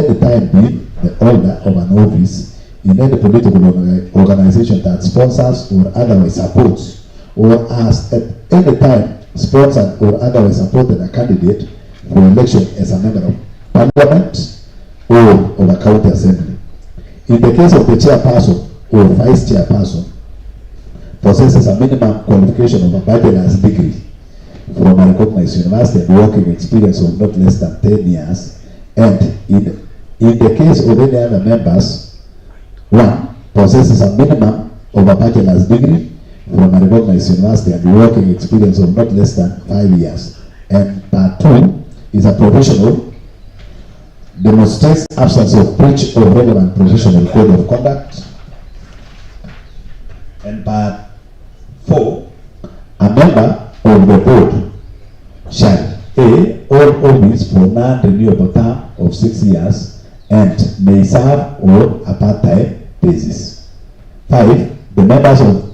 any time been the holder of an office in any political organization that sponsors or otherwise supports, or has at any time sponsored or otherwise supported a candidate for election as a member of parliament or of a county assembly. In the case of the chairperson or vice chairperson, possesses a minimum qualification of a bachelor's degree from a recognized university and working experience of not less than 10 years, and in the case of any other members, one, possesses a minimum of a bachelor's degree from a recognized university and working experience of not less than 5 years, and part two is a professional, demonstrates absence of breach of relevant professional code of conduct, and part four, a member of the board shall A, hold office for non-renewable term of 6 years and may serve on a part-time basis. 5, the members of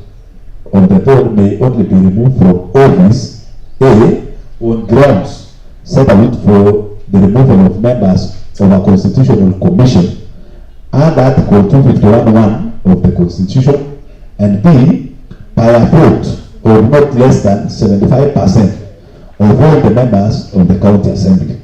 the board may only be removed from office A, on grounds set out for the removal of members of a constitutional commission and Article 251(1) of the Constitution, and B, by a vote of not less than 75% of all the members of the county assembly.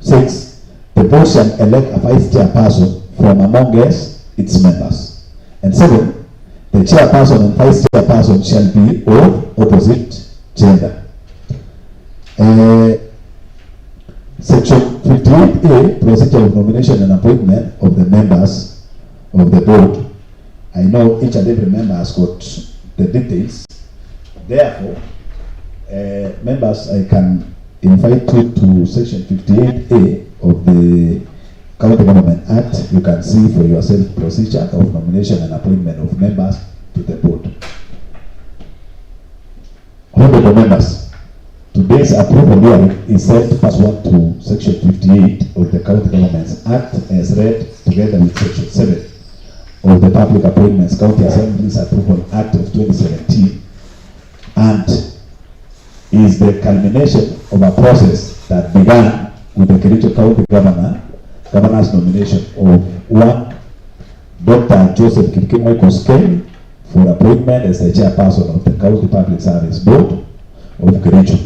6, the board shall elect a vice chairperson from among its members. And 7, the chairperson and vice chairperson shall be of opposite gender. Section 58A, procedure of nomination and appointment of the members of the board. I know each and every member has got the details. Therefore, members, I can invite you to section 58A of the County Government Act. You can see for yourself procedure of nomination and appointment of members to the board. Honorable members, today's approval hearing is set pursuant to section 58 of the County Government Act as read together with section 7 of the Public Appointments County Assemblies Approval Act of 2017, and is the culmination of a process that began with the Kericho County Governor's nomination of one Dr. Joseph Kipkemoi Koskei for appointment as the chairperson of the County Public Service Board of Kericho,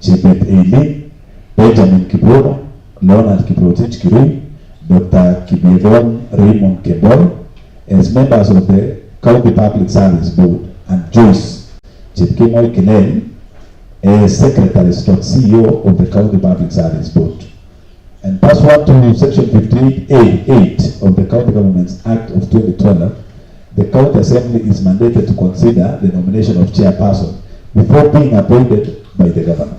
Chebet Eileen, Benjamin Kiprono, Leonard Kiprotich Kirui, Dr. Kibiegon Raymond Keboy as members of the County Public Service Board, and Joyce Chepkemoi Kinel as Secretary/CEO of the County Public Service Board. And pursuant to section 58A(8) of the County Governments Act of 2012, the County Assembly is mandated to consider the nomination of chairperson before being appointed by the Governor.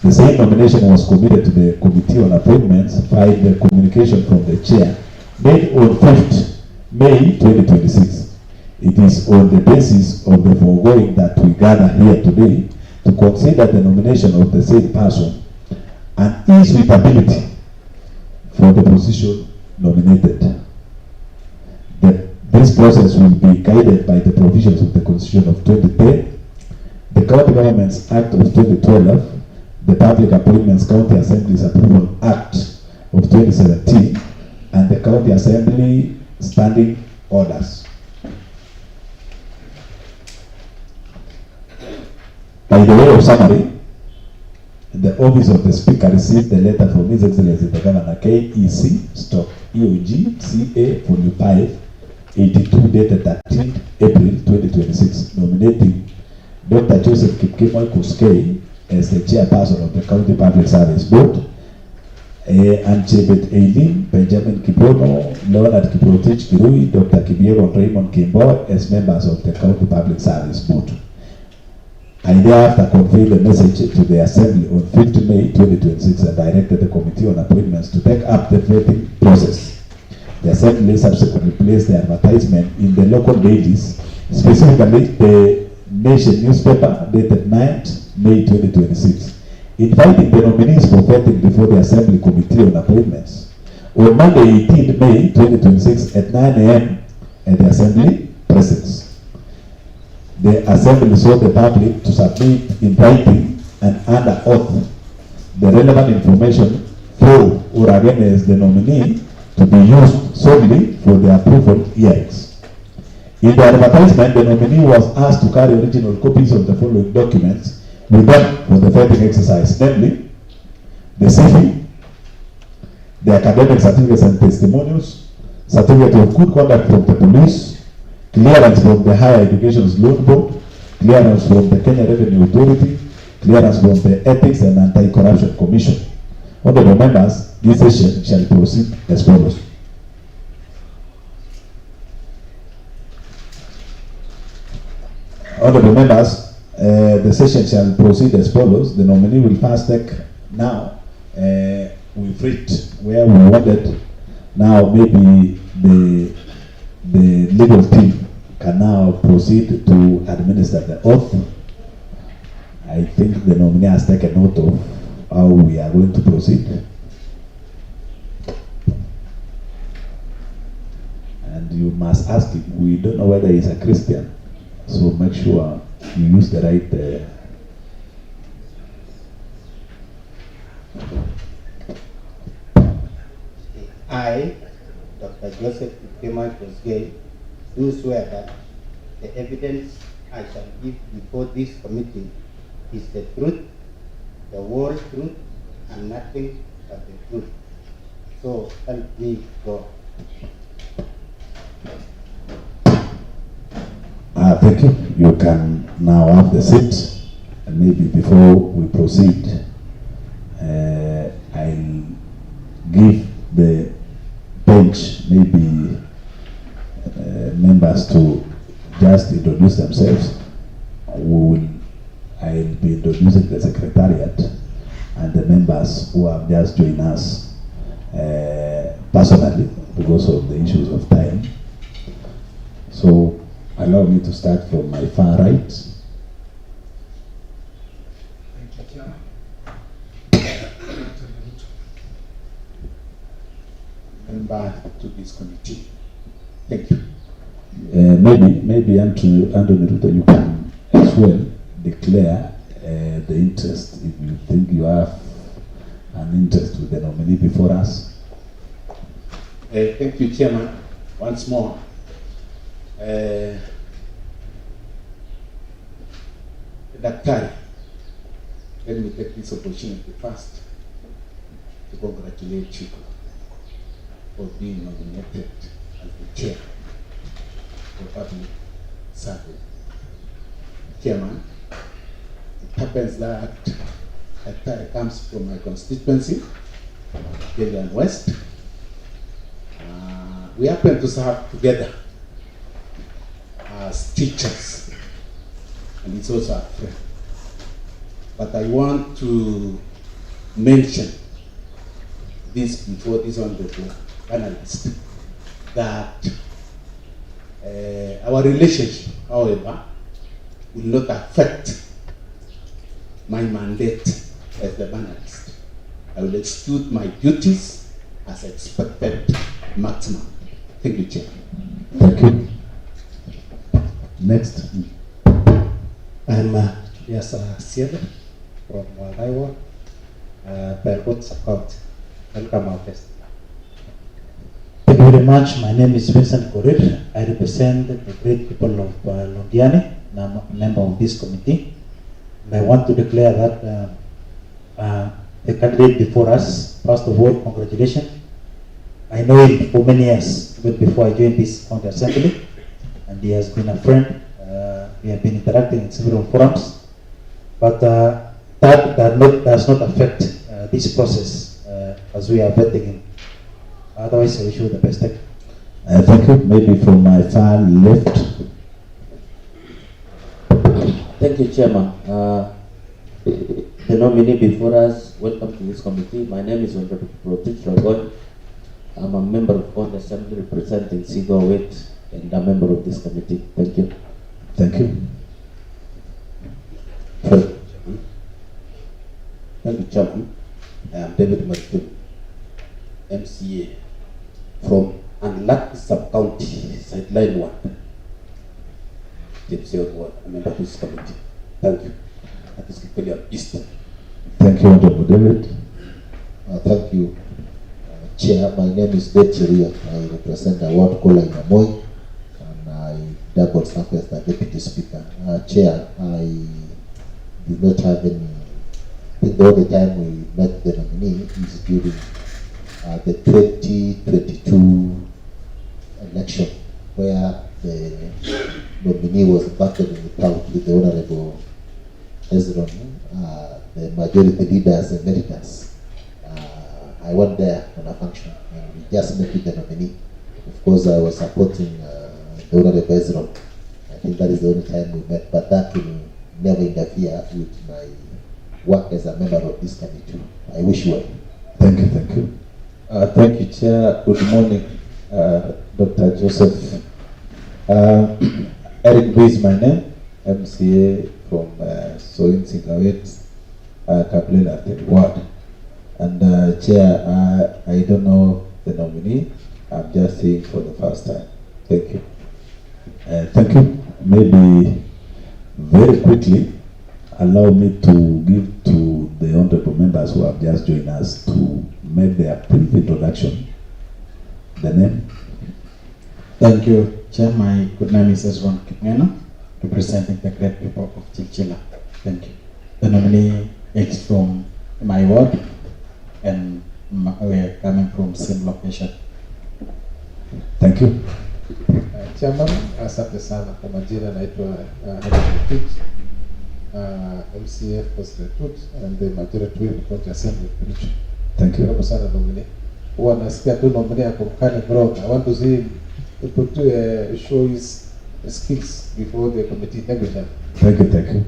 The same nomination was committed to the Committee on Appointments by the communication from the Chair made on 5th May 2026. It is on the basis of the foregoing that we gather here today to consider the nomination of the said person and his suitability for the position nominated. This process will be guided by the provisions of the Constitution of 2010, the County Governments Act of 2012, the Public Appointments County Assemblies Approval Act of 2017, and the County Assembly Standing Orders. By the way of summary, the Office of the Speaker received a letter from His Excellency the Governor KEC/EOG CA 45 82 dated 13th April 2026, nominating Dr. Joseph Kipkemoi Koskei as the chairperson of the County Public Service Board, and Chebet Eileen, Benjamin Kiprono, Leonard Kiprotich Kirui, Dr. Kibiegon Raymond Kimbo as members of the County Public Service Board. I thereafter conveyed the message to the Assembly on 5th May 2026 and directed the Committee on Appointments to take up the vetting process. The Assembly subsequently placed the advertisement in the local dailies, specifically the Nation newspaper dated 9th May 2026, inviting the nominees for vetting before the Assembly Committee on Appointments on Monday 18th May 2026 at 9 a.m. at the Assembly presence. The Assembly sought the public to submit in writing and under oath the relevant information for or against the nominee to be used solely for the approval hearings. In the advertisement, the nominee was asked to carry original copies of the following documents with them for the vetting exercise, namely the CV, the academic certificates and testimonials, certificate of good conduct from the police, clearance from the Higher Education Loan Board, clearance from the Kenya Revenue Authority, clearance from the Ethics and Anti-Corruption Commission. Honorable members, this session shall proceed as follows. Honorable members, the session shall proceed as follows. The nominee will first take now, we've reached where we wanted. Now maybe the legal team can now proceed to administer the oath. I think the nominee has taken note of how we are going to proceed. And you must ask him, we don't know whether he's a Christian, so make sure you use the right I, Dr. Joseph Kosgei, do swear that the evidence I shall give before this committee is the truth, the whole truth, and nothing but the truth. So help me God. Thank you. You can now have the seat. And maybe before we proceed, I'll give the bench maybe members to just introduce themselves. I'll be introducing the secretariat and the members who have just joined us personally because of the issues of time. So allow me to start from my far right. Thank you, Chairman. Member to this committee. Thank you. Maybe Anthony Ruto, you can as well declare the interest if you think you have an interest with the nominee before us. Thank you, Chairman. Once more. Daktari, let me take this opportunity first to congratulate you for being nominated as the chair for public service. Chairman, it happens that Daktari comes from my constituency, Gillian West. We happen to serve together as teachers, and it's also a friend. But I want to mention this before this honorable panelist, that our relationship, however, will not affect my mandate as the panelist. I will execute my duties as expected maximum. Thank you, Chair. Thank you. Next. I'm Siede from Iowa, Perkut County. Welcome, our guest. Thank you very much. My name is Vincent Korir. I represent the great people of Londiani, and I'm a member of this committee. And I want to declare that the candidate before us, first of all, congratulations. I know him for many years, even before I joined this county assembly, and he has been a friend. We have been interacting in several forums, but that does not affect this process as we are vetting him. Otherwise, I wish you the best. Thank you. Maybe from my far left. Thank you, Chairman. The nominee before us, welcome to this committee. My name is Honorable Protich Ragon. I'm a member of County Assembly representing Sigowit and a member of this committee. Thank you. Thank you. Thank you, Chairman. I am David Martin, MCA from Unlucky Sub-County, Sideline 1. A member of this committee. Thank you. That is Kipelian East. Thank you, Honorable David. Thank you, Chair. My name is Betcheria. I represent a ward called Inamoy, and I double serve as the Deputy Speaker. Chair, I did not have any. I think the only time we met the nominee is during the 2022 election, where the nominee was battling it out with the Honorable Hezron, the majority leaders emeritus. I went there on a function and we just met with the nominee. Of course, I was supporting the Honorable Hezron. I think that is the only time we met, but that will never interfere with my work as a member of this committee. I wish you well. Thank you, thank you. Thank you, Chair. Good morning, Dr. Joseph. Eric B is my name, MCA from Soin Singawet, Kaplela Ward. And Chair, I don't know the nominee. I'm just seeing for the first time. Thank you. Thank you. Maybe very quickly, allow me to give to the honorable members who have just joined us to make their brief introduction. The name? Thank you, Chair. My good name is Ezron Kipngeno, representing the great people of Chilchila. Thank you. The nominee is from my ward, and we are coming from same location. Thank you. Chairman, asante sana kwa majina, naitwa Recruitment, MCA First Recruit and the majority whip county assembly. Thank you. Karibu sana nominee. Huwa nasikia tu nominee ako mkali bro. I want to see him put show his skills before the committee. Thank you, Chairman. Thank you, thank you.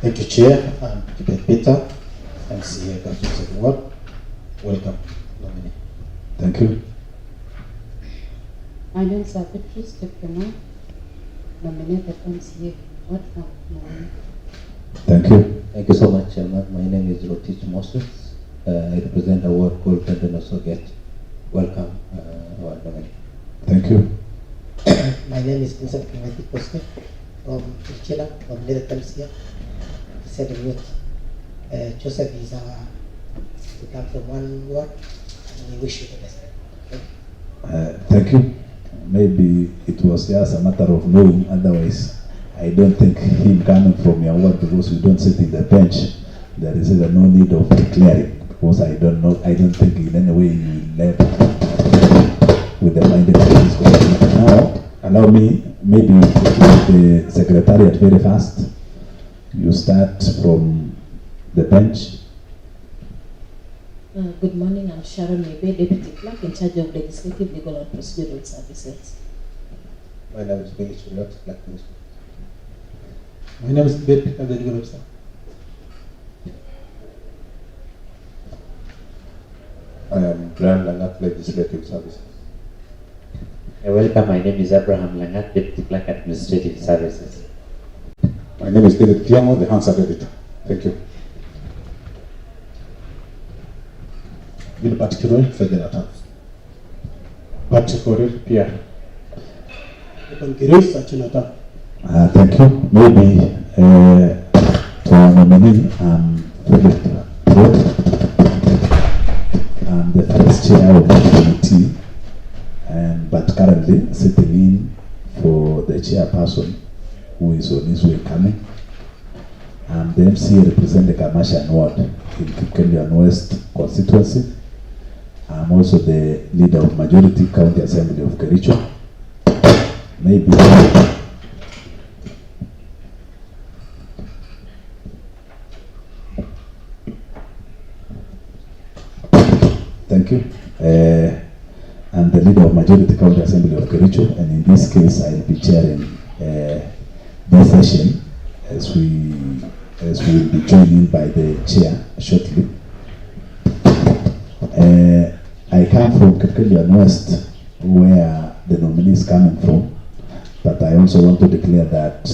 Thank you, Chair. I'm Peter, MCA Kapsuzet Ward. Welcome, nominee. Thank you. My name is Beatrice Kepkemo, nominated MCA. What from nominee? Thank you. Thank you so much, Chairman. My name is Rotich Moses. I represent a ward called Pendanosoget. Welcome, our nominee. Thank you. My name is Vincent Kimati Koske from Chilchila, nominated MCA. Said with Joseph is we come from one ward, and we wish you the best. Thank you. Maybe it was just a matter of knowing, otherwise I don't think him coming from your ward, because we don't sit in the bench, there is no need of declaring, because I don't know, I don't think in any way you left with the finding of this committee. Now, allow me, maybe the secretariat very fast. You start from the bench. Good morning, I'm Sharon Mebe, Deputy Clerk in charge of Legislative, Legal and Procedural Services. My name is Billy Chulot, Clerk Minister. My name is Ben Peter, the legal officer. I am Brian Langat, Legislative Services. Welcome, my name is Abraham Langat, Deputy Clerk Administrative Services. My name is David Tiamo, the Hansard Editor. Thank you. Gilbert Kiroi, Federal Attorney. Patrick Orir, Pierre. Thank you. Maybe to our nominee, Philip Road. I'm the first chair of the committee, but currently sitting in for the chairperson who is on his way coming. I'm the MCA representing Kamashan Ward in Kipkelian West constituency. I'm also the leader of Majority County Assembly of Kericho. Maybe thank you. I'm the leader of Majority County Assembly of Kericho, and in this case, I'll be chairing this session as we will be joined in by the chair shortly. I come from Kipkelian West, where the nominee is coming from, but I also want to declare that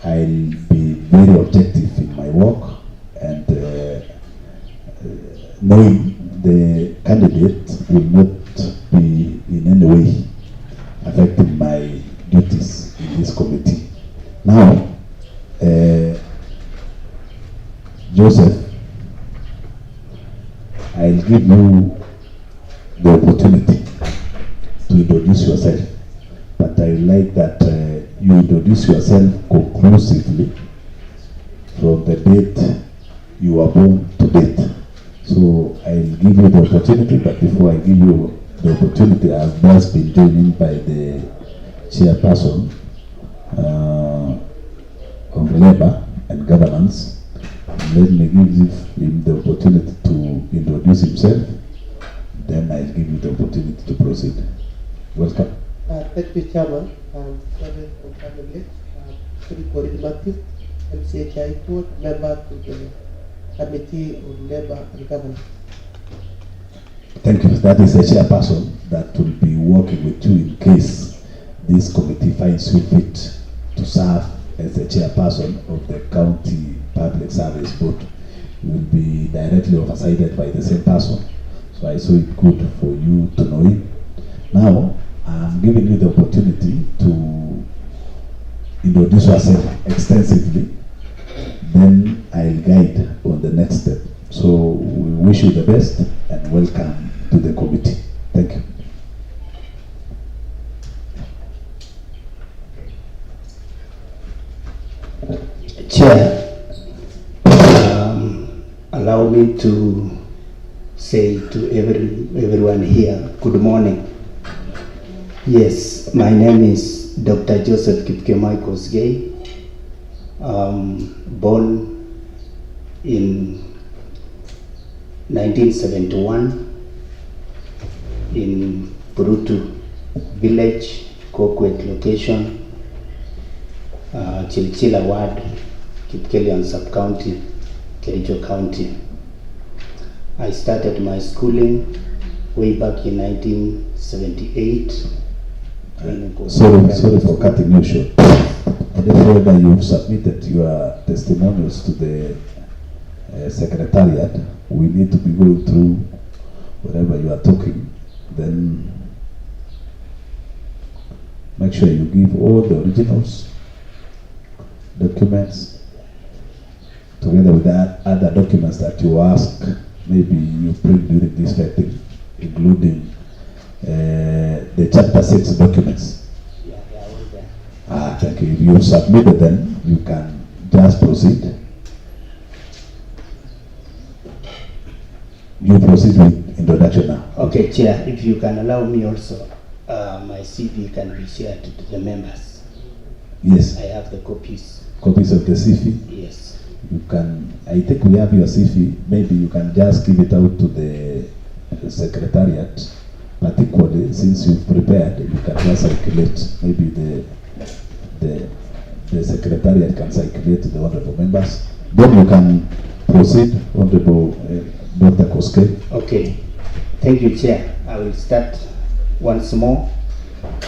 I'll be very objective in my work, and knowing the candidate will not be in any way affecting my duties in this committee. Now, Joseph, I'll give you the opportunity to introduce yourself, but I like that you introduce yourself conclusively from the date you were born to date. So I'll give you the opportunity, but before I give you the opportunity, I've just been joined in by the chairperson of Labor and Governance. Let me give him the opportunity to introduce himself, then I'll give you the opportunity to proceed. Welcome. Thank you, Chairman. Sorry for coming late. Matthew, MCHI Board, member to the Committee on Labor and Governance. Thank you. That is a chairperson that will be working with you in case this committee finds you fit to serve as the chairperson of the County Public Service Board. You will be directly oversighted by the same person. So I saw it good for you to know him. Now, I'm giving you the opportunity to introduce yourself extensively. Then I'll guide on the next step. So we wish you the best and welcome to the committee. Thank you. Chair, allow me to say to everyone here, good morning. Yes, my name is Dr. Joseph Kipkemai Kosgei, born in 1971 in Burutu village, Kokwet location, Chilchila ward, Kipkelion sub-county, Kericho county. I started my schooling way back in 1978. Sorry for cutting you short. I don't know whether you've submitted your testimonials to the secretariat. We need to be going through whatever you are talking. Then make sure you give all the originals, documents, together with that other documents that you ask, maybe you bring during this vetting, including the Chapter 6 documents. Yeah, they are all there. Thank you. If you submitted them, you can just proceed. You proceed with introduction now. Okay, Chair, if you can allow me also, my CV can be shared to the members. Yes. I have the copies. Copies of the CV. Yes. You can, I think we have your CV. Maybe you can just give it out to the secretariat. Particularly since you've prepared, you can just circulate. Maybe the secretariat can circulate to the honorable members. Then you can proceed, Honorable Dr. Koske. Okay. Thank you, Chair. I will start once more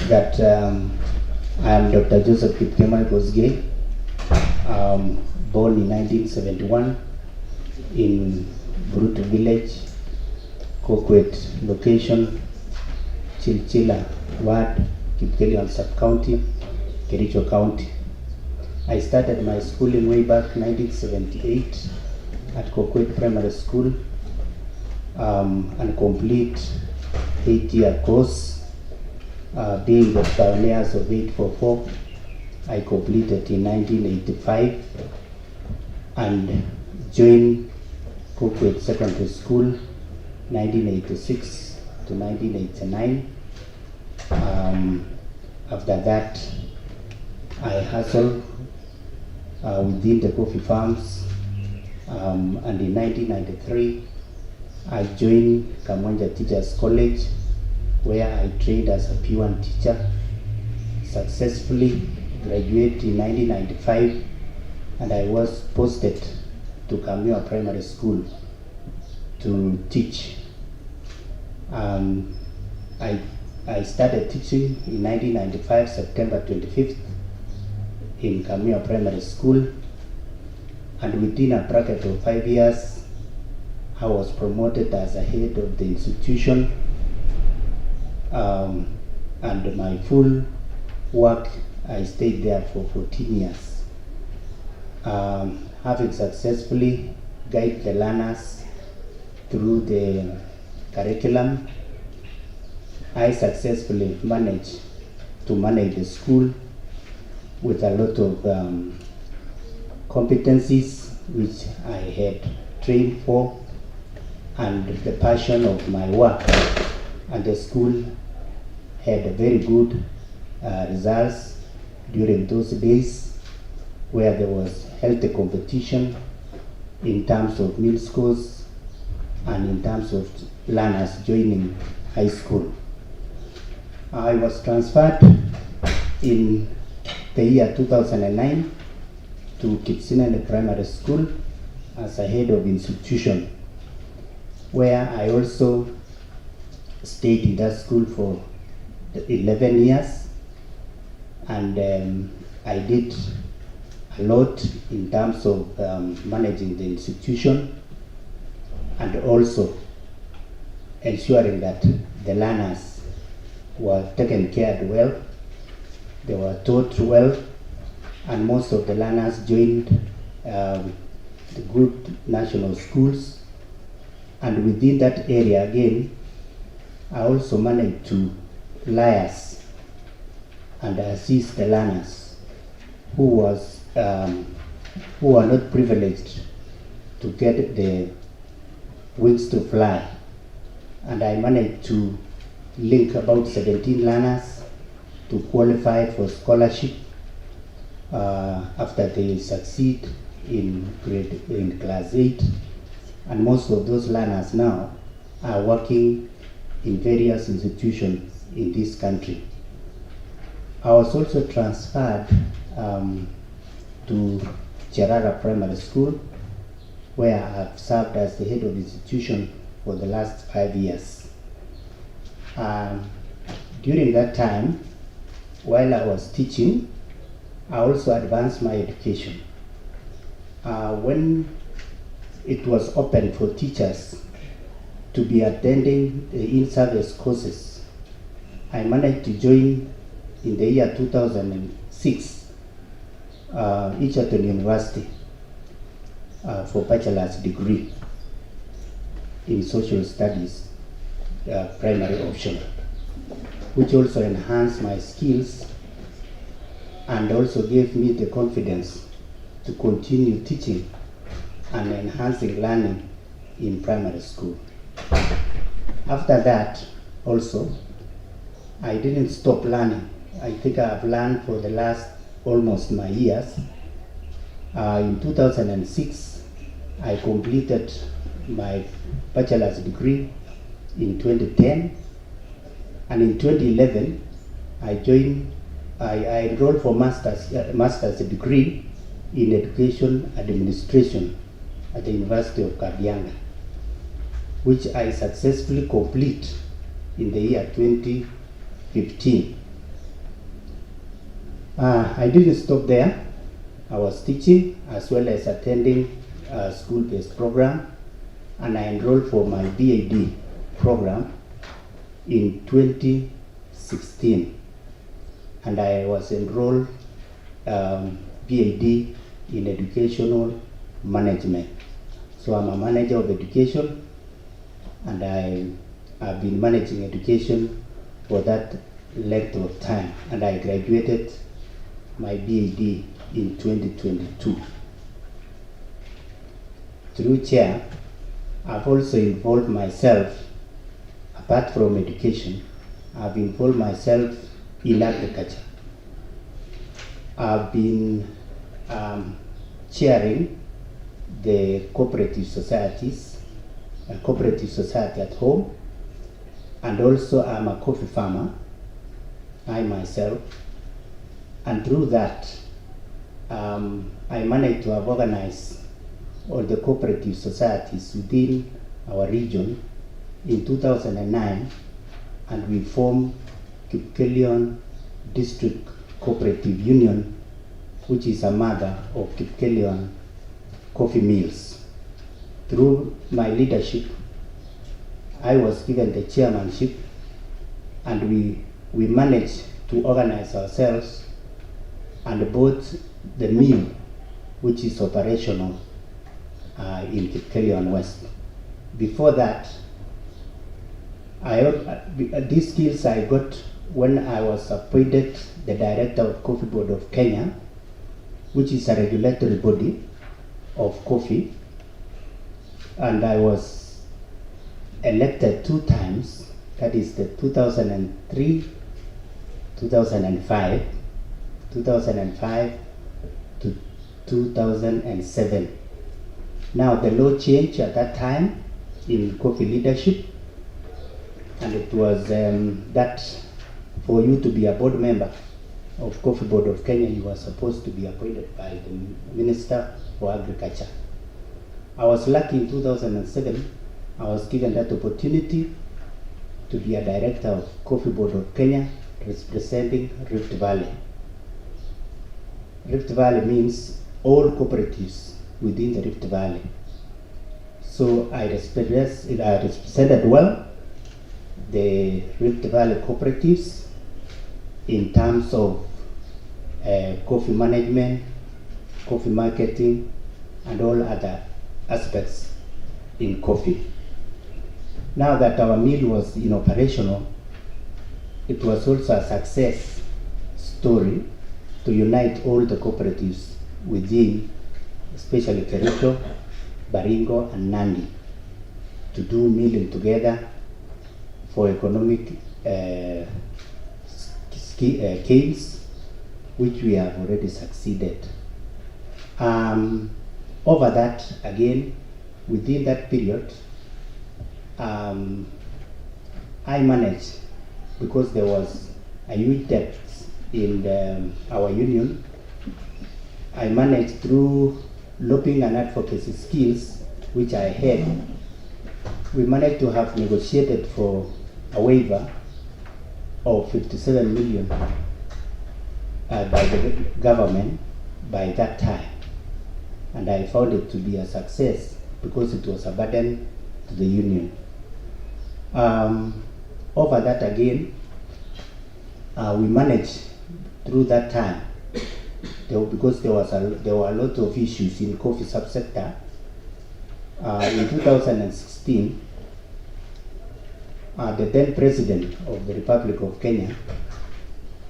that I am Dr. Joseph Kipkemai Kosgei, born in 1971 in Burutu village, Kokwet location, Chilchila ward, Kipkelion sub-county, Kericho county. I started my schooling way back 1978 at Kokwet Primary School, and complete 8-year course, being the pioneers of 844. I completed in 1985 and joined Kokwet Secondary School 1986 to 1989. After that, I hustled within the coffee farms, and in 1993, I joined Kamwanja Teachers College, where I trained as a P1 teacher, successfully graduated in 1995, and I was posted to Kamua Primary School to teach. I started teaching in 1995, September 25th, in Kamua Primary School, and within a bracket of 5 years, I was promoted as a head of the institution, and my full work, I stayed there for 14 years. Having successfully guide the learners through the curriculum. I successfully managed to manage the school with a lot of competencies which I had trained for, and the passion of my work. And the school had very good results during those days, where there was healthy competition in terms of mean scores and in terms of learners joining high school. I was transferred in the year 2009 to Kipsinene Primary School as a head of institution, where I also stayed in that school for 11 years, and I did a lot in terms of managing the institution and also ensuring that the learners were taken care of well, they were taught well, and most of the learners joined the good national schools. And within that area again, I also managed to liaise and assist the learners who are not privileged to get the wings to fly. And I managed to link about 17 learners to qualify for scholarship after they succeed in class 8. And most of those learners now are working in various institutions in this country. I was also transferred to Cherara Primary School, where I have served as the head of institution for the last 5 years. During that time, while I was teaching, I also advanced my education. When it was open for teachers to be attending the in-service courses, I managed to join in the year 2006 Egerton University for bachelor's degree in social studies, primary option, which also enhanced my skills and also gave me the confidence to continue teaching and enhancing learning in primary school. After that, also, I didn't stop learning. I think I've learned for the last almost 9 years. In 2006, I completed my bachelor's degree in 2010, and in 2011, I enrolled for master's degree in education administration at the University of Kabianga, which I successfully complete in the year 2015. I didn't stop there. I was teaching as well as attending a school-based program, and I enrolled for my BAd program in 2016, and I was enrolled BAd in educational management. So I'm a manager of education, and I have been managing education for that length of time, and I graduated my BAd in 2022. Through chair, I've also involved myself, apart from education, I've involved myself in agriculture. I've been chairing the cooperative societies, a cooperative society at home, and also I'm a coffee farmer, I myself, and through that, I managed to have organized all the cooperative societies within our region in 2009, and we formed Kipkelion District Cooperative Union, which is a mother of Kipkelion Coffee Mills. Through my leadership, I was given the chairmanship, and we managed to organize ourselves and bought the mill, which is operational, in Kipkelion West. Before that, these skills I got when I was appointed the director of Coffee Board of Kenya, which is a regulatory body of coffee, and I was elected 2 times, that is the 2003, 2005 to 2007. Now the law changed at that time in coffee leadership, and it was that for you to be a board member of Coffee Board of Kenya, you were supposed to be appointed by the Minister for Agriculture. I was lucky in 2007, I was given that opportunity to be a director of Coffee Board of Kenya, representing Rift Valley. Rift Valley means all cooperatives within the Rift Valley. So I represented well the Rift Valley cooperatives in terms of coffee management, coffee marketing, and all other aspects in coffee. Now that our mill was operational, it was also a success story to unite all the cooperatives within, especially Kericho, Baringo, and Nandi, to do milling together for economic gains, which we have already succeeded. Over that, again, within that period, I managed, because there was a huge debt in our union, I managed through lobbying and advocacy skills which I had, we managed to have negotiated for a waiver of 57 million by the government by that time. And I found it to be a success because it was a burden to the union. Over that again, we managed through that time, because there were a lot of issues in coffee subsector. In 2016, the then President of the Republic of Kenya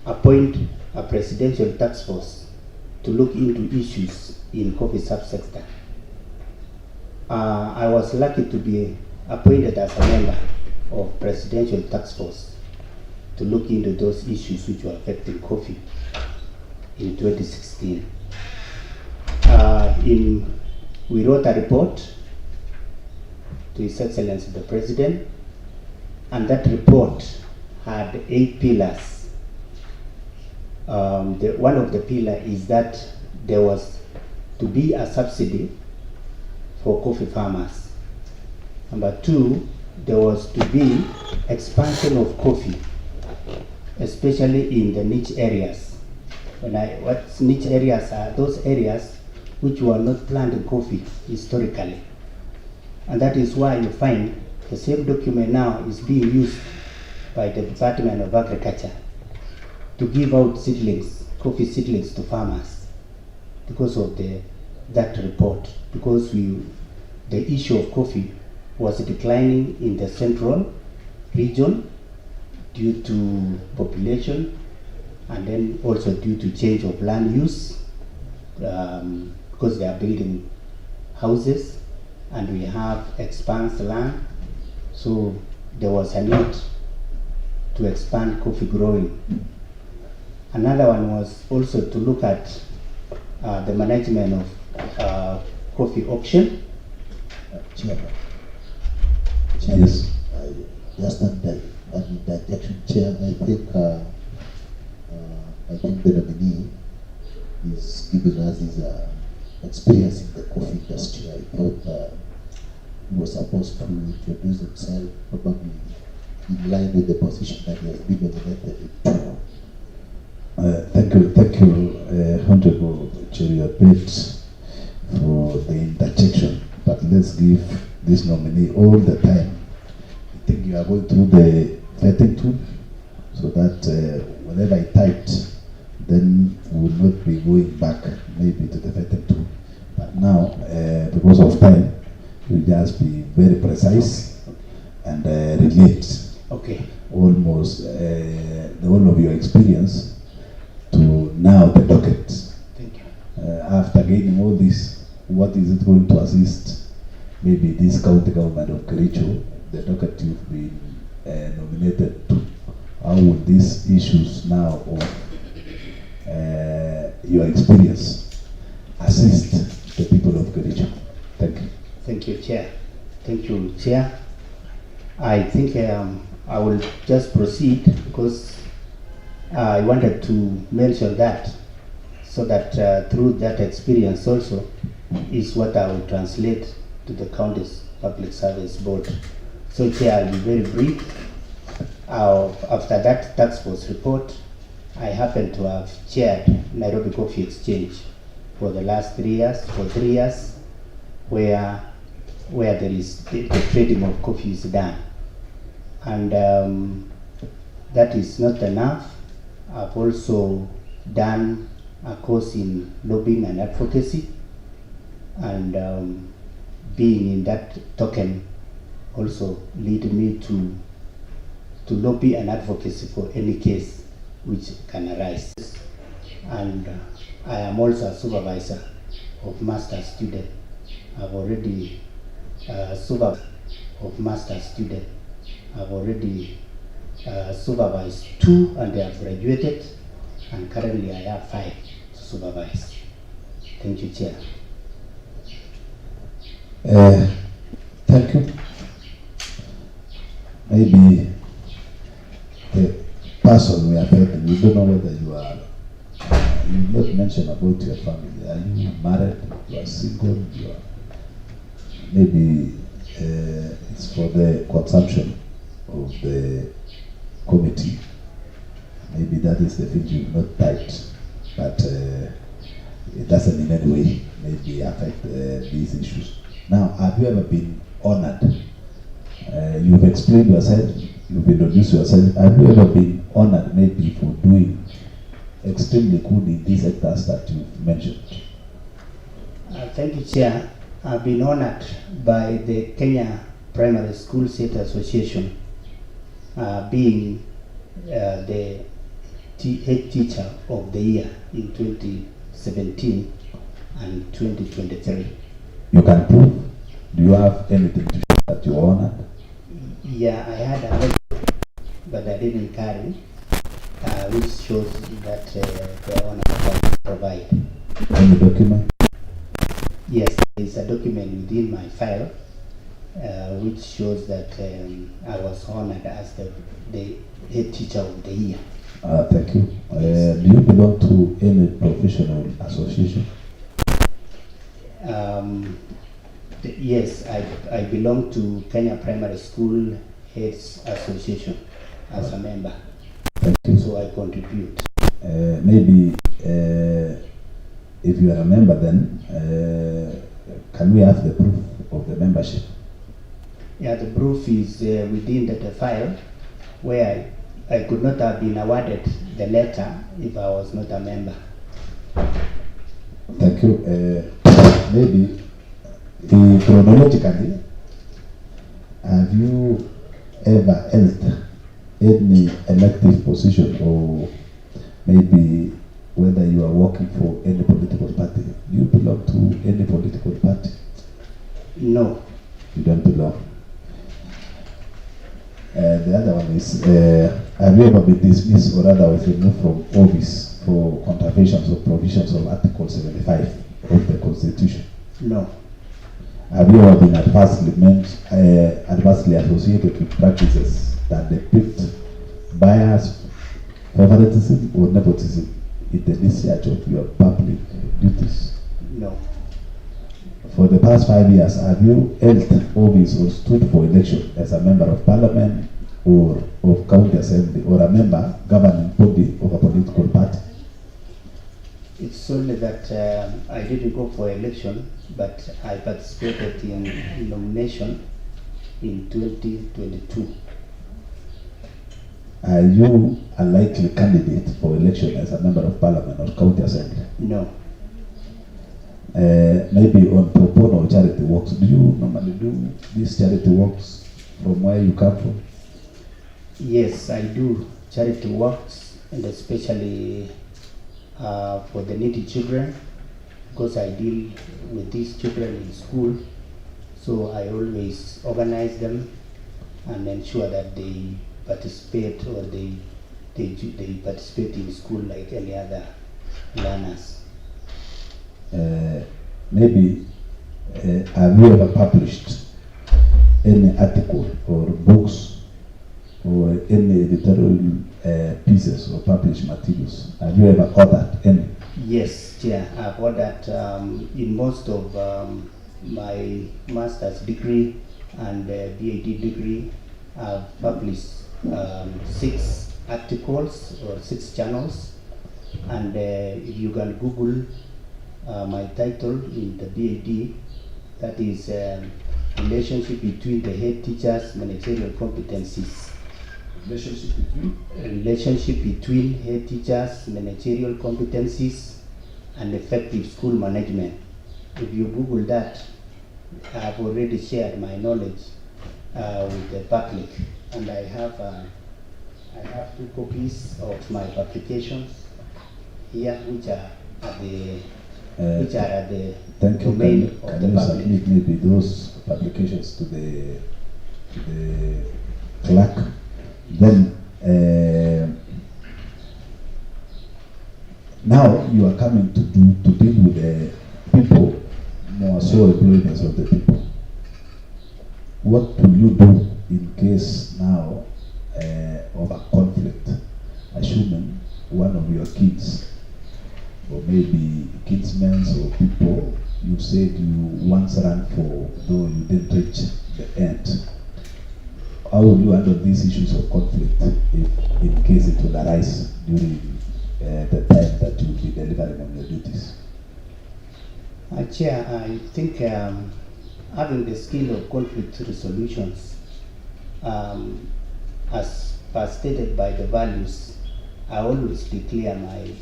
appointed a presidential task force to look into issues in coffee subsector. I was lucky to be appointed as a member of presidential task force to look into those issues which were affecting coffee in 2016. We wrote a report to His Excellency the President, and that report had 8 pillars. One of the pillars is that there was to be a subsidy for coffee farmers. Number 2, there was to be expansion of coffee, especially in the niche areas. What niche areas are? Those areas which were not planted coffee historically. And that is why you find the same document now is being used by the Department of Agriculture to give out seedlings, coffee seedlings to farmers, because of that report, because the issue of coffee was declining in the central region due to population, and then also due to change of land use, because they are building houses and we have expansive land. So there was a need to expand coffee growing. Another one was also to look at the management of coffee auction. Chairman. Yes. Just an interjection, Chair. I think the nominee is giving us his experience in the coffee industry. I thought he was supposed to introduce himself, probably in line with the position that he has been nominated to. Thank you, Honorable Cheria Pate, for the interjection. But let's give this nominee all the time. I think you are going through the vetting tool, so that whenever I typed, then we will not be going back maybe to the vetting tool. But now, because of time, we'll just be very precise and relate Okay. almost the whole of your experience to now the docket. Thank you. After gaining all this, what is it going to assist maybe this county government of Kericho, the docket you've been nominated to? How would these issues now of your experience assist the people of Kericho? Thank you. Thank you, Chair. Thank you, Chair. I think I will just proceed because I wanted to mention that so that through that experience also is what I will translate to the county's public service board. So, Chair, I'll be very brief. After that task force report, I happen to have chaired Nairobi Coffee Exchange for the last 3 years, where there is the trading of coffee is done. And that is not enough. I've also done a course in lobbying and advocacy, and being in that token also lead me to lobby and advocacy for any case which can arise. And I am also a supervisor of master's student. I've already supervised 2 and they have graduated, and currently I have 5 to supervise. Thank you, Chair. Thank you. Maybe the person we are affected, we don't know whether you are, you not mention about your family. Are you married? You are single? You are, maybe it's for the consumption of the committee. Maybe that is the thing you've not typed, but it doesn't in any way maybe affect these issues. Now, have you ever been honored? You've explained yourself, you've introduced yourself. Have you ever been honored maybe for doing extremely good in these sectors that you've mentioned? Thank you, Chair. I've been honored by the Kenya Primary School State Association, being the head teacher of the year in 2017 and 2023. You can prove? Do you have anything to show that you are honored? Yeah, I had a letter, but I didn't carry, which shows that the honor can provide. Any document? Yes, there is a document within my file which shows that I was honored as the head teacher of the year. Thank you. Do you belong to any professional association? Yes, I belong to Kenya Primary School Heads Association as a member. Thank you. So I contribute. Maybe if you are a member, then can we have the proof of the membership? Yeah, the proof is within the file, where I could not have been awarded the letter if I was not a member. Thank you. Maybe chronologically, have you ever held any elective position, or maybe whether you are working for any political party? Do you belong to any political party? No. You don't belong. The other one is, have you ever been dismissed or otherwise removed from office for contraventions of provisions of Article 75 of the Constitution? No. Have you ever been adversely associated with practices that depict bias, favoritism, or nepotism in the discharge of your public duties? No. For the past 5 years, have you held office or stood for election as a member of parliament or of county assembly, or a member governing body of a political party? It's only that I didn't go for election, but I participated in nomination in 2022. Are you a likely candidate for election as a member of parliament or county assembly? No. maybe on pro bono charity works. Do you normally do these charity works from where you come from? Yes, I do charity works, and especially for the needy children, because I deal with these children in school. So I always organize them and ensure that they participate, or they participate in school like any other learners. Maybe have you ever published any article or books or any editorial pieces or published materials? Have you ever authored any? Yes, Chair, I've ordered in most of my master's degree and BAd degree. I've published 6 articles or 6 journals, and if you can Google my title in the BAd, that is relationship between the head teachers' managerial competencies. Relationship between head teachers' managerial competencies and effective school management. If you Google that, I've already shared my knowledge with the public, and I have 2 copies of my publications here, which are at the Thank you. domain of Can the you public. submit maybe those publications to the clerk? Then now you are coming to deal with the people, more so employments of the people. What will you do in case now of a conflict? Assuming one of your kids, or maybe kidsmen or people, you said you once ran for, though you didn't reach the end. How will you handle these issues of conflict if in case it will arise during the time that you will be delivering on your duties? Chair, I think having the skill of conflict resolutions, as stated by the values, I always declare my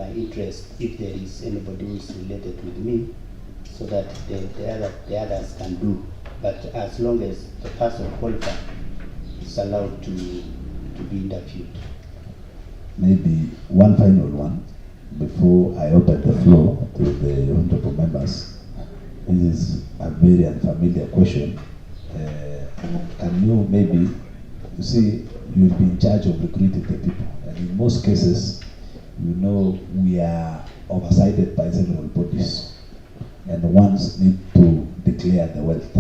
interest if there is anybody who is related with me, so that the others can do. But as long as the person qualified is allowed to be interviewed. Maybe one final one before I open the floor to the honorable members. This is a very unfamiliar question. Can you maybe, you see, you'll be in charge of recruiting the people, and in most cases, you know, we are oversighted by several bodies, and the ones need to declare the wealth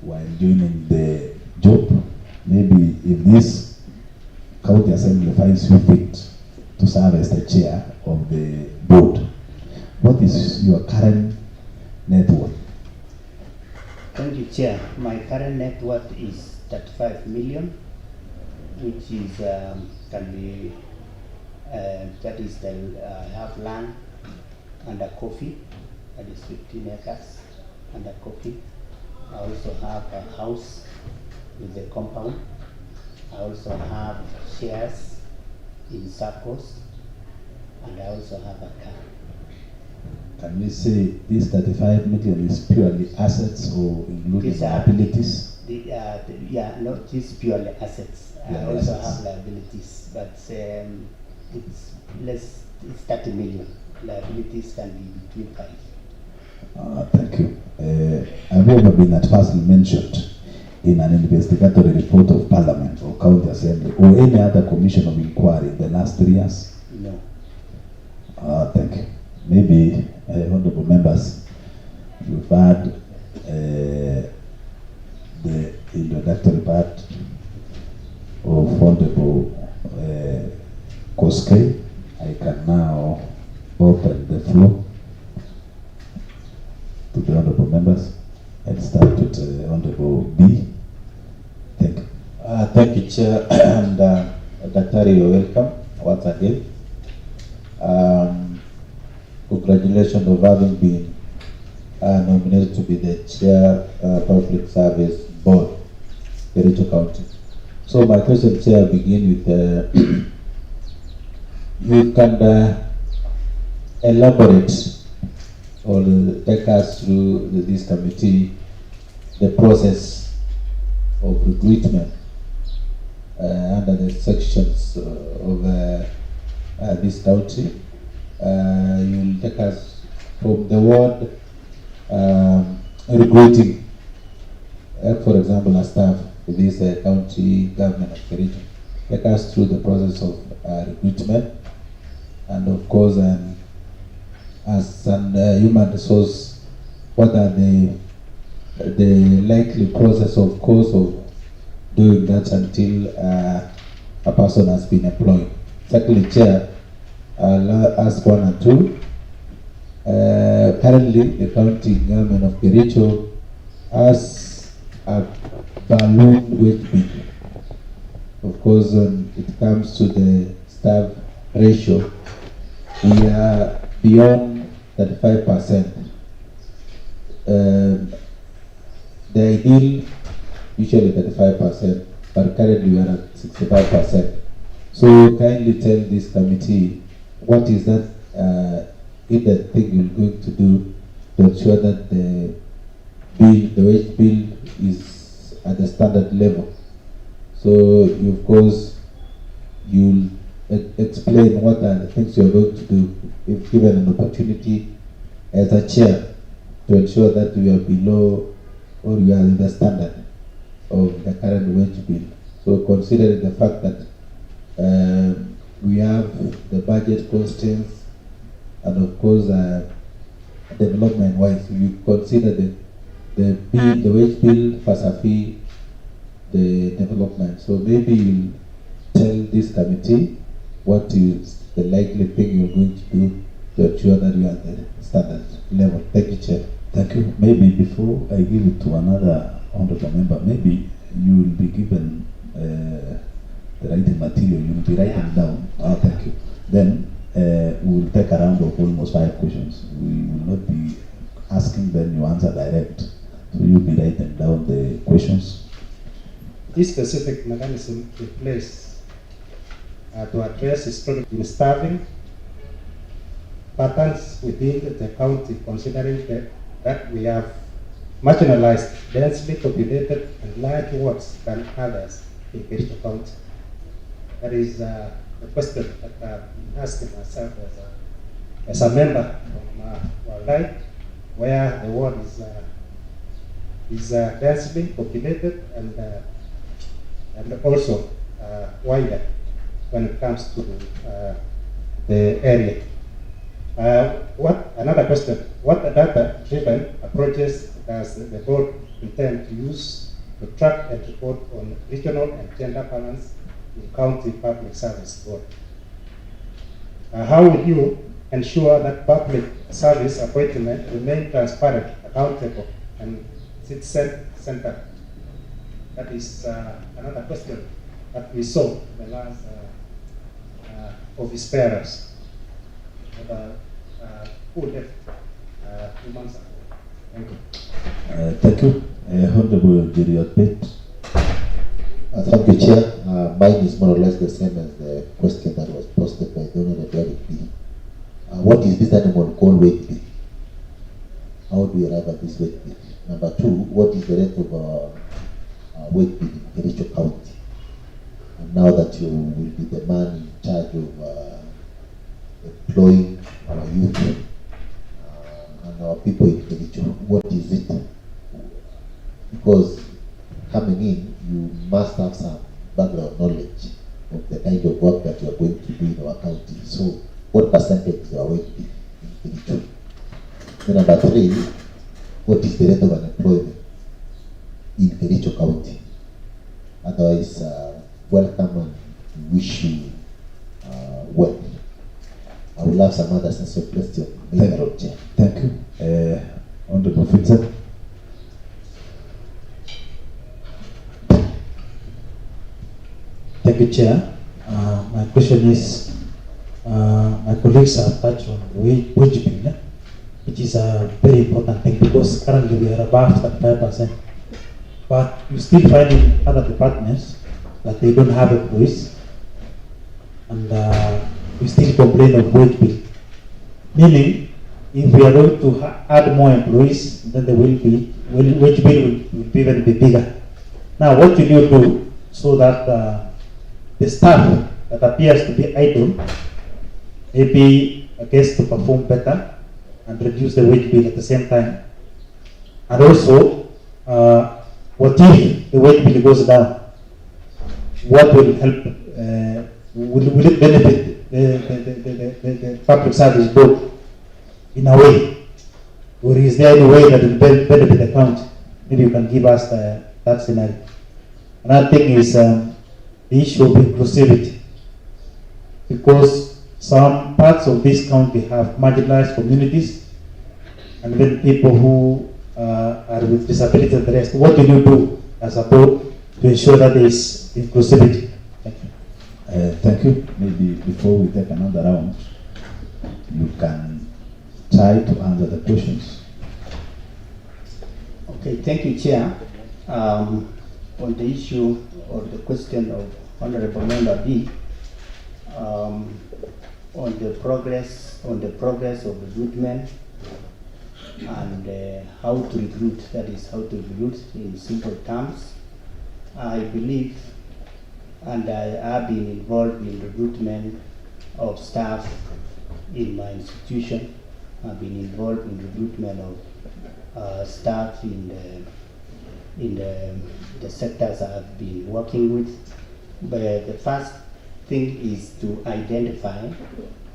while joining the job. Maybe if this county assembly finds you fit to serve as the chair of the board, what is your current net worth? Thank you, Chair. My current net worth is 35 million, which is can be that is the I have land and a coffee, that is 15 acres and a coffee. I also have a house with a compound. I also have shares in circles, and I also have a car. Can we say this 35 million is purely assets or including These are liabilities? Yeah, not just purely assets. I Yeah, also assets. have liabilities, but it's less. It's 30 million. Liabilities can be between 5. Thank you. Have you ever been adversely mentioned in an investigatory report of Parliament or County Assembly or any other commission of inquiry in the last 3 years? No. Thank you. Maybe, honorable members, you've had the introductory part of Honorable Koske. I can now open the floor to the honorable members. I'll start with Honorable B. Thank you. Thank you, Chair, and Daktari, you're welcome once again. Congratulations of having been nominated to be the Chair Public Service Board, Kericho County. So my question, Chair, begin with you can elaborate or take us through this committee the process of recruitment under the sections of this county. You will take us from the word recruiting, for example, a staff with this county government of Kericho. Take us through the process of recruitment, and of course, as an human resource, what are the likely process of course of doing that until a person has been employed. Secondly, Chair, I'll ask one and two. Currently, the county government of Kericho has a balloon wage bill. Of course, when it comes to the staff ratio, we are beyond 35%. The ideal usually 35%, but currently we are at 65%. So kindly tell this committee what is that hidden thing you're going to do to ensure that the wage bill is at the standard level. So you, of course, you'll explain what are the things you're going to do if given an opportunity as a chair to ensure that we are below or we are in the standard of the current wage bill. So considering the fact that we have the budget constraints and of course development-wise, we consider the wage bill vis-a-vis the development. So maybe you'll tell this committee what is the likely thing you're going to do to ensure that you are at the standard level. Thank you, Chair. Thank you. Maybe before I give it to another honorable member, maybe you will be given the writing material. You will be writing down. Thank you. Then we will take a round of almost 5 questions. We will not be asking them you answer direct. So you'll be writing down the questions. This specific mechanism in place to address historic starving patterns within the county, considering that we have marginalized, densely populated, and large wards than others in Kericho County. That is the question that I've been asking myself as a member from Waldai, where the ward is densely populated and also wider when it comes to the area. Another question, what data-driven approaches does the board intend to use to track and report on regional and gender balance in county public service board? How will you ensure that public service appointment remain transparent, accountable, and citizen-centered? That is another question that we saw in the last office bearers who left 2 months ago. Thank you. Thank you. Honorable Geriot Pate. Thank you, Chair. Mine is more or less the same as the question that was posted by the Honorable Derek B. What is this animal called weight bill? How do we arrive at this weight bill? Number 2, what is the rate of weight bill in Kericho County? And now that you will be the man in charge of employing our youth and our people in Kericho, what is it? Because coming in, you must have some background knowledge of the kind of work that you are going to do in our county. So, what percentage is your weight bill in Kericho? Then number 3, what is the rate of unemployment in Kericho County? Otherwise, welcome and wish you well. I will have some other sensitive questions. Thank you. Honorable Fitzer. Thank you, Chair. My question is, my colleagues have touched on wage bill, which is a very important thing because currently we are above 35%. But you still find in other departments that they don't have employees, and we still complain of wage bill. Meaning, if we are going to add more employees, then the wage bill will even be bigger. Now, what will you do so that the staff that appears to be idle maybe gets to perform better and reduce the wage bill at the same time? And also, what if the wage bill goes down? What will help? Will it benefit the public service board in a way? Or is there any way that will benefit the county? Maybe you can give us that scenario. Another thing is the issue of inclusivity, because some parts of this county have marginalized communities and then people who are with disability and the rest. What do you do as a board to ensure that there is inclusivity? Thank you. Thank you. Maybe before we take another round, you can try to answer the questions. Okay, thank you, Chair. On the issue or the question of Honorable Member B, on the progress of recruitment and how to recruit, that is how to recruit in simple terms, I believe, and I have been involved in recruitment of staff in my institution. I've been involved in recruitment of staff in the sectors I've been working with. But the first thing is to identify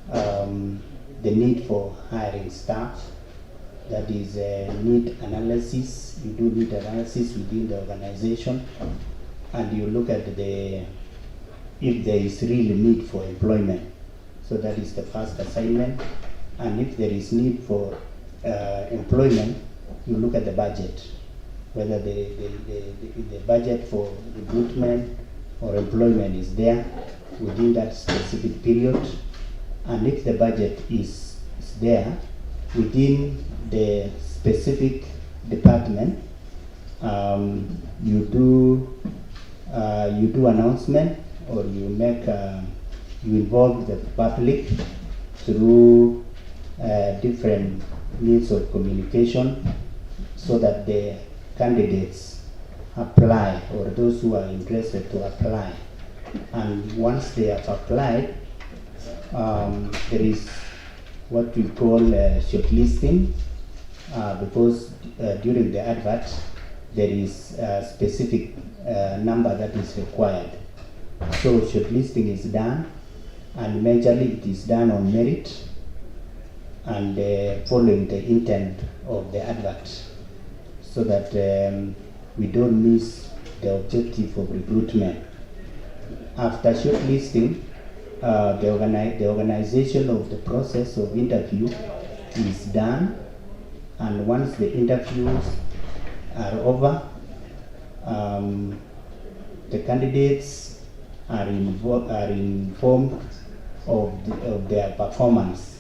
the need for hiring staff. That is need analysis. You do need analysis within the organization, and you look at if there is really need for employment. So that is the first assignment. And if there is need for employment, you look at the budget, whether the budget for recruitment or employment is there within that specific period. And if the budget is there within the specific department, you do announcement, or you make you involve the public through different means of communication, so that the candidates apply, or those who are interested to apply. And once they have applied, there is what we call shortlisting, because during the advert there is a specific number that is required. So shortlisting is done, and majorly it is done on merit and following the intent of the advert, so that we don't miss the objective of recruitment. After shortlisting, the organization of the process of interview is done, and once the interviews are over, the candidates are informed of their performance,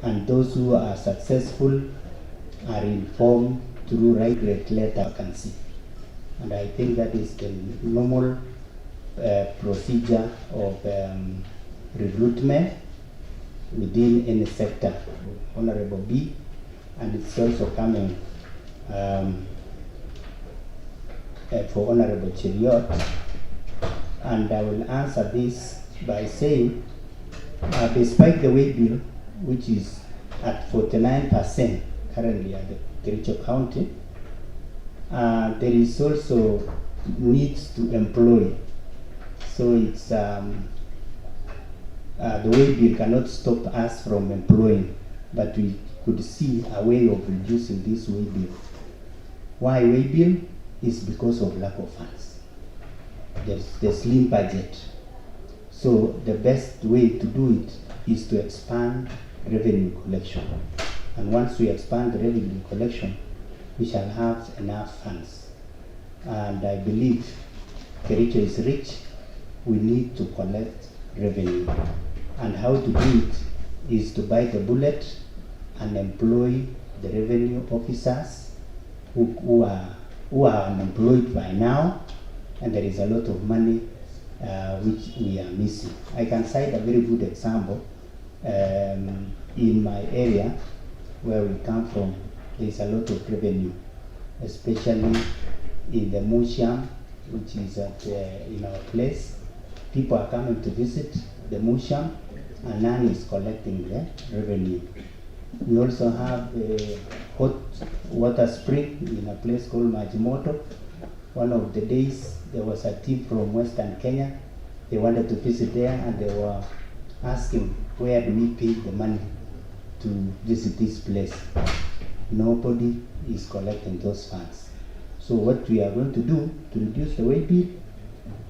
and those who are successful are informed through right letter vacancy. And I think that is the normal procedure of recruitment within any sector. Honorable B, and it's also coming for Honorable Cheriot. And I will answer this by saying, despite the wage bill, which is at 49% currently at the Kericho County, there is also needs to employ. So it's the wage bill cannot stop us from employing, but we could see a way of reducing this wage bill. Why wage bill? Is because of lack of funds. There's the slim budget. So the best way to do it is to expand revenue collection. And once we expand the revenue collection, we shall have enough funds. And I believe Kericho is rich. We need to collect revenue. And how to do it is to bite the bullet and employ the revenue officers who are unemployed by now, and there is a lot of money which we are missing. I can cite a very good example. In my area, where we come from, there is a lot of revenue, especially in the museum, which is at in our place. People are coming to visit the museum, and none is collecting the revenue. We also have a hot water spring in a place called Majimoto. One of the days, there was a team from Western Kenya. They wanted to visit there, and they were asking, where do we pay the money to visit this place? Nobody is collecting those funds. So what we are going to do to reduce the way bill,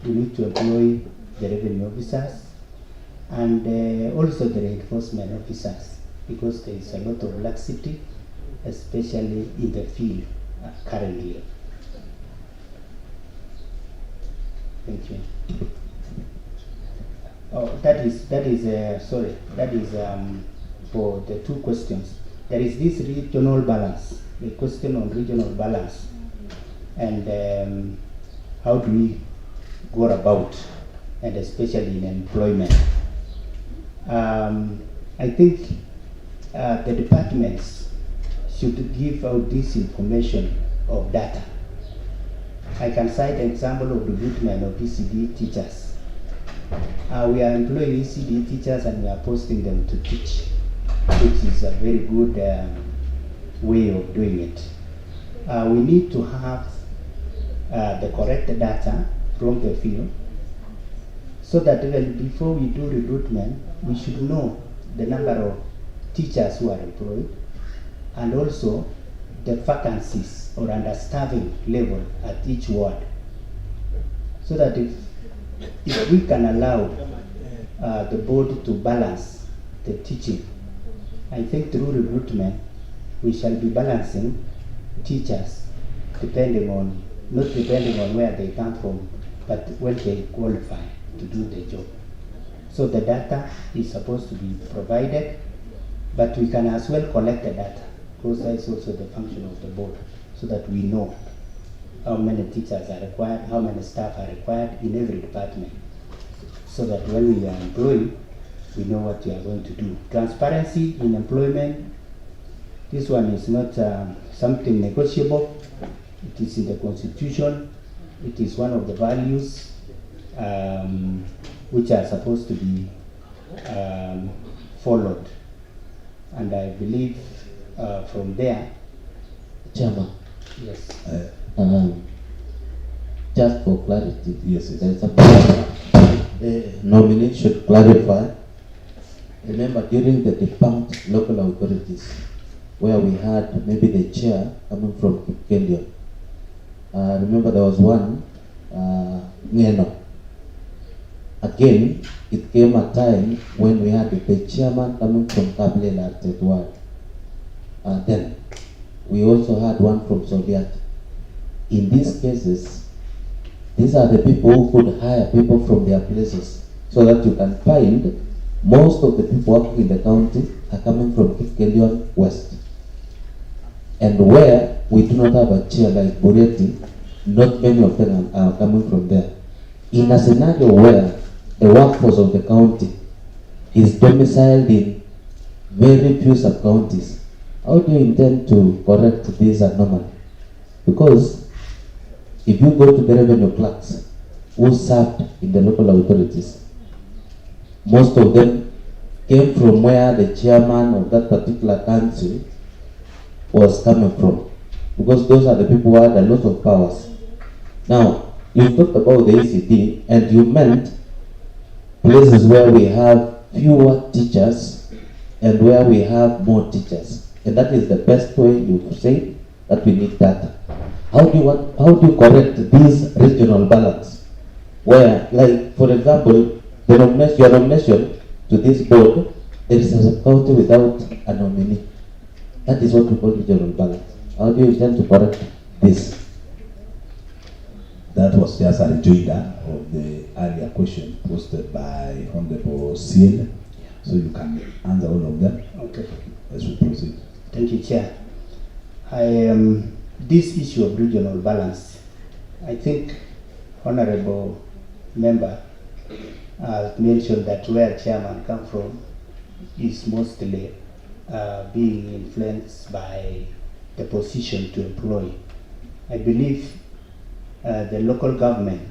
we need to employ the revenue officers and also the enforcement officers, because there is a lot of laxity, especially in the field currently. Thank you. Oh, that is for the two questions. There is this regional balance, the question on regional balance, and how do we go about, and especially in employment. I think the departments should give out this information of data. I can cite an example of recruitment of ECD teachers. We are employing ECD teachers and we are posting them to teach, which is a very good way of doing it. We need to have the correct data from the field, so that even before we do recruitment, we should know the number of teachers who are employed, and also the vacancies or understaffing level at each ward, so that if we can allow the board to balance the teaching, I think through recruitment we shall be balancing teachers depending on, not depending on where they come from, but when they qualify to do the job. So the data is supposed to be provided, but we can as well collect the data, because that is also the function of the board, so that we know how many teachers are required, how many staff are required in every department, so that when we are employing, we know what we are going to do. Transparency in employment, this one is not something negotiable. It is in the Constitution. It is one of the values which are supposed to be followed. And I believe from there. Chairman. Yes. Just for clarity, Yes, there is a nominee should clarify. Remember, during the defunct local authorities, where we had maybe the chair coming from Kipkendia, remember there was one, Ngeno. Again, it came a time when we had the chairman coming from Kable Lartet Ward. Then, we also had one from Soliat. In these cases, these are the people who could hire people from their places, so that you can find most of the people working in the county are coming from Kipkendia West. And where we do not have a chair like Bureti, not many of them are coming from there. In a scenario where the workforce of the county is domiciled in very few sub-counties, how do you intend to correct this anomaly? Because if you go to the revenue clerks who served in the local authorities, most of them came from where the chairman of that particular council was coming from, because those are the people who had a lot of powers. Now, you talked about the ECD, and you meant places where we have fewer teachers and where we have more teachers, and that is the best way you say that we need data. How do you correct this regional balance, where, like, for example, your nomination to this board, there is a county without a nominee? That is what we call regional balance. How do you intend to correct this? That was just a rejoinder of the earlier question posted by Honorable Ciel. So you can answer all of them. Okay. As we proceed. Thank you, Chair. This issue of regional balance, I think Honorable Member mentioned that where Chairman come from is mostly being influenced by the position to employ. I believe the local government,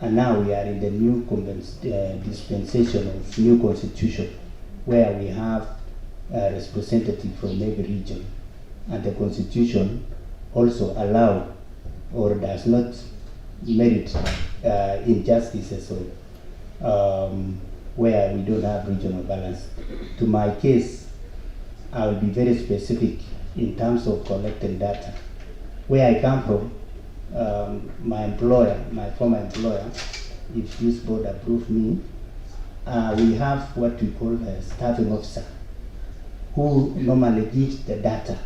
and now we are in the new dispensation of new constitution, where we have a representative from every region, and the constitution also allow or does not merit injustices or where we don't have regional balance. To my case, I will be very specific in terms of collecting data. Where I come from, my employer, my former employer, if this board approve me, we have what we call a staffing officer who normally gives the data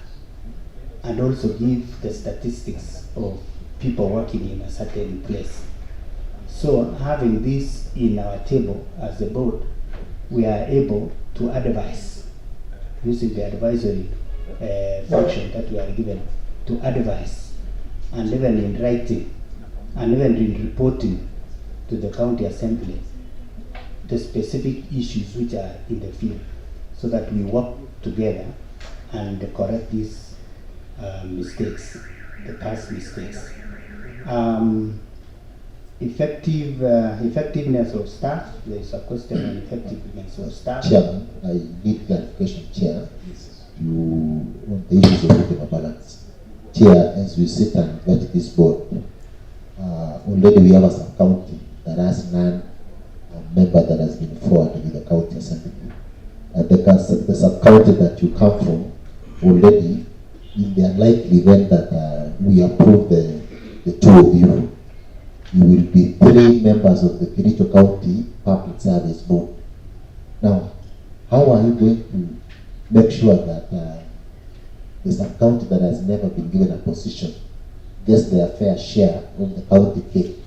and also give the statistics of people working in a certain place. So having this in our table as a board, we are able to advise, using the advisory function that we are given, to advise, and even in writing, and even in reporting to the county assembly, the specific issues which are in the field, so that we work together and correct these mistakes, the past mistakes. Effectiveness of staff. There is a question on effectiveness of staff. Chairman, I need clarification, Chair. You on the issues of regional balance. Chair, as we sit and vet this board, already we have a sub-county that has none member that has been forwarded with the county assembly. And the sub-county that you come from, already, in the unlikely event that we approve the two of you, you will be 3 members of the Kericho County Public Service Board. Now, how are you going to make sure that the sub-county that has never been given a position gets their fair share of the county cake?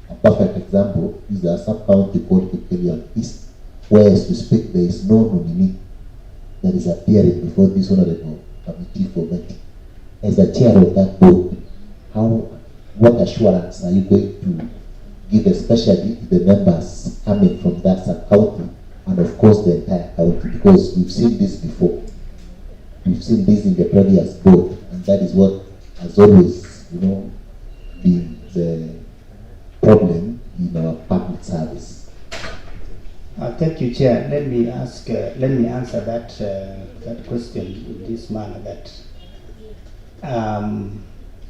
A perfect example is a sub-county called Kipkelion East, where, as we speak, there is no nominee that is appearing before this honorable committee for vetting. As a chair of that board, what assurance are you going to give, especially the members coming from that sub-county, and of course the entire county? Because we've seen this before. We've seen this in the previous board, and that is what has always, been the problem in our public service. Thank you, Chair. Let me answer that question in this manner. That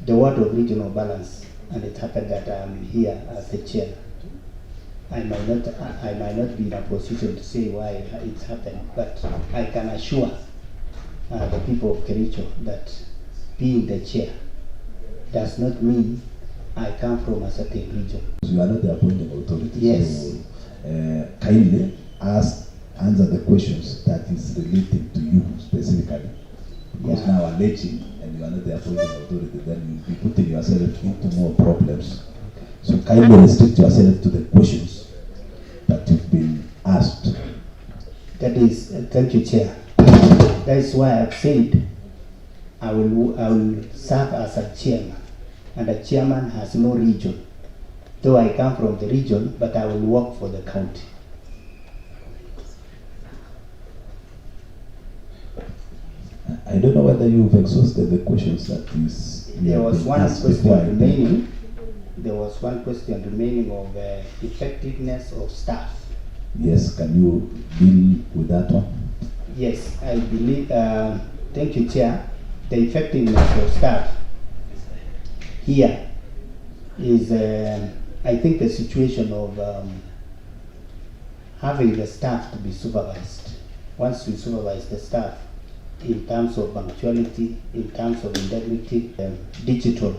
the word of regional balance, and it happened that I'm here as the chair. I might not be in a position to say why it happened, but I can assure the people of Kericho that being the chair does not mean I come from a certain region. You are not the appointing authority. Yes. So, kindly answer the questions that is related to you specifically. Because now alleging and you are not the appointing authority, then you'll be putting yourself into more problems. So kindly restrict yourself to the questions that you've been asked. That is, thank you, Chair. That is why I've said I will serve as a chairman, and a chairman has no region. Though I come from the region, but I will work for the county. I don't know whether you've exhausted the questions that is. There was one question remaining. There was one question remaining of effectiveness of staff. Yes, can you deal with that one? Yes, I believe. Thank you, Chair. The effectiveness of staff here is, I think, the situation of having the staff to be supervised. Once we supervise the staff in terms of punctuality, in terms of integrity, digital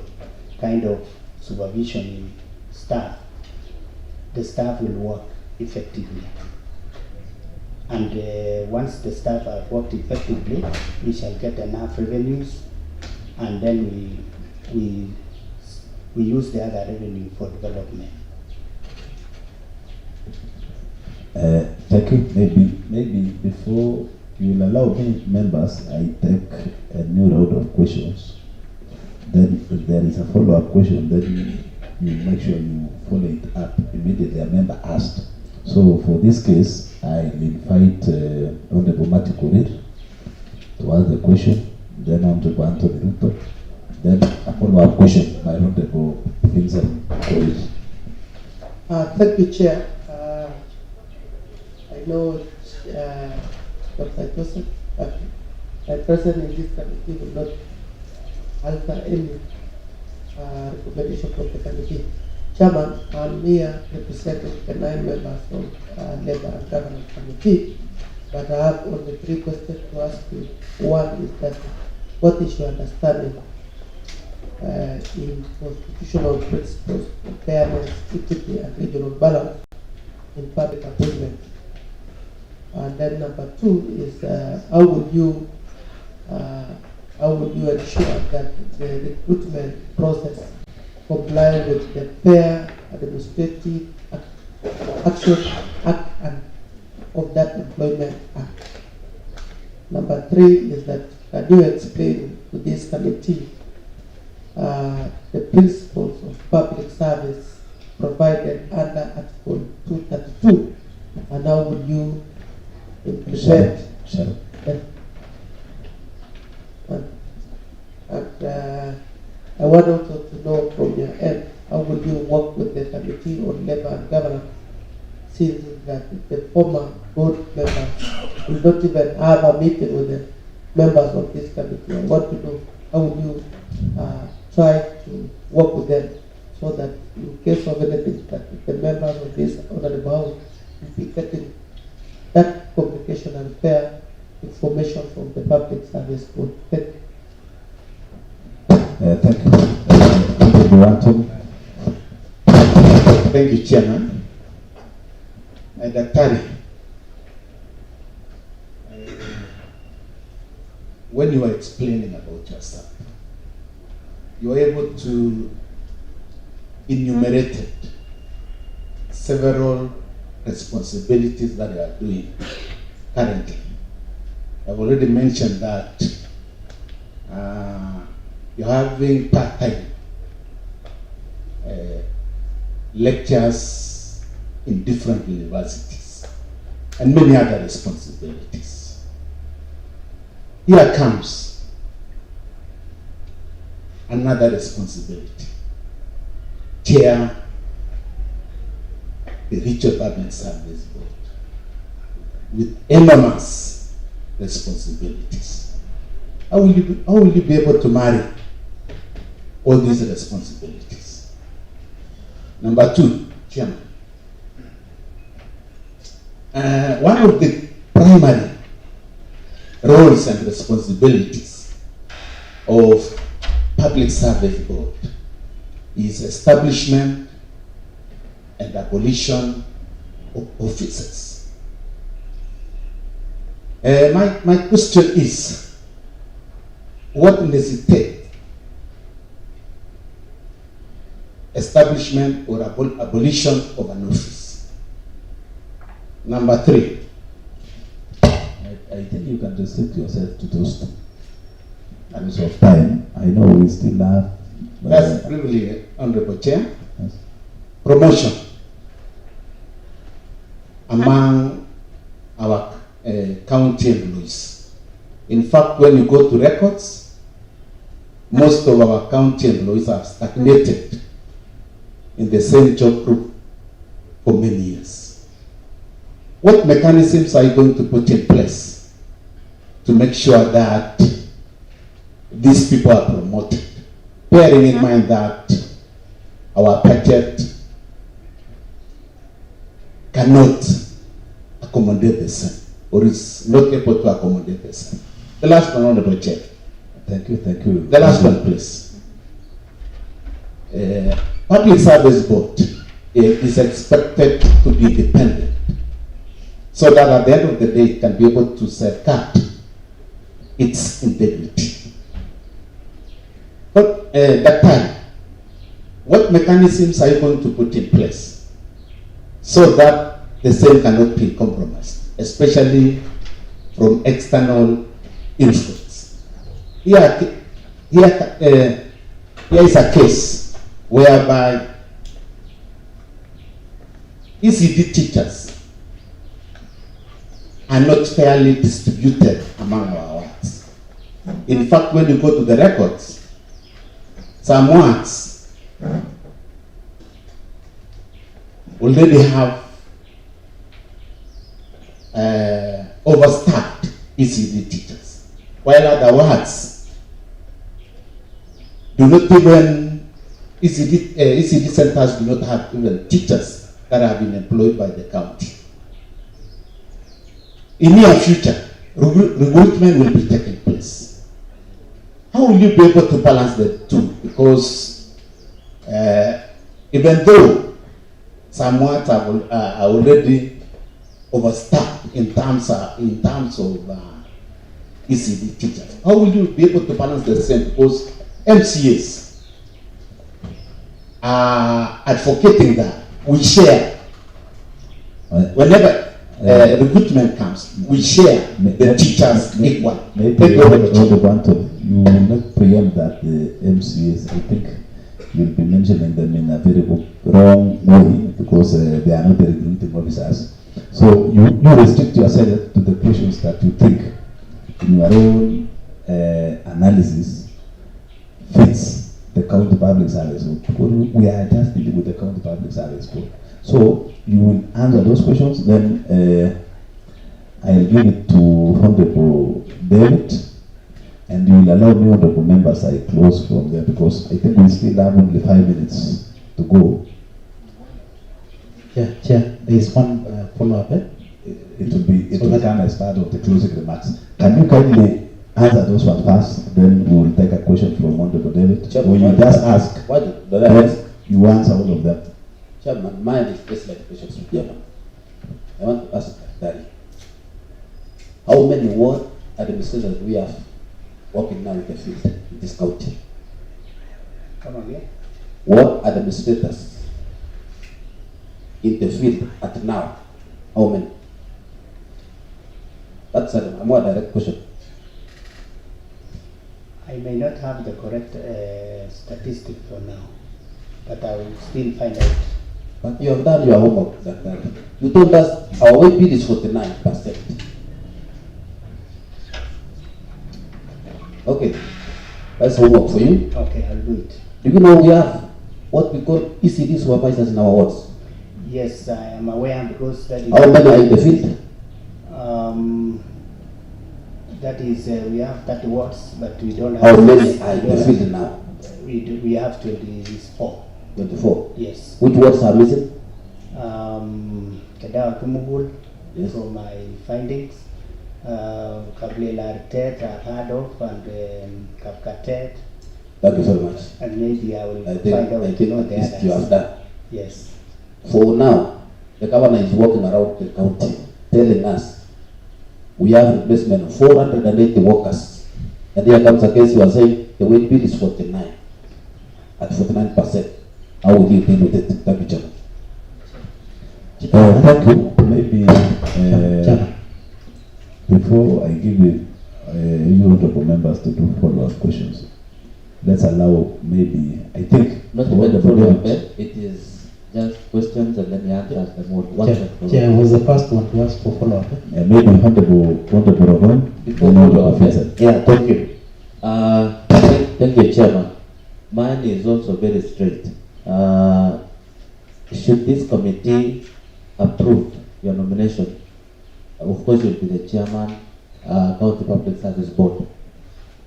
kind of supervision in staff, the staff will work effectively. And once the staff have worked effectively, we shall get enough revenues, and then we use the other revenue for development. Thank you. Maybe before you will allow me, members, I take a new round of questions. Then if there is a follow-up question, then you make sure you follow it up immediately a member asked. So for this case, I invite Honorable Mati Korir to ask the question, then Honorable Anthony Ruto, then a follow-up question by Honorable Vincent Koech. Thank you, Chair. I know Dr. Joseph, my presence in this committee will not alter any recommendation from the committee. Chairman, I'm here representing the 9 members of Labour and Governance Committee, but I have only 3 questions to ask you. One is that, what is your understanding in constitutional principles of fairness, equity, and regional balance in public appointment? And then number 2 is how will you ensure that the recruitment process comply with the Fair Administrative Action Act and of that Employment Act? Number 3 is that, can you explain to this committee the principles of public service provided under Article 232, and how will you implement them? And I want also to know from your end, how will you work with the Committee on Labour and Governance, since that the former board members will not even have a meeting with the members of this committee? I want to know, how will you try to work with them so that in case of anything, that the members of this honorable house will be getting that communication and fair information from the public service board? Thank you. Thank you. Anthony. Thank you, Chairman. Daktari, when you were explaining about yourself, you were able to enumerate several responsibilities that you are doing currently. I've already mentioned that you're having part-time lectures in different universities and many other responsibilities. Here comes another responsibility: chair the Regional Public Service Board with enormous responsibilities. How will you be able to marry all these responsibilities? Number 2, Chairman, one of the primary roles and responsibilities of Public Service Board is establishment and abolition of offices. My question is, what necessitates establishment or abolition of an office? Number 3. I think you can restrict yourself to those 2. Because of time, I know we still have. That's really, Honorable Chair. Yes. Promotion among our county employees. In fact, when you go to records, most of our county employees have stagnated in the same job group for many years. What mechanisms are you going to put in place to make sure that these people are promoted, bearing in mind that our budget cannot accommodate the same, or is not able to accommodate the same? The last one, Honorable Chair. Thank you. The last one, please. Public Service Board is expected to be independent, so that at the end of the day it can be able to safeguard its integrity. But that time, what mechanisms are you going to put in place so that the same cannot be compromised, especially from external influence? Here is a case whereby ECD teachers are not fairly distributed among our wards. In fact, when you go to the records, some words already have overstaffed ECD teachers, while other words do not even, ECD centers do not have even teachers that have been employed by the county. In near future, recruitment will be taking place. How will you be able to balance the two? Because even though some words are already overstaffed in terms of ECD teachers, how will you be able to balance the same? Because MCAs are advocating that we share whenever recruitment comes, we share the teachers equal. Maybe you will not preempt that the MCAs, I think you'll be mentioning them in a very wrong way because they are not the recruiting officers. So you restrict yourself to the questions that you think in your own analysis fits the county public service. Because we are just dealing with the county public service board. So you will answer those questions, then I'll give it to Honorable David, and you will allow me, Honorable members, I close from there because I think we still have only 5 minutes to go. Yeah, Chair, there is one follow-up. It will come as part of the closing remarks. Can you kindly answer those ones first, then we will take a question from Honorable David. Chair, when you just ask, then you answer all of them. Chairman, mine is just like questions to Chairman. I want to ask Dari, how many ward administrators do we have working now in the field in this county? Come again? Ward administrators in the field at now, how many? That's a more direct question. I may not have the correct statistic for now, but I will still find out. But you have done your homework, Zachary. You told us our weight bill is 49%. Okay, that's homework for you. Okay, I'll do it. Do you know we have what we call ECD supervisors in our wards? Yes, I am aware because that is. How many are in the field? That is, we have 30 wards, but we don't have. How many are in the field now? We have 24. 24. Yes. Which wards are missing? Kedawa Kumugul, Yes. from my findings. Kablela Artet, I've heard of, and Kapkatet. Thank you very much. And maybe I will I find think out at the least you have others. done. Yes. For now, the governor is walking around the county telling us we have replacement of 480 workers. And here comes a case you are saying the weight bill is 49. At 49%. How will you deal with it? Thank you, Chairman. Thank you. Maybe before I give you honorable members to do follow-up questions, let's allow maybe, I think, Not about the follow-up, it is just questions and then he answers them all. Chair was the first one to ask for follow-up. maybe Honorable Rogon, Before then follow-up, Vincent. yeah, thank you. Thank you, Chairman. Mine is also very straight. Should this committee approve your nomination, of course you'll be the chairman, County Public Service Board.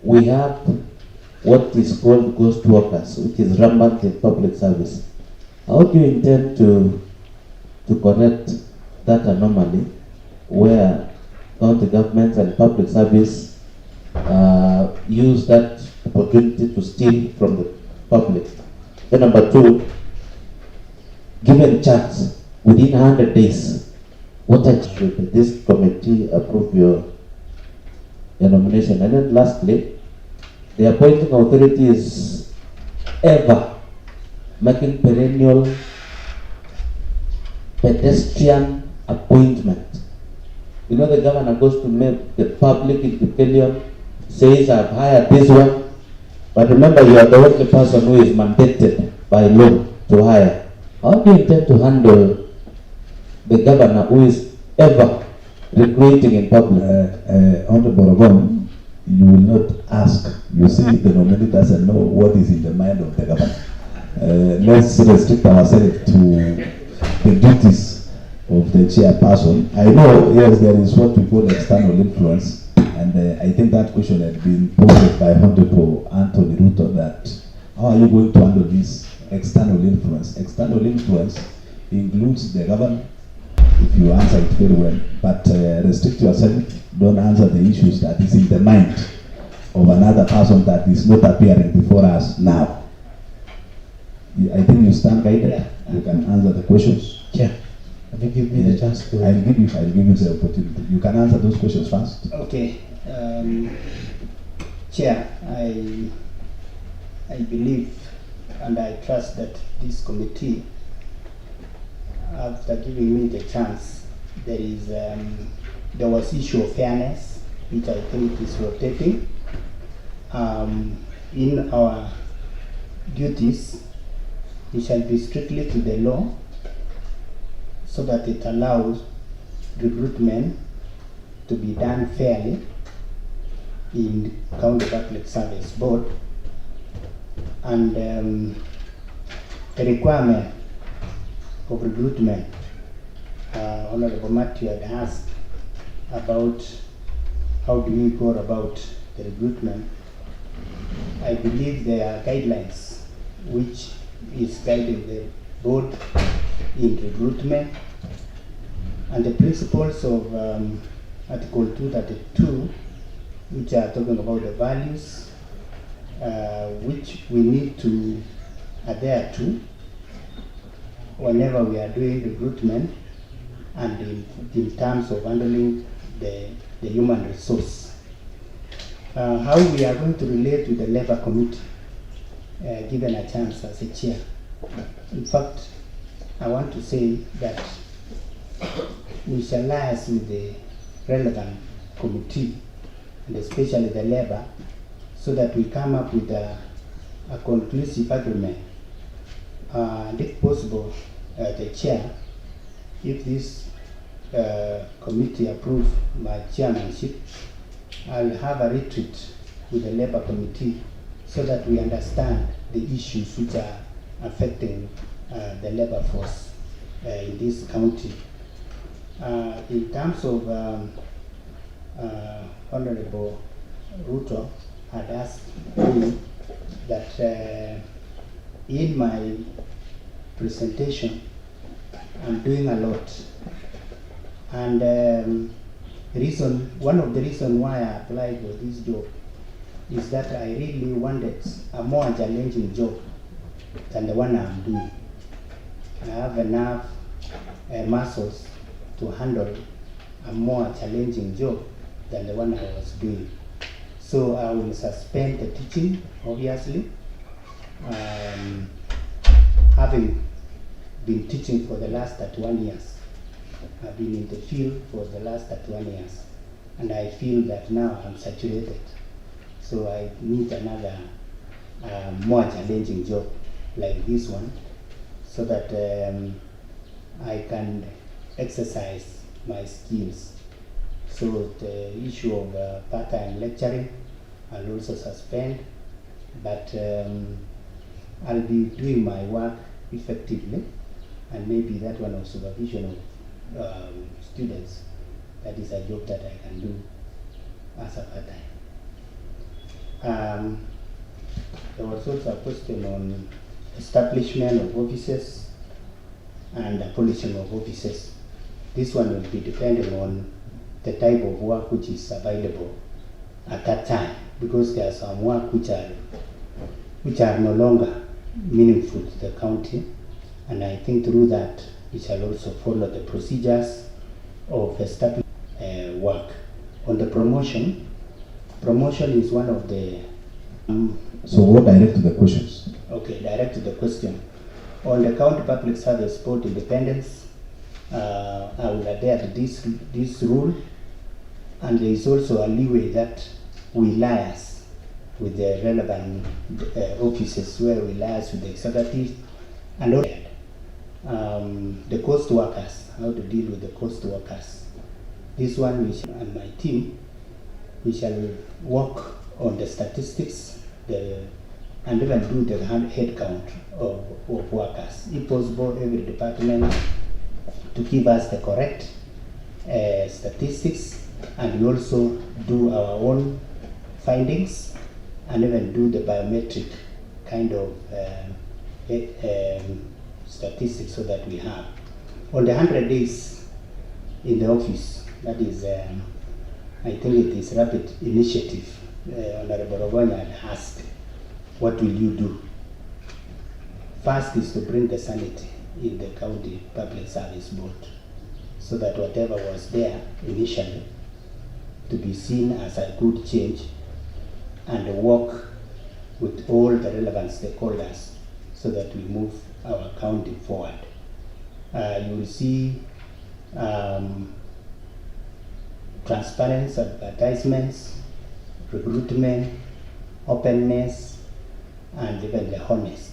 We have what is called ghost workers, which is rampant in public service. How do you intend to correct that anomaly where county governments and public service use that opportunity to steal from the public? Then number two, given chance within 100 days, what should this committee approve your nomination? And then lastly, the appointing authority is ever making perennial pedestrian appointment. You know, the governor goes to make the public opinion, says I've hired this one, but remember you are the only person who is mandated by law to hire. How do you intend to handle the governor who is ever recruiting in public? Honorable Rogon, you will not ask. You see, the nominee doesn't know what is in the mind of the government. Let's restrict ourselves to the duties of the chairperson. I know, yes, there is what we call external influence, and I think that question had been posed by Honorable Anthony Ruto, that how are you going to handle this external influence? External influence includes the government, if you answer it very well, but restrict yourself, don't answer the issues that is in the mind of another person that is not appearing before us now. I think you stand guided. Yeah. You can answer the questions. Yeah. Let me give me the chance to. I'll give you the opportunity. You can answer those questions first. Okay. Chair, I believe and I trust that this committee, after giving me the chance, there was issue of fairness, which I think is rotating. In our duties, we shall be strictly to the law, so that it allows recruitment to be done fairly in County Public Service Board, and the requirement of recruitment. Honorable Matthew had asked about how do we go about the recruitment. I believe there are guidelines which is guiding the board in recruitment, and the principles of Article 232, which are talking about the values which we need to adhere to whenever we are doing recruitment, and in terms of handling the human resource. How we are going to relate with the Labour Committee, given a chance as a chair. In fact, I want to say that we shall liaise with the relevant committee, and especially the Labour, so that we come up with a conclusive agreement. And if possible, the chair, if this committee approve my chairmanship, I'll have a retreat with the Labour Committee so that we understand the issues which are affecting the labour force in this county. In terms of Honorable Ruto had asked me that in my presentation I'm doing a lot, and one of the reasons why I applied for this job is that I really wanted a more challenging job than the one I'm doing. I have enough muscles to handle a more challenging job than the one I was doing. So I will suspend the teaching, obviously. Having been teaching for the last 31 years, I've been in the field for the last 31 years, and I feel that now I'm saturated. So I need another more challenging job like this one, so that I can exercise my skills. So the issue of part-time lecturing, I'll also suspend, but I'll be doing my work effectively, and maybe that one of supervision of students, that is a job that I can do as a part-time. There was also a question on establishment of offices and abolishing of offices. This one will be depending on the type of work which is available at that time, because there are some work which are no longer meaningful to the county, and I think through that we shall also follow the procedures of establishing work. On the promotion is one of the So what direct to the questions? Okay, direct to the question. On the County Public Service Board independence, I will adhere to this rule, and there is also a leeway that we liaise with the relevant offices, where we liaise with the executive, and also the coast workers, how to deal with the coast workers. This one, and my team We shall work on the statistics, and even do the head count of workers. If possible, every department to give us the correct statistics, and we also do our own findings, and even do the biometric kind of statistics so that we have. On the 100 days in the office, that is, I think it is rapid initiative. Honorable Ogonya had asked, what will you do? First is to bring the sanity in the county public service board, so that whatever was there initially to be seen as a good change, and work with all the relevant stakeholders so that we move our county forward. You will see transparency, advertisements, recruitment, openness, and even the honest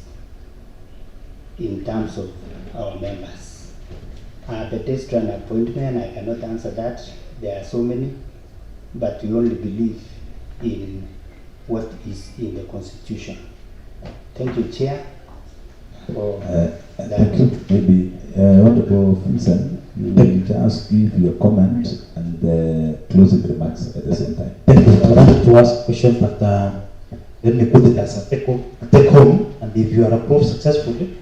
in terms of our members. The test run appointment, I cannot answer that. There are so many, but we only believe in what is in the Constitution. Thank you, Chair. Thank you. Maybe Honorable Vincent, you will just give your comment and closing remarks at the same time. Thank you. I wanted to ask a question, but let me put it as a take home. And if you are approved successfully,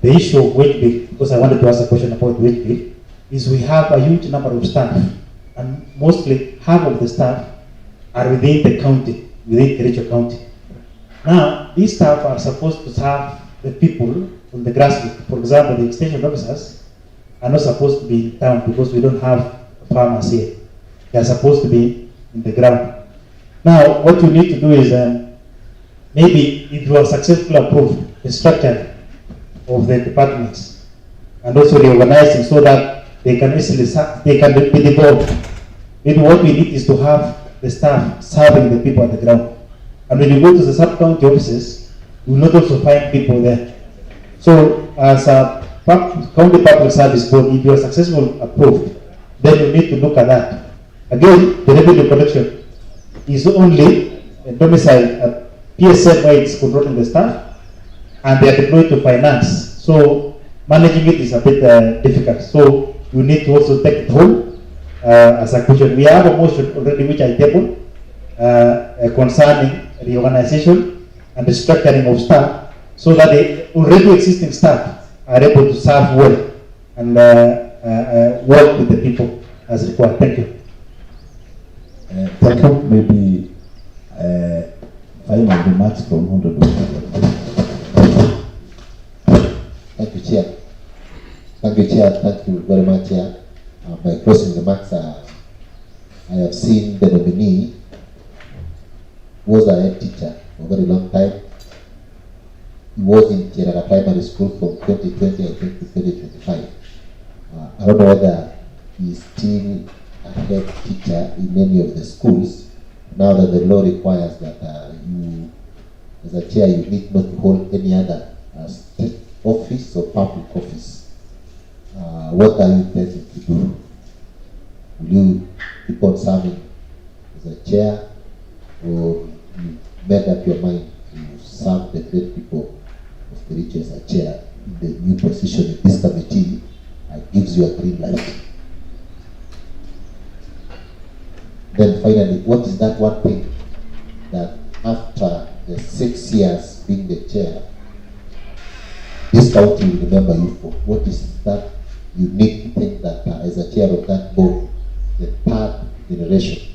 the issue of wage bill, because I wanted to ask a question about wage bill, is we have a huge number of staff, and mostly half of the staff are within the county, within Kericho County. Now, these staff are supposed to serve the people on the grassroots. For example, the extension officers are not supposed to be in town because we don't have farmers here. They are supposed to be in the ground. Now, what you need to do is maybe if you are successfully approved, the structure of the departments and also reorganizing so that they can easily be devolved. Maybe what we need is to have the staff serving the people at the ground. And when you go to the sub-county offices, you will not also find people there. So as a county public service board, if you are successfully approved, then you need to look at that. Again, the revenue collection is only domiciled at PSM where it's controlling the staff, and they are deployed to finance. So managing it is a bit difficult. So you need to also take it home as a question. We have a motion already which I tabled concerning reorganization and the structuring of staff, so that the already existing staff are able to serve well and work with the people as required. Thank you. Thank you. Maybe final remarks from Honorable. Thank you, Chair. Thank you, Chair. Thank you very much, Chair. My closing remarks are, I have seen the nominee was a head teacher for a very long time. He was in Cherara Primary School from 2020, I think, to 2025. I don't know whether he's still a head teacher in any of the schools, now that the law requires that you, as a chair, you need not to hold any other state office or public office. What are you intending to do? Will you keep on serving as a chair, or you made up your mind to serve the great people of Kericho as a chair in the new position in this committee? Gives you a green light. Then finally, what is that one thing that after the 6 years being the chair, this county will remember you for? What is that unique thing that as a chair of that board, the third generation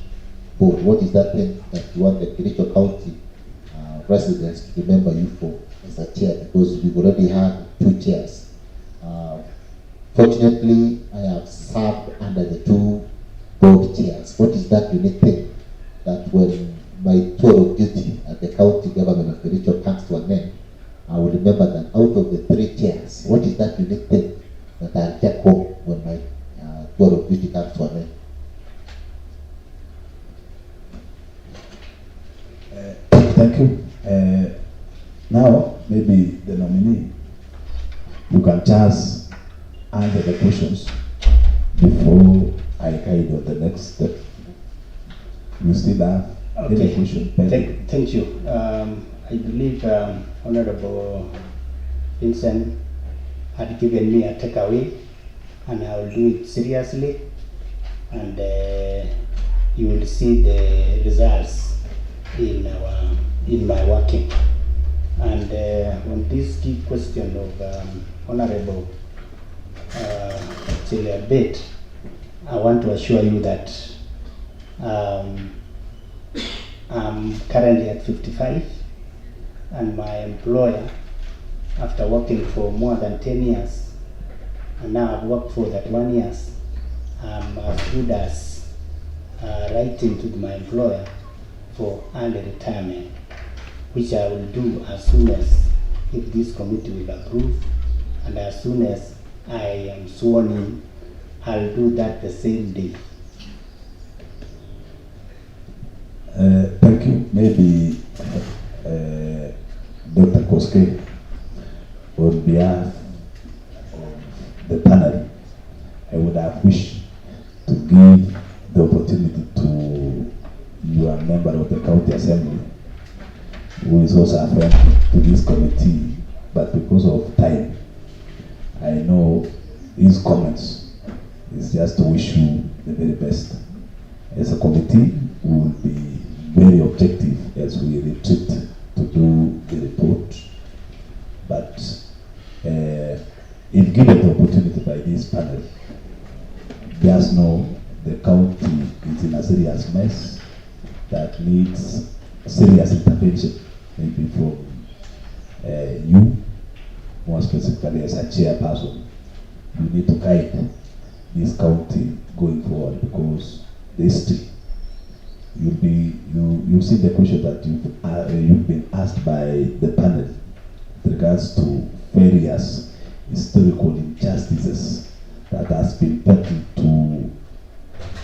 board, what is that thing that you want the Kericho County residents to remember you for as a chair? Because we've already had 2 chairs. Fortunately, I have served under the 2 board chairs. What is that unique thing that when my tour of duty at the county government of Kericho comes to an end, I will remember that out of the 3 chairs, what is that unique thing that I'll take home when my tour of duty comes to an end? Thank you. Now, maybe the nominee, you can just answer the questions before I guide on the next step. You still have any question pending? Thank you. I believe Honorable Vincent had given me a takeaway, and I will do it seriously, and you will see the results in my working. And on this key question of Honorable Chiliabet, I want to assure you that I'm currently at 55, and my employer, after working for more than 10 years, and now I've worked for 31 years, I'm as good as writing to my employer for early retirement, which I will do as soon as, if this committee will approve, and as soon as I am sworn in, I'll do that the same day. Thank you. Maybe Dr. Koske, on behalf of the panel, I would have wished to give the opportunity to your member of the County Assembly, who is also a friend to this committee, but because of time, I know his comments is just to wish you the very best. As a committee, we will be very objective as we retreat to do the report, but if given the opportunity by this panel, just know the county is in a serious mess that needs serious intervention, maybe from you, more specifically as a chairperson. You need to guide this county going forward, because the history, you'll see the question that you've been asked by the panel with regards to various historical injustices that has been pertinent to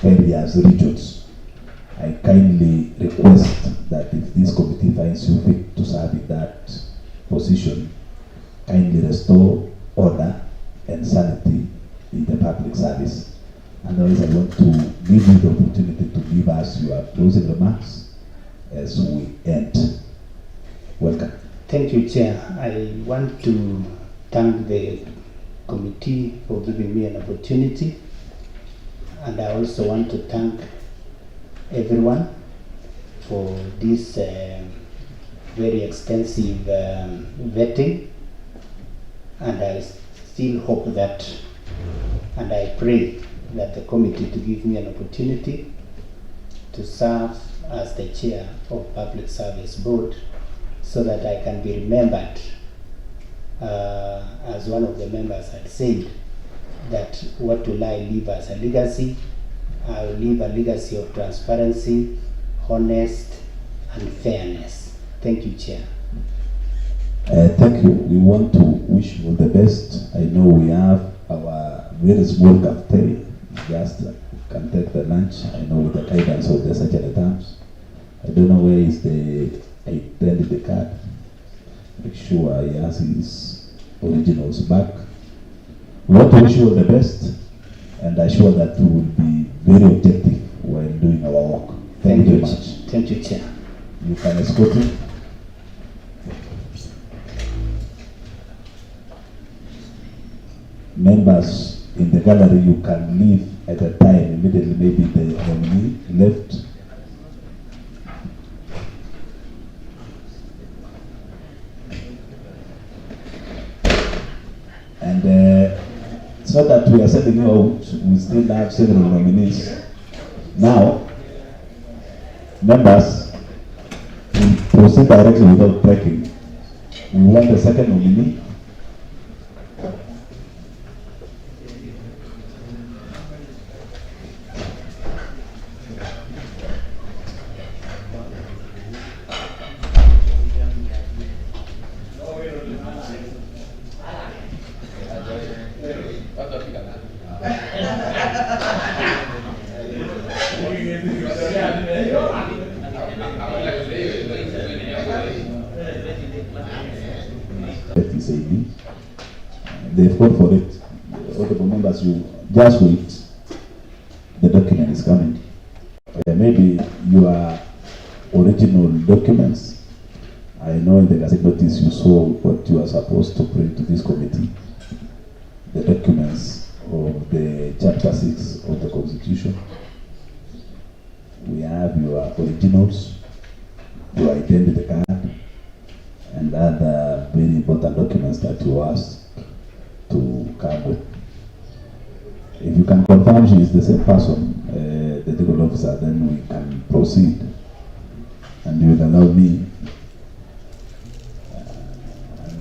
various regions. I kindly request that if this committee finds you fit to serve in that position, kindly restore order and sanity in the public service. Otherwise, I want to give you the opportunity to give us your closing remarks as we end. Welcome. Thank you, Chair. I want to thank the committee for giving me an opportunity, and I also want to thank everyone for this very extensive vetting, and I still hope that, and I pray that the committee to give me an opportunity to serve as the chair of Public Service Board, so that I can be remembered, as one of the members had said, that what will I leave as a legacy? I will leave a legacy of transparency, honest, and fairness. Thank you, Chair. Thank you. We want to wish you the best. I know we have our very small cafeteria. Just can take the lunch. I know with the guidance of the Secretary Terms. I don't know where is I attended the card. Make sure he has his originals back. We want to wish you all the best, and assure that we will be very objective while doing our work. Thank you very much. Thank you, Chair. You can escort him. Members in the gallery, you can leave at a time immediately, maybe the nominee left. And it's not that we are sending you out, we still have several nominees. Now, members, we proceed directly without breaking. We want the second nominee. They've called for it. Honorable members, you just wait. The document is coming. maybe your original documents. I know in the Gazette notice you saw what you are supposed to bring to this committee, the documents of the Chapter 6 of the Constitution. We have your originals, your identity card, and other very important documents that you asked to come with. If you can confirm she is the same person, the legal officer, then we can proceed. And you will allow me.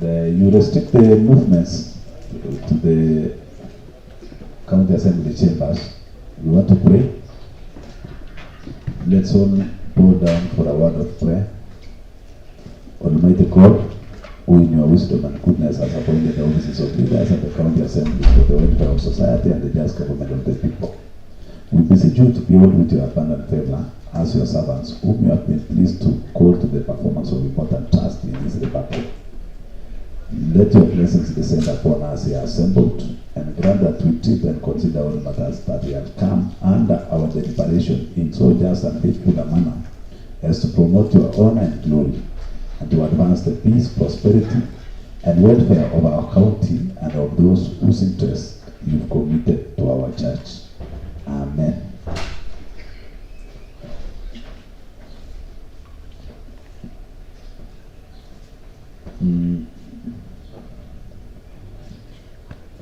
You restrict the movements to the county assembly chambers. You want to pray? Let's all go down for a word of prayer. Almighty God, who in your wisdom and goodness has appointed the offices of leaders at the county assembly for the welfare of society and the just government of the people. We beseech you to behold with your abundant favor as your servants, whom you have been pleased to call to the performance of important tasks in this republic. Let your blessings descend upon us here assembled, and grant that we treat and consider all matters that we have come under our deliberation in so just and faithful a manner as to promote your honor and glory, and to advance the peace, prosperity, and welfare of our county and of those whose interests you've committed to our church. Amen.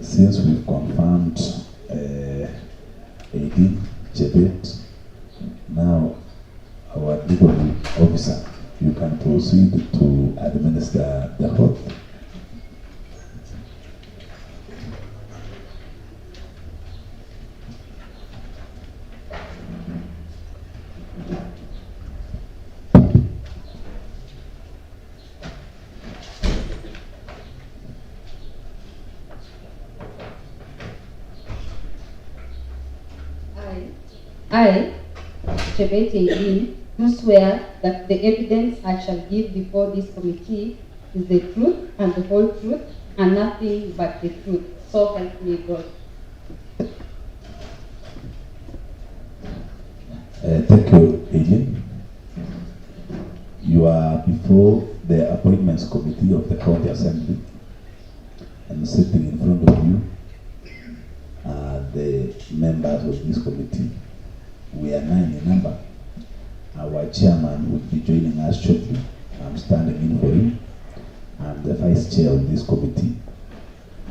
Since we've confirmed Aideen Chebet, now our legal officer, you can proceed to administer the oath. I, Chebet Aideen, do swear that the evidence I shall give before this committee is the truth and the whole truth and nothing but the truth. So help me God. Thank you, Aideen. You are before the Appointments Committee of the County Assembly, and sitting in front of you are the members of this committee. We are 9 in number. Our chairman will be joining us shortly. I'm standing in for him. I'm the vice chair of this committee,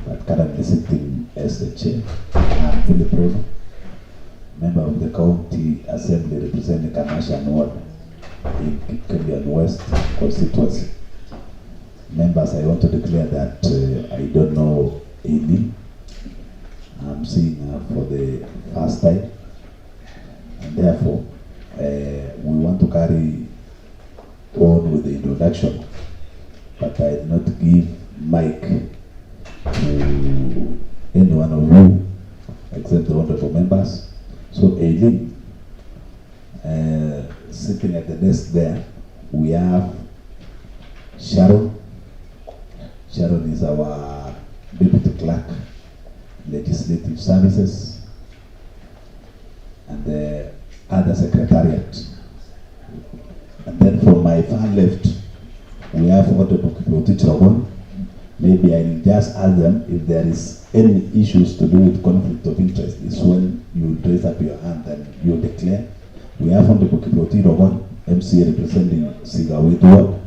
but currently sitting as the chair. I'm Philip Rono, member of the County Assembly representing Kamasha Ward in Kipkelian West constituency. Members, I want to declare that I don't know Aideen. I'm seeing her for the first time, and therefore we want to carry on with the introduction, but I did not give mic to any one of you except the honorable members. So Aideen, sitting at the desk there, we have Sharon. Sharon is our deputy clerk, legislative services, and the other secretariat. And then from my far left, we have Honorable Kiprotich. Maybe I will just ask them if there is any issues to do with conflict of interest. Is when you raise up your hand and you declare. We have Honorable Kiprotich, MCA representing Sigawit Ward.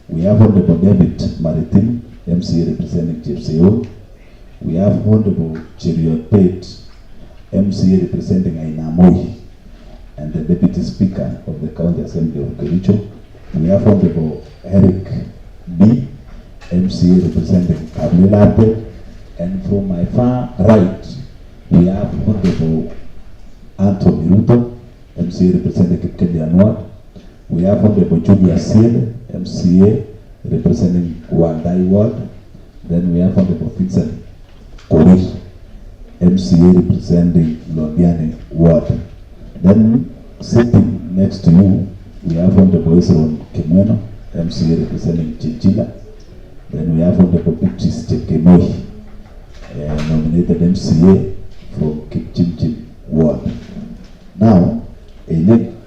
We have Honorable David Maritim, MCA representing Chepseo. We have Honorable Cheriot Pate, MCA representing Ainamoi, and the Deputy Speaker of the County Assembly of Kericho. We have Honorable Eric B, MCA representing Kabilate, and from my far right, we have Honorable Anthony Ruto, MCA representing Kipkelian Ward. We have Honorable Julia Siele, MCA representing Wandai Ward. Then we have Honorable Vincent Korir, MCA representing Londiani Ward. Then sitting next to you, we have Honorable Esron Kimweno, MCA representing Chinchilla. Then we have Honorable Beatrice Chepkemoi, nominated MCA from Kipchimchim Ward. Now, Aideen,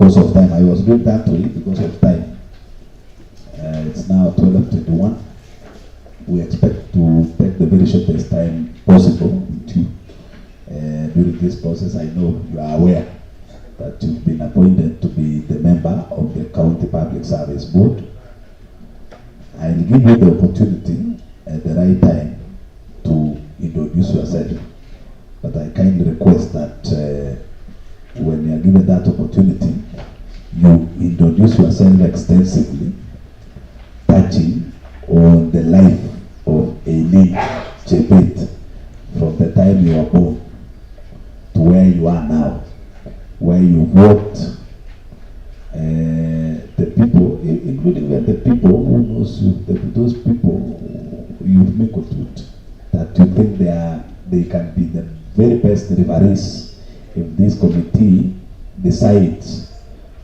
because of time. I was doing that way because of time. It's now 12:21. We expect to take the very shortest time possible to during this process. I know you are aware that you've been appointed to be the member of the County Public Service Board. I'll give you the opportunity at the right time to introduce yourself. But I kindly request that when you are given that opportunity, you introduce yourself extensively, touching on the life of Eileen Chebet from the time you were born to where you are now, where you worked, the people, including the people who knows you, those people you've met with, that you think they can be the very best referees if this committee decides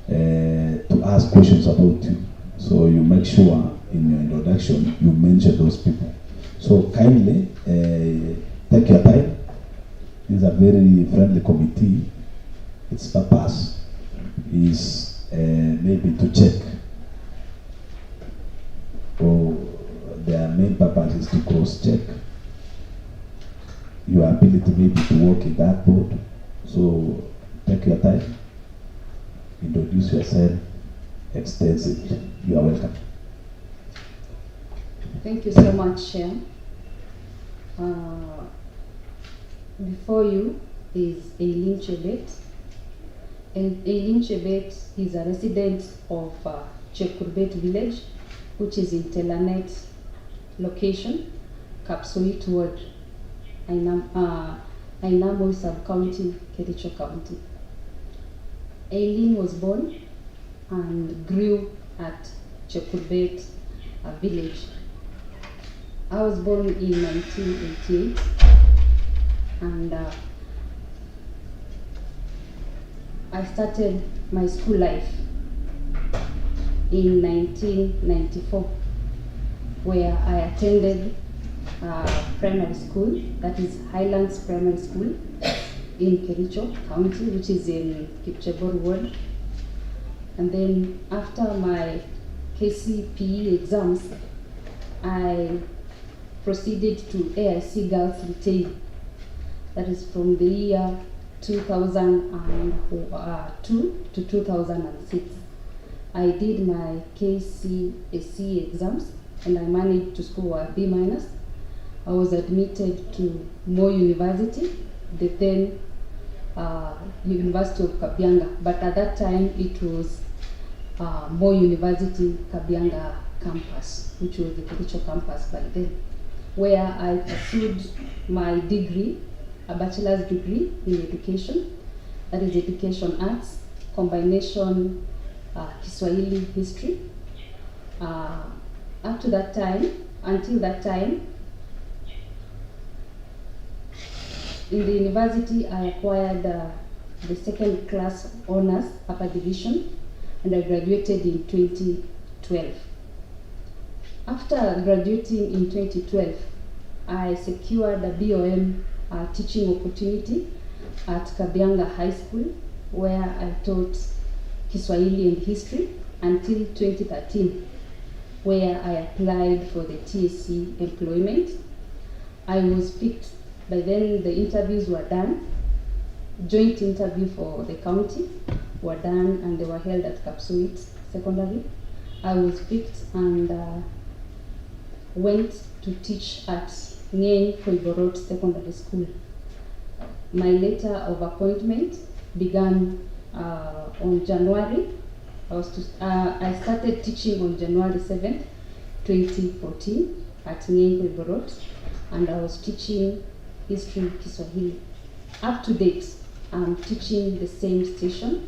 to ask questions about you. So you make sure in your introduction you mention those people. So kindly take your time. This is a very friendly committee. Its purpose is maybe to check, or their main purpose is to cross-check your ability maybe to work in that board. So take your time, introduce yourself extensively. You are welcome. Thank you so much, Chair. Before you is Eileen Chebet. And Eileen Chebet is a resident of Chekurbet village, which is in Telanet location, Kapsoit ward, Ainamo sub-county, Kericho county. Eileen was born and grew at Chekurbet village. I was born in 1988, and I started my school life in 1994, where I attended primary school, that is Highlands Primary School in Kericho County, which is in Kipchebor Ward. And then after my KCPE exams, I proceeded to AIC Girls Retail, that is from the year 2002 to 2006. I did my KCSE exams and I managed to score a B-. I was admitted to Moi University, the then University of Kabianga, but at that time it was Moi University Kabianga campus, which was the Kericho campus by then, where I pursued my degree, a bachelor's degree in education, that is education arts, combination Kiswahili history. Up to that time, until that time, in the university I acquired the second class honors upper division, and I graduated in 2012. After graduating in 2012, I secured a BOM teaching opportunity at Kabianga High School, where I taught Kiswahili and history until 2013, where I applied for the TSC employment. I was picked. By then the interviews were done. Joint interview for the county were done, and they were held at Kapsuit Secondary. I was picked and went to teach at Ngeny Koiborot Secondary School. My letter of appointment began on January. I started teaching on January 7th, 2014 at Ngeny Koiborot, and I was teaching history Kiswahili. Up to date, I'm teaching the same station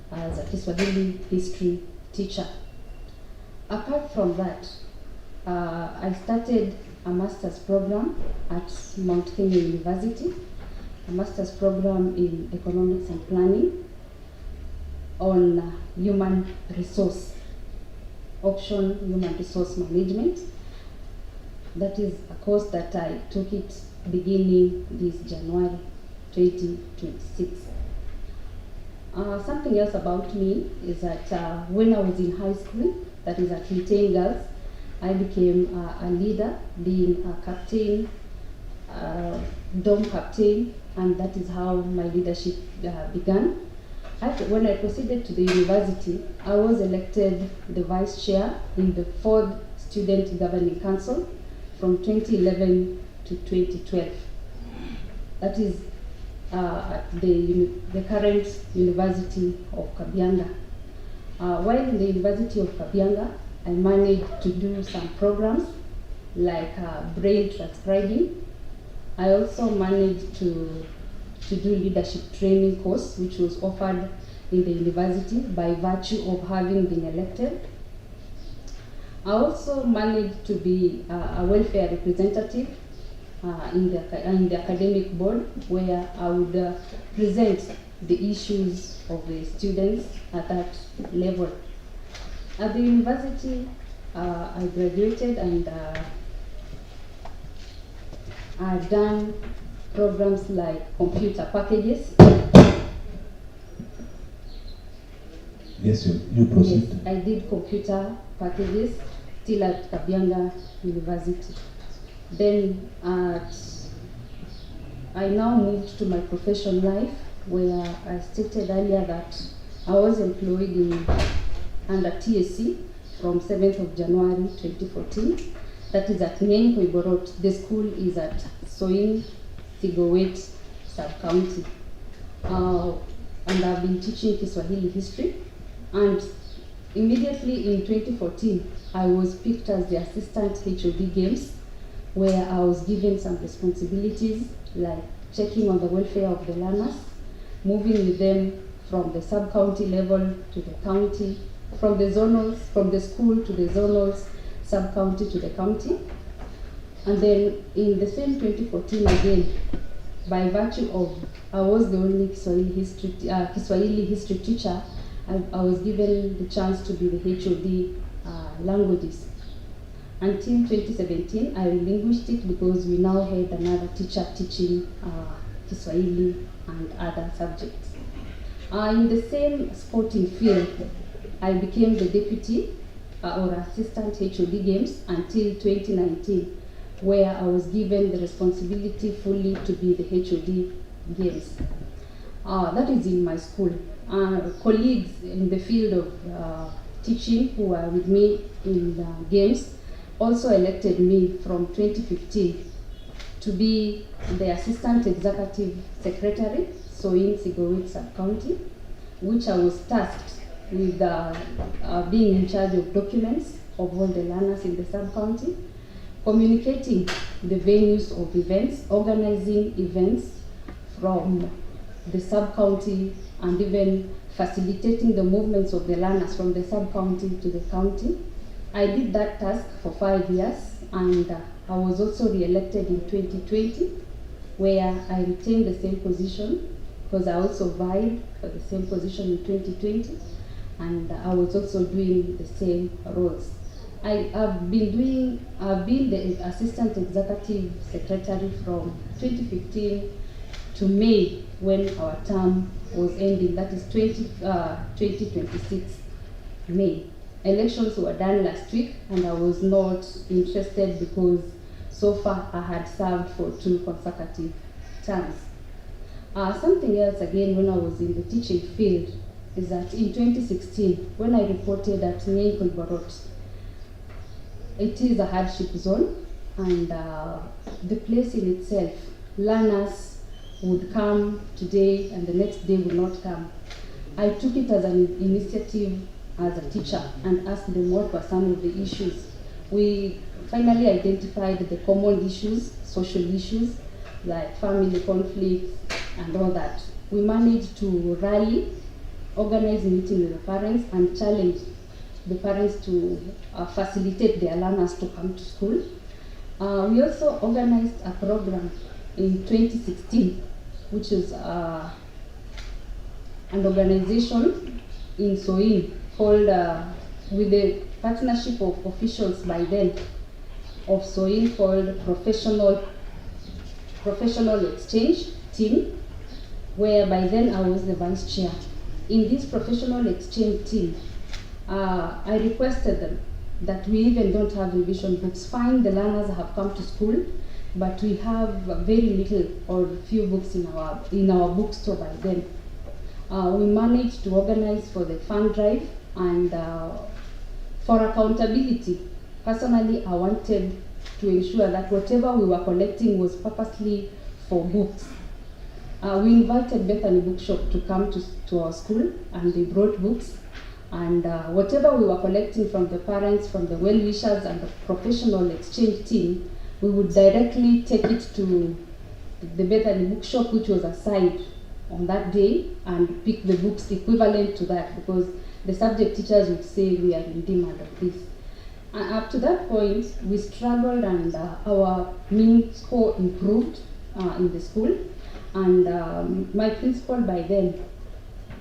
as a Kiswahili history teacher. Apart from that, I started a master's program at Mount Kenya University, a master's program in economics and planning on human resource, option human resource management. That is a course that I took it beginning this January 2026. Something else about me is that when I was in high school, that is at Litain Girls, I became a leader, being a captain, dome captain, and that is how my leadership began. When I proceeded to the university, I was elected the vice chair in the 4th Student Governing Council from 2011 to 2012. That is at the current University of Kabianga. While in the University of Kabianga, I managed to do some programs like braille transcribing. I also managed to do leadership training course, which was offered in the university by virtue of having been elected. I also managed to be a welfare representative in the academic board, where I would present the issues of the students at that level. At the university, I graduated and I've done programs like computer packages. Yes, you proceed. Yes, I did computer packages still at Kabianga University. Then I now moved to my professional life, where I stated earlier that I was employed under TSC from 7th of January 2014. That is at Ng'eny Koiborot. The school is at Soin Sigowet sub-county. And I've been teaching Kiswahili history. And immediately in 2014, I was picked as the assistant HOD games, where I was given some responsibilities like checking on the welfare of the learners, moving with them from the sub-county level to the county, from the school to the zonals, sub-county to the county. And then in the same 2014 again, by virtue of I was the only Kiswahili history teacher, I was given the chance to be the HOD languages. Until 2017, I relinquished it because we now had another teacher teaching Kiswahili and other subjects. In the same sporting field, I became the deputy or assistant HOD games until 2019, where I was given the responsibility fully to be the HOD games. That is in my school. Colleagues in the field of teaching who are with me in games also elected me from 2015 to be the Assistant Executive Secretary, Soin Sigowit Sub-County, which I was tasked with being in charge of documents of all the learners in the sub-county, communicating the venues of events, organizing events from the sub-county, and even facilitating the movements of the learners from the sub-county to the county. I did that task for 5 years, and I was also re-elected in 2020, where I retained the same position because I also vied for the same position in 2020, and I was also doing the same roles. I've been the Assistant Executive Secretary from 2015 to May, when our term was ending, that is 2026 May. Elections were done last week, and I was not interested because so far I had served for 2 consecutive terms. Something else again when I was in the teaching field is that in 2016, when I reported at Ng'eny Koiborot, it is a hardship zone, and the place in itself, learners would come today and the next day would not come. I took it as an initiative as a teacher and asked them what were some of the issues. We finally identified the common issues, social issues, like family conflicts and all that. We managed to rally, organize meetings with the parents, and challenge the parents to facilitate their learners to come to school. We also organized a program in 2016, which is an organization in Soin called, with the partnership of officials by then of Soin, called Professional Exchange Team, where by then I was the vice chair. in this professional exchange team, I requested them that we even don't have revision books. Fine, the learners have come to school, but we have very little or few books in our bookstore by then. We managed to organize for the fund drive and for accountability. Personally, I wanted to ensure that whatever we were collecting was purposely for books. We invited Bethany Bookshop to come to our school, and they brought books. And whatever we were collecting from the parents, from the well-wishers and the professional exchange team, we would directly take it to the Bethany Bookshop, which was assigned on that day, and pick the books equivalent to that, because the subject teachers would say we are in demand of this. And up to that point, we struggled, and our mean score improved in the school. And my principal by then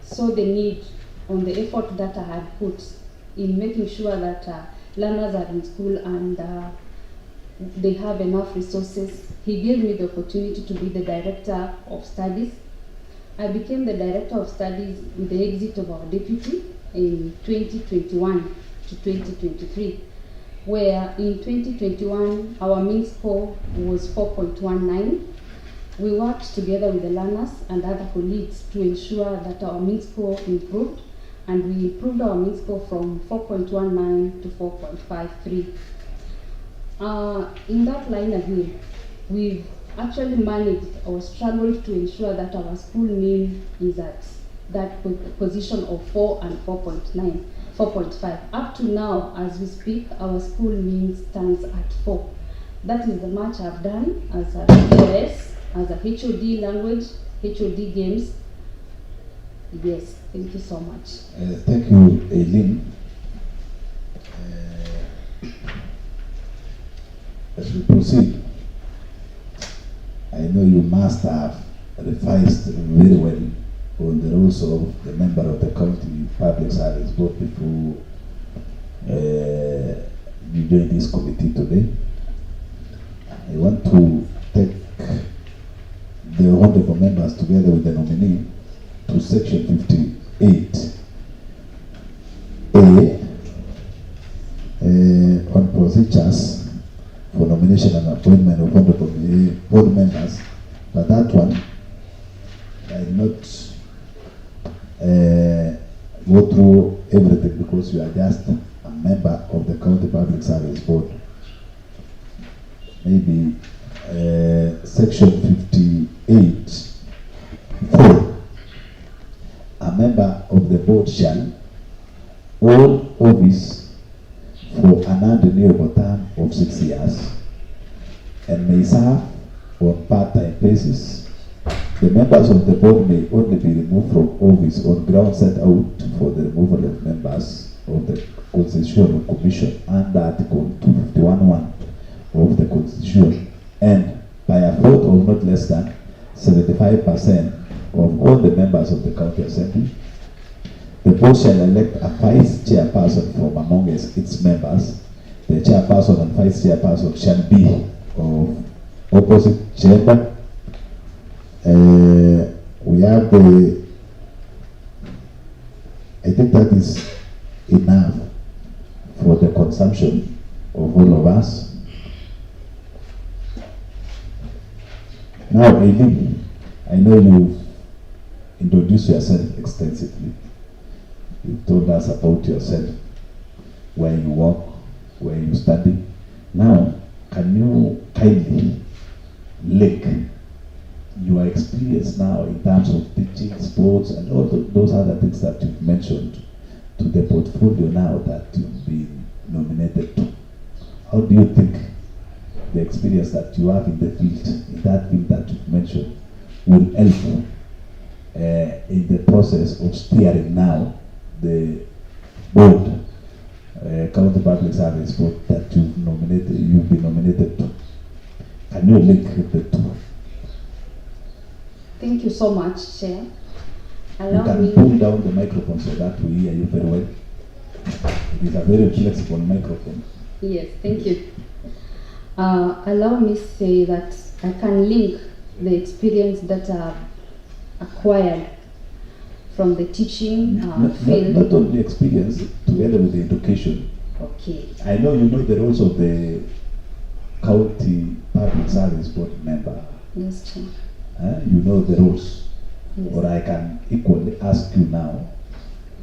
saw the need on the effort that I had put in making sure that learners are in school and they have enough resources. He gave me the opportunity to be the director of studies. I became the director of studies with the exit of our deputy in 2021 to 2023, where in 2021 our mean score was 4.19. We worked together with the learners and other colleagues to ensure that our mean score improved, and we improved our mean score from 4.19 to 4.53. In that line again, we've actually managed or struggled to ensure that our school mean is at that position of 4 and 4.9, 4.5. Up to now, as we speak, our school mean stands at 4. That is the much I've done as a POS, as a HOD language, HOD games. Yes, thank you so much. Thank you, Eileen. As we proceed, I know you must have revised very well on the rules of the member of the county public service board before you join this committee today. I want to take the honorable members together with the nominee to section 58A on procedures for nomination and appointment of honorable board members. But that one, I will not go through everything because you are just a member of the county public service board. Maybe section 58(4). A member of the board shall hold office for an unrenewable term of 6 years and may serve on part-time basis. The members of the board may only be removed from office on grounds set out for the removal of members of the Constitutional Commission under Article 251(1) of the Constitution, and by a vote of not less than 75% of all the members of the county assembly. The board shall elect a vice chairperson from among its members. The chairperson and vice chairperson shall be of opposite gender. We have I think that is enough for the consumption of all of us. Now, Eileen, I know you've introduced yourself extensively. You've told us about yourself, where you work, where you study. Now, can you kindly link your experience now in terms of teaching, sports, and all those other things that you've mentioned to the portfolio now that you've been nominated to? How do you think the experience that you have in the field, in that field that you've mentioned, will help in the process of steering now the board, county public service board that you've been nominated to? Can you link the two? Thank you so much, Chair. You can pull down the microphone so that we hear you very well. It is a very flexible microphone. Yes, thank you. Allow me to say that I can link the experience that I've acquired from the teaching Not field. only experience, together with the education. Okay. I know you know the roles of the county public service board member. Yes, Chair. You know the roles. Yes. Or I can equally ask you now,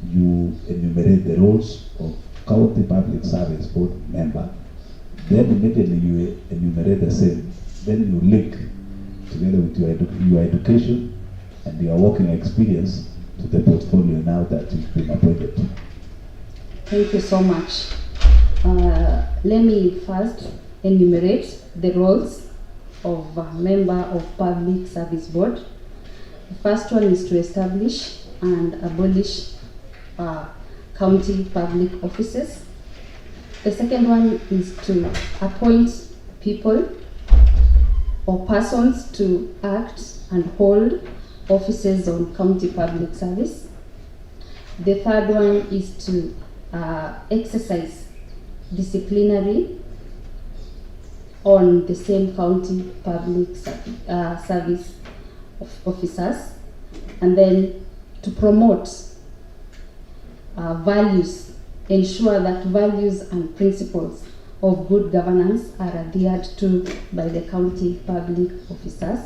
you enumerate the roles of county public service board member, then immediately you enumerate the same, then you link together with your education and your working experience to the portfolio now that you've been appointed. Thank you so much. Let me first enumerate the roles of a member of Public Service Board. The first one is to establish and abolish county public offices. The second one is to appoint people or persons to act and hold offices on county public service. The third one is to exercise disciplinary on the same county public service officers, and then to promote values, ensure that values and principles of good governance are adhered to by the county public officers.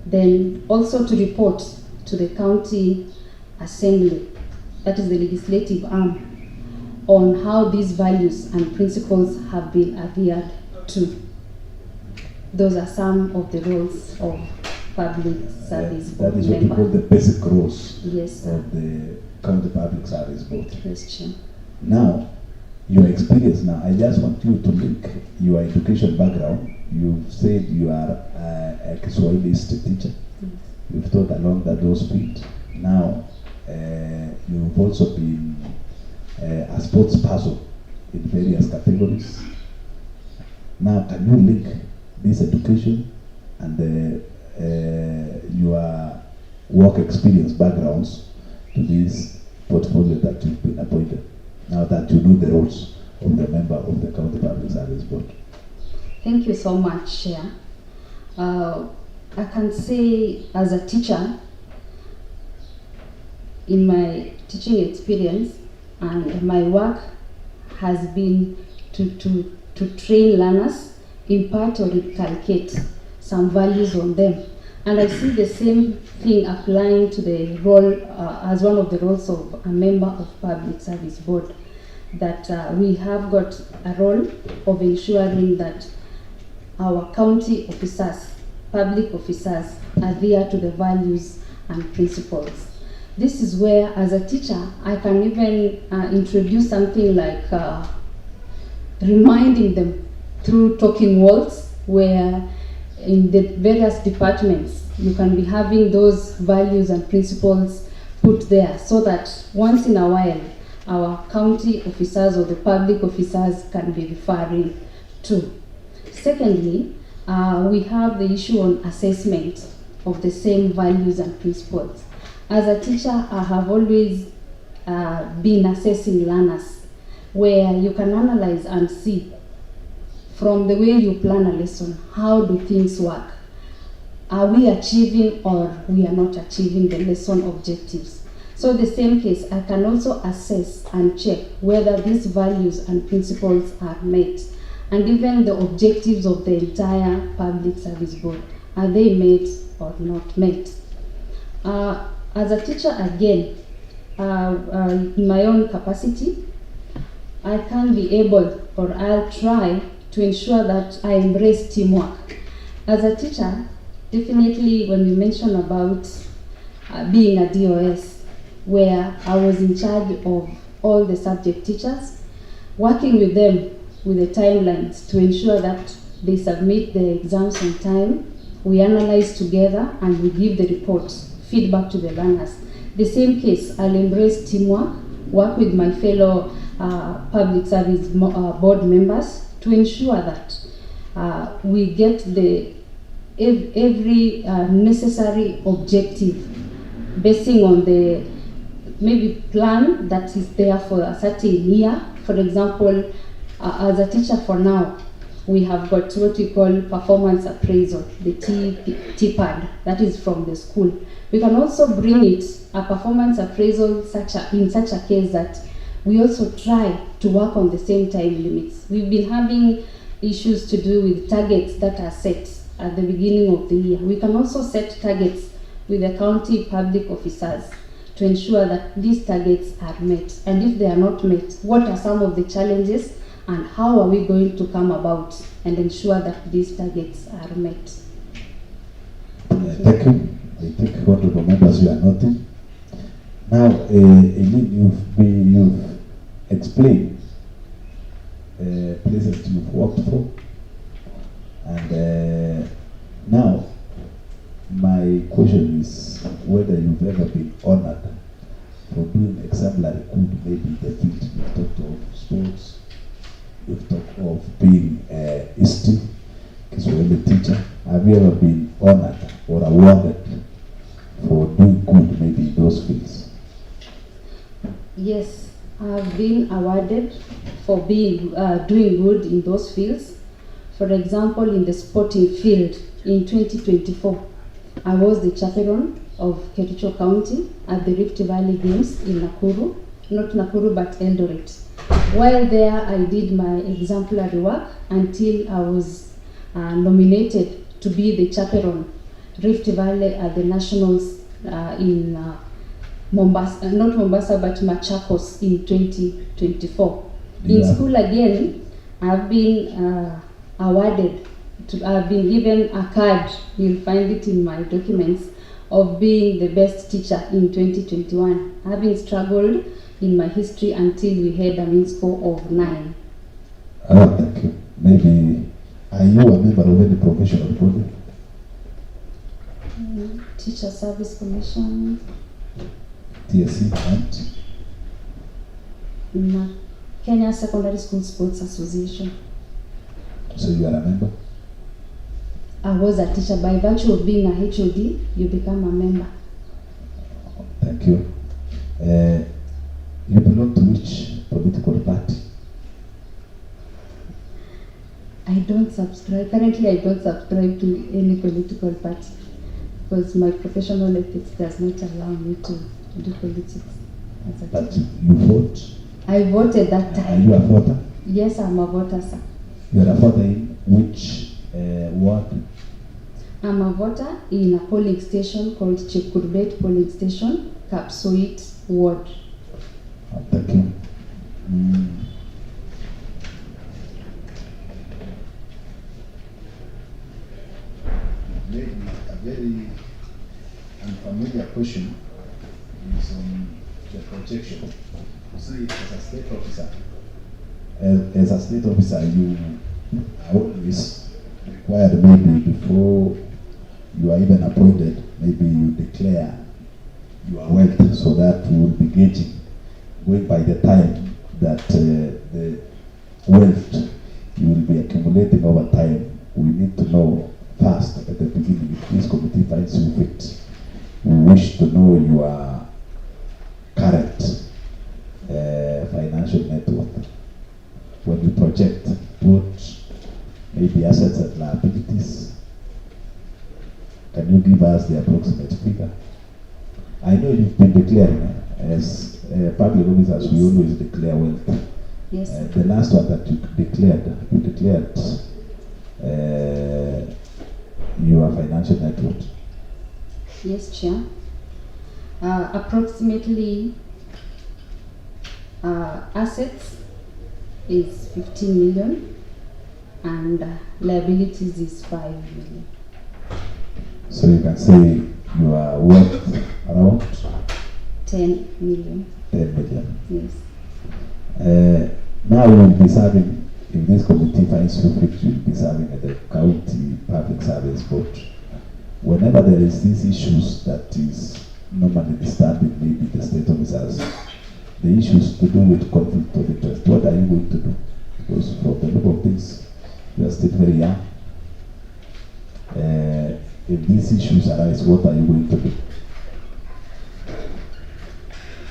Then also to report to the county assembly, that is the legislative arm, on how these values and principles have been adhered to. Those are some of the roles of public service board That is what member. you call the basic roles Yes, sir. of the county public service board. Yes, Chair. Now, your experience now, I just want you to link your education background. You've said you are a Kiswahilist teacher. You've taught along those feet. Now, you've also been a sports person in various categories. Now, can you link this education and your work experience backgrounds to this portfolio that you've been appointed, now that you know the roles of the member of the county public service board? Thank you so much, Chair. I can say as a teacher, in my teaching experience, and my work has been to train learners, impart or inculcate some values on them. And I see the same thing applying to the role as one of the roles of a member of public service board, that we have got a role of ensuring that our county officers, public officers, adhere to the values and principles. This is where, as a teacher, I can even introduce something like reminding them through talking walls, where in the various departments you can be having those values and principles put there, so that once in a while our county officers or the public officers can be referring to. Secondly, we have the issue on assessment of the same values and principles. As a teacher, I have always been assessing learners, where you can analyze and see from the way you plan a lesson, how do things work? Are we achieving or we are not achieving the lesson objectives? So the same case, I can also assess and check whether these values and principles are met, and even the objectives of the entire public service board, are they met or not met? As a teacher, again, in my own capacity, I can be able, or I'll try to ensure that I embrace teamwork. As a teacher, definitely when we mention about being a DOS, where I was in charge of all the subject teachers, working with them with the timelines to ensure that they submit the exams on time, we analyze together and we give the reports, feedback to the learners. The same case, I'll embrace teamwork, work with my fellow public service board members to ensure that we get the every necessary objective, basing on the maybe plan that is there for a certain year. For example, as a teacher for now, we have got what we call performance appraisal, the TPAD, that is from the school. We can also bring it, a performance appraisal in such a case that we also try to work on the same time limits. We've been having issues to do with targets that are set at the beginning of the year. We can also set targets with the county public officers to ensure that these targets are met. And if they are not met, what are some of the challenges and how are we going to come about and ensure that these targets are met? Thank you. I think honorable members, you are noting. Now, you've explained places you've worked for, and now my question is whether you've ever been honored for doing exemplary good, maybe in the field. You've talked of sports, you've talked of being history, because you're a teacher. Have you ever been honored or awarded for doing good, maybe in those fields? Yes, I've been awarded for being doing good in those fields. For example, in the sporting field in 2024, I was the chaperone of Kericho County at the Rift Valley Games in Nakuru, not Nakuru but Eldoret. While there, I did my exemplary work until I was nominated to be the chaperone Rift Valley at the Nationals in Mombasa, not Mombasa but Machakos in 2024. In school again, I've been awarded, I've been given a card, you'll find it in my documents, of being the best teacher in 2021, having struggled in my history until we had a mean score of 9. Thank you. Maybe, are you a member of any professional body? Teacher Service Commission. TSC and? Kenya Secondary School Sports Association. So you are a member? I was a teacher. By virtue of being a HOD, you become a member. Thank you. You belong to which political party? I don't subscribe. Currently, I don't subscribe to any political party because my professional ethics does not allow me to do politics. But you vote? I voted that time. Are you a voter? Yes, I'm a voter, sir. You are a voter in which ward? I'm a voter in a polling station called Chekurbet Polling Station, Kapsoit Ward. Thank you. Maybe a very unfamiliar question is on the projection. See, as a state officer, you are always required, maybe before you are even appointed, maybe you declare your wealth so that we will be gauging, going by the time that the wealth you will be accumulating over time. We need to know first at the beginning, if this committee finds you fit, we wish to know your current financial net worth. When you project both maybe assets and liabilities, can you give us the approximate figure? I know you've been declaring as public officers, we always declare wealth. Yes. The last one that you declared your financial net worth. Yes, Chair. Approximately assets is 15 million and liabilities is 5 million. So you can say you are worth around 10 million. 10 million. Yes. Now you will be serving, if this committee finds you fit, you will be serving at the County Public Service Board. Whenever there is these issues that is normally disturbing maybe the state officers, the issues to do with conflict of interest, what are you going to do? Because from the look of things, you are still very young. If these issues arise, what are you going to do?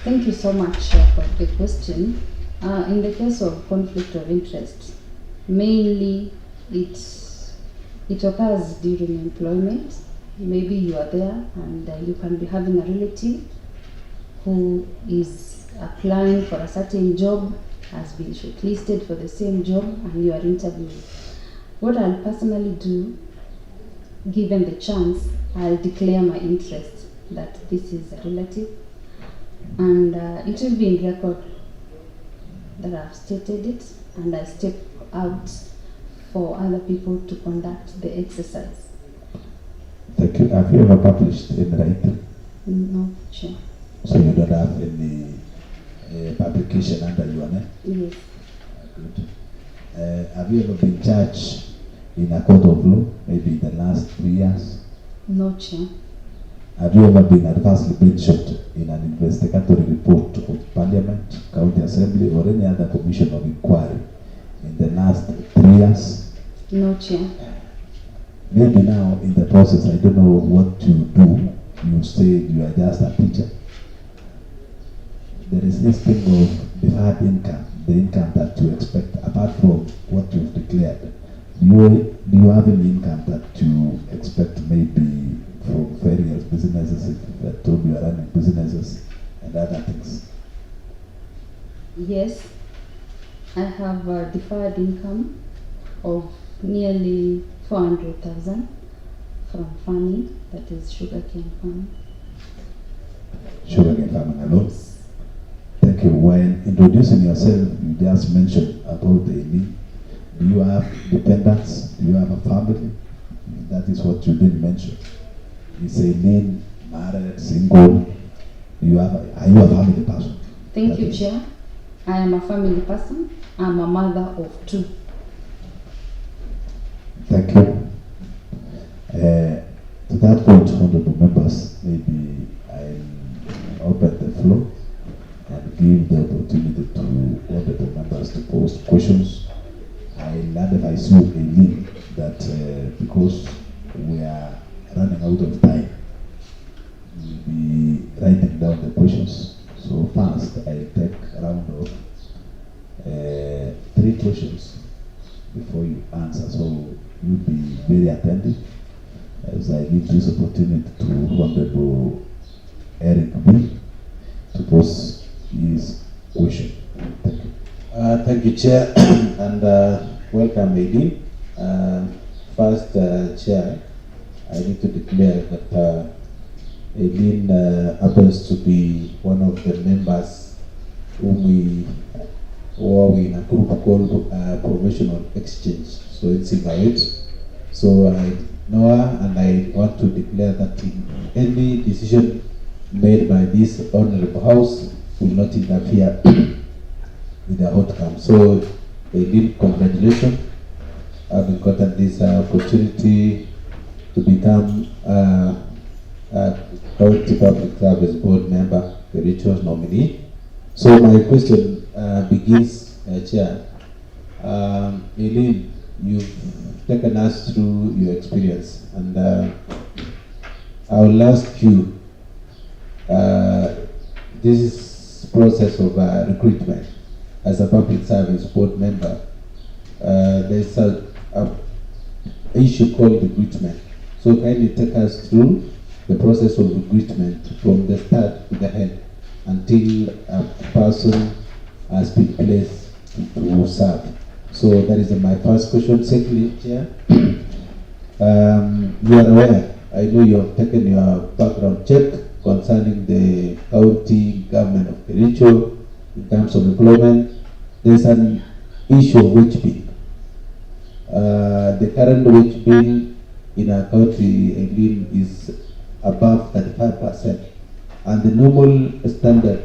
Thank you so much for the question. In the case of conflict of interest, mainly it occurs during employment. Maybe you are there and you can be having a relative who is applying for a certain job, has been shortlisted for the same job, and you are interviewing. What I'll personally do, given the chance, I'll declare my interest that this is a relative, and it will be in record that I've stated it, and I step out for other people to conduct the exercise. Thank you. Have you ever published in writing? No, Chair. So you don't have any publication under your name? Yes. Good. Have you ever been charged in a court of law, maybe in the last 3 years? No, Chair. Have you ever been adversely mentioned in an investigatory report of Parliament, County Assembly, or any other commission of inquiry in the last 3 years? No, Chair. Maybe now in the process, I don't know what you do. You say you are just a teacher. There is this thing of deferred income, the income that you expect apart from what you've declared. Do you have any income that you expect maybe from various businesses, if I told you are running businesses and other things? Yes, I have a deferred income of nearly 400,000 from farming, that is sugarcane farming. Sugarcane farming alone? Thank you. When introducing yourself, you just mentioned about the need. Do you have dependents? Do you have a family? That is what you didn't mention. Is Eileen married, single? Are you a family person? Thank you, Chair. I am a family person. I'm a mother of 2. Thank you. To that point, honorable members, maybe I'll open the floor and give the opportunity to honorable members to pose questions. I'll advise you, Eileen, that because we are running out of time, we'll be writing down the questions. So first, I'll take a round of 3 questions before you answer. So you'll be very attentive as I give this opportunity to Honorable Eric B. to pose his question. Thank you. Thank you, Chair, and welcome, Eileen. First, Chair, I need to declare that Eileen happens to be one of the members whom we in a group called Professional Exchange, so it's Singapore. So I know her, and I want to declare that in any decision made by this honorable house will not interfere with the outcome. So Eileen, congratulations. I've gotten this opportunity to become a County Public Service Board member, the Rituals nominee. So my question begins, Chair. Eileen, you've taken us through your experience, and I will ask you, this process of recruitment as a public service board member, there's a issue called recruitment. So kindly take us through the process of recruitment from the start to the end until a person has been placed to serve. So that is my first question. Secondly, Chair, you are aware, I know you have taken your background check concerning the county government of Kericho in terms of employment. There's an issue of wage bill. The current wage bill in our county, Eileen, is above 35%, and the normal standard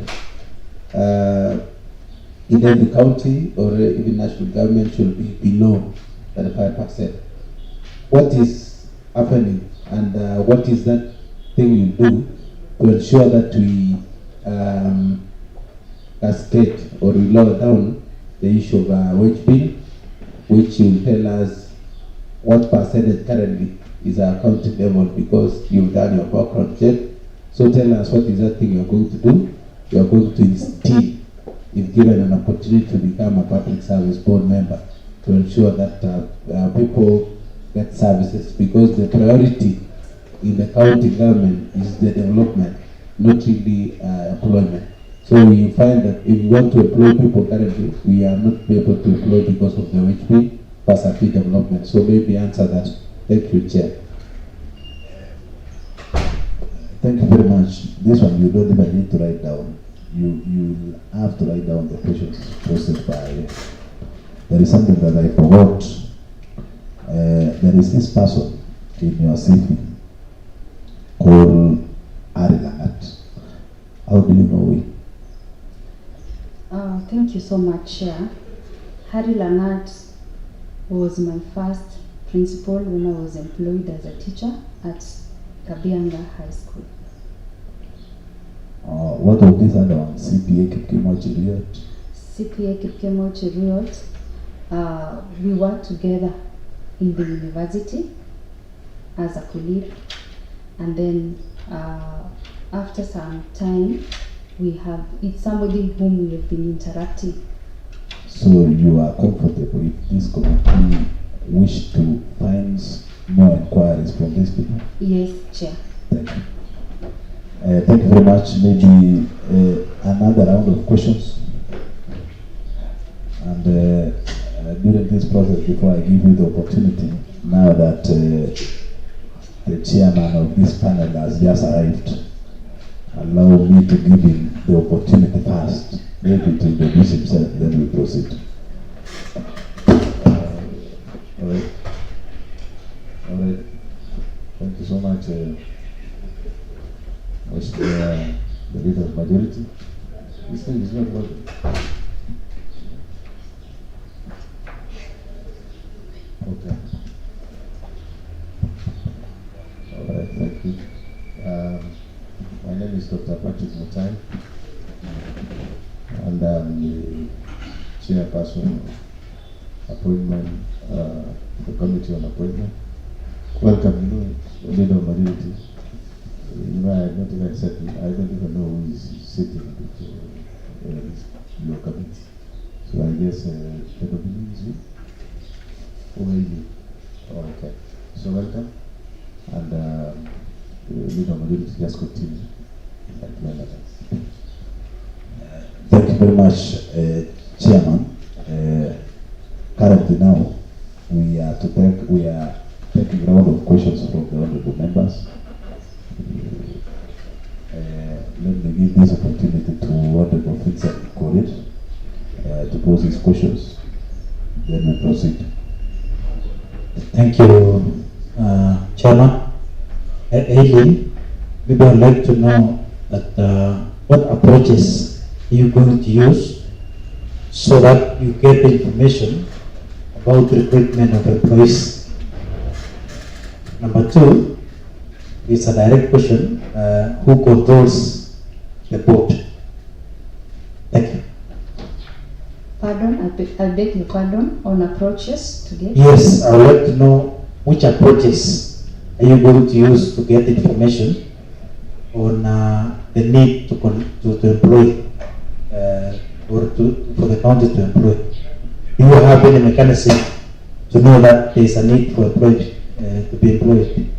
in every county or even national government should be below 35%. What is happening, and what is that thing you do to ensure that we cascade or we lower down the issue of wage bill, which will tell us what percentage currently is our county level, because you've done your background check. So tell us what is that thing you're going to do, you're going to instill if given an opportunity to become a public service board member. to ensure that people get services, because the priority in the county government is the development, not really employment. So we find that if we want to employ people currently, we are not able to employ because of the wage bill, facility development. So maybe answer that. Thank you, Chair. Thank you very much. This one you don't even need to write down. You have to write down the questions posted by. There is something that I forgot. There is this person in your CV called Ari Langat. How do you know him? Thank you so much, Chair. Harry Langat was my first principal when I was employed as a teacher at Kabianga High School. What of this other one? CPA Kipkemo Cheriot? CPA Kipkemo Cheriot, we worked together in the university as a colleague, and then after some time, it's somebody whom we have been interacting. So you are comfortable if this committee wish to find more inquiries from these people? Yes, Chair. Thank you. Thank you very much. Maybe another round of questions. And during this process, before I give you the opportunity, now that the chairman of this panel has just arrived, allow me to give him the opportunity first, maybe to introduce himself, then we proceed. All right. All right. Thank you so much, the leader of majority. This thing is not working. Okay. All right. Thank you. My name is Dr. Patrick Mutai, and I'm the chairperson of appointment, the committee on appointment. Welcome, leader of majority. I have not even said, I don't even know who is sitting with your committee. So I guess the nominee is you? Who are you? Oh, okay. So welcome. And the leader of majority, just continue. Thank you very much, Chairman. Currently now, we are taking a round of questions from the honorable members. Let me give this opportunity to Honorable Vincent Korir to pose his questions. Then we proceed. Thank you, Chairman. Aileen, we would like to know that what approaches are you going to use so that you get the information about the recruitment of employees. Number two, it's a direct question, who controls the board? Thank you. Pardon, I beg your pardon, on approaches to get? Yes, I would like to know which approaches are you going to use to get information on the need to employ or for the county to employ. Do you have any mechanism to know that there is a need for to be employed?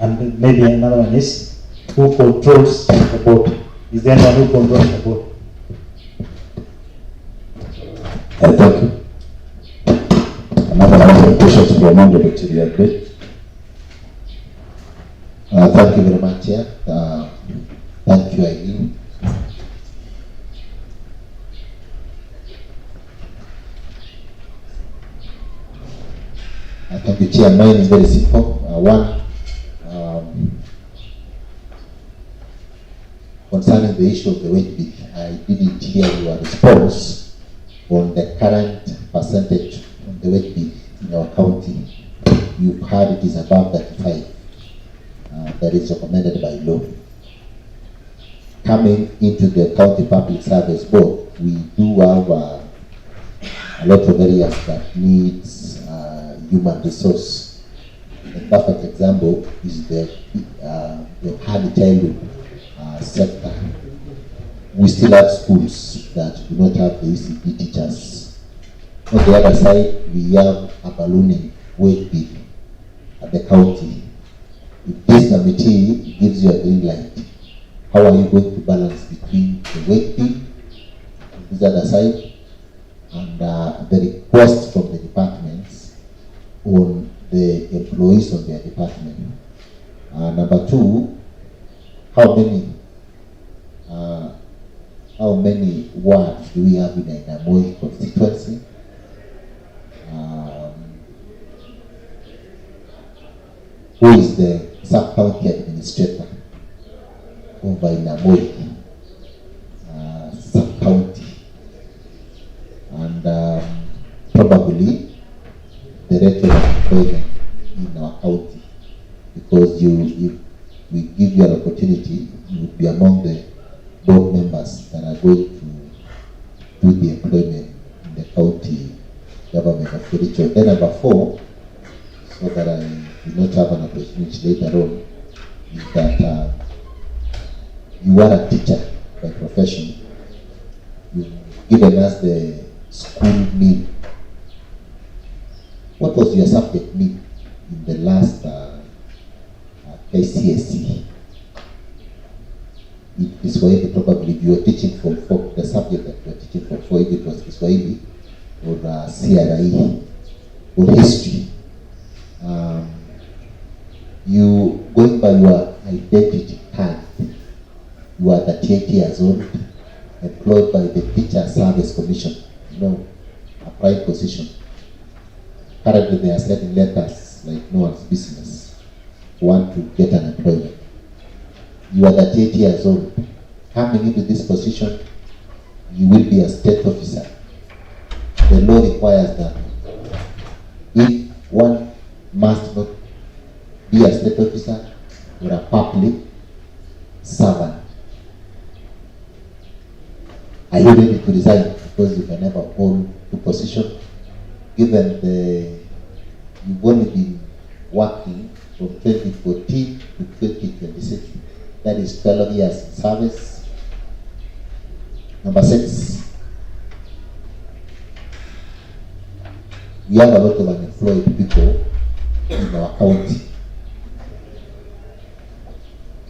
And maybe another one is, who controls the board? Is there anyone who controls the board? Thank you. Another round of questions from Honorable Chiriat. Thank you very much, Chair. Thank you, Aileen. Thank you, Chair. Mine is very simple. One, concerning the issue of the wage bill, I didn't hear your response on the current percentage on the wage bill in our county. You've heard it is above 35. That is recommended by law. Coming into the County Public Service Board, we do have a lot of areas that needs human resource. A perfect example is the early childhood sector. We still have schools that do not have the ECD teachers. On the other side, we have a ballooning wage bill at the county. If this committee gives you a green light, how are you going to balance between the wage bill on this other side and the request from the departments on the employees of their department? Number two, how many wards do we have in the Namoi constituency? Who is the sub-county administrator over in Namoi sub-county? And probably the rate of employment in our county, because if we give you an opportunity, you would be among the board members that are going to do the employment in the county government of Kericho. Then number four, so that I will not have an opportunity later on, is that you are a teacher by profession. You've given us the school meal. What was your subject meal in the last KCSE? Kiswahili, probably if you were teaching for the subject that you were teaching for, if it was Kiswahili or CRE or history. You, going by your identity card, you are 38 years old, employed by the Teacher Service Commission, a prime position. Currently they are sending letters like no one's business, want to get an employment. You are 38 years old. Coming into this position, you will be a state officer. The law requires that if one must not be a state officer or a public servant, are you ready to resign? Because you can never hold the position, given you've only been working from 2014 to 2026. That is 12 years in service. Number 6, we have a lot of unemployed people in our county.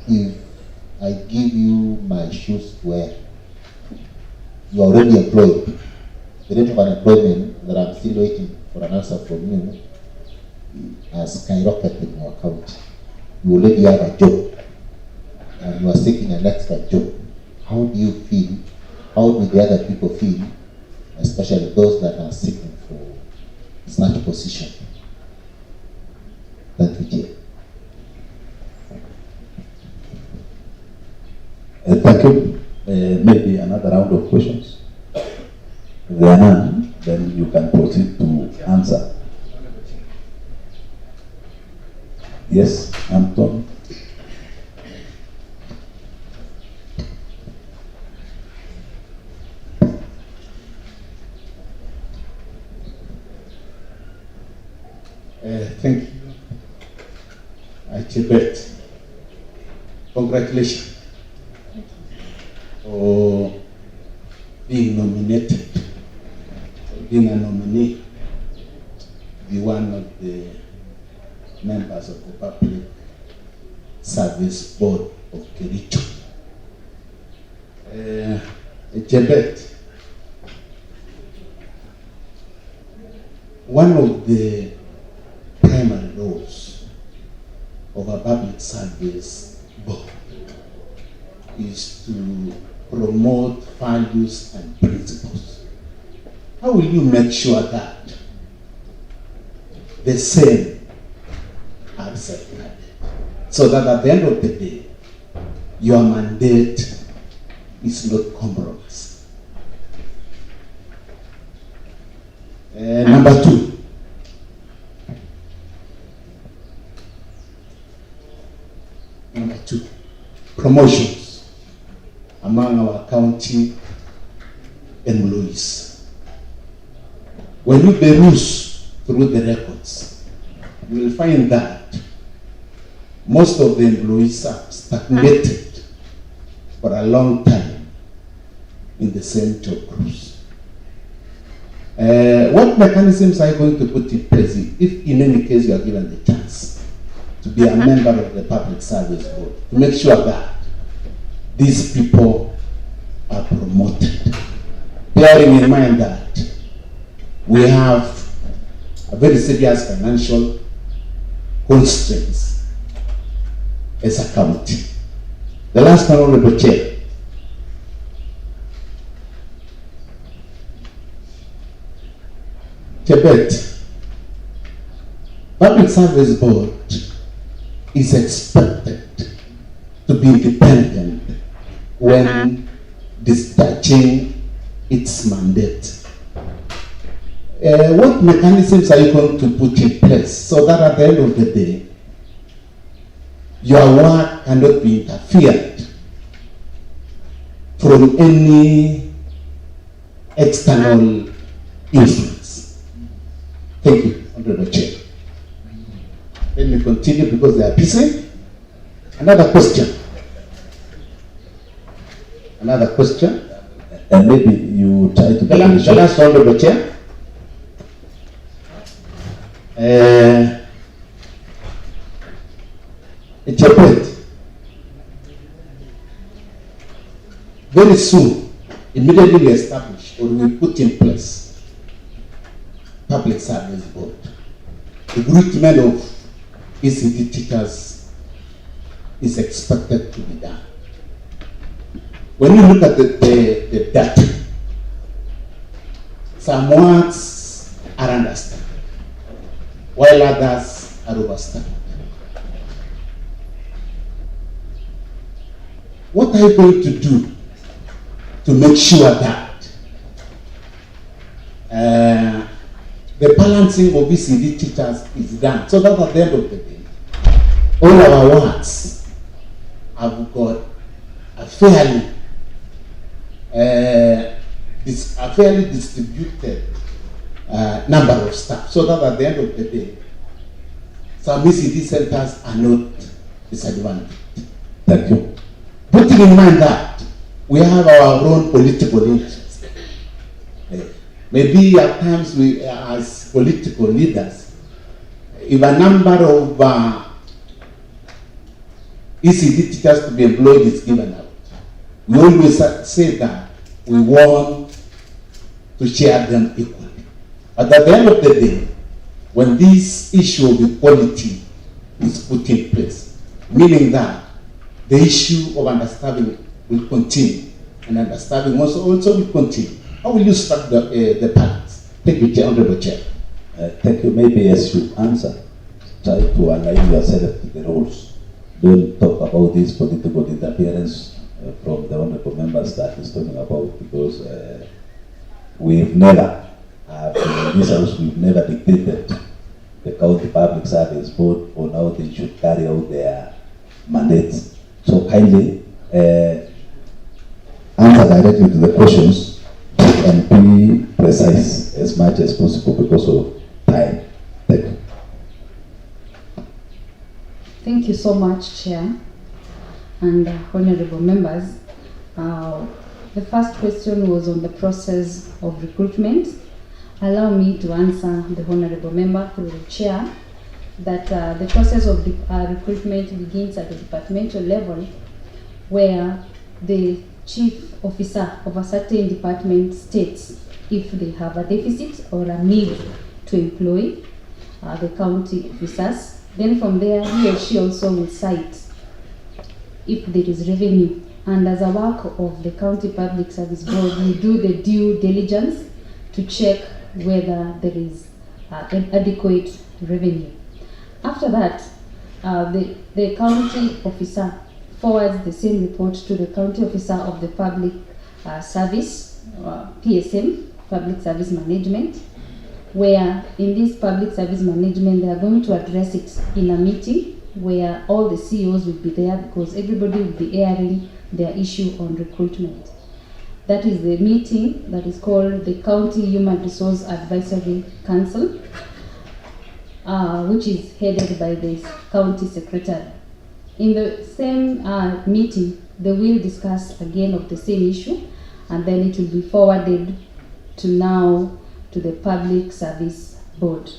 If I give you my shoes to wear, you are already employed. The rate of unemployment that I'm still waiting for an answer from you has skyrocketed in our county. You already have a job and you are seeking an extra job. How do you feel? How do the other people feel, especially those that are seeking for such position? Thank you, Chair. Thank you. Maybe another round of questions. If there are none, then you can proceed to answer. Yes, Anton. Thank you. Achibet, congratulations for being nominated, for being a nominee, be one of the members of the Public Service Board of Kericho. Achibet, one of the primary roles of a public service board is to promote values and principles. How will you make sure that the same are safeguarded, so that at the end of the day, your mandate is not compromised? Number 2, promotions among our county employees. When you peruse through the records, you will find that most of the employees are stagnated for a long time in the same job groups. What mechanisms are you going to put in place if in any case you are given the chance to be a member of the Public Service Board to make sure that these people are promoted? Bearing in mind that we have a very serious financial constraints as a county. The last one, Honorable Chair. Tibet, Public Service Board is expected to be independent when discharging its mandate. What mechanisms are you going to put in place so that at the end of the day, your work cannot be interfered from any external influence? Thank you, Honorable Chair. Let me continue because they are busy. Another question. Another question. And maybe you try to The last Honorable Chair. Interpret. Very soon, immediately we establish or we put in place Public Service Board. The recruitment of ECD teachers is expected to be done. When you look at the data, some words are understood, while others are overstated. What are you going to do to make sure that the balancing of ECD teachers is done so that at the end of the day, all our words have got a fairly distributed number of staff, so that at the end of the day, some ECD centers are not disadvantaged. Thank you. Putting in mind that we have our own political interests. Maybe at times we, as political leaders, if a number of ECD teachers to be employed is given out, we always say that we want to share them equally. But at the end of the day, when this issue of equality is put in place, meaning that the issue of understanding will continue, and understanding also will continue. How will you start the balance? Thank you, Chair, Honorable Chair. Thank you. Maybe as you answer, try to align yourself to the rules. Don't talk about this political interference from the honorable members that is talking about, because we've never, in this house, we've never dictated the County Public Service Board on how they should carry out their mandates. So kindly answer directly to the questions and be precise as much as possible because of time. Thank you. Thank you so much, Chair and honorable members. The first question was on the process of recruitment. Allow me to answer the honorable member through the Chair that the process of recruitment begins at the departmental level, where the chief officer of a certain department states if they have a deficit or a need to employ the county officers. Then from there, he or she also will cite if there is revenue. And as a work of the County Public Service Board, we do the due diligence to check whether there is adequate revenue. After that, the county officer forwards the same report to the county officer of the public service, PSM, Public Service Management, where in this public service management, they are going to address it in a meeting where all the CEOs will be there, because everybody will be airing their issue on recruitment. That is the meeting that is called the County Human Resource Advisory Council, which is headed by the county secretary. In the same meeting, they will discuss again of the same issue, and then it will be forwarded to to the Public Service Board.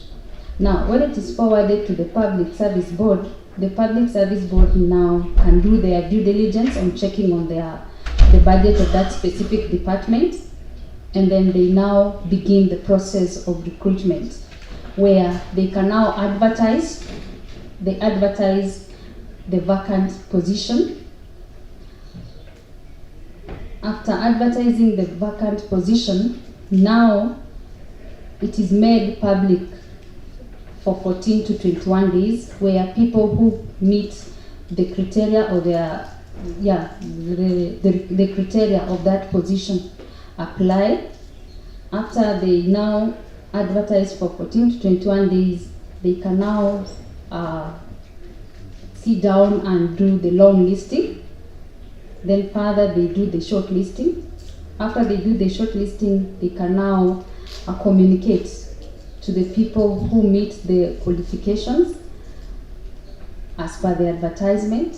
Now, when it is forwarded to the Public Service Board, the Public Service Board now can do their due diligence on checking on the budget of that specific department, and then they now begin the process of recruitment, where they can now advertise. They advertise the vacant position. After advertising the vacant position, now it is made public for 14 to 21 days, where people who meet the criteria or the criteria of that position apply. After they now advertise for 14 to 21 days, they can now sit down and do the long listing. Then further they do the short listing. After they do the short listing, they can now communicate to the people who meet the qualifications as per the advertisement,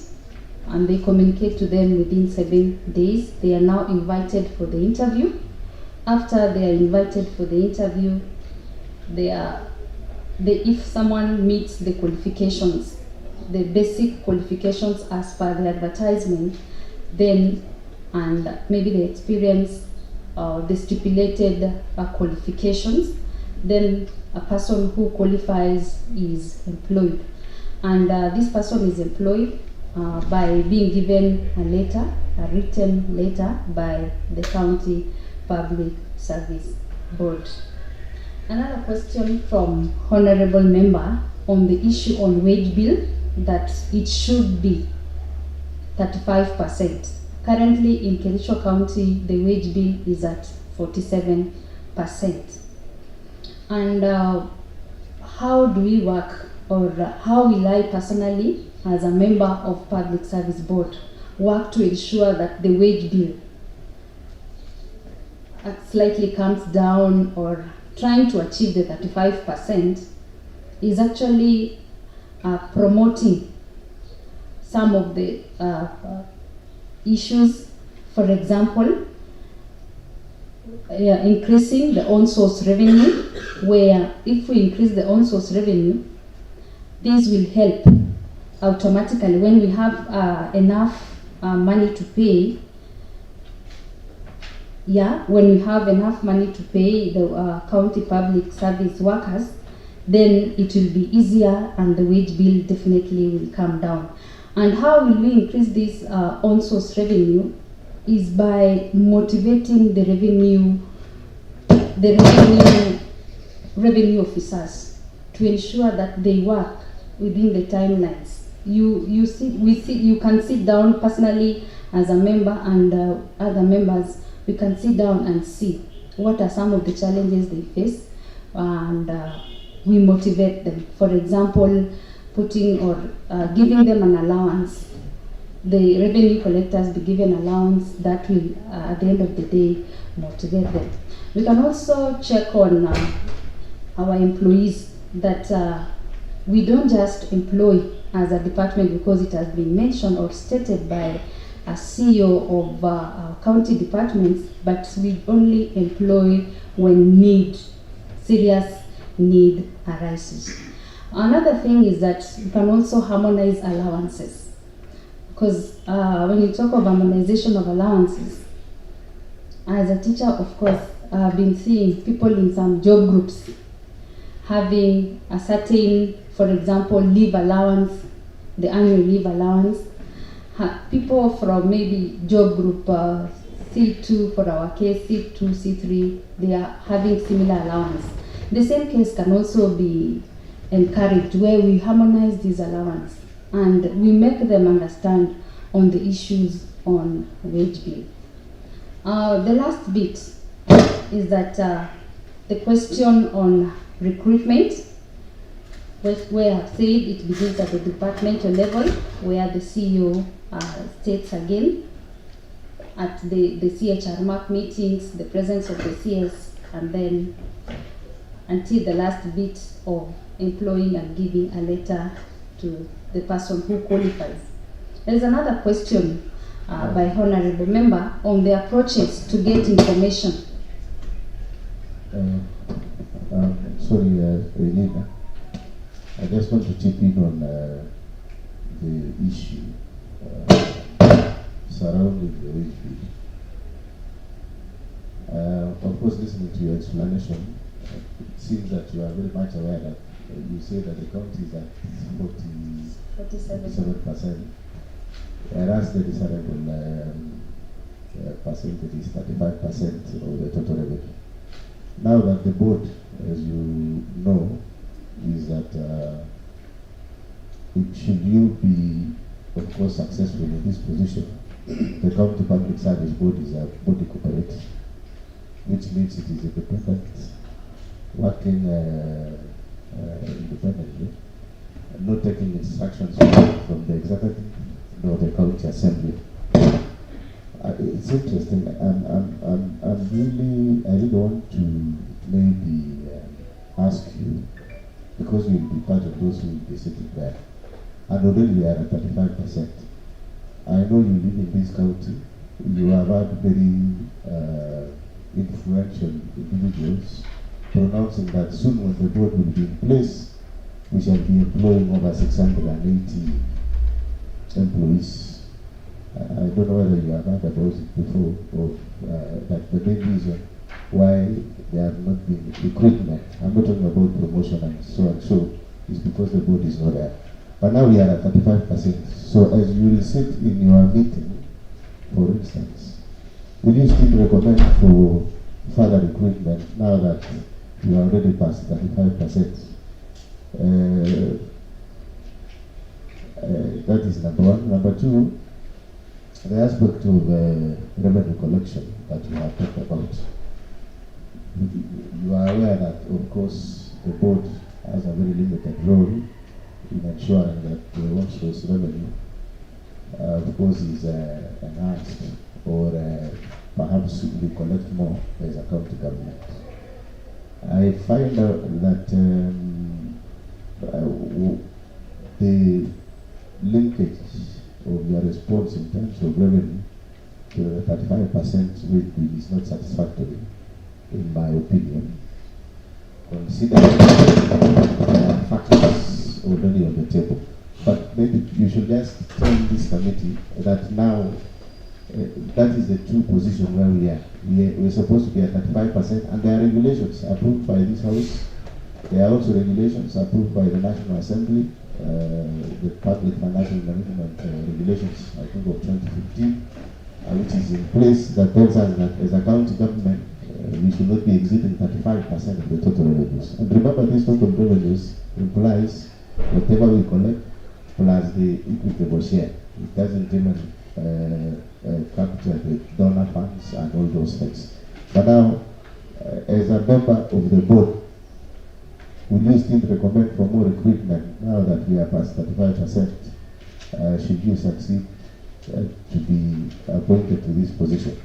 and they communicate to them within 7 days. They are now invited for the interview. After they are invited for the interview, if someone meets the qualifications, the basic qualifications as per the advertisement, then, and maybe the experience, the stipulated qualifications, then a person who qualifies is employed. And this person is employed by being given a letter, a written letter by the County Public Service Board. Another question from Honorable Member on the issue on wage bill, that it should be 35%. Currently in Kericho County, the wage bill is at 47%. And how do we work, or how will I personally, as a member of Public Service Board, work to ensure that the wage bill slightly comes down, or trying to achieve the 35% is actually promoting some of the issues. For example, increasing the on-source revenue, where if we increase the on-source revenue, this will help automatically when we have enough money to pay. When we have enough money to pay the county public service workers, then it will be easier and the wage bill definitely will come down. And how will we increase this on-source revenue is by motivating the revenue officers to ensure that they work within the timelines. You can sit down personally as a member, and other members, we can sit down and see what are some of the challenges they face, and we motivate them. For example, putting or giving them an allowance. The revenue collectors be given allowance that will, at the end of the day, motivate them. We can also check on our employees, that we don't just employ as a department because it has been mentioned or stated by a CEO of county departments, but we only employ when serious need arises. Another thing is that you can also harmonize allowances, because when you talk of harmonization of allowances, as a teacher, of course, I've been seeing people in some job groups having a certain, for example, leave allowance, the annual leave allowance. People from maybe job group C2, for our case, C2, C3, they are having similar allowance. The same case can also be encouraged, where we harmonize these allowance and we make them understand on the issues on wage bill. The last bit is that the question on recruitment, where I've said it begins at the departmental level, where the CEO states again at the CHR mark meetings, the presence of the CS, and then until the last bit of employing and giving a letter to the person who qualifies. There is another question by Honorable Member on the approaches to get information. sorry, Elena. I just want to chip in on the issue surrounding the wage bill. Of course, listening to your explanation, it seems that you are very much aware that you say that the county is at 47%, whereas the desirable percentage is 35% of the total revenue. Now that the board, as you know, is that should you be, of course, successful in this position, the County Public Service Board is a body corporate, which means it is independent, working independently, and not taking instructions from the executive nor the county assembly. It's interesting. I really want to maybe ask you, because you'll be part of those who will be sitting there, and already we are at 35%. I know you live in this county. You have had very influential individuals pronouncing that soon when the board will be in place, we shall be employing over 680 employees. I don't know whether you have heard about it before, or that the main reason why there have not been recruitment, I'm not talking about promotion and so, is because the board is not there. But now we are at 35%. So as you will sit in your meeting, for instance, will you still recommend for further recruitment now that you are already past 35%? That is number one. Number two, the aspect of revenue collection that you have talked about. You are aware that, of course, the board has a very limited role in ensuring that the workforce revenue, of course, is enhanced, or perhaps we collect more as a county government. I find out that the linkage of your response in terms of revenue to the 35% rate is not satisfactory, in my opinion, considering factors already on the table. But maybe you should just tell this committee that now that is the true position where we are. We're supposed to be at 35%, and there are regulations approved by this House. There are also regulations approved by the National Assembly, the Public Financial Management Regulations, I think of 2015, which is in place, that tells us that as a county government, we should not be exceeding 35% of the total revenues. And remember, this total revenues implies whatever we collect plus the equitable share. It doesn't even capture the donor funds and all those things. But now, as a member of the board, will you still recommend for more recruitment now that we are past 35%? Should you succeed to be appointed to this position?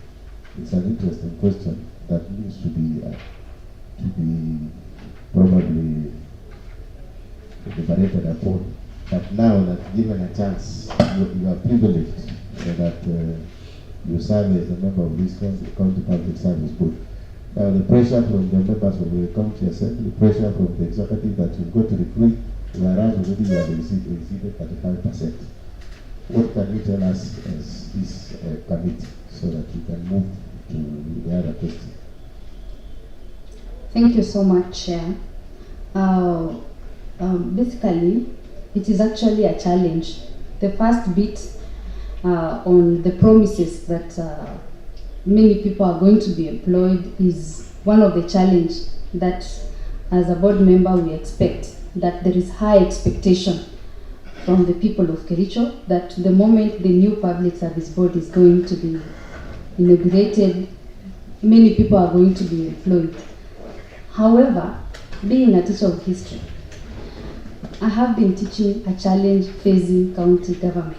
It's an interesting question that needs to be probably deliberated upon. But now that given a chance, you are privileged that you serve as a member of this county public service board. Now the pressure from the members of the county assembly, pressure from the executive that you've got to recruit, whereas already you have exceeded 35%. What can you tell us as this committee so that we can move to the other question? Thank you so much, Chair. Basically, it is actually a challenge. The first bit on the promises that many people are going to be employed is one of the challenge that as a board member we expect, that there is high expectation from the people of Kericho that the moment the new public service board is going to be inaugurated, many people are going to be employed. However, being a teacher of history, I have been teaching a challenge facing county government.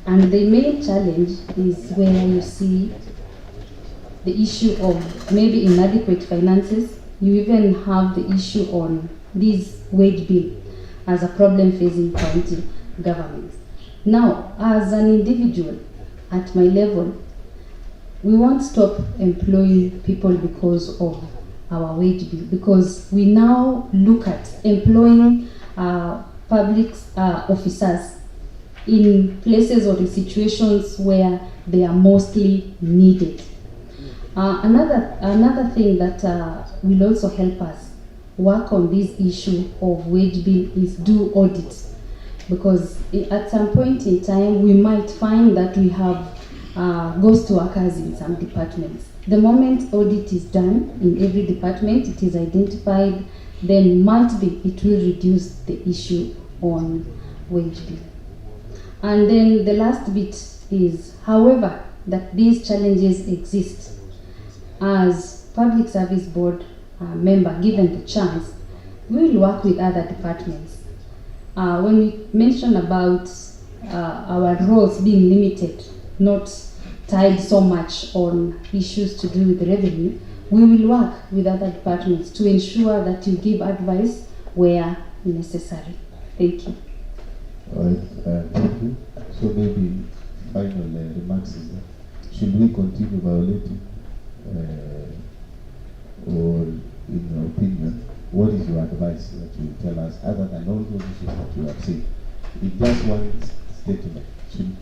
And the main challenge is where you see the issue of maybe inadequate finances. You even have the issue on this wage bill as a problem facing county governments. Now, as an individual at my level, we won't stop employing people because of our wage bill, because we now look at employing public officers in places or in situations where they are mostly needed. Another thing that will also help us work on this issue of wage bill is do audits, because at some point in time we might find that we have ghost workers in some departments. The moment audit is done in every department, it is identified, then might be it will reduce the issue on wage bill. And then the last bit is, however, that these challenges exist, as Public Service Board member, given the chance, we will work with other departments. When we mention about our roles being limited, not tied so much on issues to do with revenue, we will work with other departments to ensure that you give advice where necessary. Thank you. All right, thank you. So maybe final remarks is that should we continue violating, or in your opinion, what is your advice that you tell us, other than all those issues that you have seen? In just one statement, should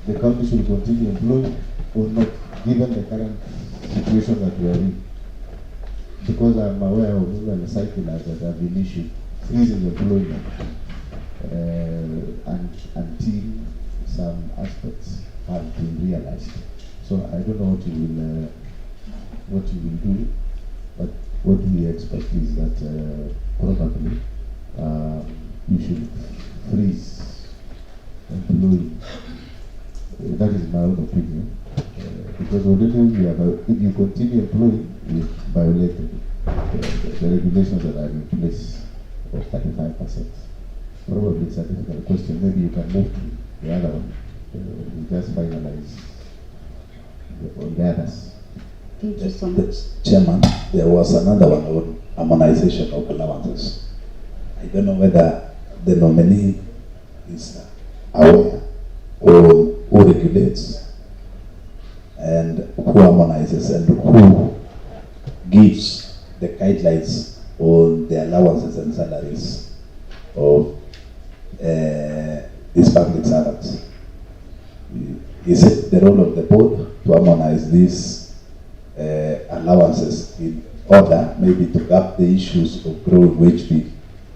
the county should continue employing or not, given the current situation that we are in? Because I'm aware of even circulars that have been issued freezing employment until some aspects have been realized. So I don't know what you will do, but what we expect is that probably you should freeze employing. That is my own opinion, because already if you continue employing, you violated the regulations that are in place of 35%. Probably it's a difficult question. Maybe you can move to the other one. We just finalize on the others. Thank you so much. Chairman, there was another one on harmonization of allowances. I don't know whether the nominee is aware or who regulates and who harmonizes and who gives the guidelines on the allowances and salaries of these public servants. Is it the role of the board to harmonize these allowances in order maybe to cap the issues of growing wage bill,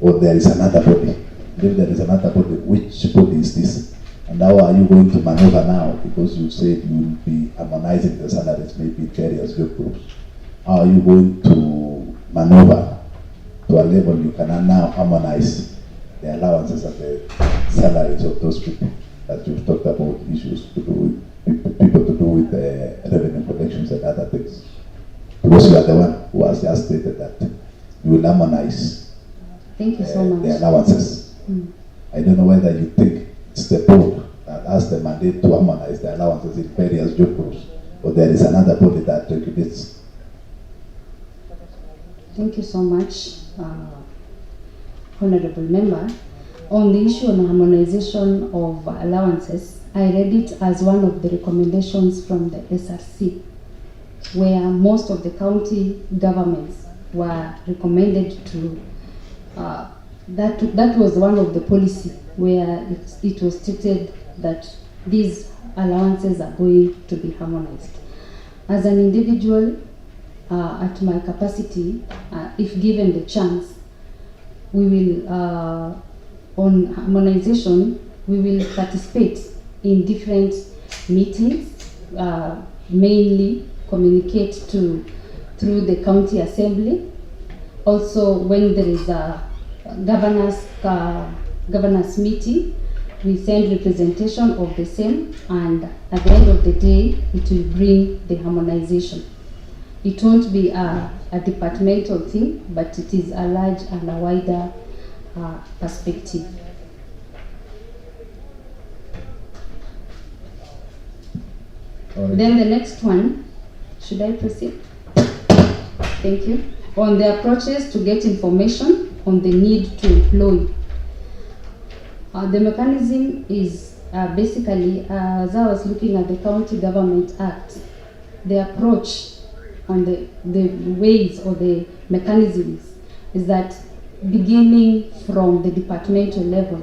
or there is another body? If there is another body, which body is this? And how are you going to maneuver now? Because you said you will be harmonizing the salaries maybe in various job groups. How are you going to maneuver to a level you can now harmonize the allowances and the salaries of those people that you've talked about, issues to do with people to do with revenue collections and other things? Because you are the one who has just stated that you will harmonize Thank you so much. the allowances. I don't know whether you think it's the board that has the mandate to harmonize the allowances in various job groups, or there is another body that regulates. Thank you so much, Honorable Member. On the issue on harmonization of allowances, I read it as one of the recommendations from the SRC, where most of the county governments were recommended to, that was one of the policy where it was stated that these allowances are going to be harmonized. As an individual, at my capacity, if given the chance, we will, on harmonization, we will participate in different meetings, mainly communicate through the county assembly. Also, when there is a governors meeting, we send representation of the same, and at the end of the day, it will bring the harmonization. It won't be a departmental thing, but it is a large and a wider perspective. Right. Then the next one, should I proceed? Thank you. On the approaches to get information on the need to employ. The mechanism is basically, as I was looking at the County Government Act, the approach on the ways or the mechanisms is that beginning from the departmental level,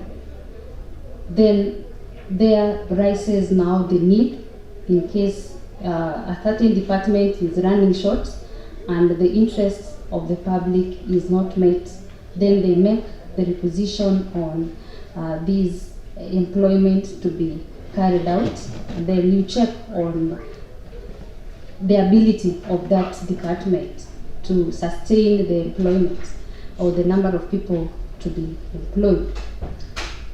then there rises now the need in case a certain department is running short and the interests of the public is not met, then they make the requisition on these employment to be carried out. And then you check on the ability of that department to sustain the employment or the number of people to be employed.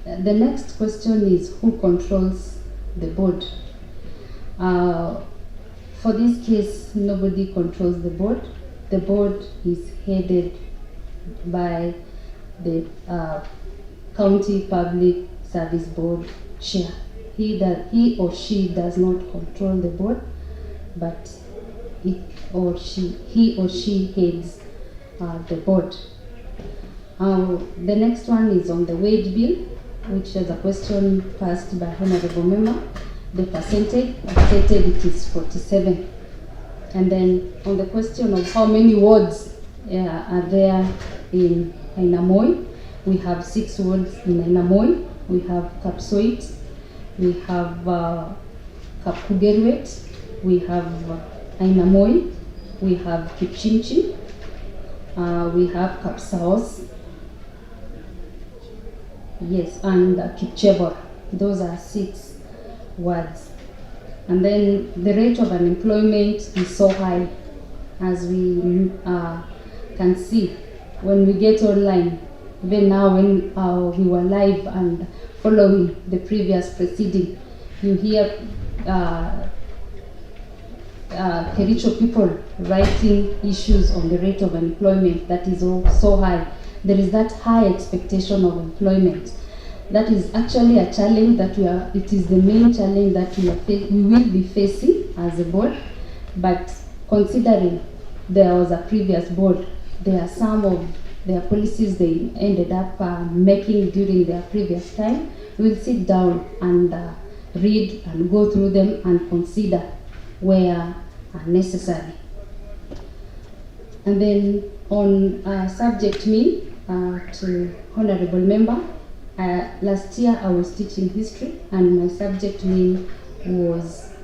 The next question is who controls the board? For this case, nobody controls the board. The board is headed by the County Public Service Board chair. He or she does not control the board, but he or she heads the board. The next one is on the wage bill, which is a question passed by Honorable Member. The percentage stated it is 47. And then on the question of how many wards are there in Ainamoi, we have 6 wards in Ainamoi. We have Kapsoit, we have Kapkugerwet, we have Ainamoi, we have Kipchimchim, we have Kapsaos, yes, and Kipchebor. Those are 6 wards. And then the rate of unemployment is so high, as we can see when we get online. Even now when we were live and following the previous proceeding, you hear Kericho people writing issues on the rate of unemployment that is so high. There is that high expectation of employment. That is actually a challenge that it is the main challenge that we will be facing as a board. But considering there was a previous board, there are some of their policies they ended up making during their previous time. We'll sit down and read and go through them and consider where necessary. And then on subject mean to Honorable Member, last year I was teaching history and my subject mean was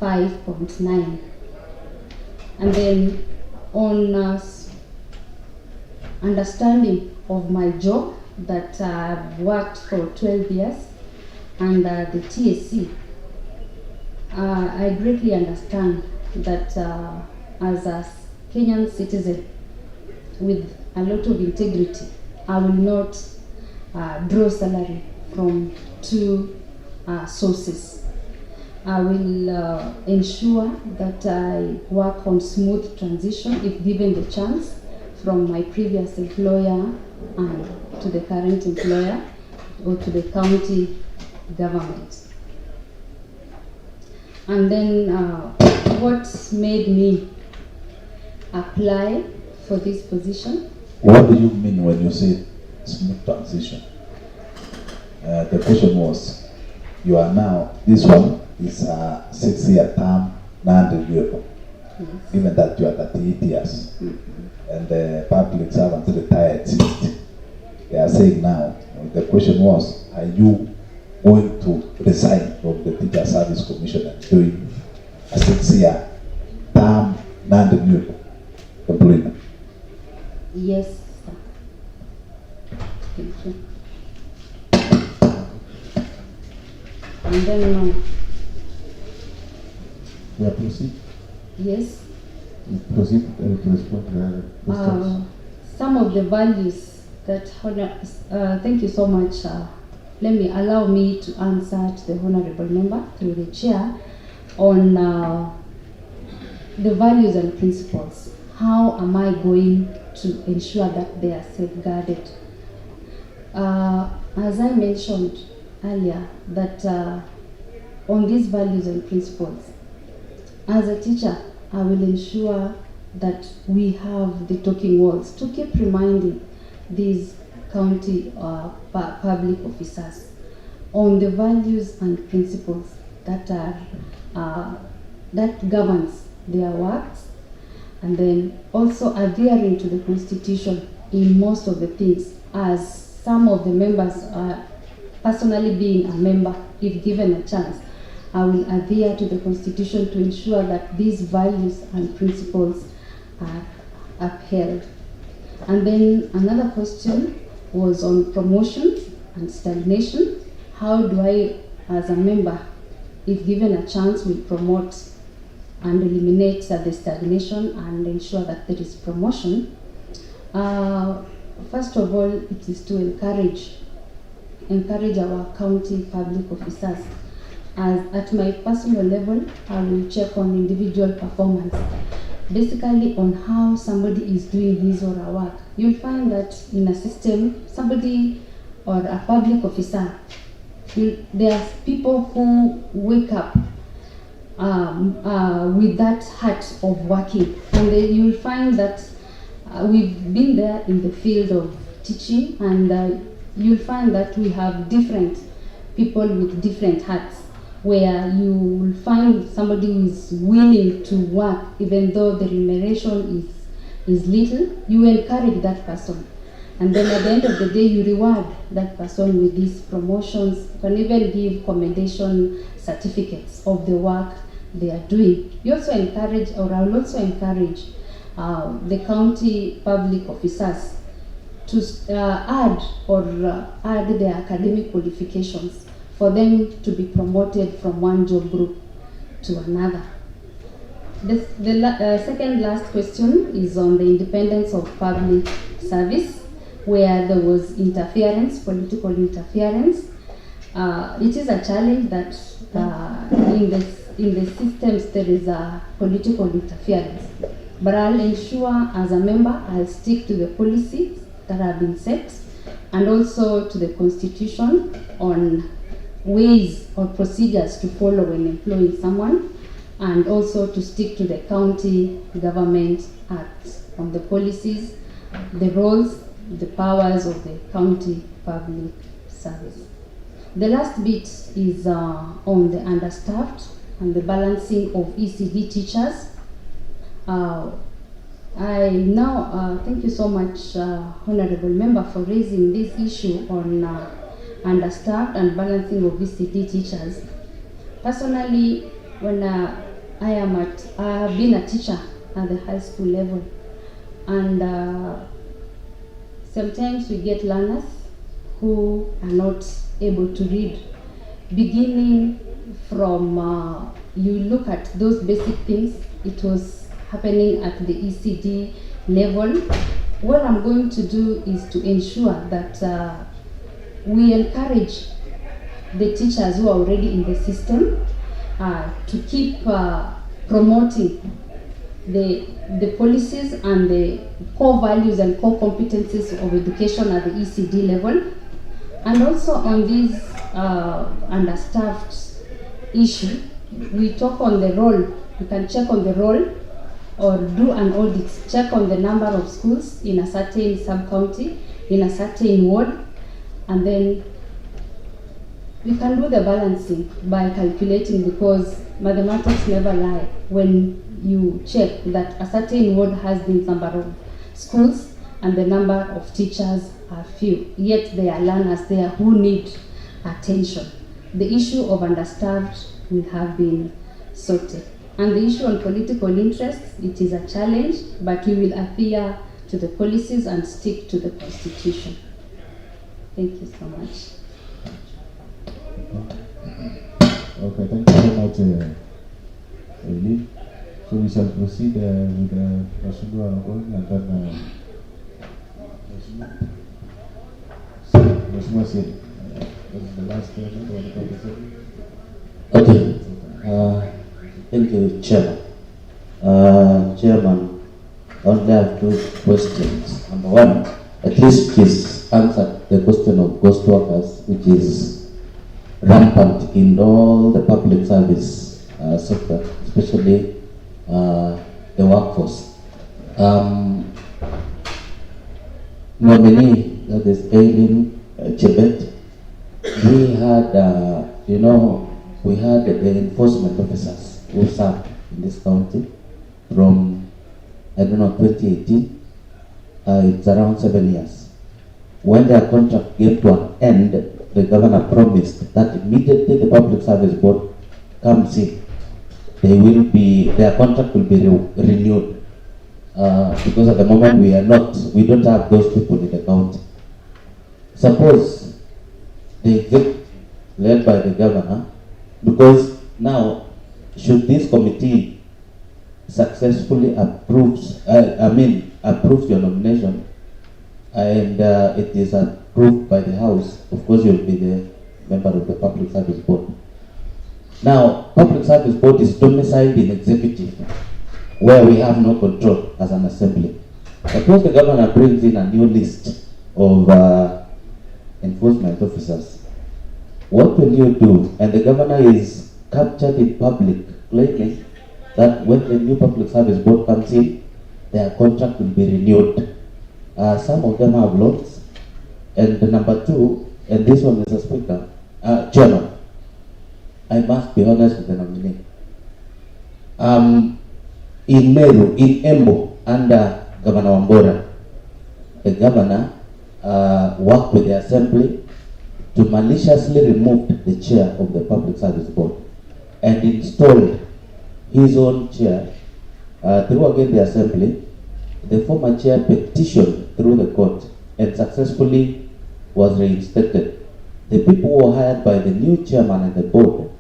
5.9. And then on understanding of my job that I've worked for 12 years and the TSC, I greatly understand that as a Kenyan citizen with a lot of integrity, I will not draw salary from 2 sources. I will ensure that I work on smooth transition if given the chance from my previous employer and to the current employer or to the county government. And then what made me apply for this position? What do you mean when you say smooth transition? The question was, you are now, this one is a 6-year term, non-renewable, given that you are 38 years, and the public servants retired 60. They are saying now, the question was, are you going to resign from the Teacher Service Commission and doing a 6-year term, non-renewable employment? Yes, sir. Thank you. And then Yeah, proceed. yes. Proceed to respond to the questions. Some of the values that thank you so much. Allow me to answer to the Honorable Member through the chair on the values and principles. How am I going to ensure that they are safeguarded? As I mentioned earlier, that on these values and principles, as a teacher, I will ensure that we have the talking walls to keep reminding these county public officers on the values and principles that are that governs their works and then also adhering to the constitution in most of the things, as some of the members are personally being a member, if given a chance, I will adhere to the constitution to ensure that these values and principles are upheld. And then another question was on promotion and stagnation. How do I, as a member, if given a chance, will promote and eliminate the stagnation and ensure that there is promotion? First of all, it is to encourage our county public officers. As at my personal level, I will check on individual performance, basically on how somebody is doing his or her work. You'll find that in a system, somebody or a public officer, there are people who wake up with that heart of working, and you'll find that we've been there in the field of teaching, and you'll find that we have different people with different hearts, where you will find somebody who is willing to work even though the remuneration is little. You encourage that person, and then at the end of the day you reward that person with these promotions. You can even give commendation certificates of the work they are doing. You also encourage, or I will also encourage the county public officers to add their academic qualifications for them to be promoted from one job group to another. The second last question is on the independence of public service, where there was interference, political interference. It is a challenge that in the systems there is a political interference. But I'll ensure as a member, I'll stick to the policies that have been set, and also to the constitution on ways or procedures to follow when employing someone, and also to stick to the County Government Act on the policies, the roles, the powers of the county public service. The last bit is on the understaffed and the balancing of ECD teachers. I now thank you so much, Honorable Member, for raising this issue on understaffed and balancing of ECD teachers. Personally, when I have been a teacher at the high school level, and sometimes we get learners who are not able to read. Beginning from, you look at those basic things, it was happening at the ECD level. What I'm going to do is to ensure that we encourage the teachers who are already in the system to keep promoting the policies and the core values and core competencies of education at the ECD level. And also on this understaffed issue, we talk on the role. You can check on the role or do an audit, check on the number of schools in a certain sub-county, in a certain ward, and then we can do the balancing by calculating, because mathematics never lie. When you check that a certain ward has this number of schools and the number of teachers are few, yet there are learners there who need attention, the issue of understaffed will have been sorted. And the issue on political interests, it is a challenge, but we will adhere to the policies and stick to the Constitution. Thank you so much. Okay, thank you so much, Eli. So we shall proceed with the question you are going, and then Mheshimiwa Sien, this is the last statement or the conversation. Okay. Thank you, Chairman. Chairman, I only have two questions. Number one, at least please answer the question of ghost workers, which is rampant in all the public service sector, especially the workforce. Nominee, that is Aileen Chebet, we had, we had the enforcement officers who served in this county from I don't know, 2018. It's around 7 years. When their contract came to an end, the governor promised that immediately the Public Service Board comes in, their contract will be renewed. Because at the moment we don't have those people in the county. Suppose the executive led by the governor, because now should this committee successfully approves your nomination and it is approved by the House, of course you'll be the member of the Public Service Board. Now, Public Service Board is domiciled in executive, where we have no control as an assembly. Suppose the governor brings in a new list of enforcement officers. What will you do? And the governor is captured in public, claiming that when the new Public Service Board comes in, their contract will be renewed. Some of them have loans. And the number two, and this one is a speaker, Chairman, I must be honest with the nominee. In Meru, in Embo, under Governor Wambora, the governor worked with the assembly to maliciously remove the chair of the Public Service Board and installed his own chair through again the assembly. The former chair petitioned through the court and successfully was reinstated. The people who were hired by the new chairman and the board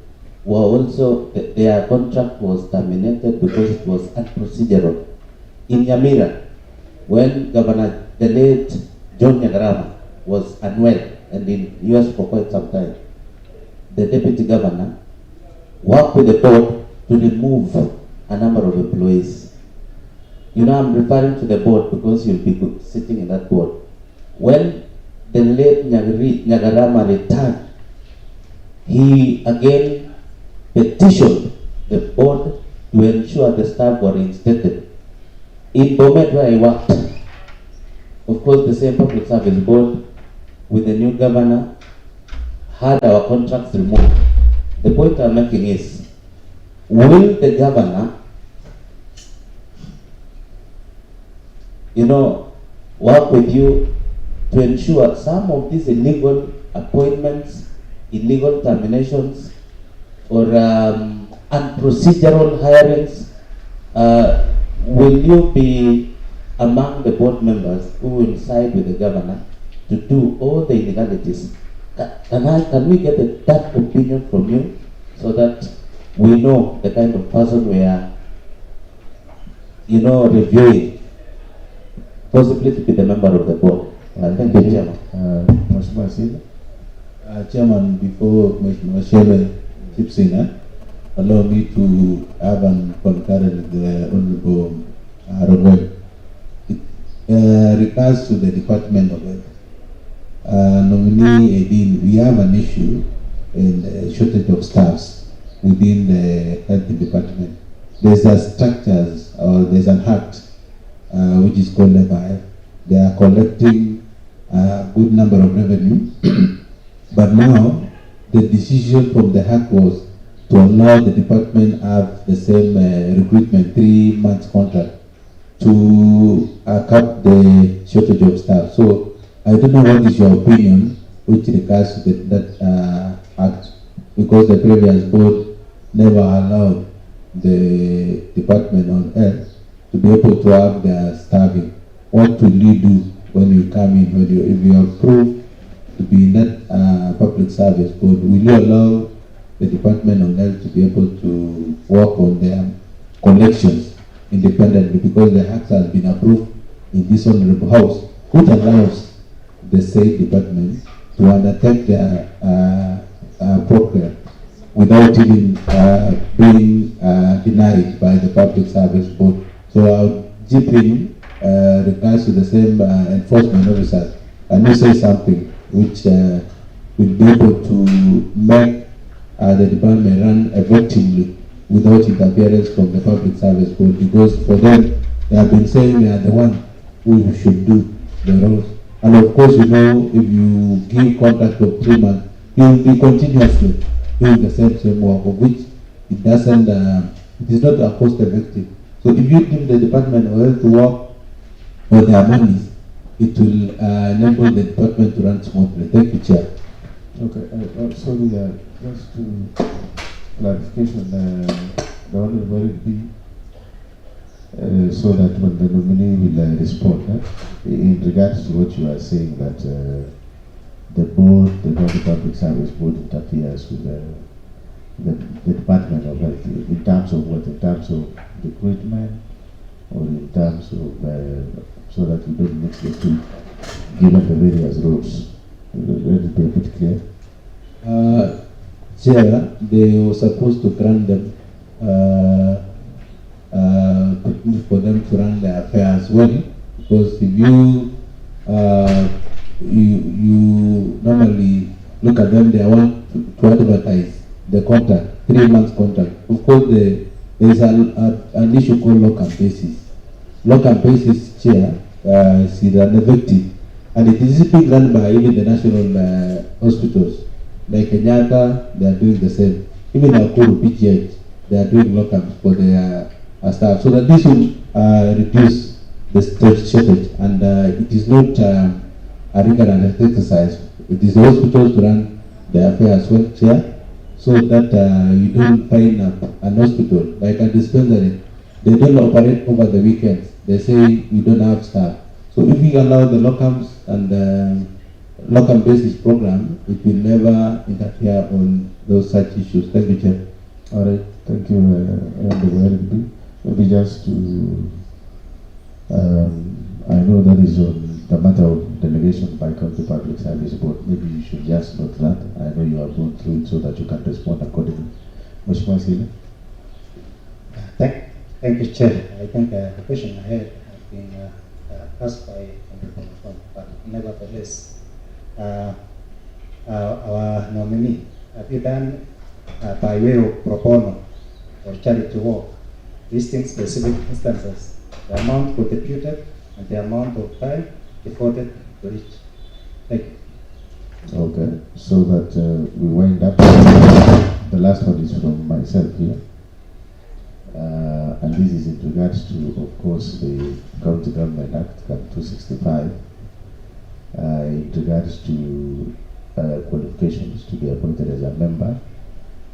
were also, their contract was terminated because it was unprocedural. In Nyamira, when the late John Nyagarama was unwell and in US for quite some time, the deputy governor worked with the board to remove a number of employees. You know, I'm referring to the board because you'll be sitting in that board. When the late Nyagarama returned, he again petitioned the board to ensure the staff were reinstated. In Bomet, where I worked, of course, the same Public Service Board with the new governor had our contracts removed. The point I'm making is, will the governor, work with you to ensure some of these illegal appointments, illegal terminations, or unprocedural hirings, will you be among the board members who will side with the governor to do all the illegalities? Can we get that opinion from you so that we know the kind of person we are, reviewing, possibly to be the member of the board? Thank you, Chairman. Chairman, before Mr. Shele chips in, allow me to have an concurrent with the Honorable Rodwell. Regards to the Department of Health, Nominee Edin, we have an issue in the shortage of staffs within the health department. There's a structures, or there's an act which is called LEVI. They are collecting a good number of revenue, but now the decision from the act was to allow the department have the same recruitment 3 months contract to cap the shortage of staff. So I don't know what is your opinion with regards to that act, because the previous board never allowed the Department of Health to be able to have their staffing. What will you do when you come in, if you are approved to be in that public service board? Will you allow the Department of Health to be able to work on their collections independently, because the act has been approved in this honorable house, which allows the state department to undertake their program without even being denied by the public service board. So I'll chip in regards to the same enforcement officers. Can you say something which will be able to make the department run effectively without interference from the public service board? Because for them, they have been saying they are the one who should do the roles. And of course, if you give contract of 3 months, you will be continuously doing the same work, of which it doesn't, it is not cost effective. So if you give the department oil to work for their money, it will enable the department to run smoothly. Thank you, Chair. Okay, sorry, just to clarification, the order will be so that when the nominee will respond, in regards to what you are saying, that the board, the County Public Service Board interferes with the Department of Health, in terms of what? In terms of recruitment, or in terms of, so that we don't mix the two, given the various roles. Let it be a bit clear. Chair, they were supposed to grant them for them to run their affairs well, because if you you normally look at them, they want to advertise the contract, 3 months contract. Of course, there is an issue called locum basis. Locum basis, Chair, is ineffective, and it is being run by even the national hospitals. Like Kenyatta, they are doing the same. Even Nakuru PGH, they are doing locums for their staff. So that this will reduce the staff shortage, and it is not a recurrent exercise. It is the hospitals to run their affairs well, Chair, so that you don't find an hospital, like a dispensary. They don't operate over the weekends. They say we don't have staff. So if we allow the locums and locum basis program, it will never interfere on those such issues. Thank you, Chair. All right, thank you, maybe just to, I know that is on the matter of delegation by County Public Service Board. Maybe you should just note that. I know you have gone through it so that you can respond accordingly. Mheshimiwa Sile. Thank you, Chair. I think the question I had has been asked by but nevertheless, our nominee, have you done by way of pro bono or charity work, listing specific instances, the amount contributed and the amount of time devoted to each? Thank you. Okay, so that we wind up. The last one is from myself here. And this is in regards to, of course, the County Government Act 265, in regards to qualifications to be appointed as a member.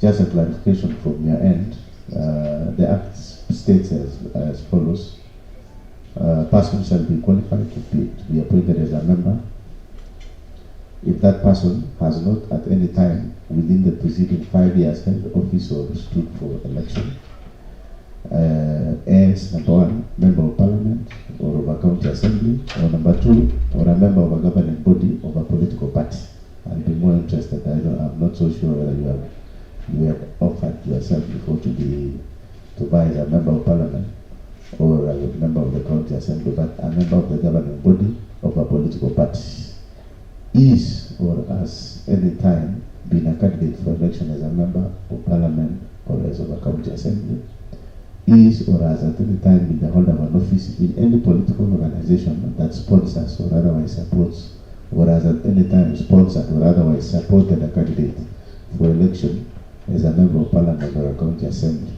Just a clarification from your end, the Act states as follows. A person shall be qualified to be appointed as a member if that person has not at any time within the preceding 5 years held office or stood for election as number 1, member of parliament or of a county assembly, or number 2, or a member of a governing body of a political party. I'll be more interested. I'm not so sure whether you have offered yourself before to buy as a member of parliament or as a member of the county assembly, but a member of the governing body of a political party is or has any time been a candidate for election as a member of parliament or as of a county assembly, is or has at any time been the holder of an office in any political organization that sponsors or otherwise supports, or has at any time sponsored or otherwise supported a candidate for election as a member of parliament or a county assembly.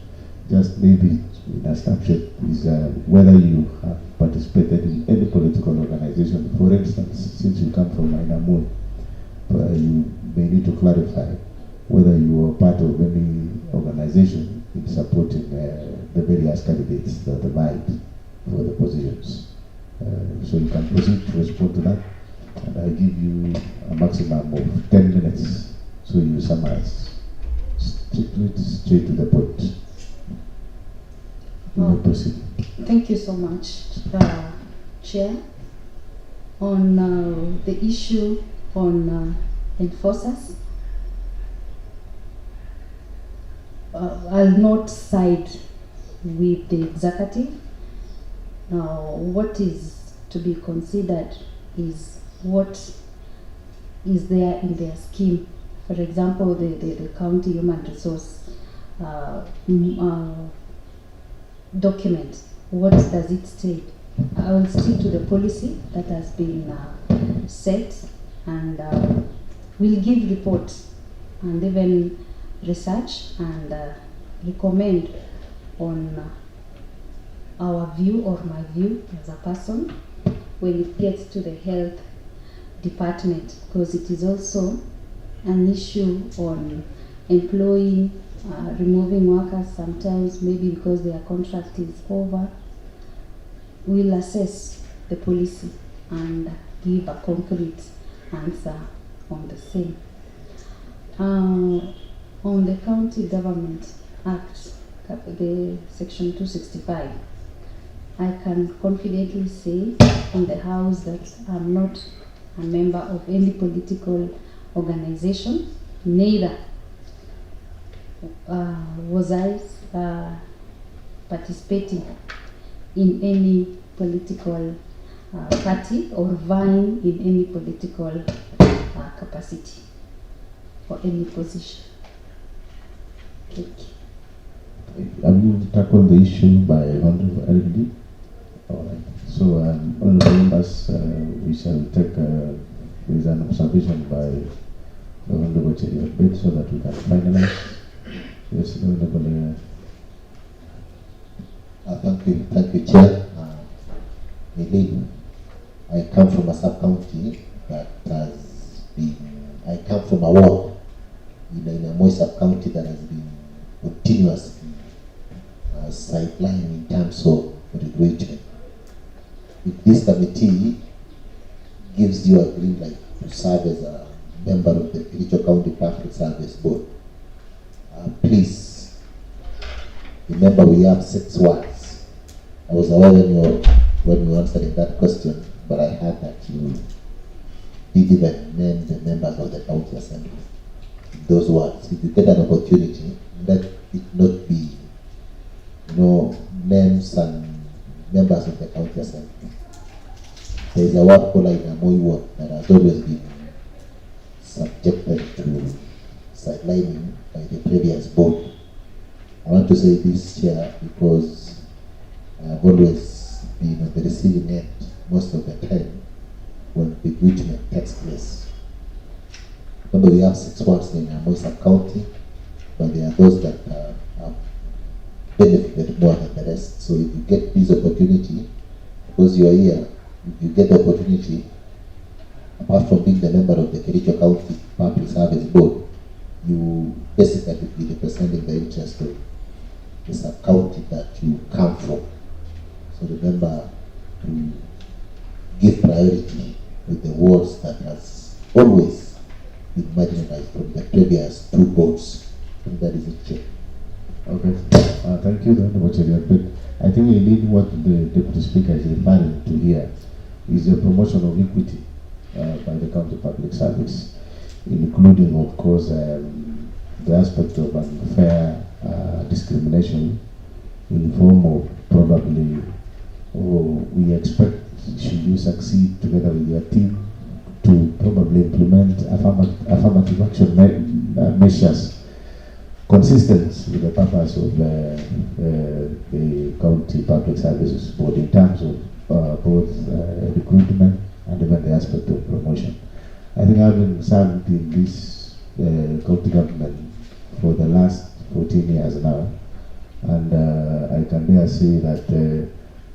Just maybe in a snapshot is whether you have participated in any political organization. For instance, since you come from Ainamoi, you may need to clarify whether you were part of any organization in supporting the various candidates that applied for the positions. So you can proceed to respond to that, and I give you a maximum of 10 minutes, so you summarize straight to the point. You may proceed. Thank you so much, Chair. On the issue on enforcers, I'll not side with the executive. What is to be considered is what is there in their scheme. For example, the county human resource document. What does it state? I will stick to the policy that has been set, and we'll give reports and even research and recommend on our view or my view as a person when it gets to the health department, because it is also an issue on employing, removing workers sometimes, maybe because their contract is over. We'll assess the policy and give a concrete answer on the same. On the County Government Act, the Section 265, I can confidently say in the House that I'm not a member of any political organization, neither was I participating in any political party or vying in any political capacity or any position. Thank you. Have you tackled the issue by Honorable LD? All right. So, Honorable members, we shall take there is an observation by the Honorable Chair so that we can finalize. Yes, Honorable. Thank you, Chair. Indeed, I come from a sub-county that has been, I come from a ward in a Moi sub-county that has been continuously sidelined in terms of recruitment. If this committee gives you a green light to serve as a member of the Kericho County Public Service Board, please remember we have 6 wards. I was aware when you answered that question, but I heard that you did even name the members of the county assembly. Those wards, if you get an opportunity, let it not be, names and members of the county assembly. There is a ward called Moi ward that has always been subjected to sidelining by the previous board. I want to say this, Chair, because I have always been on the receiving end most of the time when recruitment takes place. Remember, we have 6 wards in Moi County, but there are those that have benefited more than the rest. So if you get this opportunity, because you are here, if you get the opportunity, apart from being the member of the Kericho County Public Service Board, you basically be representing the interest of the sub-county that you come from. So remember to give priority with the wards that has always been marginalized from the previous 2 boards. And that is it, Chair. Okay. Thank you, Dr. Bocherian. I think we need what the Deputy Speaker is referring to here is the promotion of equity by the County Public Service, including, of course, the aspect of unfair discrimination in the form of probably, we expect, should you succeed together with your team, to probably implement affirmative action measures consistent with the purpose of the County Public Services Board in terms of both recruitment and even the aspect of promotion. I think I've been served in this county government for the last 14 years now, and I can dare say that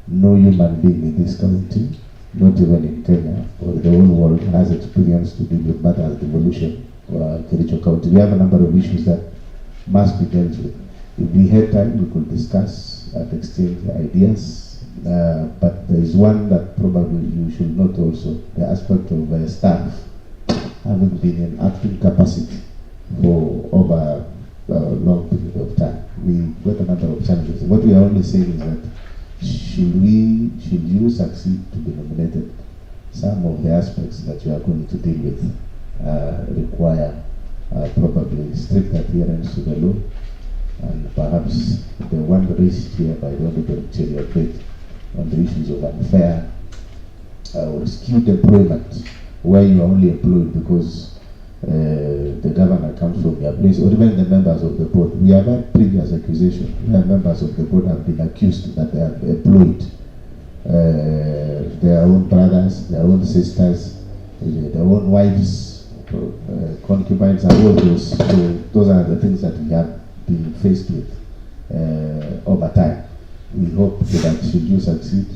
no human being in this county, not even in Kenya or the whole world, has experience to deal with matters devolution or Kericho County. We have a number of issues that must be dealt with. If we had time, we could discuss and exchange ideas, but there is one that probably you should note also, the aspect of staff having been in acting capacity for over a long period of time. We got a number of challenges. What we are only saying is that should you succeed to be nominated, some of the aspects that you are going to deal with require probably strict adherence to the law, and perhaps the one raised here by the Honorable Chair on the issues of unfair or skewed employment, where you are only employed because the governor comes from your place, or even the members of the board. We have had previous accusations where members of the board have been accused that they have employed their own brothers, their own sisters, their own wives, concubines, and all those. So those are the things that we have been faced with over time. we hope that should you succeed,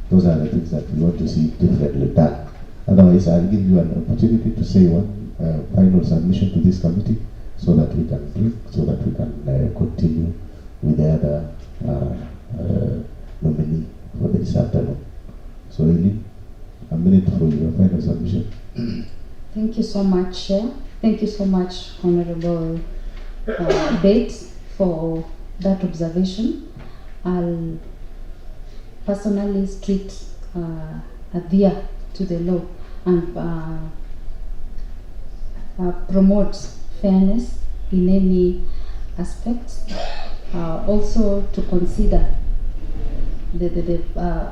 those are the things that we want to see differently done. Otherwise, I'll give you an opportunity to say one final submission to this committee so that we can continue with the other nominee for this afternoon. So, Eileen, a minute for your final submission. Thank you so much, Chair. Thank you so much, Honorable Bates, for that observation. I'll personally adhere to the law and promote fairness in any aspect. Also to consider the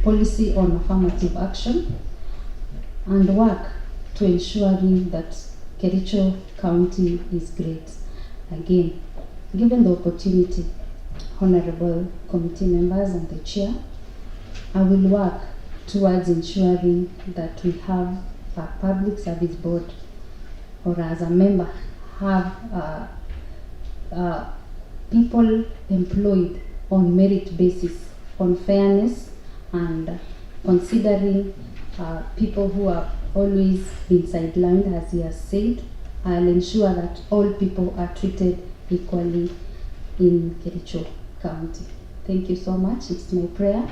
policy on affirmative action and work to ensuring that Kericho County is great. Again, given the opportunity, honorable committee members and the chair, I will work towards ensuring that we have a public service board, or as a member have people employed on merit basis, on fairness, and considering people who have always been sidelined, as he has said. I'll ensure that all people are treated equally in Kericho County. Thank you so much. It's my prayer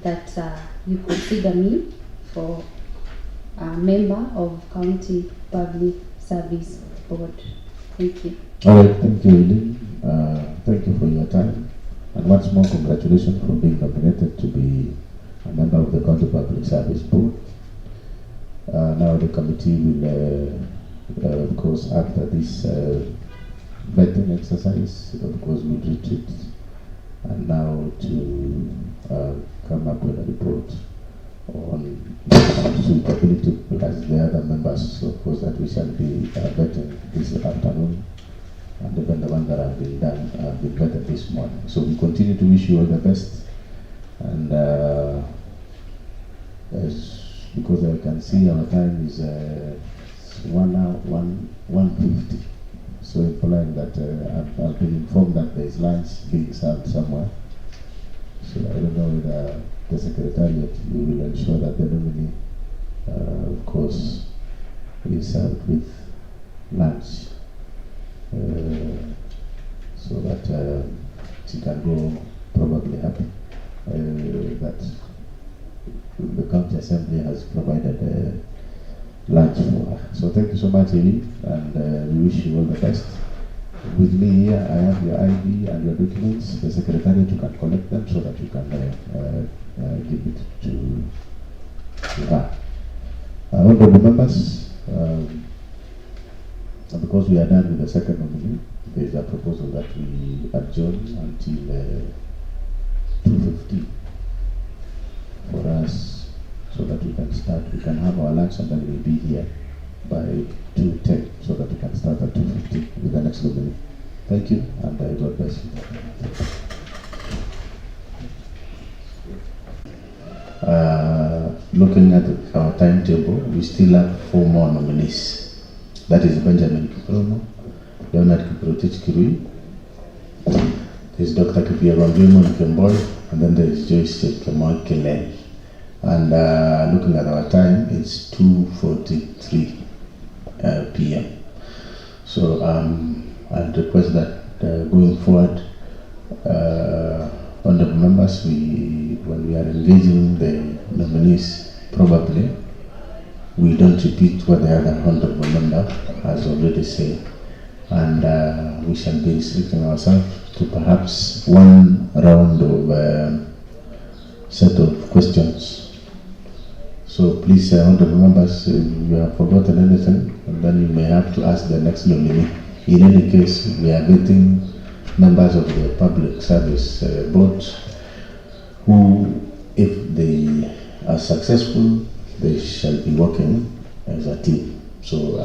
that you consider me for a member of County Public Service Board. Thank you. All right, thank you, Eileen. Thank you for your time. And once more, congratulations for being nominated to be a member of the County Public Service Board. Now the committee will, of course, after this vetting exercise, of course, will retreat and now to come up with a report on suitability as the other members, of course, that we shall be vetting this afternoon, and even the ones that have been done have been vetted this morning. So we continue to wish you all the best, and because I can see our time is 1 hour, 1:50. So implying that I've been informed that there is lunch being served somewhere. So I don't know whether the Secretariat, you will ensure that the nominee, of course, is served with lunch, so that she can go probably happy that the County Assembly has provided lunch for her. So thank you so much, Eli, and we wish you all the best. With me here, I have your ID and your documents. The Secretariat, you can collect them so that you can give it to her. Honorable members, because we are done with the second nominee, there is a proposal that we adjourn until 2:15 for us, so that we can start. We can have our lunch and then we'll be here by 2:10, so that we can start at 2:15 with the next nominee. Thank you, and God bless you. Looking at our timetable, we still have 4 more nominees. That is Benjamin Kiprono, Leonard Kiprotich Kirui, there's Dr. Kipiagon Kemboy, and then there is Joyce Kemoy Kelel. And looking at our time, it's 2:43 p.m. So I'll request that going forward, honorable members, when we are engaging the nominees, probably we don't repeat what the other honorable member has already said, and we shall be restricting ourselves to perhaps 1 round of set of questions. So please, honorable members, if you have forgotten anything, and then you may have to ask the next nominee. In any case, we are getting members of the Public Service Board who, if they are successful, they shall be working as a team. So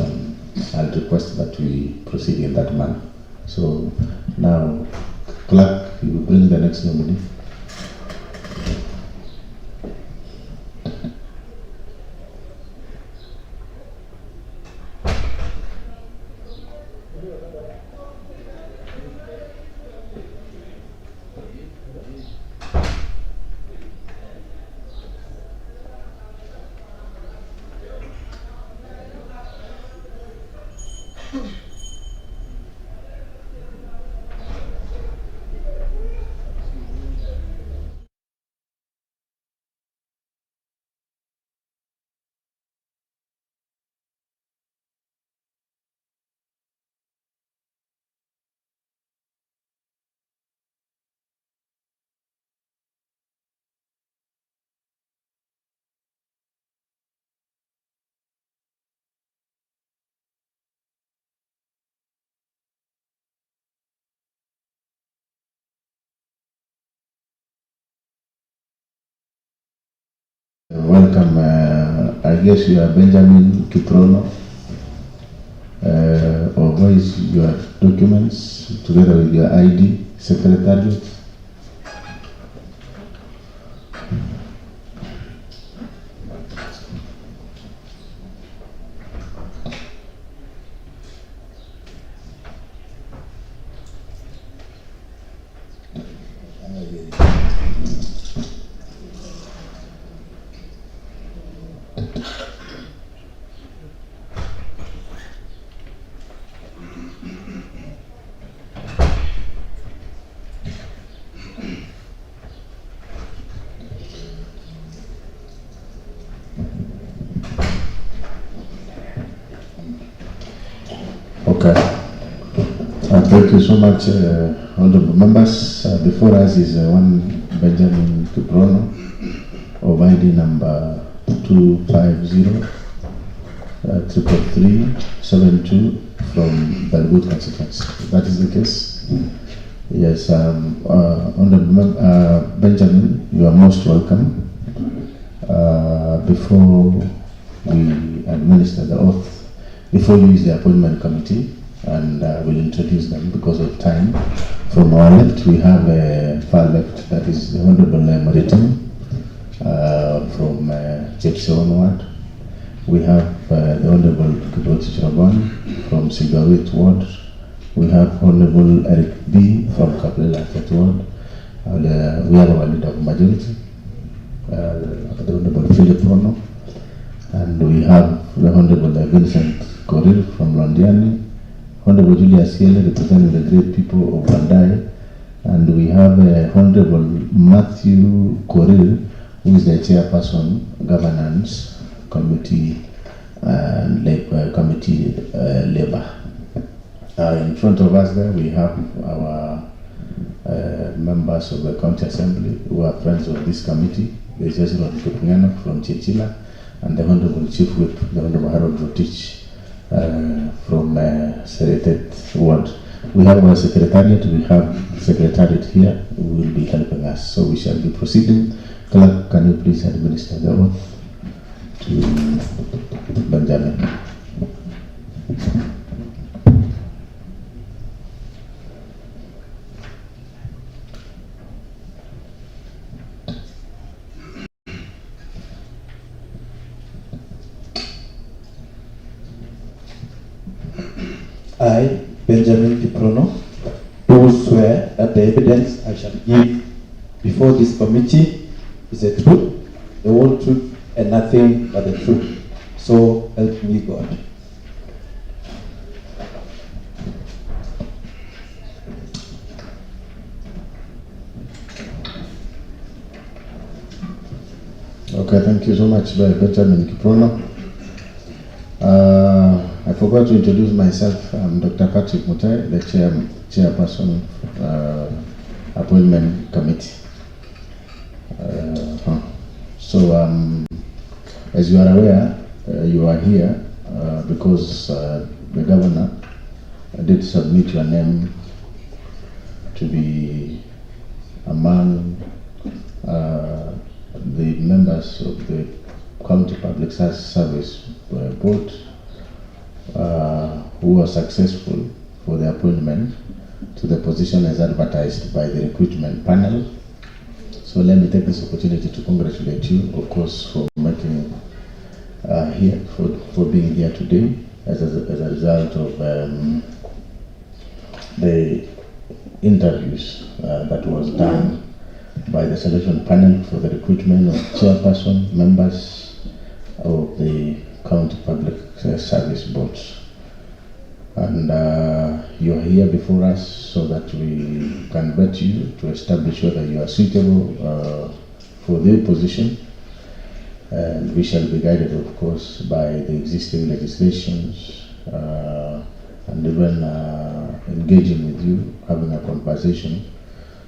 I'll request that we proceed in that manner. So now, clerk, you will bring the next nominee. Welcome. I guess you are Benjamin Kiprono. Or where is your documents together with your ID, secretariat? Okay. Thank you so much, honorable members. Before us is one Benjamin Kiprono of ID number 250-33372 from Belwood constituency. That is the case. Yes, honorable Benjamin, you are most welcome. Before we administer the oath, before you use the appointment committee, and we'll introduce them because of time. From our left, we have far left, that is the Honorable Maritim from Chepseon Ward. We have the Honorable Kiboti Chiraban from Sigawit Ward. We have Honorable Eric B from Kaplela Ward. We have our leader of majority, the Honorable Philip Rono. And we have the Honorable Vincent Korir from Londiani, Honorable Julius Hiele representing the great people of Bandai, and we have Honorable Matthew Korir, who is the chairperson, Governance Committee and Labor. In front of us there we have our members of the County Assembly who are friends of this committee. There is Ezra Kipngeno from Chichila, and the Honorable Chief Whip, the Honorable Harold Rotich from Seretet Ward. We have our secretariat, we have secretariat here who will be helping us. So we shall be proceeding. Clerk, can you please administer the oath to Benjamin? I, Benjamin Kiprono, do swear that the evidence I shall give before this committee is the truth, the whole truth, and nothing but the truth. So help me God. Okay, thank you so much, Benjamin Kiprono. I forgot to introduce myself. I'm Dr. Patrick Mutai, the chairperson, appointment committee. As you are aware, you are here because the governor did submit your name to be among the members of the County Public Service Board who were successful for the appointment to the position as advertised by the recruitment panel. So let me take this opportunity to congratulate you, of course, for making for being here today as a result of the interviews that was done by the selection panel for the recruitment of chairperson members of the County Public Service Boards. And you are here before us so that we can vet you to establish whether you are suitable for the position. And we shall be guided, of course, by the existing legislations and even engaging with you, having a conversation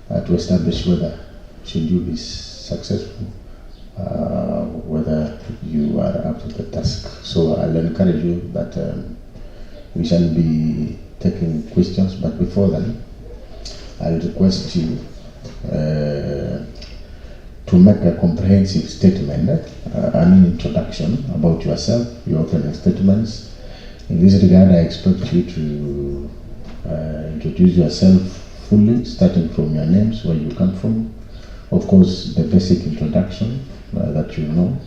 to establish whether, should you be successful, whether you are up to the task. So I'll encourage you that we shall be taking questions, but before then, I'll request you to to make a comprehensive statement, introduction about yourself, your opening statements. In this regard, I expect you to introduce yourself fully, starting from your names, where you come from. Of course, the basic introduction that you know.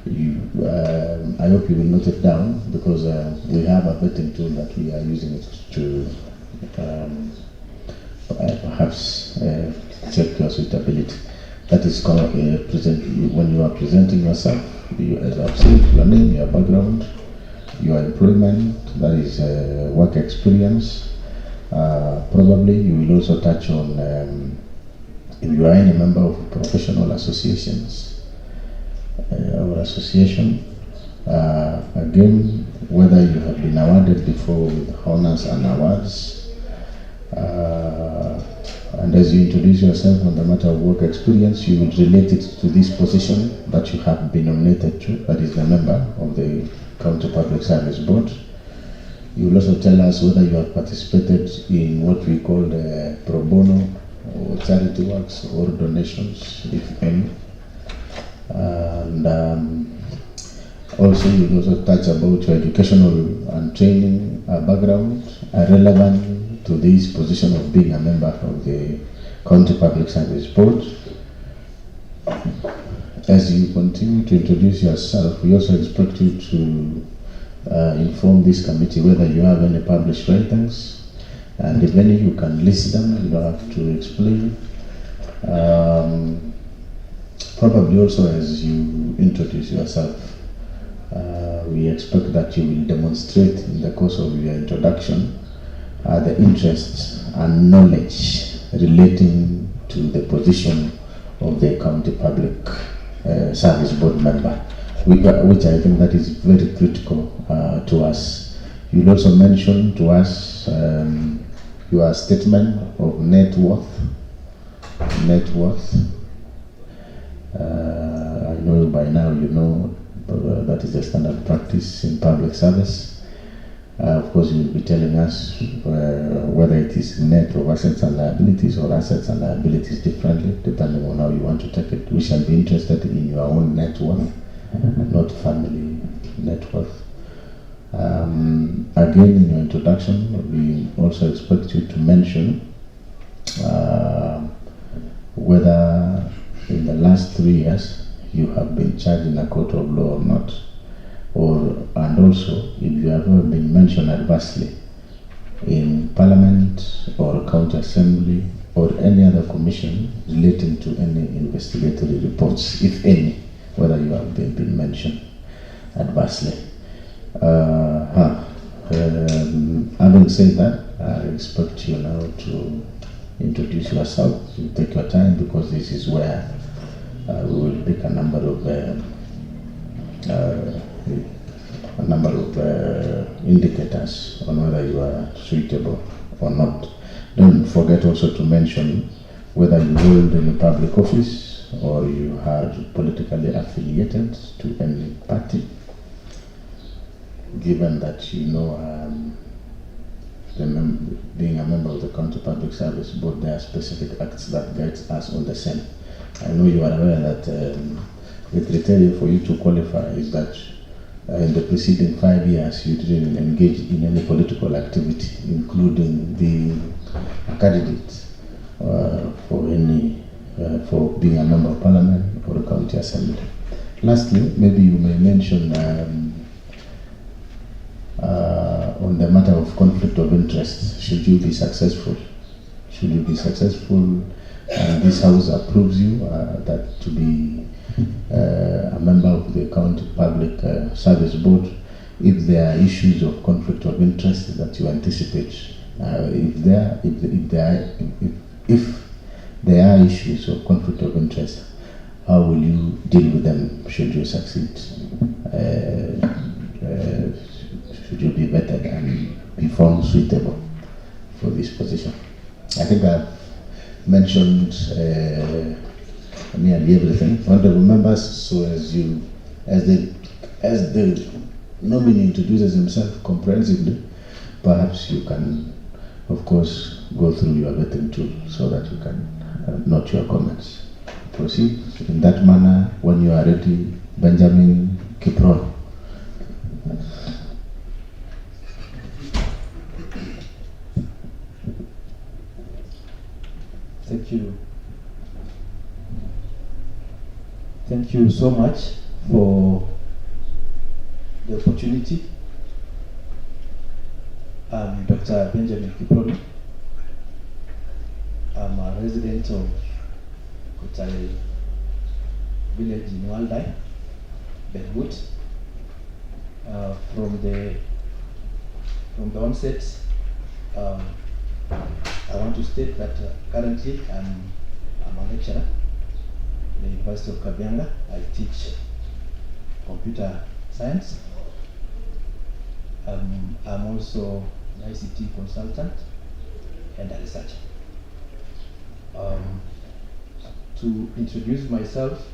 I hope you will note it down, because we have a vetting tool that we are using it to perhaps check your suitability. That is called when you are presenting yourself, as I've said, your name, your background, your employment, that is work experience. Probably you will also touch on if you are any member of professional associations or association. Again, whether you have been awarded before with honors and awards. And as you introduce yourself on the matter of work experience, you will relate it to this position that you have been nominated to, that is the member of the County Public Service Board. You will also tell us whether you have participated in what we call the pro bono or charity works or donations, if any. And also you will also touch about your educational and training background relevant to this position of being a member of the County Public Service Board. As you continue to introduce yourself, we also expect you to inform this committee whether you have any published writings, and if any, you can list them, you don't have to explain. Probably also as you introduce yourself, we expect that you will demonstrate in the course of your introduction the interests and knowledge relating to the position of the County Public Service Board member, which I think that is very critical to us. You'll also mention to us your statement of net worth. I know by now you know that is a standard practice in public service. Of course, you will be telling us whether it is net of assets and liabilities or assets and liabilities differently, depending on how you want to take it. We shall be interested in your own net worth, not family net worth. Again, in your introduction, we also expect you to mention whether in the last 3 years you have been charged in a court of law or not. And also, if you have ever been mentioned adversely in Parliament or County Assembly or any other commission relating to any investigatory reports, if any, whether you have been mentioned adversely. Having said that, I expect you now to introduce yourself. You take your time, because this is where we will pick a number of indicators on whether you are suitable or not. Don't forget also to mention whether you hold any public office or you are politically affiliated to any party. Given that you know being a member of the County Public Service Board, there are specific acts that guide us on the same. I know you are aware that the criteria for you to qualify is that in the preceding 5 years you didn't engage in any political activity, including being a candidate for being a member of Parliament or a County Assembly. Lastly, maybe you may mention on the matter of conflict of interest. Should you be successful and this House approves you that to be a member of the County Public Service Board, if there are issues of conflict of interest that you anticipate, if there are issues of conflict of interest, how will you deal with them should you succeed? Should you be vetted and be found suitable for this position? I think I've mentioned nearly everything. Honorable members, so as the nominee introduces himself comprehensively, perhaps you can, of course, go through your vetting tool so that you can note your comments. proceed in that manner when you are ready. Benjamin Kipron. Thank you. Thank you so much for the opportunity. I'm Dr. Benjamin Kipron. I'm a resident of Kotale village in Waldai, Benwood. From the onset, I want to state that currently I'm a lecturer at the University of Kabianga. I teach computer science. I'm also an ICT consultant and a researcher. To introduce myself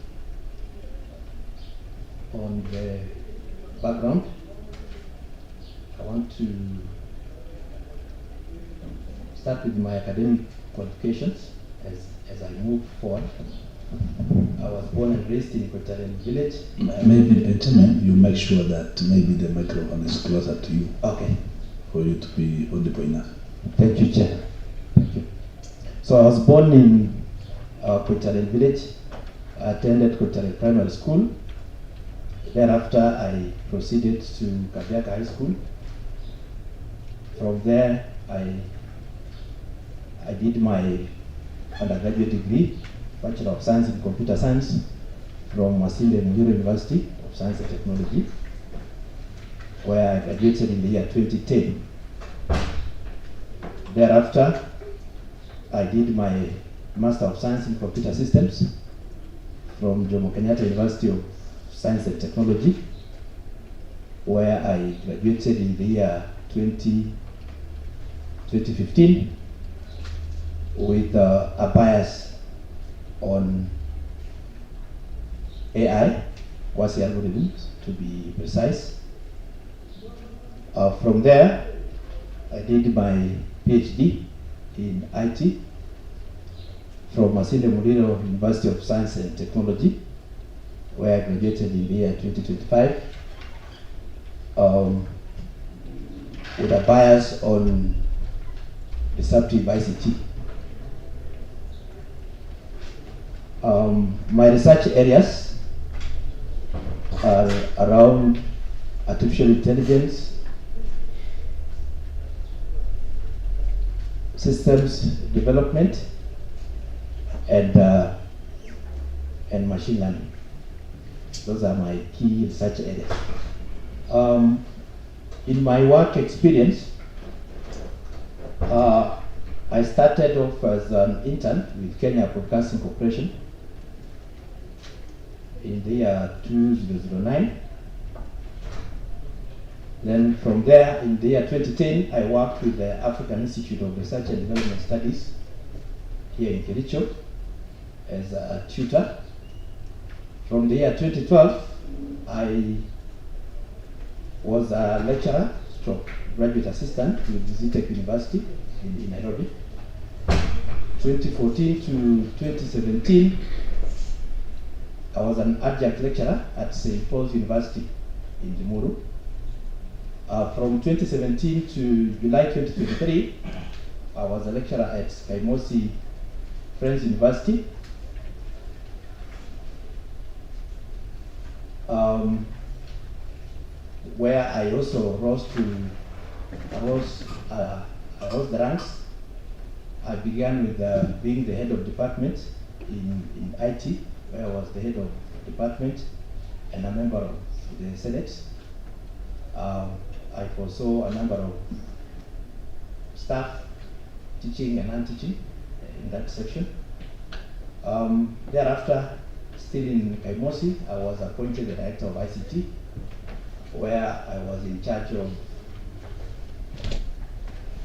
on the background, I want to start with my academic qualifications as I move forward. I was born and raised in Kotalen village. Maybe Benjamin, you make sure that maybe the microphone is closer to you. Okay. For you to be audible enough. Thank you, Chair. Thank you. So I was born in Kotalen village. I attended Kotalen Primary School. Thereafter, I proceeded to Kabiaka High School. From there, I did my undergraduate degree, Bachelor of Science in Computer Science, from Masinde Muliro University of Science and Technology, where I graduated in the year 2010. Thereafter, I did my Master of Science in Computer Systems from Jomo Kenyatta University of Science and Technology, where I graduated in the year 2015 with a bias on AI, quasi algorithms to be precise. From there, I did my PhD in IT from Masinde Muliro University of Science and Technology, where I graduated in the year 2025 with a bias on disruptive ICT. My research areas are around artificial intelligence, systems development, and machine learning. Those are my key research areas. In my work experience, I started off as an intern with Kenya Broadcasting Corporation in the year 2009. Then from there, in the year 2010, I worked with the African Institute of Research and Development Studies here in Kericho as a tutor. From the year 2012, I was a lecturer, stroke graduate assistant with Zitech University in Nairobi. 2014 to 2017, I was an adjunct lecturer at St. Paul's University in Limuru. From 2017 to July 2023, I was a lecturer at Kaimosi Friends University. Where I also rose the ranks. I began with being the head of department in IT, where I was the head of department and a member of the Senate. I foresaw a number of staff, teaching and non-teaching in that section. Thereafter, still in Kaimosi, I was appointed the director of ICT, where I was in charge of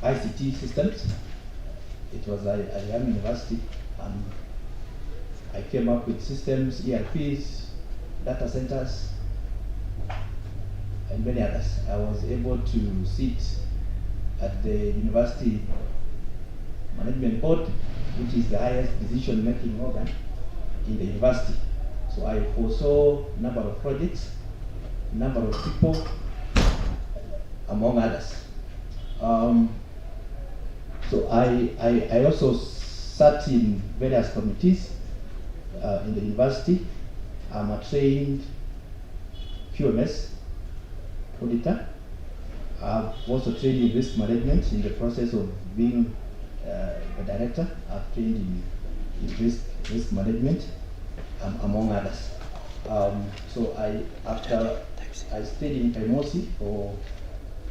ICT systems. It was a young university, and I came up with systems, ERPs, data centers, and many others. I was able to sit at the university management board, which is the highest decision-making organ in the university. So I foresaw number of projects, number of people, among others. So I also sat in various committees in the university. I'm a trained QMS auditor. I've also trained in risk management in the process of being a director. I've trained in risk management, among others. So after I stayed in Kaimosi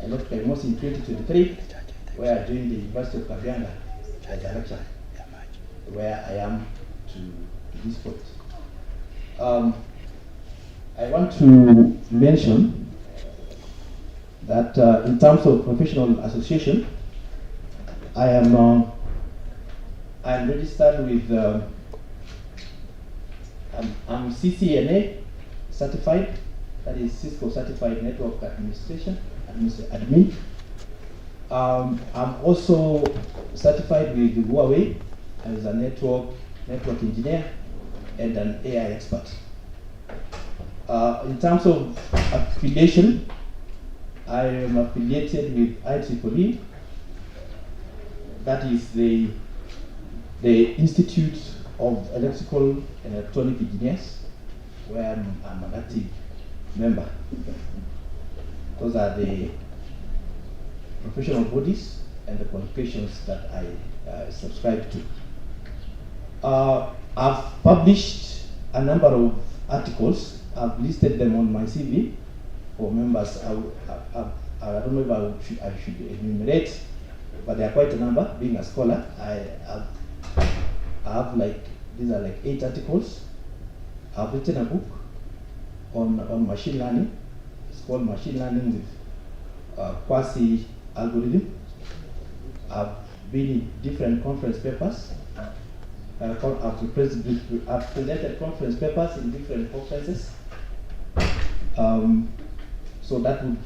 I left Kaimosi in 2023, where I joined the University of Kabianga as a lecturer, where I am to this point. I want to mention that in terms of professional association, I'm registered with, I'm CCNA certified, that is Cisco Certified Network Administration, admin. I'm also certified with Huawei as a network engineer and an AI expert. In terms of affiliation, I am affiliated with IEEE, that is the Institute of Electrical and Electronic Engineers, where I'm an active member. Those are the professional bodies and the qualifications that I subscribe to. I've published a number of articles. I've listed them on my CV for members. I don't know if I should enumerate, but there are quite a number. Being a scholar, I have these are 8 articles. I've written a book on machine learning. It's called Machine Learning with Quasi Algorithm. I've been in different conference papers. I've presented conference papers in different conferences. So that would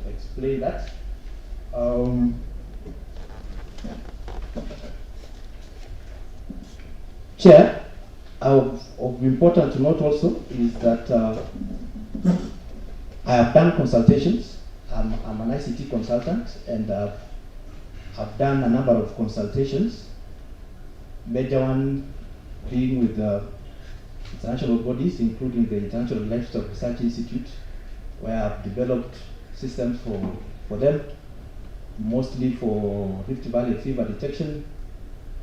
explain that. Chair, of important to note also is that I have done consultations. I'm an ICT consultant, and I've done a number of consultations. Major one being with international bodies, including the International Livestock Research Institute, where I've developed systems for them, mostly for Rift Valley fever detection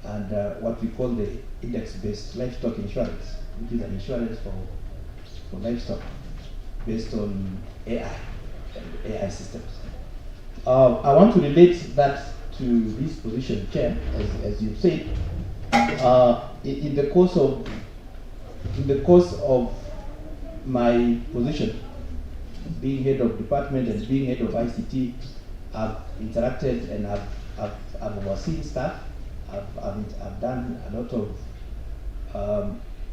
and what we call the index-based livestock insurance, which is an insurance for livestock based on AI and AI systems. I want to relate that to this position, Chair, as you said. In the course of my position, being head of department and being head of ICT, I've interacted and I've overseen staff. I've done a lot of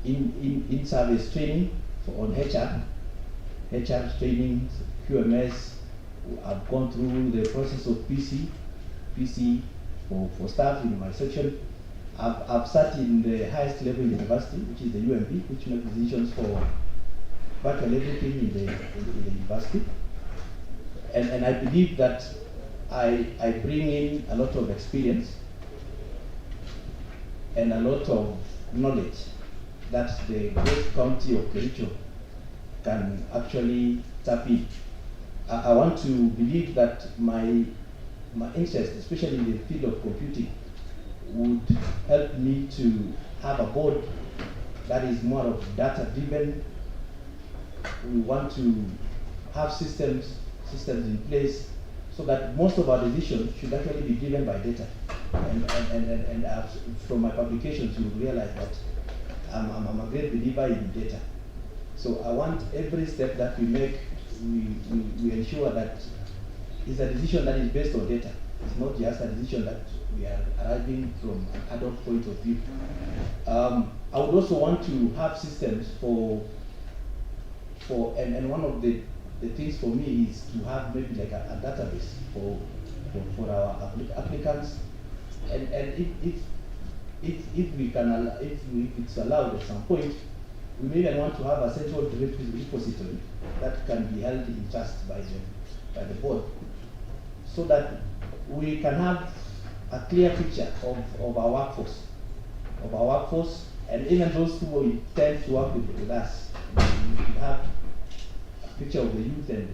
in-service training on HR training, QMS. I've gone through the process of PC for staff in my section. I've sat in the highest level university, which is the UMB, which makes decisions for virtually everything in the university. And I believe that I bring in a lot of experience and a lot of knowledge that the great county of Kericho can actually tap in. I want to believe that my interest, especially in the field of computing, would help me to have a board that is more of data-driven. We want to have systems in place so that most of our decisions should actually be driven by data. And from my publications, you will realize that I'm a great believer in data. So I want every step that we make, we ensure that it's a decision that is based on data. It's not just a decision that we are arriving from an adult point of view. I would also want to have systems and one of the things for me is to have maybe like a database for our applicants, and if it's allowed at some point, We may even want to have a central repository that can be held in trust by the board, so that we can have a clear picture of our workforce, and even those who will intend to work with us. We have a picture of the youth and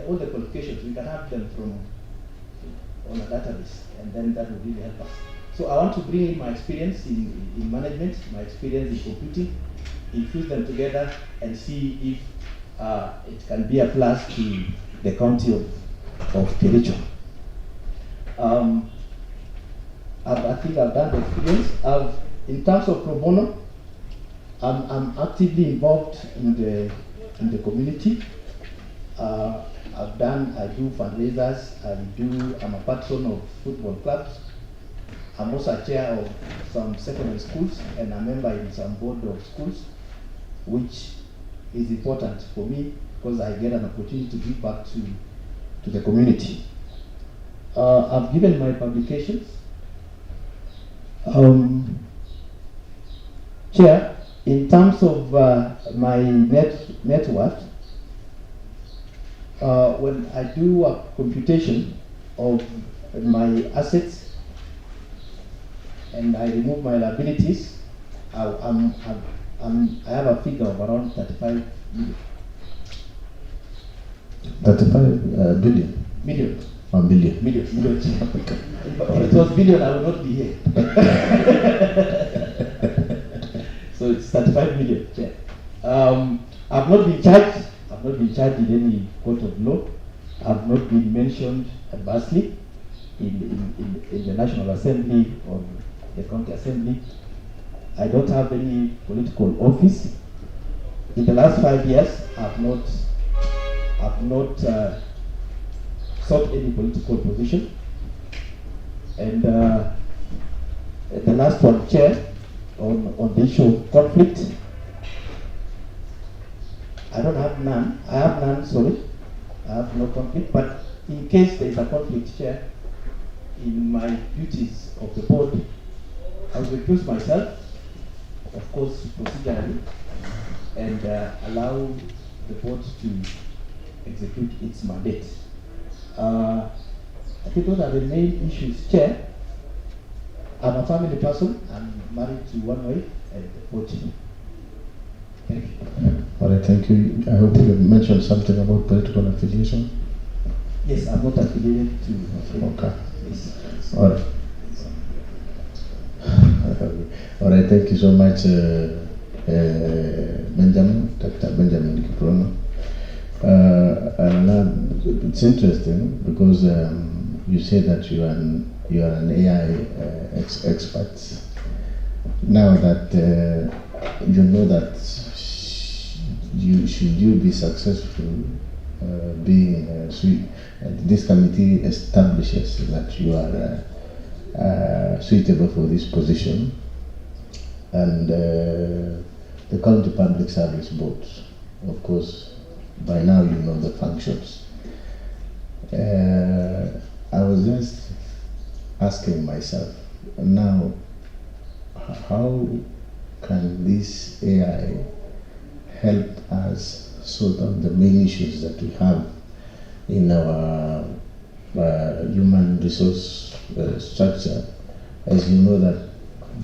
all the qualifications. We can have them on a database, and then that will really help us. So I want to bring in my experience in management, my experience in computing, infuse them together and see if it can be a plus to the county of Kericho. I think I've done the experience. In terms of pro bono, I'm actively involved in the community. I do fundraisers. I'm a patron of football clubs. I'm also a chair of some secondary schools and a member in some board of schools, which is important for me because I get an opportunity to give back to the community. I've given my publications. Chair, in terms of my net worth, when I do a computation of my assets and I remove my liabilities, I have a figure of around 35 million. 35 billion? Million. 1 billion. Million. If it was billion, I would not be here. So it's 35 million. Yeah. I've not been charged. I've not been charged in any court of law. I've not been mentioned adversely in the National Assembly or the County Assembly. I don't have any political office. In the last 5 years, I've not sought any political position. And the last one, Chair, on the issue of conflict, I don't have none. I have none, sorry. I have no conflict, but in case there is a conflict, Chair, in my duties of the board, I will recuse myself, of course, procedurally, and allow the board to execute its mandate. I think those are the main issues, Chair. I'm a family person. I'm married to one wife and 4 children. Thank you. All right, thank you. I hope you mentioned something about political affiliation. Yes, I'm not affiliated to. Okay. Yes. All right. All right, thank you so much, Benjamin, Dr. Benjamin Kiprono. And it's interesting because you say that you are an AI expert. Now that you know that should you be successful being this committee establishes that you are suitable for this position, and the County Public Service Board, of course, by now you know the functions. I was just asking myself, now, how can this AI help us sort out the main issues that we have in our human resource structure? As you know that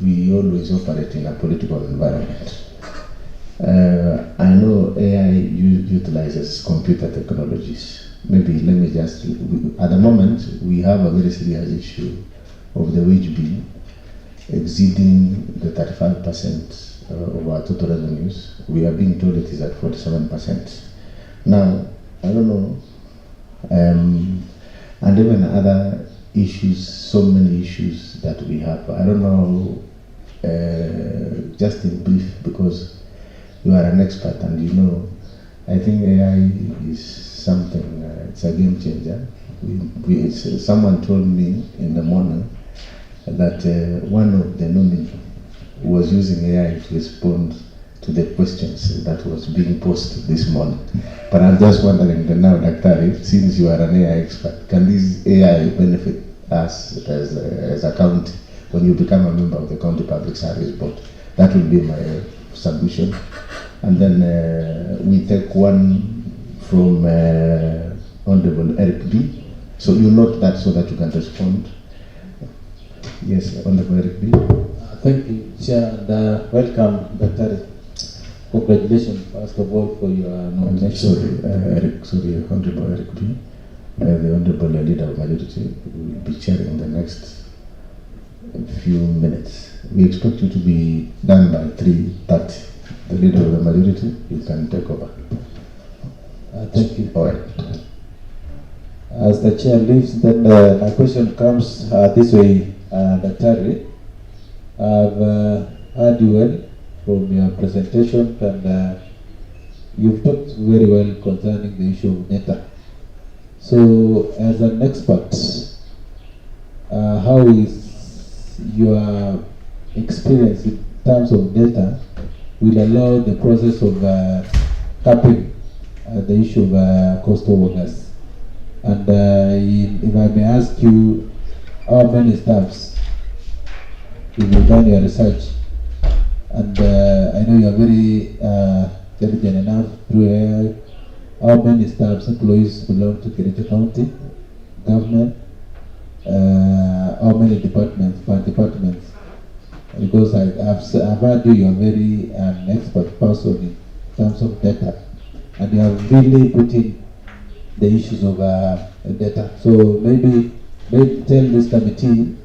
we always operate in a political environment. I know AI utilizes computer technologies. Maybe let me just, at the moment, we have a very serious issue of the wage bill exceeding the 35% of our total revenues. We are being told it is at 47%. Now, I don't know, and even other issues, so many issues that we have. I don't know, just in brief, because you are an expert and you know, I think AI is something, it's a game changer. Someone told me in the morning that one of the nominee was using AI to respond to the questions that was being posted this morning. But I'm just wondering now, Dr., since you are an AI expert, can this AI benefit us as a county when you become a member of the County Public Service Board? That will be my submission. and then we take one from Honorable Eric B. So you note that so that you can respond. Yes, Honorable Eric B. Thank you, Chair, and welcome, Dr. Congratulations, first of all, for your nomination. Sorry, Honorable Eric B. The Honorable Leader of Majority will be chairing the next few minutes. We expect you to be done by 3:30. The Leader of the Majority, you can take over. Thank you. All right. As the Chair leaves, then my question comes this way, Dr. I've heard you well from your presentation, and you've talked very well concerning the issue of data. So, as an expert, how is your experience in terms of data will allow the process of capping the issue of coastal workers? And if I may ask you, how many staffs, if you've done your research, and I know you are very intelligent enough through AI, how many staffs, employees belong to Kericho County government? How many departments, departments? Because I've heard you are very an expert person in terms of data, and you have really put in the issues of data. So maybe tell this committee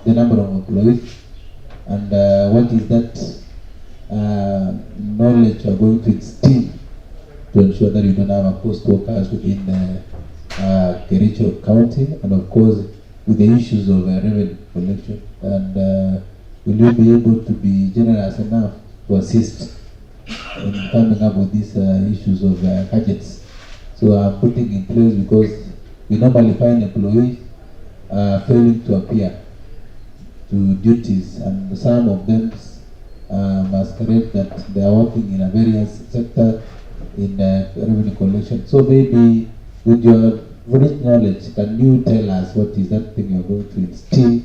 the number of employees and what is that knowledge you are going to instill to ensure that you don't have a post workers within Kericho County, and of course with the issues of revenue collection. And will you be able to be generous enough to assist in coming up with these issues of gadgets? So I'm putting in place because we normally find employees failing to appear to duties, and some of them masquerade that they are working in a various sector in revenue collection. So maybe with your rich knowledge, can you tell us what is that thing you're going to instill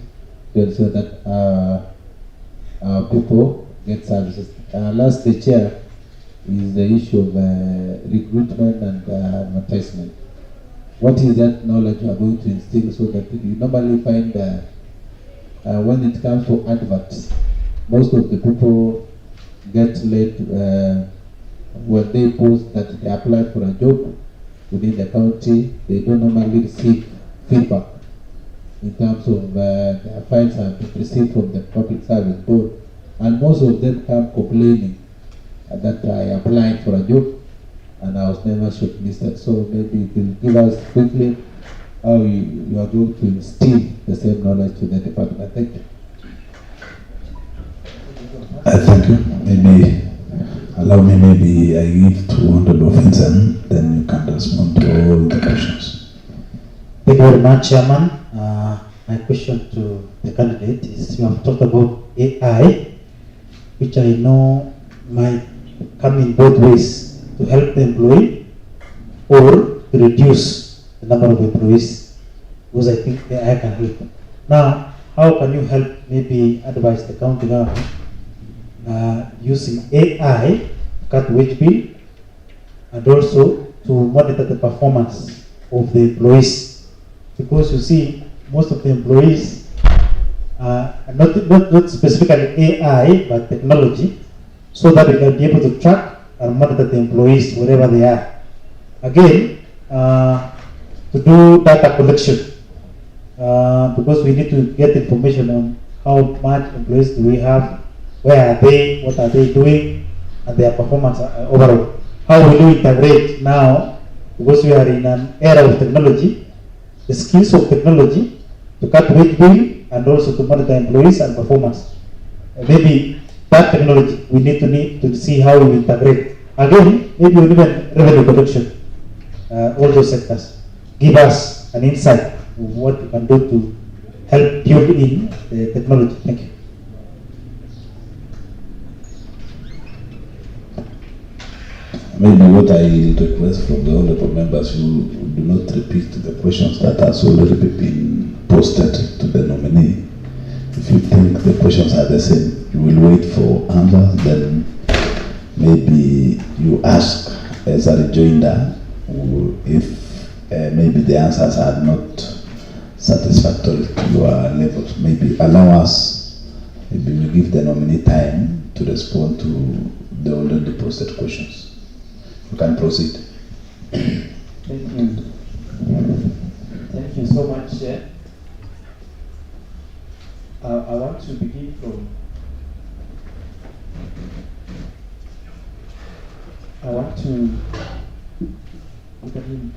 to ensure that our people get services? Last, the Chair, is the issue of recruitment and advertisement. What is that knowledge you are going to instill so that you normally find when it comes to adverts, most of the people get late when they post that they apply for a job within the county. They don't normally receive feedback in terms of their files have been received from the public service board, and most of them come complaining that I applied for a job and I was never shortlisted. So maybe you will give us quickly how you are going to instill the same knowledge to the department. Thank you. Thank you. Maybe allow me, maybe I give to Honorable Vincent, then you can respond to all the questions. Thank you very much, Chairman. My question to the candidate is, you have talked about AI, which I know might come in both ways, to help the employee or to reduce the number of employees, because I think AI can help. Now, how can you help, maybe advise the county government using AI to cut wage bill and also to monitor the performance of the employees? Because you see, most of the employees, not specifically AI, but technology, so that we can be able to track and monitor the employees wherever they are. Again, to do data collection, because we need to get information on how much employees do we have, where are they, what are they doing, and their performance overall. How will you integrate now, because we are in an era of technology, the skills of technology to cut wage bill and also to monitor employees and performance? Maybe that technology we need to see how we integrate. Again, maybe even revenue collection, all those sectors. Give us an insight of what we can do to help build in the technology. Thank you. Maybe what I request from the honorable members, you do not repeat the questions that has already been posted to the nominee. If you think the questions are the same, you will wait for answers, then maybe maybe you ask as a rejoinder if maybe the answers are not satisfactory to your levels. Maybe allow us, maybe we give the nominee time to respond to the already posted questions. You can proceed. Thank you. Thank you so much, Chair. I want to begin from look at him.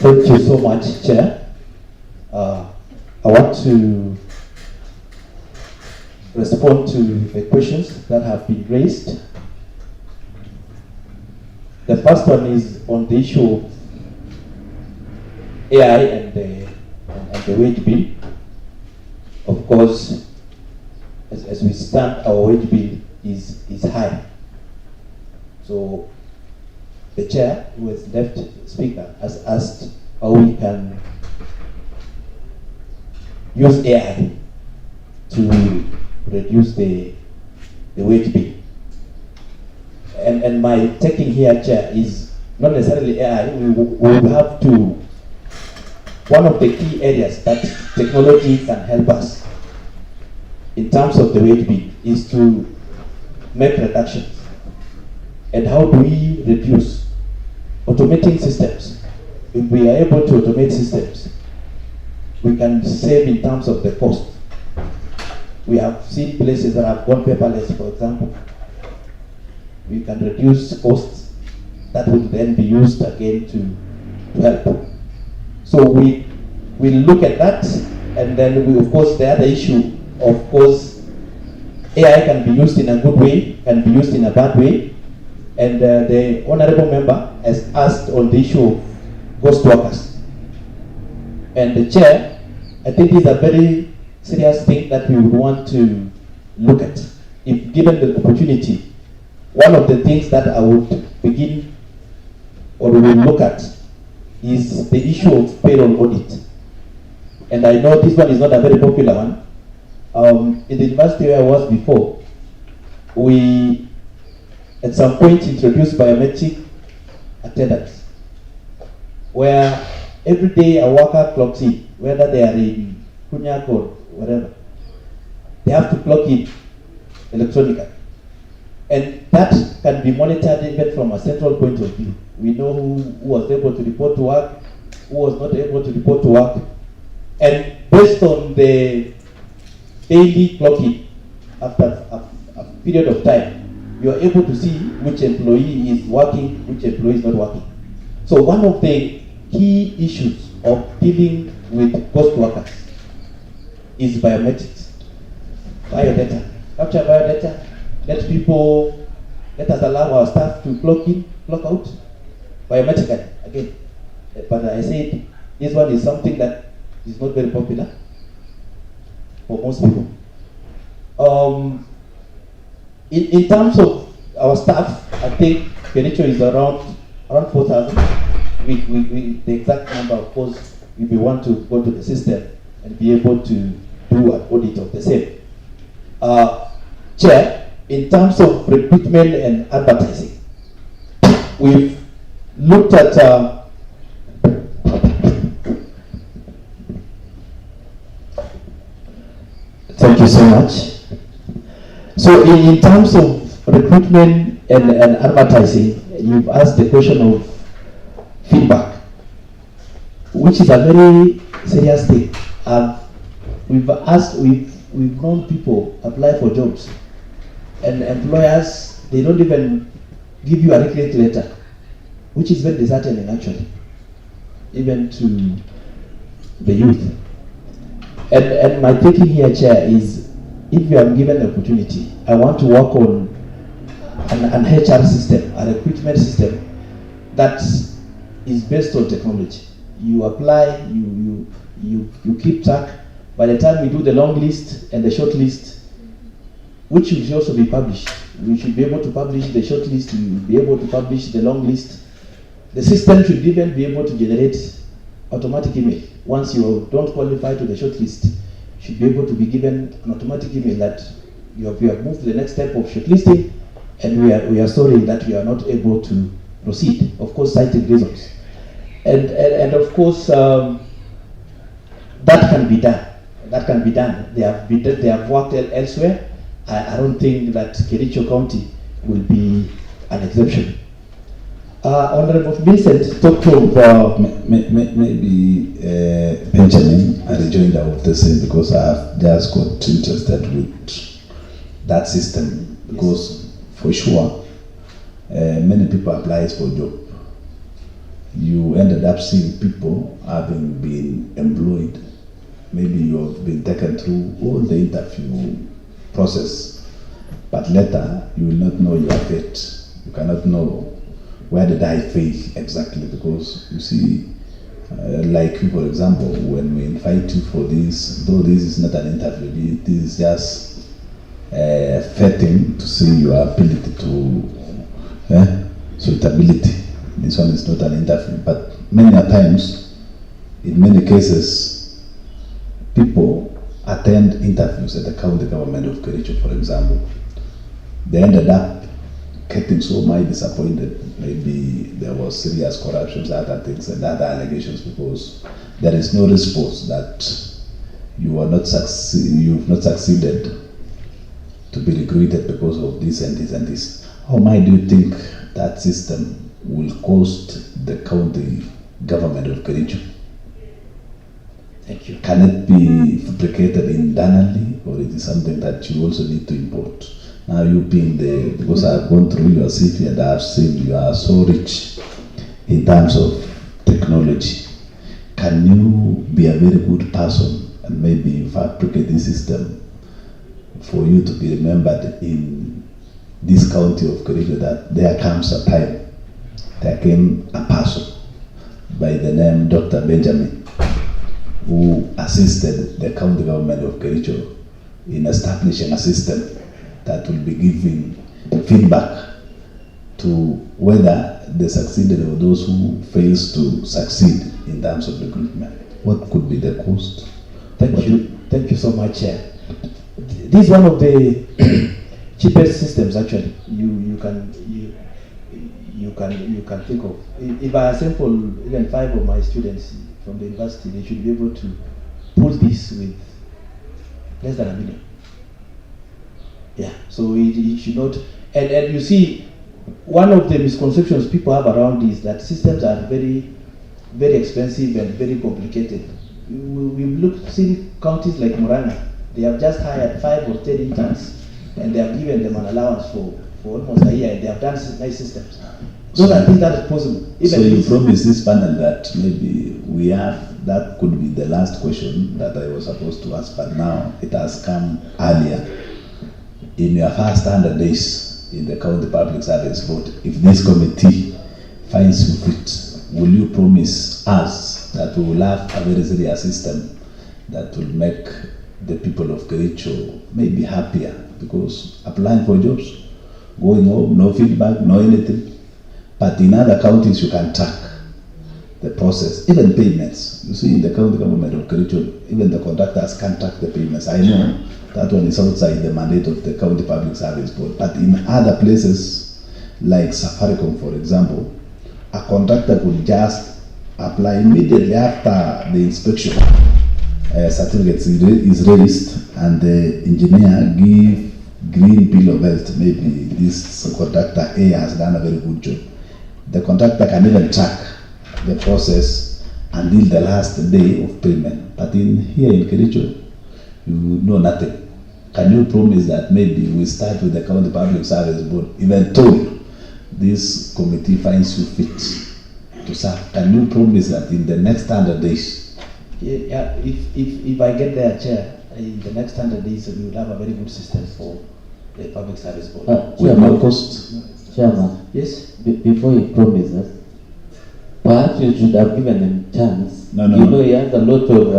Thank you so much, Chair. I want to respond to the questions that have been raised. The first one is on the issue of AI and the wage bill. Of course, as we stand, our wage bill is high. So the chair, who is left speaker, has asked how we can use AI to reduce the wage bill. And my taking here, Chair, is not necessarily AI. We will have to, one of the key areas that technology can help us in terms of the wage bill is to make reductions. And how do we reduce? Automating systems. If we are able to automate systems, we can save in terms of the cost. We have seen places that have gone paperless, for example. We can reduce costs that would then be used again to help. So we look at that, and then we, of course, the other issue, of course, AI can be used in a good way, can be used in a bad way. And the honorable member has asked on the issue of ghost workers. And the chair, I think is a very serious thing that we would want to look at. If given the opportunity, one of the things that I would begin or we will look at is the issue of payroll audit. And I know this one is not a very popular one. In the university where I was before, we at some point introduced biometric attendance, where every day a worker clocks in, whether they are in Kunyak or whatever, they have to clock in electronically. And that can be monitored even from a central point of view. We know who was able to report to work, who was not able to report to work. And based on the daily clocking, after a period of time, you are able to see which employee is working, which employee is not working. So one of the key issues of dealing with ghost workers is biometrics. Biodata. Capture biodata. Let us allow our staff to clock in, clock out, biometrically again. But I said this one is something that is not very popular for most people. In terms of our staff, I think Kericho is around 4,000. The exact number, of course, we want to go to the system and be able to do an audit of the same. Chair, in terms of recruitment and advertising, we've looked at thank you so much. So in terms of recruitment and advertising, you've asked the question of feedback, which is a very serious thing. We've known people apply for jobs, and employers, they don't even give you a recruit letter, which is very disheartening actually, even to the youth. And my thinking here, Chair, is if you are given the opportunity, I want to work on an HR system, a recruitment system that is based on technology. You apply, you keep track. By the time we do the long list and the short list, which should also be published, we should be able to publish the short list, we will be able to publish the long list. The system should even be able to generate automatic email. Once you don't qualify to the short list, you should be able to be given an automatic email that you have moved to the next step of shortlisting, and we are sorry that we are not able to proceed, of course citing reasons. And of course, that can be done. That can be done. They have worked elsewhere. I don't think that Kericho County will be an exception. Honorable Vincent talked of maybe Benjamin, a rejoinder of the same, because I've just got interested with that system, because yes, for sure many people apply for job. You ended up seeing people having been employed. Maybe you have been taken through all the interview process, but later you will not know your fate. You cannot know where did I fail exactly, because you see, like you, for example, when we invite you for this, though this is not an interview, it is just vetting to see your ability to suitability. This one is not an interview, but many a times, in many cases, people attend interviews at the county government of Kericho, for example. They ended up getting so much disappointed. Maybe there was serious corruptions, other things, and other allegations, because there is no response that you are not you've not succeeded to be recruited because of this and this and this. How much do you think that system will cost the county government of Kericho? Thank you. Can it be fabricated internally, or it is something that you also need to import? Now you being the, because I've gone through your CV and I've seen you are so rich in terms of technology. Can you be a very good person and maybe fabricate this system for you to be remembered in this county of Kericho, that there comes a time, there came a person by the name Dr. Benjamin, who assisted the county government of Kericho in establishing a system that will be giving feedback to whether they succeeded or those who fails to succeed in terms of recruitment. What could be the cost? Thank you so much, Chair. This is one of the cheapest systems actually you can think of. If I sample even 5 of my students from the university, they should be able to pull this with less than $1 million. Yeah, so it should not, and you see, one of the misconceptions people have around is that systems are very, very expensive and very complicated. We've seen counties like Murang'a, they have just hired 5 or 10 interns, and they have given them an allowance for almost a year, and they have done nice systems. Those are things that is possible. So you promise this panel that maybe we have, that could be the last question that I was supposed to ask, but now it has come earlier. In your first 100 days in the county public service board, if this committee finds you fit, will you promise us that we will have a very serious system that will make the people of Kericho maybe happier? Because applying for jobs, going home, no feedback, no anything. But in other counties, you can track the process, even payments. You see, in the county government of Kericho, even the contractors can track the payments. I know that one is outside the mandate of the county public service board. But in other places, like Safaricom, for example, a contractor could just apply immediately after the inspection. Certificate is raised, and the engineer give green bill of health. Maybe this contractor A has done a very good job. The contractor can even track the process until the last day of payment. But here in Kericho, you know nothing. Can you promise that maybe we start with the county public service board, even though this committee finds you fit to serve? Can you promise that in the next 100 days? Yeah, if I get there, Chair, in the next 100 days, we will have a very good system for the public service board. With no cost. Chairman. Yes. Before you promise us, Perhaps you should have given him chance. No. You know, he has a lot of.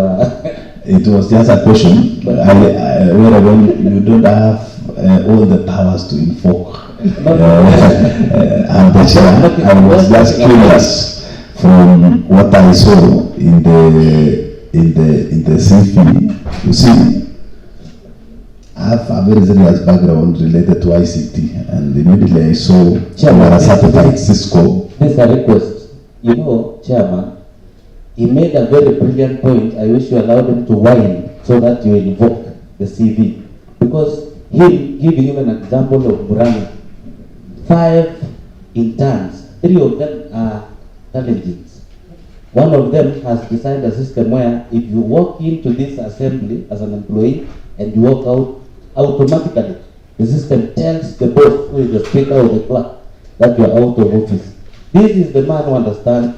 It was just a question. Wherever you don't have all the powers to invoke. I'm the chair. I was just curious from what I saw in the CV. You see, I have a very serious background related to ICT, and immediately I saw a certified Cisco. This is a request. You know, Chairman, he made a very brilliant point. I wish you allowed him to whine so that you invoke the CV. Because he giving him an example of Murano. 5 interns, 3 of them are intelligence. One of them has designed a system where if you walk into this assembly as an employee and you walk out, automatically the system tells the boss, who is the speaker or the clerk, that you are out of office. This is the man who understands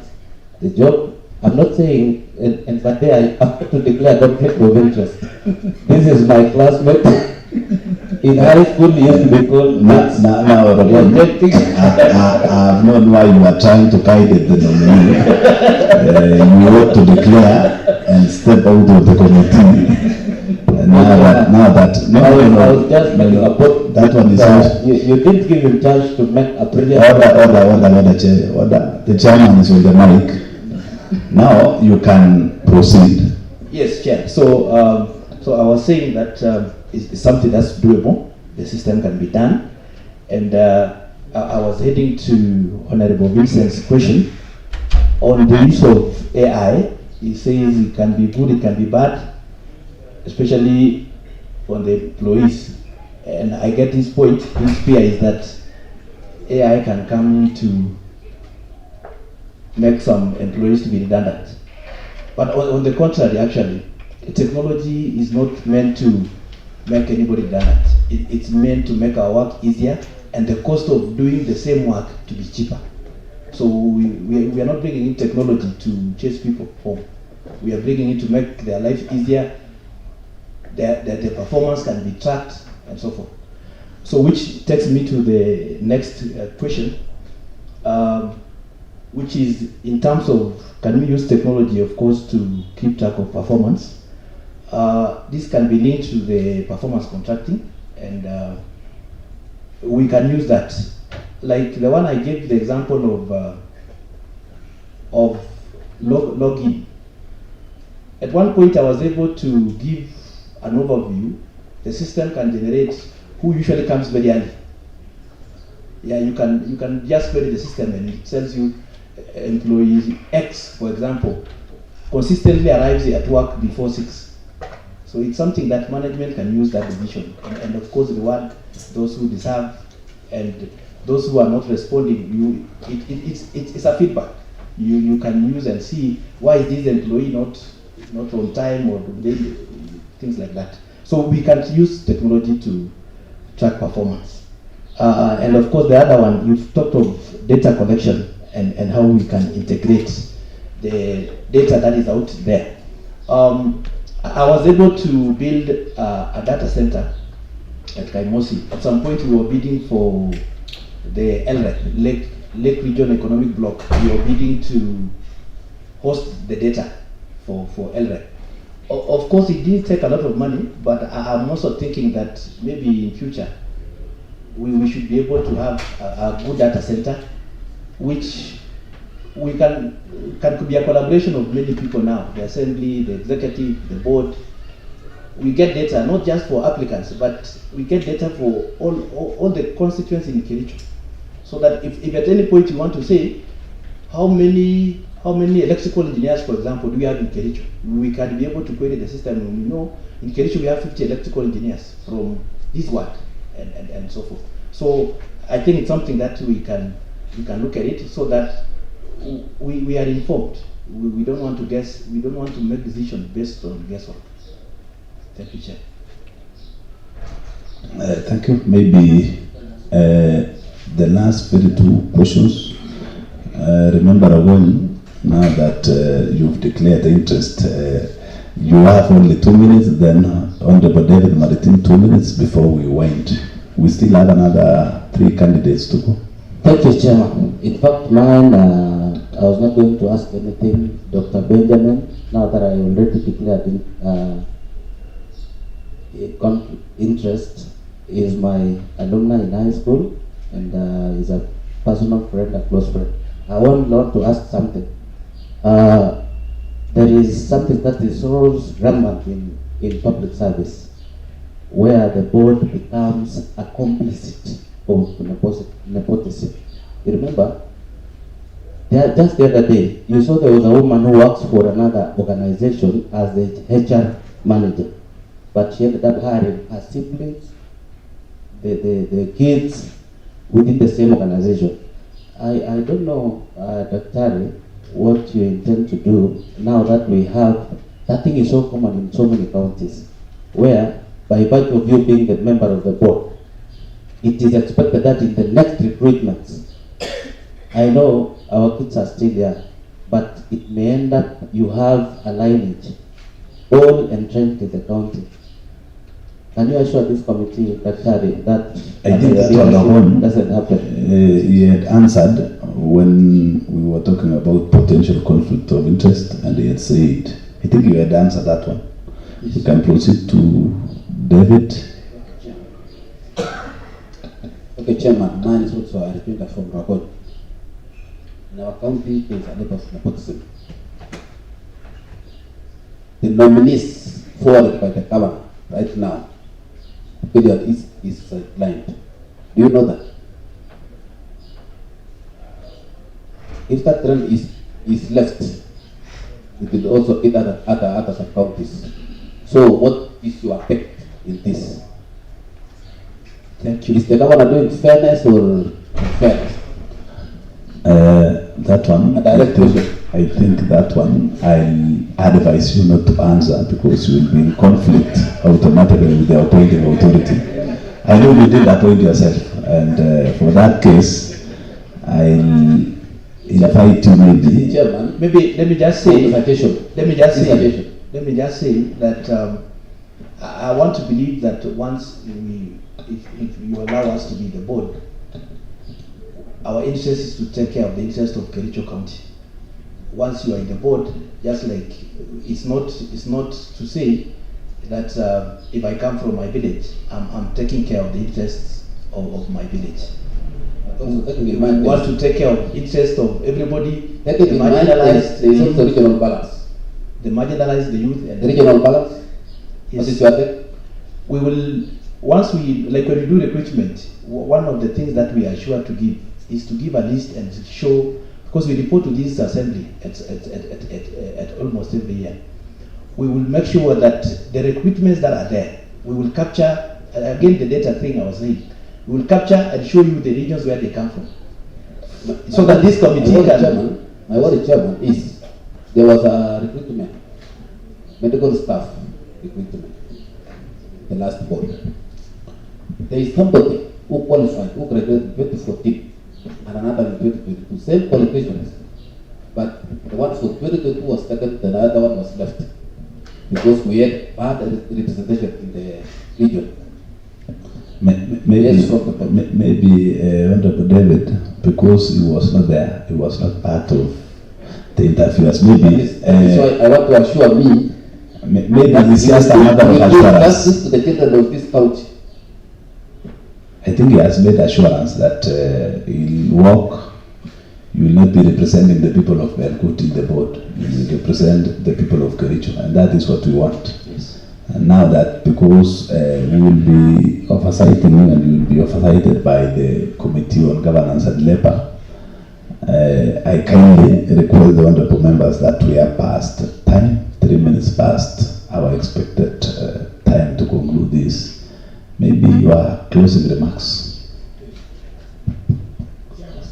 the job. I'm not saying, and but there I have to declare conflict of interest. This is my classmate. In high school, he used to be called. Now, I have known why you are trying to guide the nominee. You ought to declare and step out of the committee. Now that I was just making a point. That one is you didn't give him chance to make a brilliant. Order. The chairman is on the mic. Now you can proceed. Yes, Chair. So I was saying that it's something that's doable. The system can be done, and I was heading to Honorable Vincent's question on the use of AI. He says it can be good, it can be bad, especially on the employees. And I get his point. His fear is that AI can come to make some employees to be redundant. But on the contrary, actually, technology is not meant to make anybody redundant. It's meant to make our work easier and the cost of doing the same work to be cheaper. So we are not bringing in technology to chase people home. We are bringing it to make their life easier, their performance can be tracked and so forth. So which takes me to the next question, which is in terms of, can we use technology, of course, to keep track of performance? This can be linked to the performance contracting, and we can use that. Like the one I gave the example of login. At one point I was able to give an overview. The system can generate who usually comes very early. Yeah, you can just query the system and it tells you employee X, for example, consistently arrives at work before 6. So it's something that management can use that decision, and of course reward those who deserve, and those who are not responding. It's a feedback. You can use and see why is this employee not on time, or things like that. So we can use technology to track performance. And of course the other one, you've talked of data collection and how we can integrate the data that is out there. I was able to build a data center at Kaimosi. At some point we were bidding for the LREC, Lake Region Economic Block. We were bidding to host the data for LREC. Of course it didn't take a lot of money, but I'm also thinking that maybe in future we should be able to have a good data center, which we could be a collaboration of many people now, the assembly, the executive, the board. We get data not just for applicants, but we get data for all the constituents in Kericho. So that if at any point you want to say how many electrical engineers, for example, do we have in Kericho, we can be able to query the system and we know in Kericho we have 50 electrical engineers from this work and so forth. So I think it's something that we can look at it so that we are informed. We don't want to guess. We don't want to make decisions based on guesswork. Thank you, Chair. Thank you. Maybe the last 32 questions. Remember again, now that you've declared interest, you have only 2 minutes, then Honorable David Maritim 2 minutes before we wind. We still have another 3 candidates to go. Thank you, Chairman. In fact, mine I was not going to ask anything. Dr. Benjamin, now that I already declared interest, is my alumni in high school and is a personal friend, a close friend. I want to ask something. There is something that is so rampant in public service, where the board becomes a complicit of nepotism. You remember, just the other day, you saw there was a woman who works for another organization as the HR manager, but she ended up hiring her siblings, the kids within the same organization. I don't know, Dr. what you intend to do now that we have, that thing is so common in so many counties, where by virtue of you being a member of the board, it is expected that in the next recruitments, I know our kids are still young, but it may end up you have a lineage all entrenched in the county. Can you assure this committee, Dr. that I think that alone doesn't happen? He had answered when we were talking about potential conflict of interest, and he had said, I think you had answered that one. Yes. You can proceed to David. Okay, Chairman, mine is also a repeater from Rakon. In our county, there is a lot of nepotism. The nominees forwarded by the governor right now, period is blind. Do you know that? If that trend is left, it will also hit other sub-counties. So what is your take in this? Thank you. Is the governor doing fairness or unfairness? That one, I think that one, I advise you not to answer because you will be in conflict automatically with the appointing authority. I know you did appoint yourself, and for that case, I'll invite you maybe. Chairman, maybe let me just say that I want to believe that once if you allow us to be the board, our interest is to take care of the interest of Kericho County. Once you are in the board, just like it's not to say that if I come from my village, I'm taking care of the interests of my village. We want to take care of interest of everybody. The marginalized, there is also regional balance. The marginalized, the youth, and the regional balance. Yes. What is your take? We will, once we, like when we do recruitment, one of the things that we are sure to give is to give a list and show, because we report to this assembly at almost every year. We will make sure that the recruitments that are there, we will capture, again the data thing I was saying, we will capture and show you the regions where they come from. So that this committee can... My worry, Chairman, is there was a recruitment, medical staff recruitment, the last board. There is somebody who qualified, who graduated in 2014 and another in 2022, same qualifications. But the one for 2022 was taken, the other one was left because we had bad representation in the region. Maybe Honorable David, because he was not there, he was not part of the interference. Maybe that's why I want to assure me. Maybe it's just a matter of assurance. Justice to the children of this county. I think he has made assurance that he'll work. You will not be representing the people of Belkut in the board. You will represent the people of Kericho, and that is what we want. Yes. And now that because we will be oversighting you and you will be oversighted by the Committee on Governance and Labor, I kindly request the honorable members that we are past time, 3 minutes past our expected time to conclude this. Maybe your closing remarks.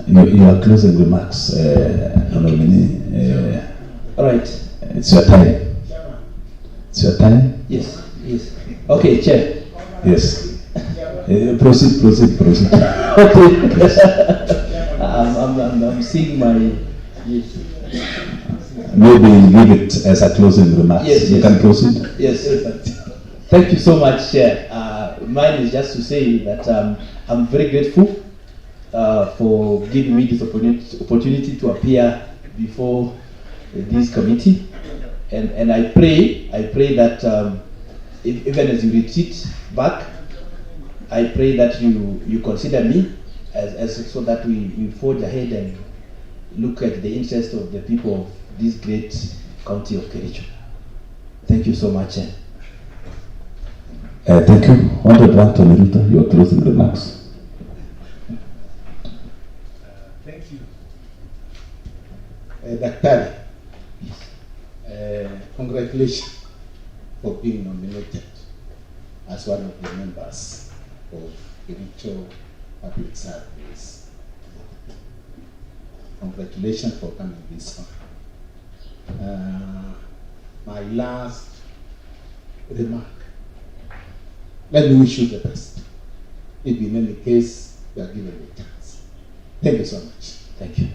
Your closing remarks, Nominee. All right. It's your time. It's your time. Yes. Yes. Okay, Chair. Yes. Proceed. I'm seeing my. Yes. Maybe give it as a closing remarks. Yes. You can proceed. Yes. Thank you so much, Chair. Mine is just to say that I'm very grateful for giving me this opportunity to appear before this committee, and I pray that even as you retreat back, I pray that you consider me as so that we forge ahead and look at the interest of the people of this great county of Kericho. Thank you so much. Thank you. Honorable Anthony Ruta, your closing remarks. Thank you. Daktari, congratulations for being nominated as one of the members of Kericho Public Service. Congratulations for coming this far. My last remark, let me wish you the best. If in any case you are given a chance. Thank you so much. Thank you.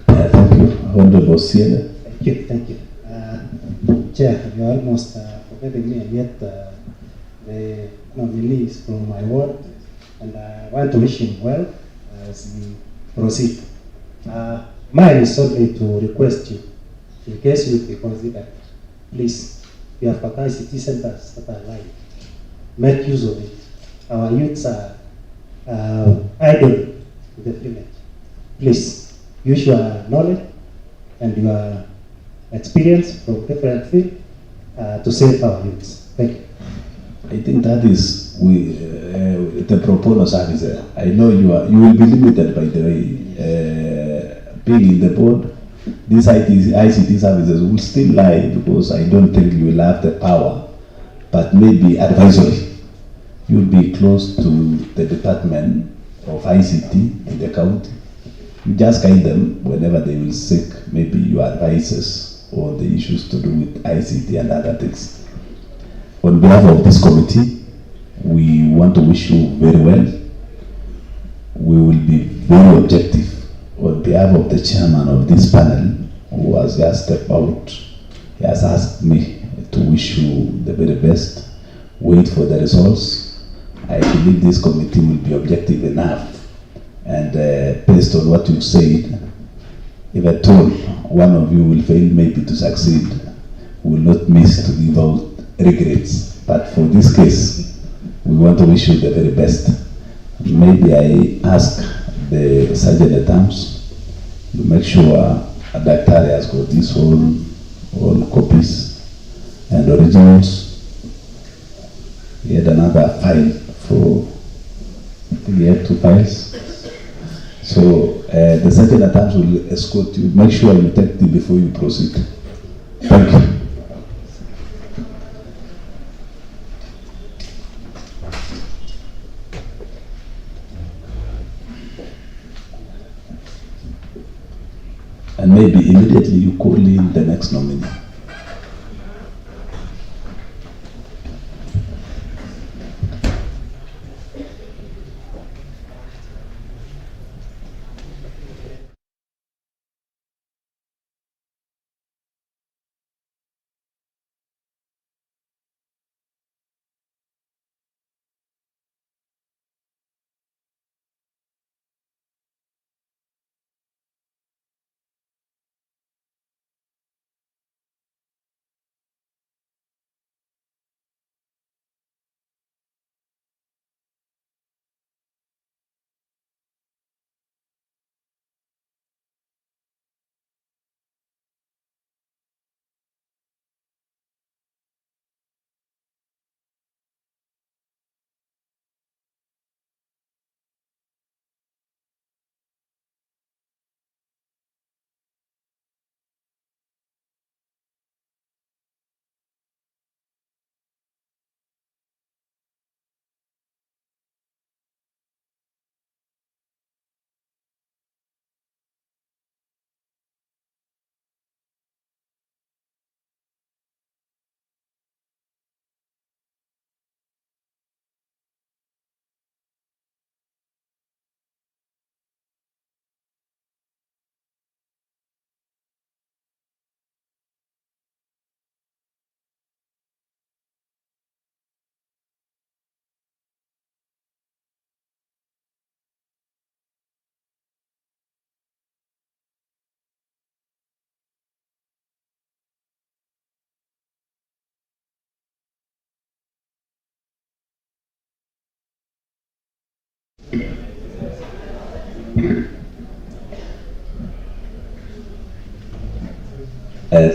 Thank you. Honorable Siena. Thank you. Chair, you are almost forgetting me, and yet the nominees from my ward, and I want to wish him well as we proceed. Mine is only to request you, in case you be considered, please, we have capacity centers that are live. Make use of it. Our youths are idle in the village. Please, use your knowledge and your experience from different fields to save our youths. Thank you. I think that is the proposal service. I know you will be limited by the way. Being in the board, these ICT services will still lie because I don't think you will have the power, but maybe advisory. You'll be close to the department of ICT in the county. You just guide them whenever they will seek maybe your advices on the issues to do with ICT and other things. On behalf of this committee, we want to wish you very well. We will be very objective on behalf of the chairman of this panel, who has just stepped out. He has asked me to wish you the very best. Wait for the results. I believe this committee will be objective enough. And based on what you've said, if at all one of you will fail maybe to succeed, we will not miss to give out regrets. But for this case, we want to wish you the very best. Maybe I ask the Sergeant at Arms to make sure Daktari has got this all copies and originals. He had another file for, I think he had 2 files. So the Sergeant at Arms will escort you. Make sure you take them before you proceed. Thank you. And maybe immediately you call in the next nominee.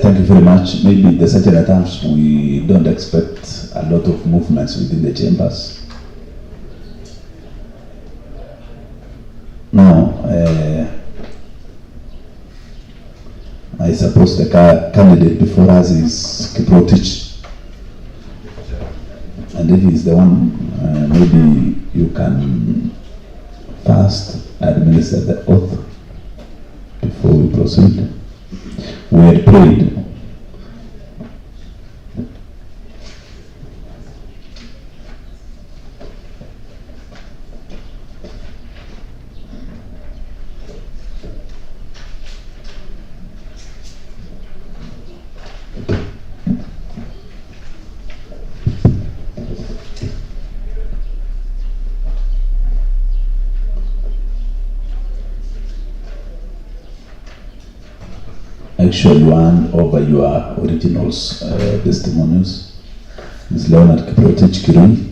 Thank you very much. Maybe the certain times we don't expect a lot of movements within the chambers. Now, I suppose the candidate before us is Kiprotich, and if he's the one, maybe you can first administer the oath before we proceed. We had prayed. Actually, you hand over your originals, testimonials. Ms. Leonard Kiprotich Kirui.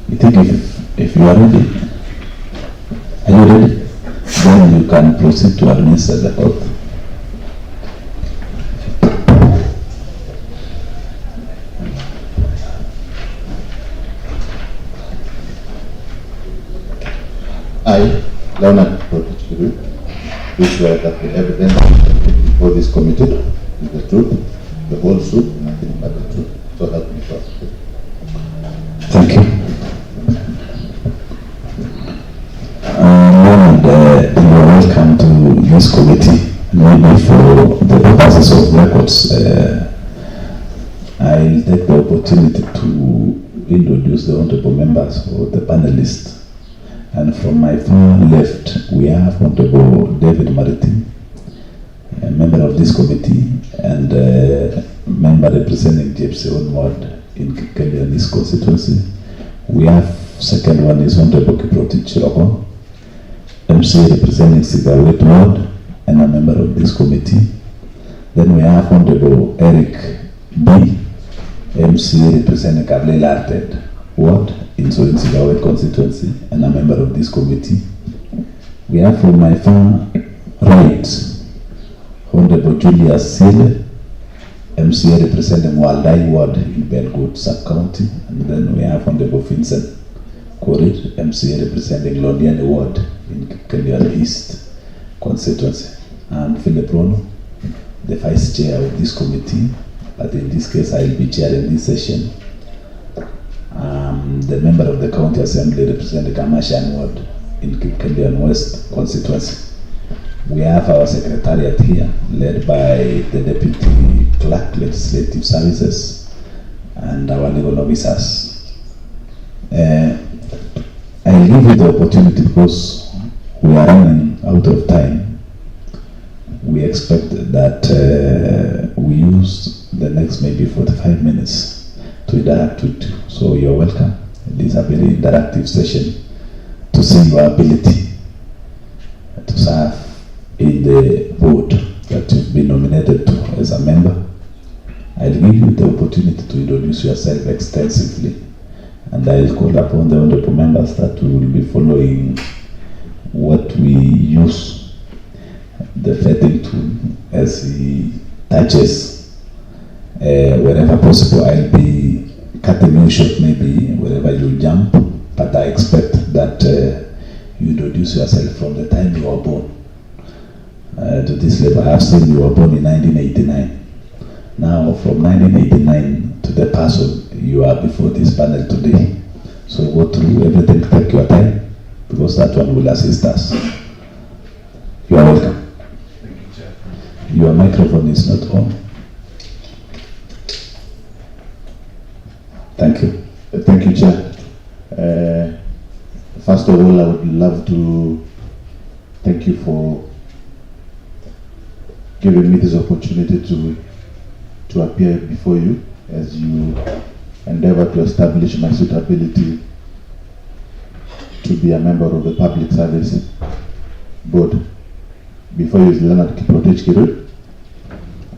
I think if you are ready, are you ready? Then you can proceed to administer the oath. I, Leonard Kiprotich, do swear that the evidence before this committee is the truth, the whole truth, and nothing but the truth. So help me God. Thank you. You are welcome to this committee. Maybe for the purposes of records, I'll take the opportunity to introduce the honorable members or the panelists. And from my far left, we have Honorable David Maritim, a member of this committee and a member representing Jepsi Ward in Kenya constituency. We have second one is Honorable Kiprotich Chiroko, MC representing Sigawet Ward and a member of this committee. Then we have Honorable Eric B, MC representing Kable Larted Ward in Sigawet constituency and a member of this committee. We have from my far right Honorable Julius Sile, MCA representing Waldai Ward in Belgood sub-county, and then we have Honorable Vincent Korir, MCA representing Londiani Ward in Kenyan East constituency. I'm Philip Rono, the vice chair of this committee, but in this case I'll be chairing this session. The member of the county assembly representing Kamashan Ward in Kenyan West constituency. We have our secretariat here, led by the Deputy Clerk, Legislative Services, and our legal officers. I give you the opportunity because we are running out of time. We expect that we use the next maybe 45 minutes to interact with you. So you're welcome. It is a very interactive session to see your ability to serve in the board that you've been nominated to as a member. I'll give you the opportunity to introduce yourself extensively, and I'll call upon the honorable members that we will be following what we use, the vetting tool, as he touches wherever possible. I'll be cutting you short maybe wherever you jump, but I expect that you introduce yourself from the time you were born to this level. I have seen you were born in 1989. Now from 1989 to the person you are before this panel today. So go through everything, take your time, because that one will assist us. You are welcome. Thank you, Chair. Your microphone is not on. Thank you. Thank you, Chair. First of all, I would love to thank you for giving me this opportunity to appear before you as you endeavor to establish my suitability to be a member of the Public Service Board. Before you is Leonard Kiprotich Kiru.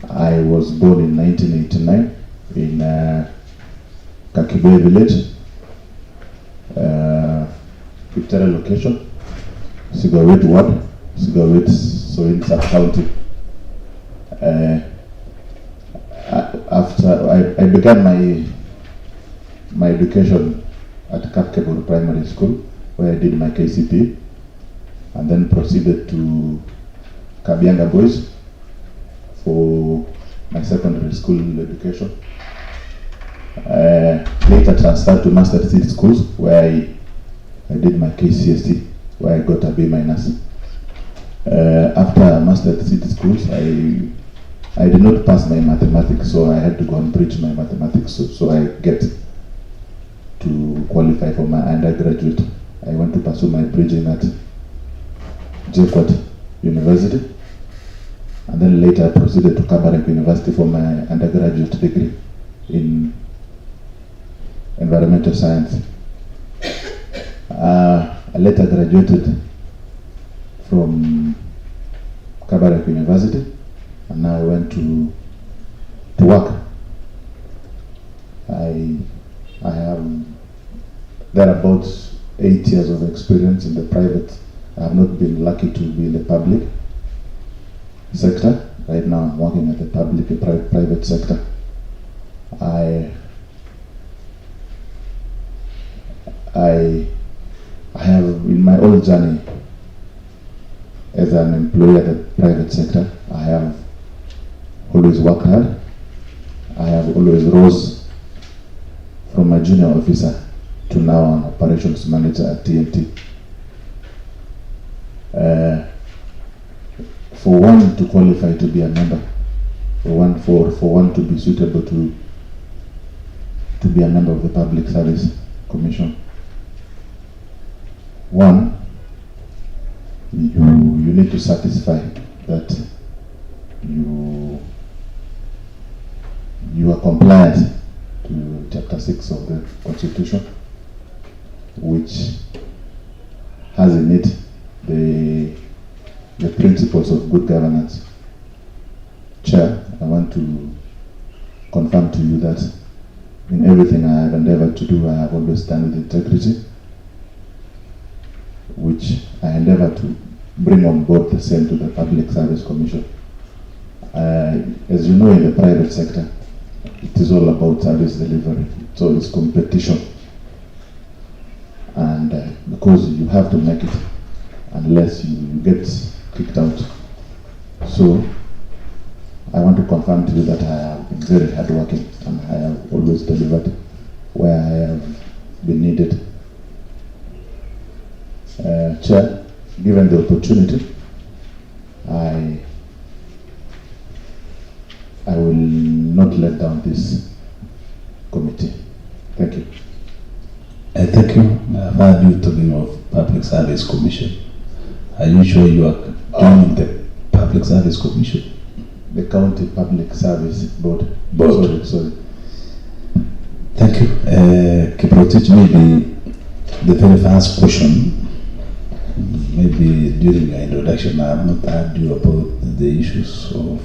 I was born in 1989 in Kakibwe village, Victoria location, Sigawit ward, Sigawit, so in sub-county. After I began my education at Kapkebur Primary School, where I did my KCP, and then proceeded to Kabianga Boys for my secondary school education. Later transferred to Master Seed Schools, where I did my KCSE, where I got a B-. After Master Seed Schools, I did not pass my mathematics, so I had to go and preach my mathematics, so I get to qualify for my undergraduate. I went to pursue my preaching at JFOD University, and then later I proceeded to Kabarak University for my undergraduate degree in environmental science. I later graduated from Kabarak University, and now I went to work. I have thereabouts 8 years of experience in the private. I have not been lucky to be in the public sector. Right now I'm working at the private sector. I have, in my own journey as an employee at the private sector, I have always worked hard. I have always rose from a junior officer to now an operations manager at TNT. For one to qualify to be a member, for one to be suitable to be a member of the Public Service Commission, one, you need to satisfy that you are compliant to Chapter 6 of the Constitution, which has in it the principles of good governance. Chair, I want to confirm to you that in everything I have endeavored to do, I have always done with integrity, which I endeavor to bring on board the same to the Public Service Commission. As you know, in the private sector, it is all about service delivery. It's always competition. And because you have to make it, unless you get kicked out. So, I want to confirm to you that I have been very hardworking and I have always delivered where I have been needed. Chair, given the opportunity, I will not let down this committee. Thank you. Thank you. I've heard you talking of Public Service Commission. Are you sure you are joining the Public Service Commission? The County Public Service Board. Sorry. Thank you. Kiprotich, maybe the very first question, maybe during your introduction, I have not heard you about the issues of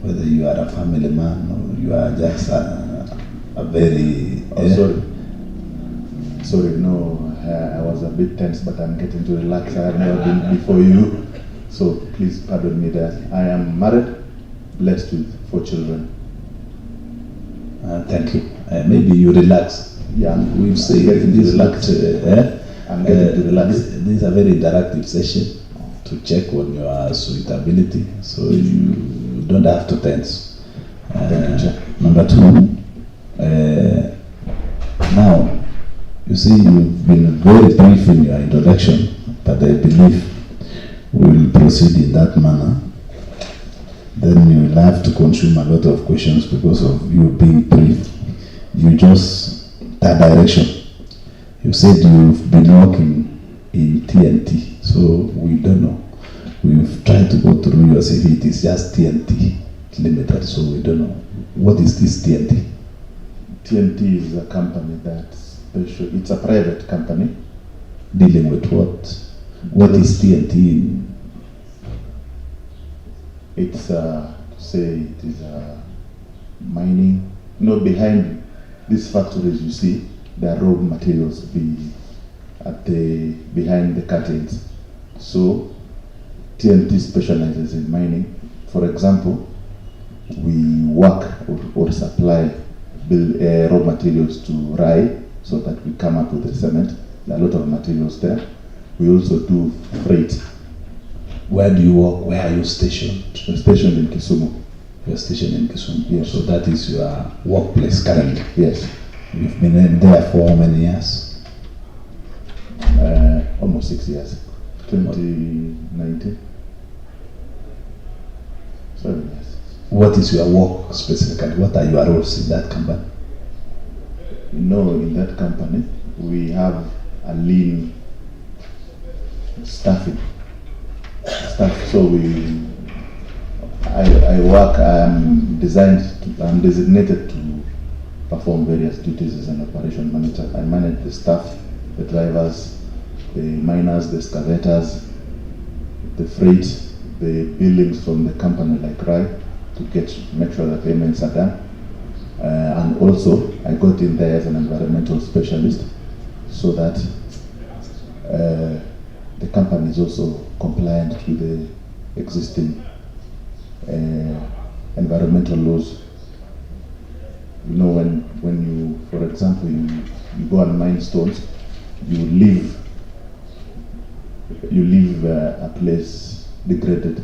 whether you are a family man or you are just a very... Sorry, no, I was a bit tense, but I'm getting to relax. I have never been before you, so please pardon me that. I am married, blessed with 4 children. Thank you. Maybe you relax. Yeah, we've said this relax. I'm getting to relax. This is a very interactive session to check on your suitability, so you don't have to tense. Thank you, Chair. Number 2, now, you see, you've been very brief in your introduction, but I believe we will proceed in that manner. Then you will have to consume a lot of questions because of you being brief. You just, that direction. You said you've been working in TNT, so we don't know. We've tried to go through your CV, it is just TNT Limited, so we don't know. What is this TNT? TNT is a company that's special, it's a private company. Dealing with what? What is TNT? It's say it is mining. No, behind these factories you see, there are raw materials behind the curtains. So TNT specializes in mining. For example, we work or supply raw materials to RAI so that we come up with the cement. There are a lot of materials there. We also do freight. Where do you work? Where are you stationed? We're stationed in Kisumu. You're stationed in Kisumu. Yes. So that is your workplace currently. Yes. You've been there for how many years? Almost 6 years. 2019. 7 years. What is your work specifically? What are your roles in that company? You know, in that company, we have a lean staffing. So I work, I'm designated to perform various duties as an operation manager. I manage the staff, the drivers, the miners, the excavators, the freight, the billings from the company like RAI to make sure that payments are done. And also, I got in there as an environmental specialist so that the company is also compliant with the existing environmental laws. You know, when you, for example, you go and mine stones, you leave a place degraded.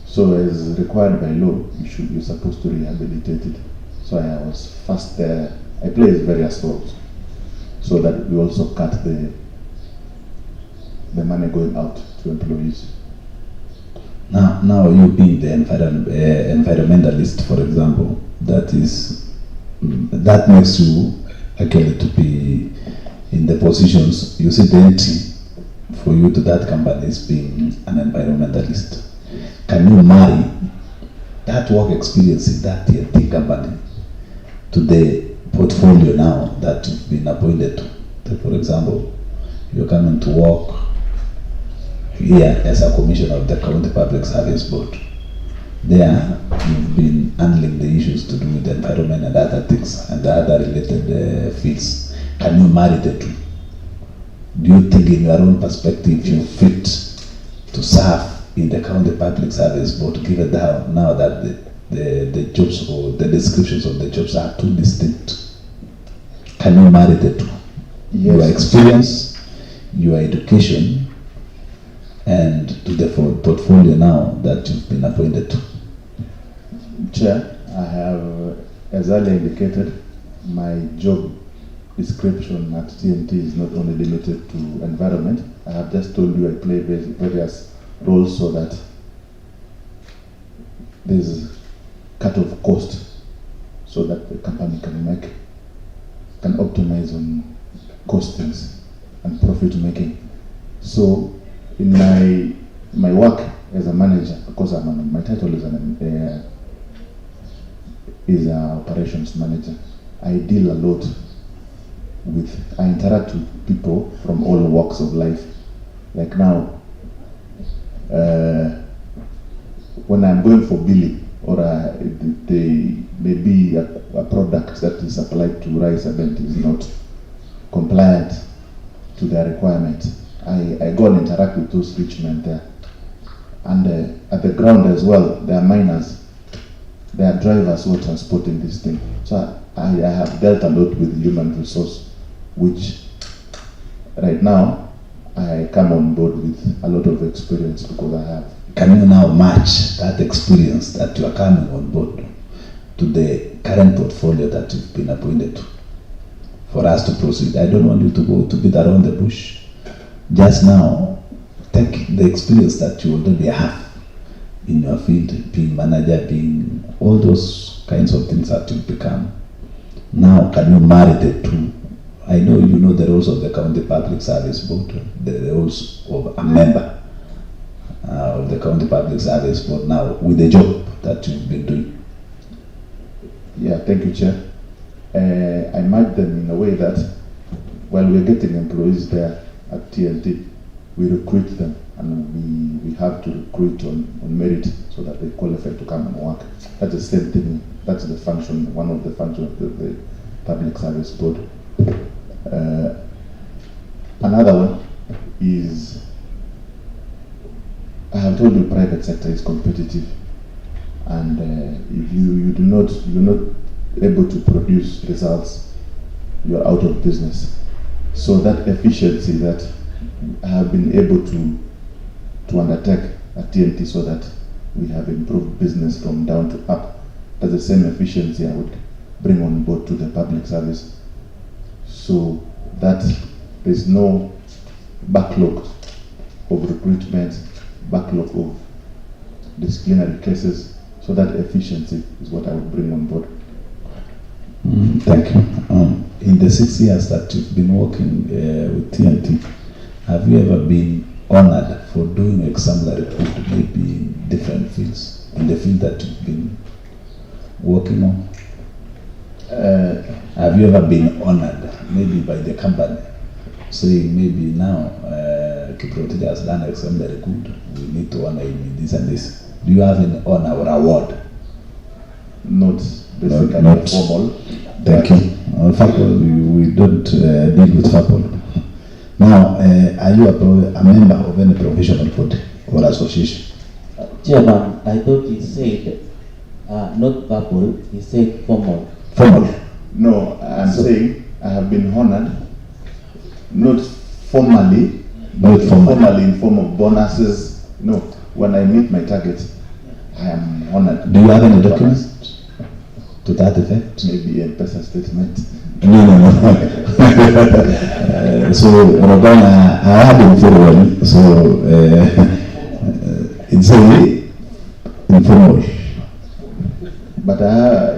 So as required by law, you're supposed to rehabilitate it. So I was first there. I played various roles so that we also cut the money going out to employees. Now you being the environmentalist, for example, that makes you actually to be in the positions. You see, the entry for you to that company is being an environmentalist. Can you marry that work experience in that TNT company to the portfolio now that you've been appointed to? For example, you're coming to work here as a commissioner of the County Public Service Board. There, you've been handling the issues to do with the environment and other things and the other related fields. Can you marry the two? Do you think in your own perspective you fit to serve in the County Public Service Board, given now that the jobs or the descriptions of the jobs are too distinct? Can you marry the two? Yes. Your experience, your education, and to the portfolio now that you've been appointed to? Chair, I have, as earlier indicated, my job description at TNT is not only limited to environment. I have just told you I play various roles so that there's cut off cost so that the company can optimize on costings and profit making. So in my work as a manager, because my title is an operations manager, I deal a lot I interact with people from all walks of life. Like now, when I'm going for billing, or maybe a product that is applied to rice event is not compliant to their requirement, I go and interact with those rich men there. And at the ground as well, there are miners, there are drivers who are transporting this thing. So I have dealt a lot with human resource, which right now I come on board with a lot of experience because I have. Can you now match that experience that you are coming on board to the current portfolio that you've been appointed to? For us to proceed, I don't want you to go to beat around the bush. Just now, take the experience that you already have in your field, being manager, being all those kinds of things that you become. Now, can you marry the two? I know you know the roles of the County Public Service Board, the roles of a member of the County Public Service Board now with the job that you've been doing. Yeah, thank you, Chair. I mark them in a way that while we're getting employees there at TLT, we recruit them, and we have to recruit on merit so that they qualify to come and work. That's the same thing. That's the function, one of the functions of the Public Service Board. Another one is, I have told you, private sector is competitive, and if you're not able to produce results, you're out of business. So that efficiency that I have been able to undertake at TNT, so that we have improved business from down to up, that's the same efficiency I would bring on board to the public service, so that there's no backlog of recruitment, backlog of disciplinary cases. So that efficiency is what I would bring on board. Thank you. In the 6 years that you've been working with TNT, have you ever been honored for doing exemplary work, maybe in different fields, in the field that you've been working on? Have you ever been honored, maybe by the company, saying maybe now Kiprotich has done exemplary good, we need to honor him in this and this? Do you have an honor or award? Not basically not formal. Thank you. FAPOL, we don't deal with FAPOL. Now, are you a member of any professional body or association? Chairman, I thought he said not verbal, he said formal. Formal? No, I'm saying I have been honored, not formally, but formally in form of bonuses. No, when I meet my target, I am honored. Do you have any documents to that effect? Maybe a personal statement. No. So, Robana, I had him very well, so it's only informal. But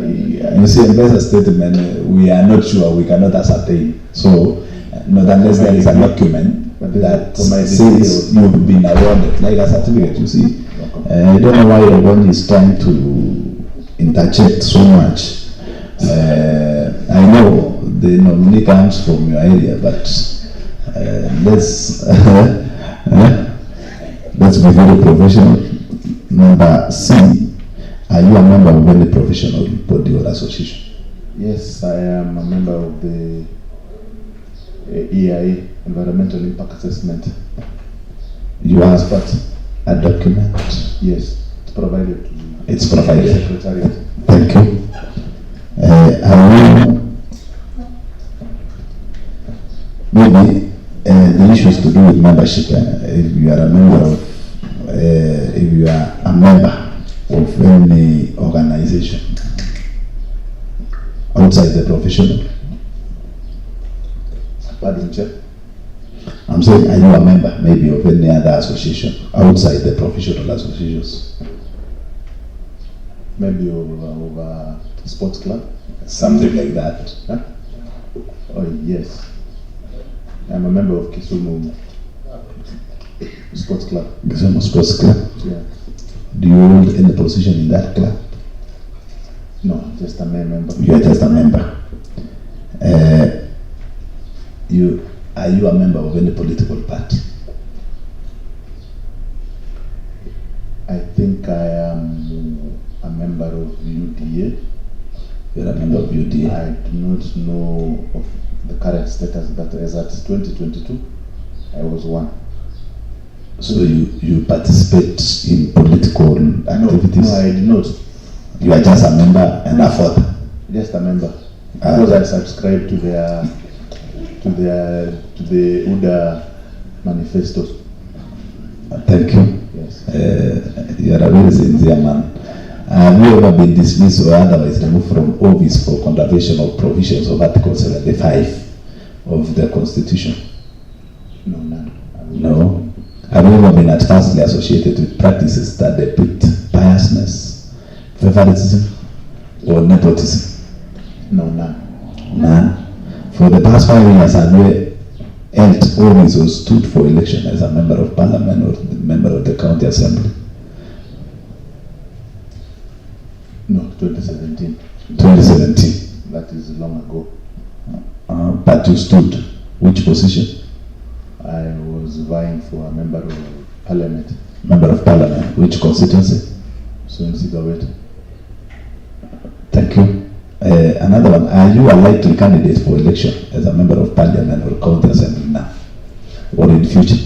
you see, a better statement, we are not sure, we cannot ascertain. So, not unless there is a document that says you've been awarded, like a certificate, you see. I don't know why everyone is trying to interject so much. I know the nominee comes from your area, but let's be very professional. Number C, are you a member of any professional body or association? Yes, I am a member of the EIA, Environmental Impact Assessment. You have a document? Yes, it's provided to It's provided. the Secretariat. Thank you. Maybe the issues to do with membership. If you are a member of any organization outside the professional. Pardon, Chair? I'm saying, are you a member maybe of any other association outside the professional associations? Maybe of a sports club? Something like that. Huh? Oh, yes. I'm a member of Kisumu Sports Club. Kisumu Sports Club? Yeah. Do you hold any position in that club? No, just a member. You are just a member. Are you a member of any political party? I think I am a member of UDA. You're a member of UDA? I do not know of the current status, but as at 2022, I was one. So you participate in political activities? No, I do not. You are just a member and a father? Just a member. Because I subscribe to the UDA manifesto. Thank you. Yes. You are a very sincere man. Have you ever been dismissed or otherwise removed from office for contravention of provisions of Article 75 of the Constitution? No, none. No. Have you ever been adversely associated with practices that depict biasness, favoritism, or nepotism? No, none. None. For the past 5 years, have you held office or stood for election as a member of parliament or the member of the county assembly? No, 2017. 2017. That is long ago. But you stood. Which position? I was vying for a member of parliament. Member of parliament. Which constituency? Soin-Sigawet. Thank you. Another one. Are you a likely candidate for election as a member of parliament or county assembly now or in future?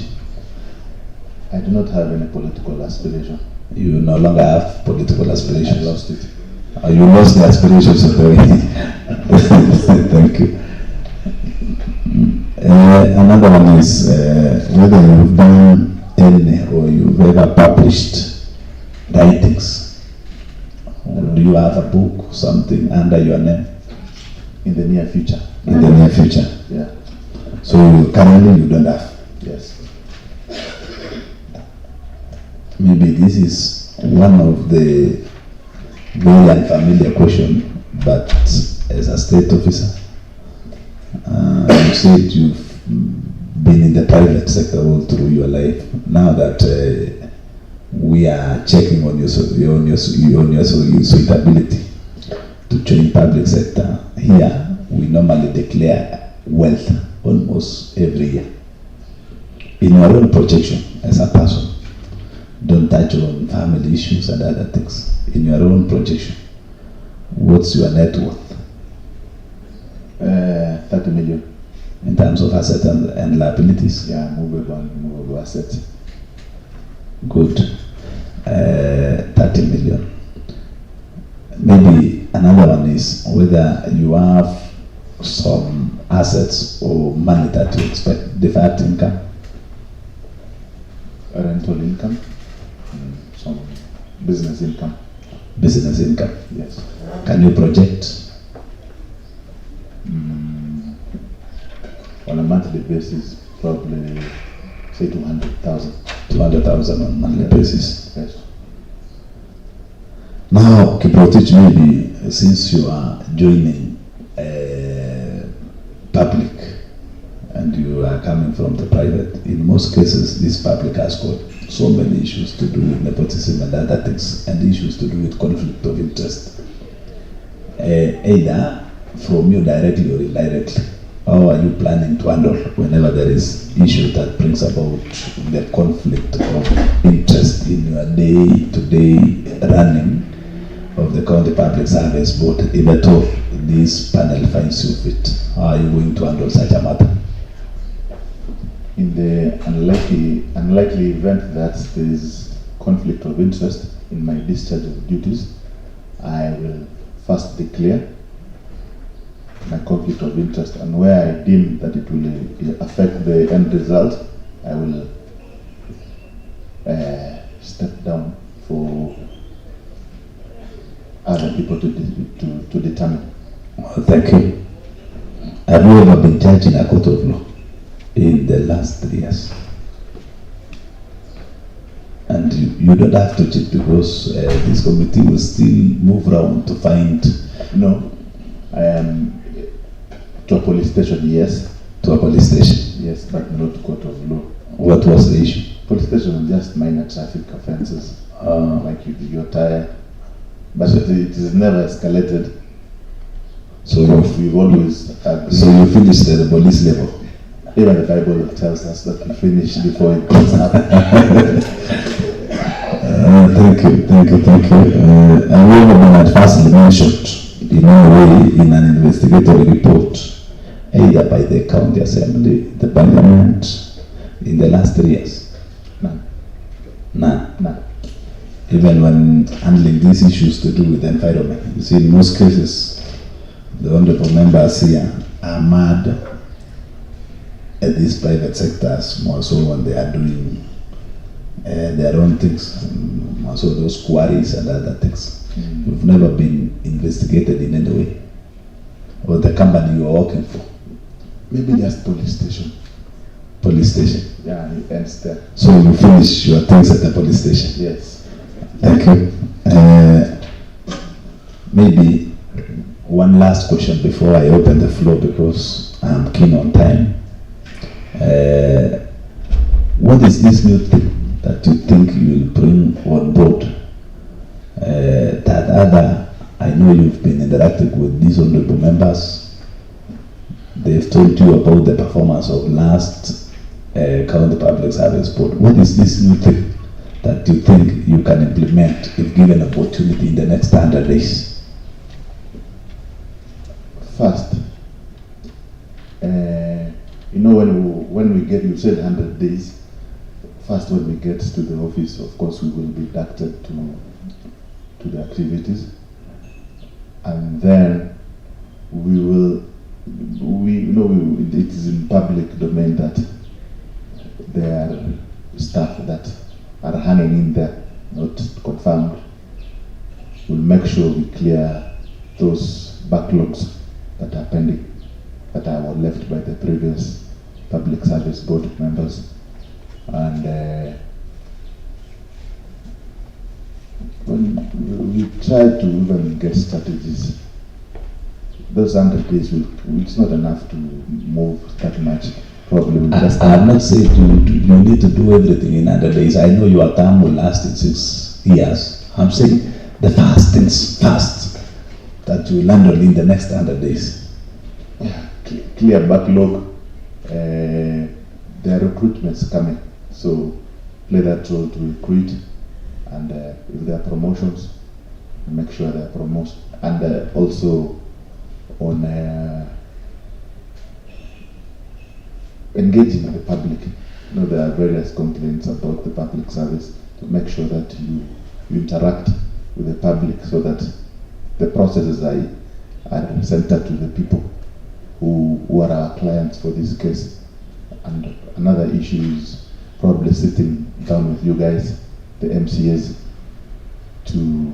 I do not have any political aspiration. You no longer have political aspirations. I lost it. You lost the aspirations of the way. Thank you. Another one is whether you've done any or you've ever published writings. Or do you have a book, something under your name? In the near future. In the near future? Yeah. So currently you don't have? Yes. Maybe this is one of the very unfamiliar question, but as a state officer, you said you've been in the private sector all through your life. Now that we are checking on your suitability to join public sector, here we normally declare wealth almost every year. In your own projection as a person, don't touch on family issues and other things. In your own projection, what's your net worth? 30 million. In terms of assets and liabilities? Yeah, movable assets. Good. 30 million. Maybe another one is whether you have some assets or money that you expect, deferred income? Rental income, some business income. Business income? Yes. Can you project? On a monthly basis, probably say 200,000. 200,000 on monthly basis. Yes. Now, Kiprotich, maybe since you are joining public and you are coming from the private, in most cases, this public has got so many issues to do with nepotism and other things, and issues to do with conflict of interest. Either from you directly or indirectly. How are you planning to handle whenever there is issue that brings about the conflict of interest in your day-to-day running of the county public service board, if at all this panel finds you fit? How are you going to handle such a matter? In the unlikely event that there is conflict of interest in my discharge of duties, I will first declare my conflict of interest, and where I deem that it will affect the end result, I will step down for other people to determine. Thank you. Have you ever been judged in a court of law in the last 3 years? And you don't have to cheat because this committee will still move around to find. No, I am to a police station, yes. To a police station? Yes, but not court of law. What was the issue? Police station is just minor traffic offences, like your tire, but it is never escalated. So we've always agreed. So you finished at the police level? Even the Bible tells us that we finish before it goes up. Thank you. And we have been adversely mentioned in any way in an investigatory report, either by the county assembly, the parliament, in the last 3 years? None. Even when handling these issues to do with the environment. You see, in most cases, the honorable members here are mad at these private sectors, more so when they are doing their own things, more so those quarries and other things. You've never been investigated in any way, or the company you are working for? Maybe just police station. police station. Yeah, it ends there. So you finish your things at the police station. Yes. Thank you. Maybe one last question before I open the floor, because I'm keen on time. What is this new thing that you think you will bring on board? I know you've been interacting with these honorable members. They've told you about the performance of last County Public Service Board. What is this new thing that you think you can implement if given opportunity in the next 100 days? First, you know, when we get, you said 100 days. First, when we get to the office, of course, we will be inducted to the activities, and then it is in public domain that there are staff that are hanging in there, not confirmed. We'll make sure we clear those backlogs that are pending, that were left by the previous public service board members. And when we try to even get strategies, those 100 days, it's not enough to move that much. Probably we'll just... I'm not saying you need to do everything in 100 days. I know your term will last in 6 years. I'm saying the first things first that you will handle in the next 100 days. Yeah, clear backlog. There are recruitments coming, so play that role to recruit, and if there are promotions, make sure there are promotions, and also on engaging the public. You know, there are various complaints about the public service, to make sure that you interact with the public so that the processes are centered to the people who are our clients for this case. And another issue is probably sitting down with you guys, the MCAs, to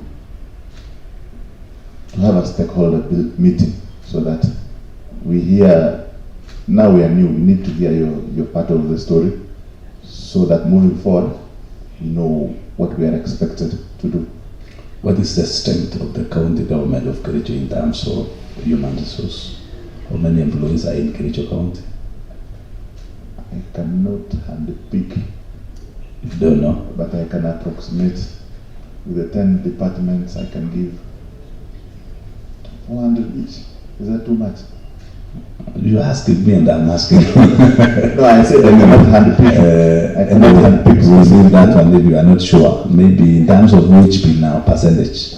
have a stakeholder meeting, so that we hear, now we are new, we need to hear your part of the story, so that moving forward, we know what we are expected to do. What is the strength of the county government of Kericho in terms of human resource? How many employees are in Kericho County? I cannot handpick. You don't know? But I can approximate. With the 10 departments, I can give 400 each. Is that too much? You're asking me and I'm asking. No, I said I cannot handpick. I cannot handpick. We'll leave that one if you are not sure. Maybe in terms of wage bill now, percentage.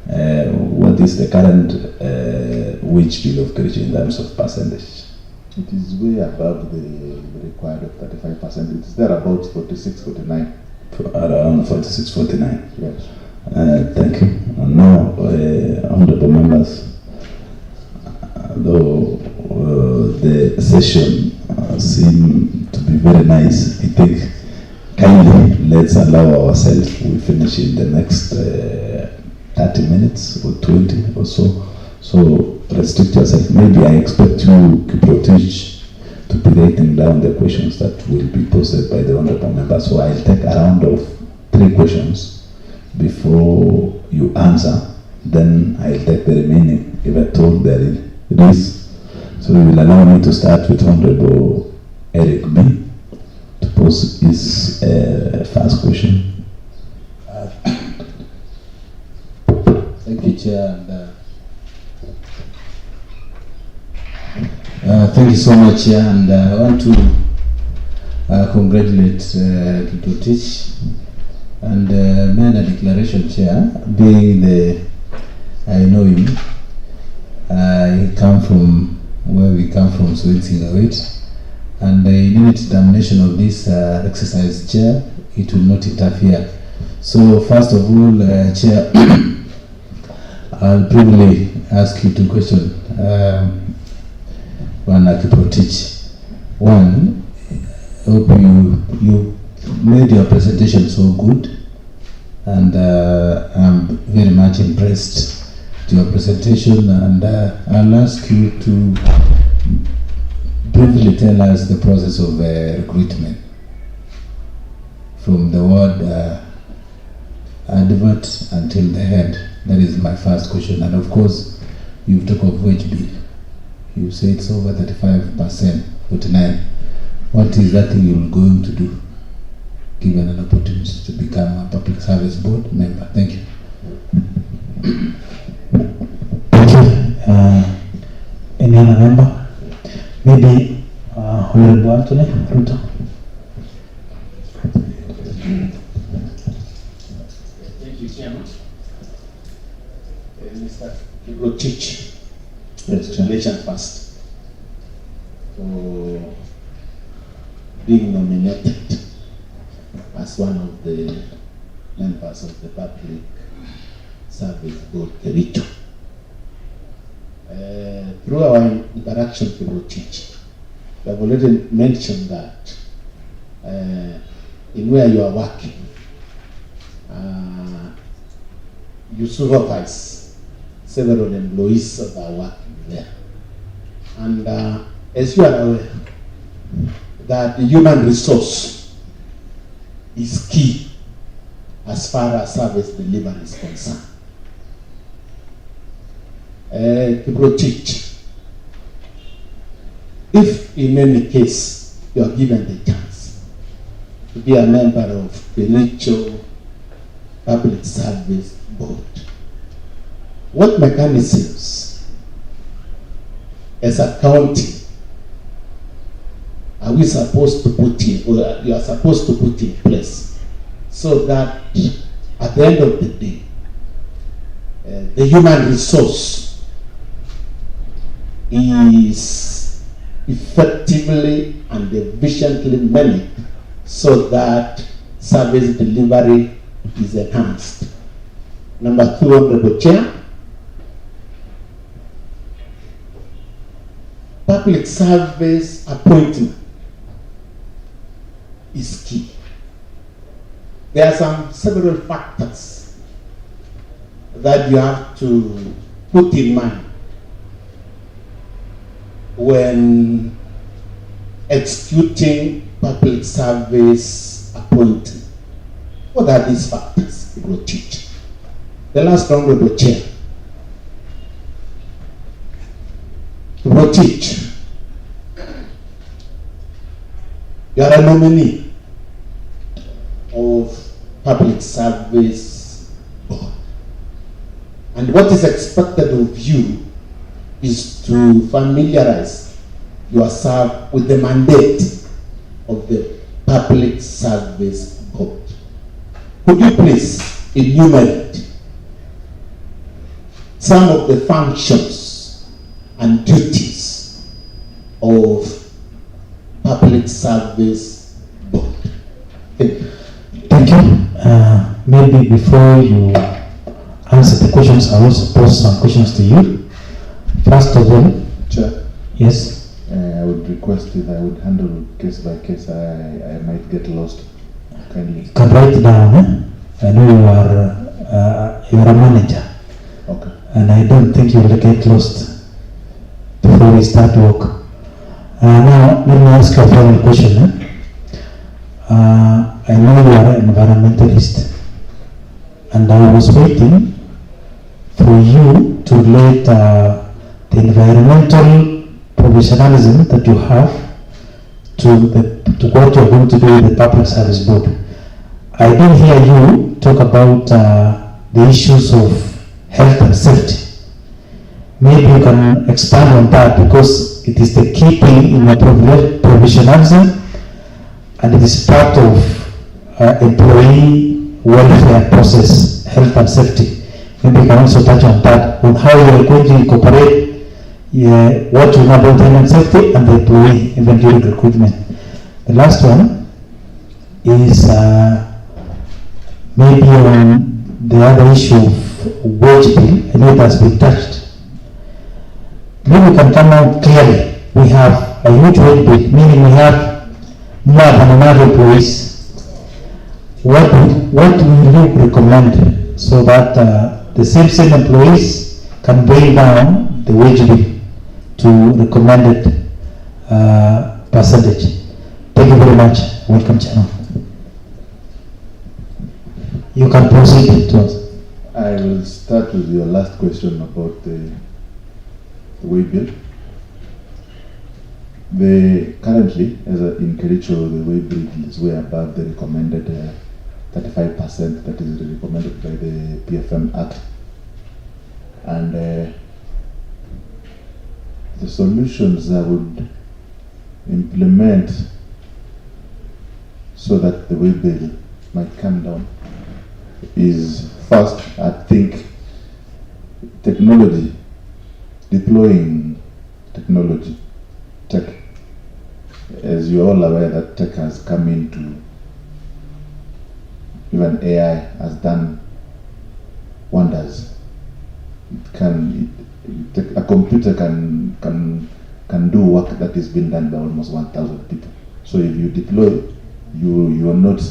What is the current wage bill of Kericho in terms of percentage? It is way above the required of 35%. It's there about 46, 49. Around 46, 49. Yes. Thank you. And now, honorable members, though the session seemed to be very nice, I think kindly let's allow ourselves, we finish in the next 30 minutes or 20 or so. So restrict yourself. Maybe I expect you, Kiprotich, to be writing down the questions that will be posted by the honorable members. So I'll take a round of 3 questions before you answer. Then I'll take the remaining if at all there is. So you will allow me to start with Honorable Eric B. to pose his first question. Thank you, Chair. Thank you so much, Chair. And I want to congratulate Kiprotich and make a declaration, Chair. Being I know him. He come from where we come from, so it's in the and the immediate termination of this exercise, Chair, it will not interfere. So first of all, Chair, I'll briefly ask you 2 questions. One, Kiprotich. One, hope you made your presentation so good, and I'm very much impressed with your presentation, and I'll ask you to briefly tell us the process of recruitment from the word advert until the head? That is my first question. And of course, you talk of wage bill. You say it's over 35%, 49. What is that thing you're going to do, given an opportunity to become a public service board member? Thank you. Thank you. Any other member? Maybe Honorable Anthony Ruto. Thank you, Chairman. Mr. Kiprotich, congratulations first for being nominated as one of the members of the Public Service Board, Kericho. Through our interaction with Kiprotich, we have already mentioned that in where you are working, you supervise several employees that are working there. And as you are aware, that the human resource is key as far as service delivery is concerned. Kiprotich, if in any case you are given the chance to be a member of the Kericho Public Service Board, what mechanisms as a county are we supposed to put in, or you are supposed to put in place, so that at the end of the day, the human resource is effectively and efficiently managed, so that service delivery is enhanced? Number 2, Honorable Chair, public service appointment is key. There are several factors that you have to put in mind when executing public service appointment. What are these factors? It will teach. The last Honorable Chair, it will teach. You are a nominee of Public Service Board, and what is expected of you is to familiarize yourself with the mandate of the Public Service Board. Could you please enumerate some of the functions and duties of Public Service Board? Thank you. Maybe before you answer the questions, I will also pose some questions to you. First of all, Chair. Yes. I would request if I would handle case by case. I might get lost. Kindly. You can write it down. I know you are a manager. Okay. And I don't think you will get lost before we start work. Now, let me ask you a final question. I know you are an environmentalist, and I was waiting for you to relate the environmental professionalism that you have to what you are going to do with the Public Service Board. I didn't hear you talk about the issues of health and safety. Maybe you can expand on that, because it is the key thing in your professionalism, and it is part of employee welfare process, health and safety. Maybe you can also touch on that, on how you are going to incorporate what you know about health and safety and the employee, even during recruitment. The last one is maybe on the other issue of wage bill. I know it has been touched. Maybe we can come out clearly. We have a huge wage bill, meaning we have more than enough employees. What will you recommend so that the same employees can bring down the wage bill to recommended percentage. Thank you very much. Welcome, Chairman. You can proceed to us. I will start with your last question about the way bill. Currently, as in Kericho, the way bill is way above the recommended 35% that is recommended by the PFM Act. And the solutions I would implement so that the way bill might come down is first, I think, technology, deploying technology, tech. As you're all aware that tech has come into, even AI has done wonders. A computer can do work that is being done by almost 1,000 people. So if you deploy, you will not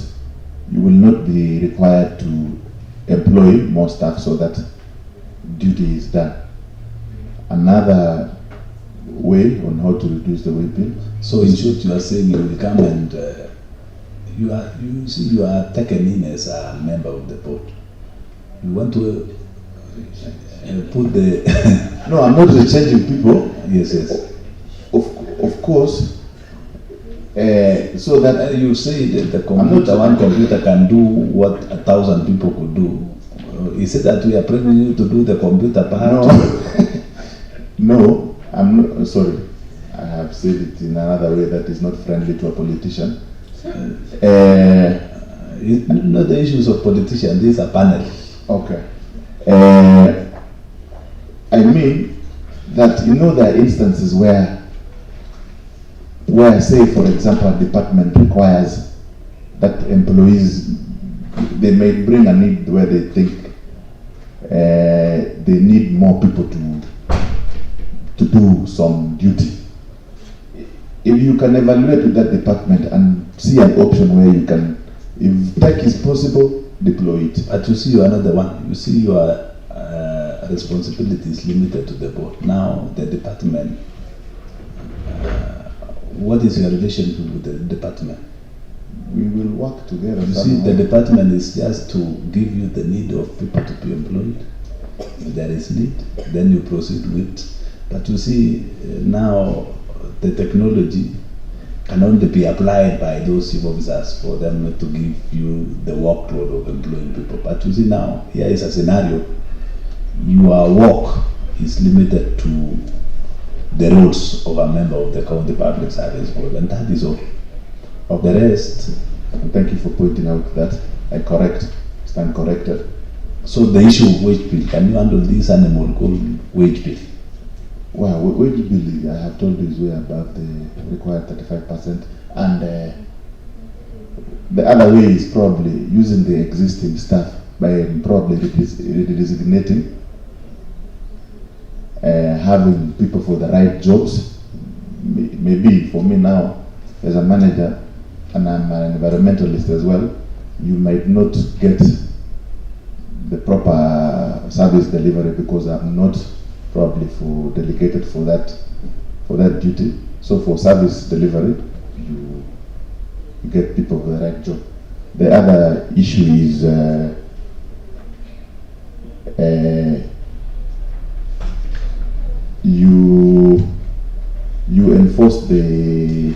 be required to employ more staff so that duty is done. Another way on how to reduce the way bill. So in short, you are saying you will come and you are taken in as a member of the board. You want to put the No, I'm not changing people. Yes, yes. Of course. So that you say that the computer, one computer can do what 1,000 people could do. Is it that we are preparing you to do the computer part? No. No, I'm not, sorry. I have said it in another way that is not friendly to a politician. Not the issues of politicians, these are panel. Okay. I mean that there are instances where say, for example, a department requires that employees, they may bring a need where they think they need more people to do some duty. If you can evaluate with that department and see an option where you can, if tech is possible, deploy it. But you see, another one. You see, your responsibility is limited to the board. Now, the department. What is your relationship with the department? We will work together. You see, the department is just to give you the need of people to be employed. If there is need, then you proceed with. But you see, now the technology can only be applied by those chief officers for them not to give you the workload of employing people. But you see now, here is a scenario. Your work is limited to the roles of a member of the County Public Service Board, and that is all. Of the rest, thank you for pointing out that. I stand corrected. So the issue of wage bill, can you handle this animal called wage bill? Well, wage bill, I have told you, is way above the required 35%, and the other way is probably using the existing staff by probably redesignating, having people for the right jobs. Maybe for me now, as a manager, and I'm an environmentalist as well, you might not get the proper service delivery because I'm not probably delegated for that duty. So for service delivery, you get people for the right job. The other issue is you enforce the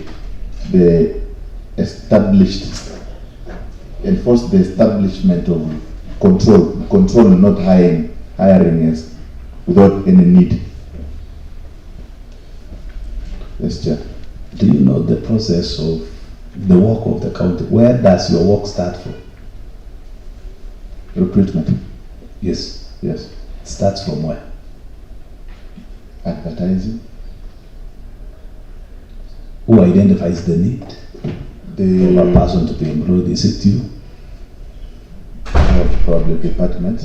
establishment of control not hiring as without any need. Yes, Chair. Do you know the process of the work of the county? Where does your work start from? Recruitment. Yes. Yes. It starts from where? Advertising. Who identifies the need of a person to be employed? Is it you? Probably department.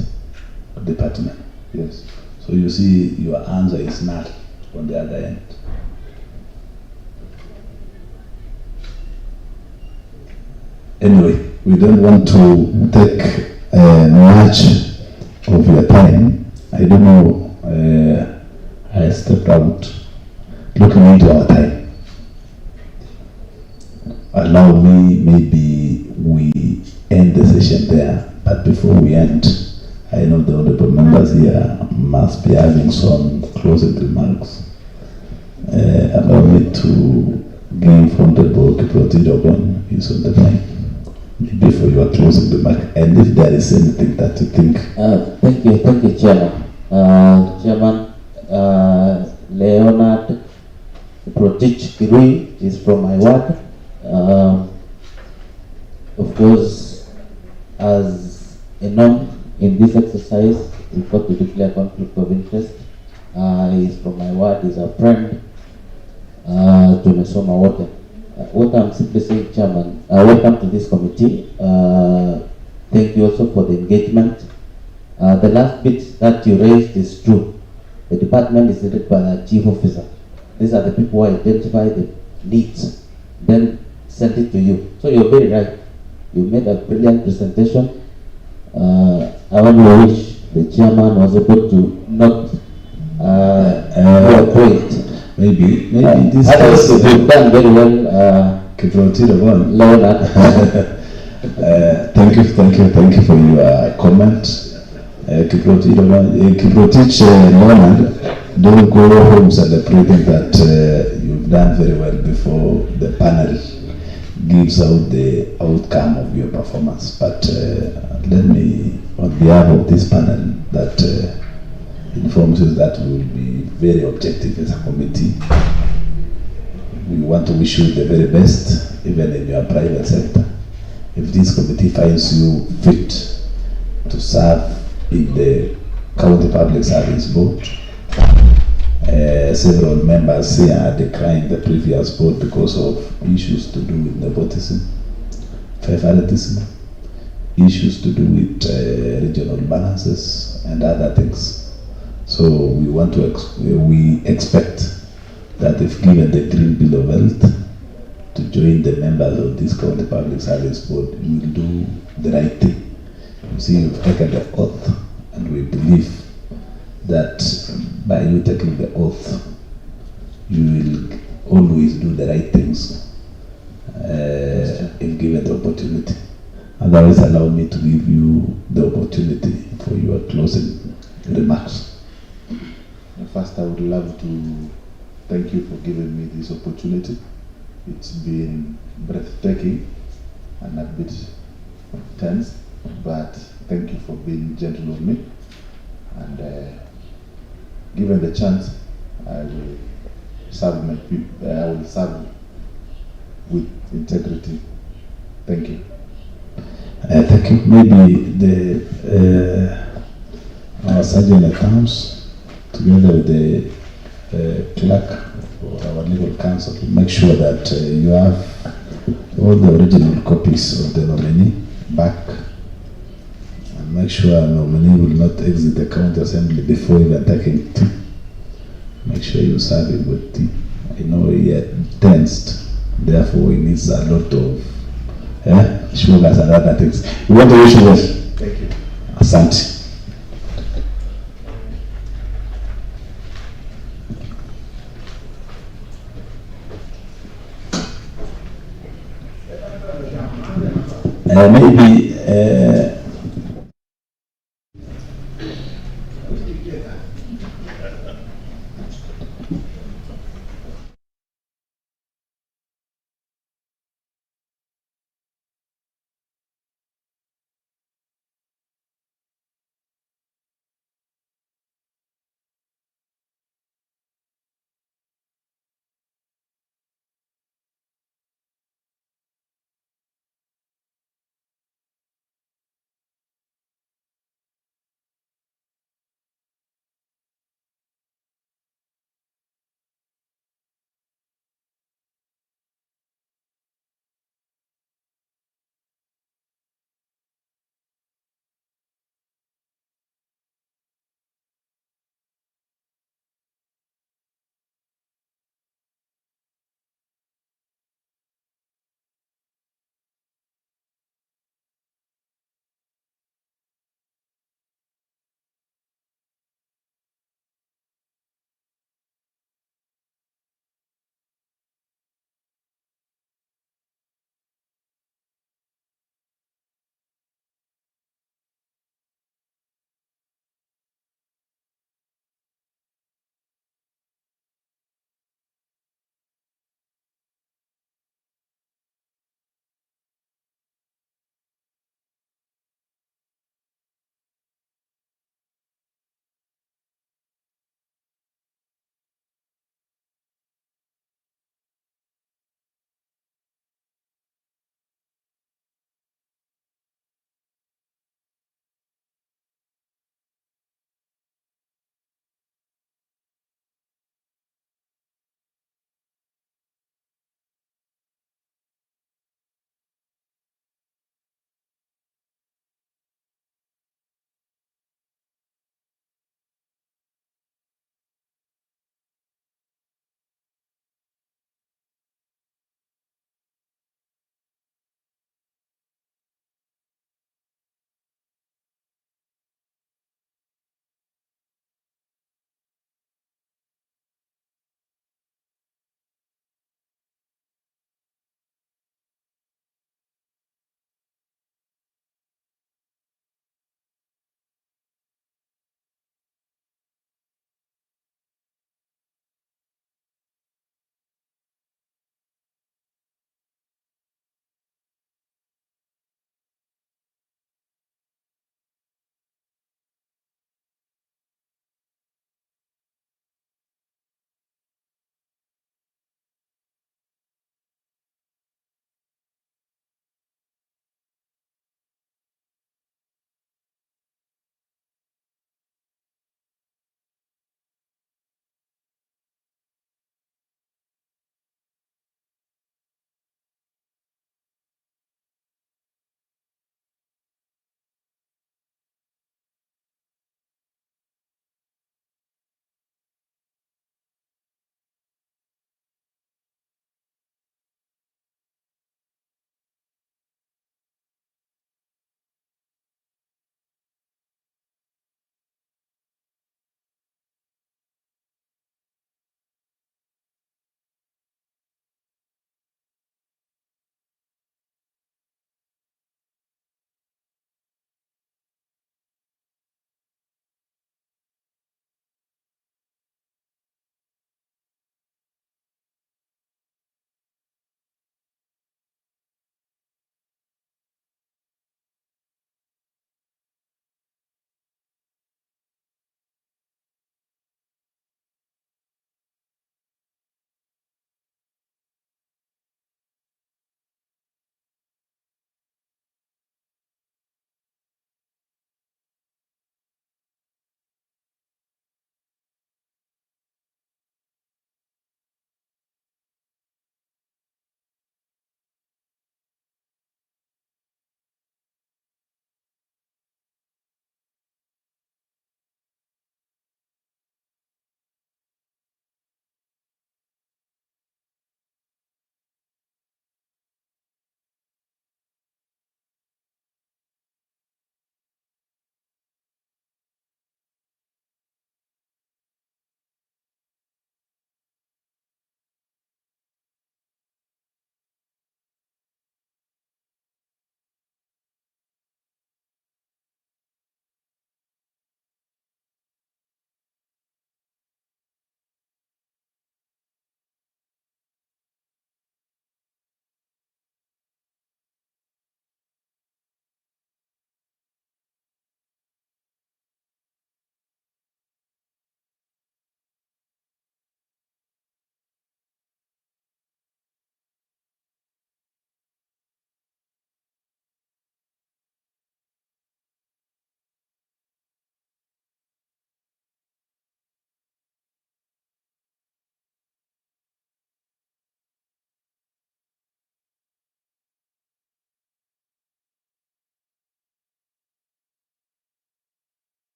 Department. Yes. So you see, your answer is null on the other end. Anyway, we don't want to take much of your time. I don't know. I stepped out looking into our time. now we end the session there. But before we end, I know the honorable members here must be having some closing remarks. Allow me to give Honorable Kiproti Dogon is on the line. Maybe for your closing remark, and if there is anything that you think. Thank you, Chairman. Chairman, Leonard Protich Kirui is from my ward. Of course, as a norm in this exercise, we've got to declare conflict of interest. He's from my ward, he's a friend to Mesoma Water. What I'm simply saying, Chairman, welcome to this committee. Thank you also for the engagement. The last bit that you raised is true. The department is led by the chief officer. These are the people who identify the needs, then send it to you. So you're very right. You made a brilliant presentation. I want to wish the chairman was able to not point. Maybe this others have done very well. Leonard. Thank you for your comment. Kiprotich Leonard, don't go home celebrating that you've done very well before the panel gives out the outcome of your performance. But let me, on behalf of this panel, that informs you that we will be very objective as a committee. We want to wish you the very best, even in your private sector. If this committee finds you fit to serve in the County Public Service Board, several members here declined the previous board because of issues to do with nepotism, favoritism, issues to do with regional balances and other things. So we expect that if given the Green Bill of Health to join the members of this County Public Service Board, you will do the right thing. You see, you've taken the oath, and we believe that by you taking the oath, you will always do the right things if given the opportunity. Otherwise, allow me to give you the opportunity for your closing remarks. First, I would love to thank you for giving me this opportunity. It's been breathtaking and a bit tense, but thank you for being gentle with me. And given the chance, I will serve my people. I will serve with integrity. Thank you. Thank you. Maybe our sergeant at arms, together with the clerk or our legal counsel, to make sure that you have all the original copies of the nominee back, and make sure a nominee will not exit the county assembly before even taking tea. Make sure you serve him with tea. I know he had tensed, therefore he needs a lot of sugars and other things. We want to wish you well. Thank you. Asante. Maybe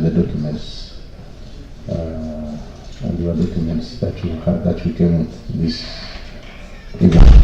the documents and your documents that you have, that you came with this event.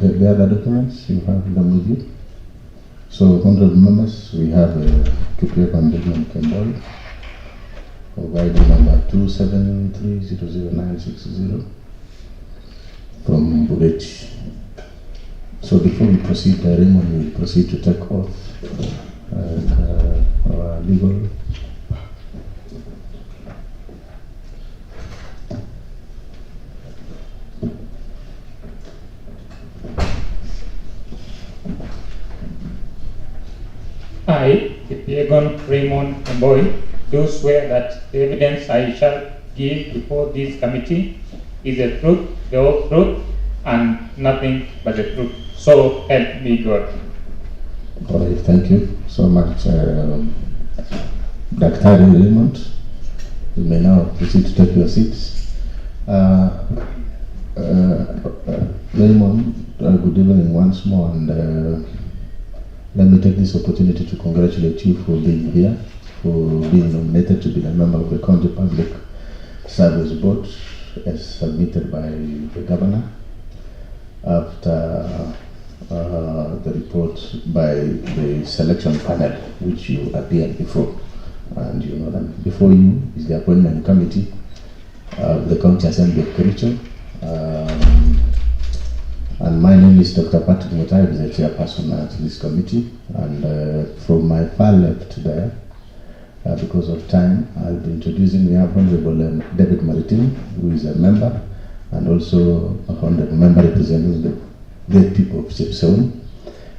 The other documents, you have them with you. So, honorable members, we have Kipriak and Benjamin Kemboi of ID number 273000960 from Burech. So, before we proceed, Raymond will proceed to take oath our legal. I, Kipyegon Raymond Mboy, do swear that the evidence I shall give before this committee is the truth, the whole truth, and nothing but the truth. So help me God. All right, thank you so much, Dr. Raymond. You may now proceed to take your seats. Raymond, good evening once more, and let me take this opportunity to congratulate you for being here, for being nominated to be a member of the County Public Service Board as submitted by the Governor after the report by the selection panel which you appeared before. And you know that before you is the appointment committee of the County Assembly of Kericho. And my name is Dr. Patrick Mutai, I am the chairperson at this committee. And from my far left there, because of time, I'll be introducing, we have Honorable David Maritim, who is a member, and also a honorable member representing the great people of Chepseon.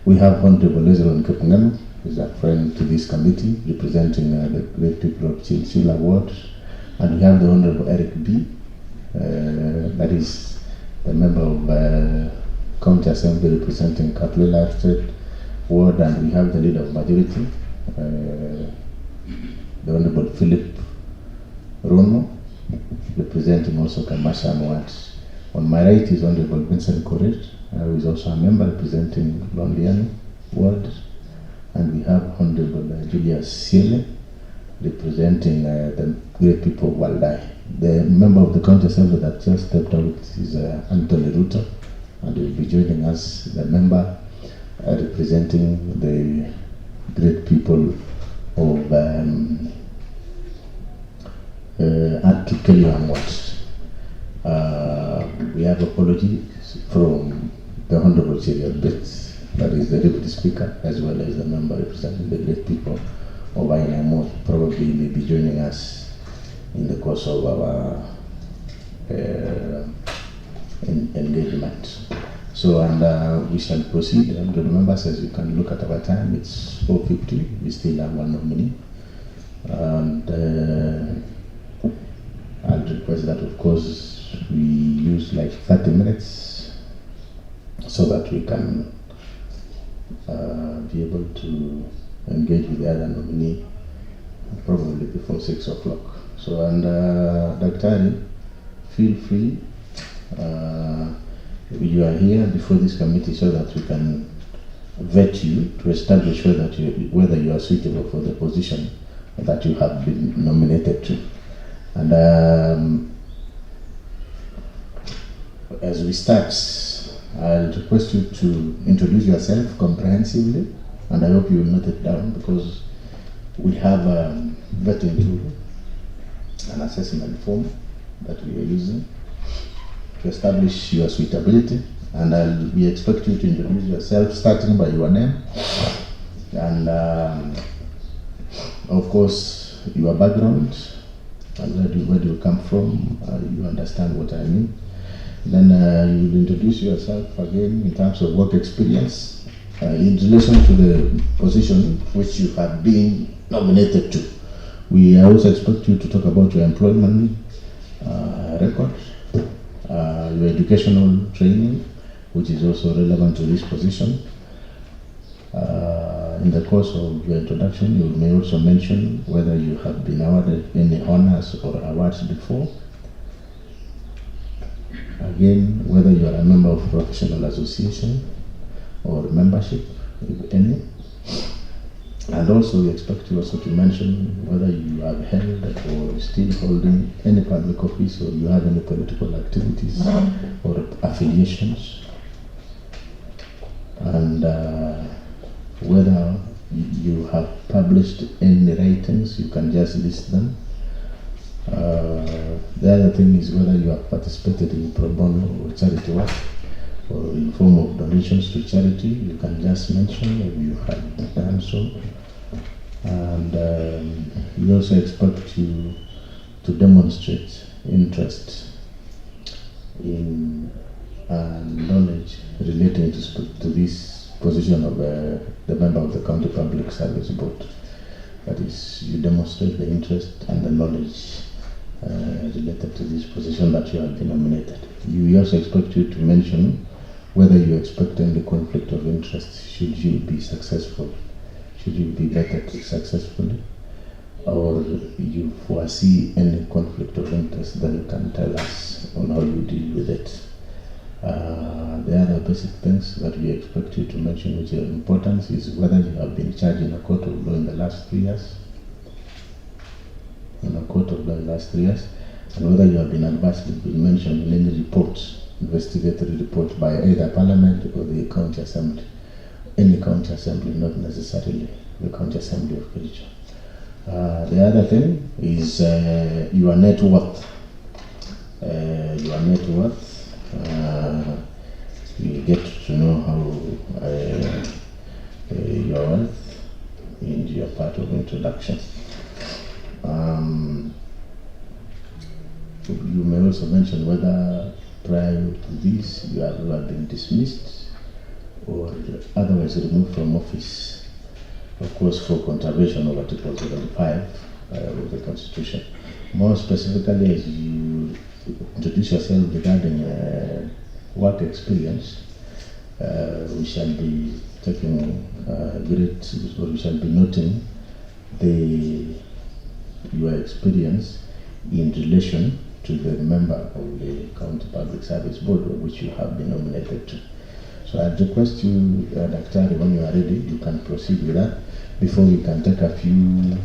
We have Honorable Leslon Kepungano, who is a friend to this committee, representing the great people of Chilchila Ward. And we have the Honorable Eric B., that is the member of County Assembly representing Kaplela State Ward, and we have the leader of majority, the Honorable Philip Rono, representing also Kamasha Ward. On my right is Honorable Vincent Korir, who is also a member representing Londiani Ward, and we have Honorable Julius Siele, representing the great people of Waldai. The member of the County Assembly that just stepped out is Anthony Ruto, and he will be joining us, the member representing the great people of Atukeli Ward. We have apology from the Honorable Serial Bates, that is the Deputy Speaker, as well as the member representing the great people of Ainamo. Probably may be joining us in the course of our engagement. So, and we shall proceed. And members, as you can look at our time, it's 4:50. We still have one nominee. And I'll request that, of course, we use like 30 minutes so that we can be able to engage with the other nominee probably before 6 o'clock. So, and Dr. feel free. You are here before this committee so that we can vet you to establish whether you are suitable for the position that you have been nominated to. And as we start, I'll request you to introduce yourself comprehensively, and I hope you will note it down because we have a vetting tool, an assessment form that we are using to establish your suitability, and we expect you to introduce yourself starting by your name and of course your background and where do you come from? You understand what I mean. Then you will introduce yourself again in terms of work experience in relation to the position which you have been nominated to. We also expect you to talk about your employment record, your educational training, which is also relevant to this position. In the course of your introduction, you may also mention whether you have been awarded any honors or awards before. Again, whether you are a member of professional association or membership, if any. And also we expect you also to mention whether you have held or still holding any public office, or you have any political activities or affiliations. And whether you have published any writings, you can just list them. The other thing is whether you have participated in pro bono or charity work or in form of donations to charity. You can just mention if you have done so. And we also expect you to demonstrate interest in knowledge relating to this position of the member of the County Public Service Board. That is, you demonstrate the interest and the knowledge related to this position that you have been nominated. We also expect you to mention whether you expect any conflict of interest should you be successful, should you be vetted successfully, or you foresee any conflict of interest, then you can tell us on how you deal with it. The other basic things that we expect you to mention which are important is whether you have been charged in a court of law in the last 3 years, and whether you have been adversely mentioned in any reports, investigatory report by either Parliament or the County Assembly. Any County Assembly, not necessarily the County Assembly of Kericho. The other thing is your net worth. You get to know how your worth in your part of introduction. You may also mention whether prior to this you have ever been dismissed or otherwise removed from office, of course for contravention of Article 75 of the Constitution. More specifically, as you introduce yourself regarding work experience, we shall be taking we shall be noting your experience in relation to the member of the County Public Service Board of which you have been nominated to. So I request you, Dr. when you are ready, you can proceed with that before we can take a few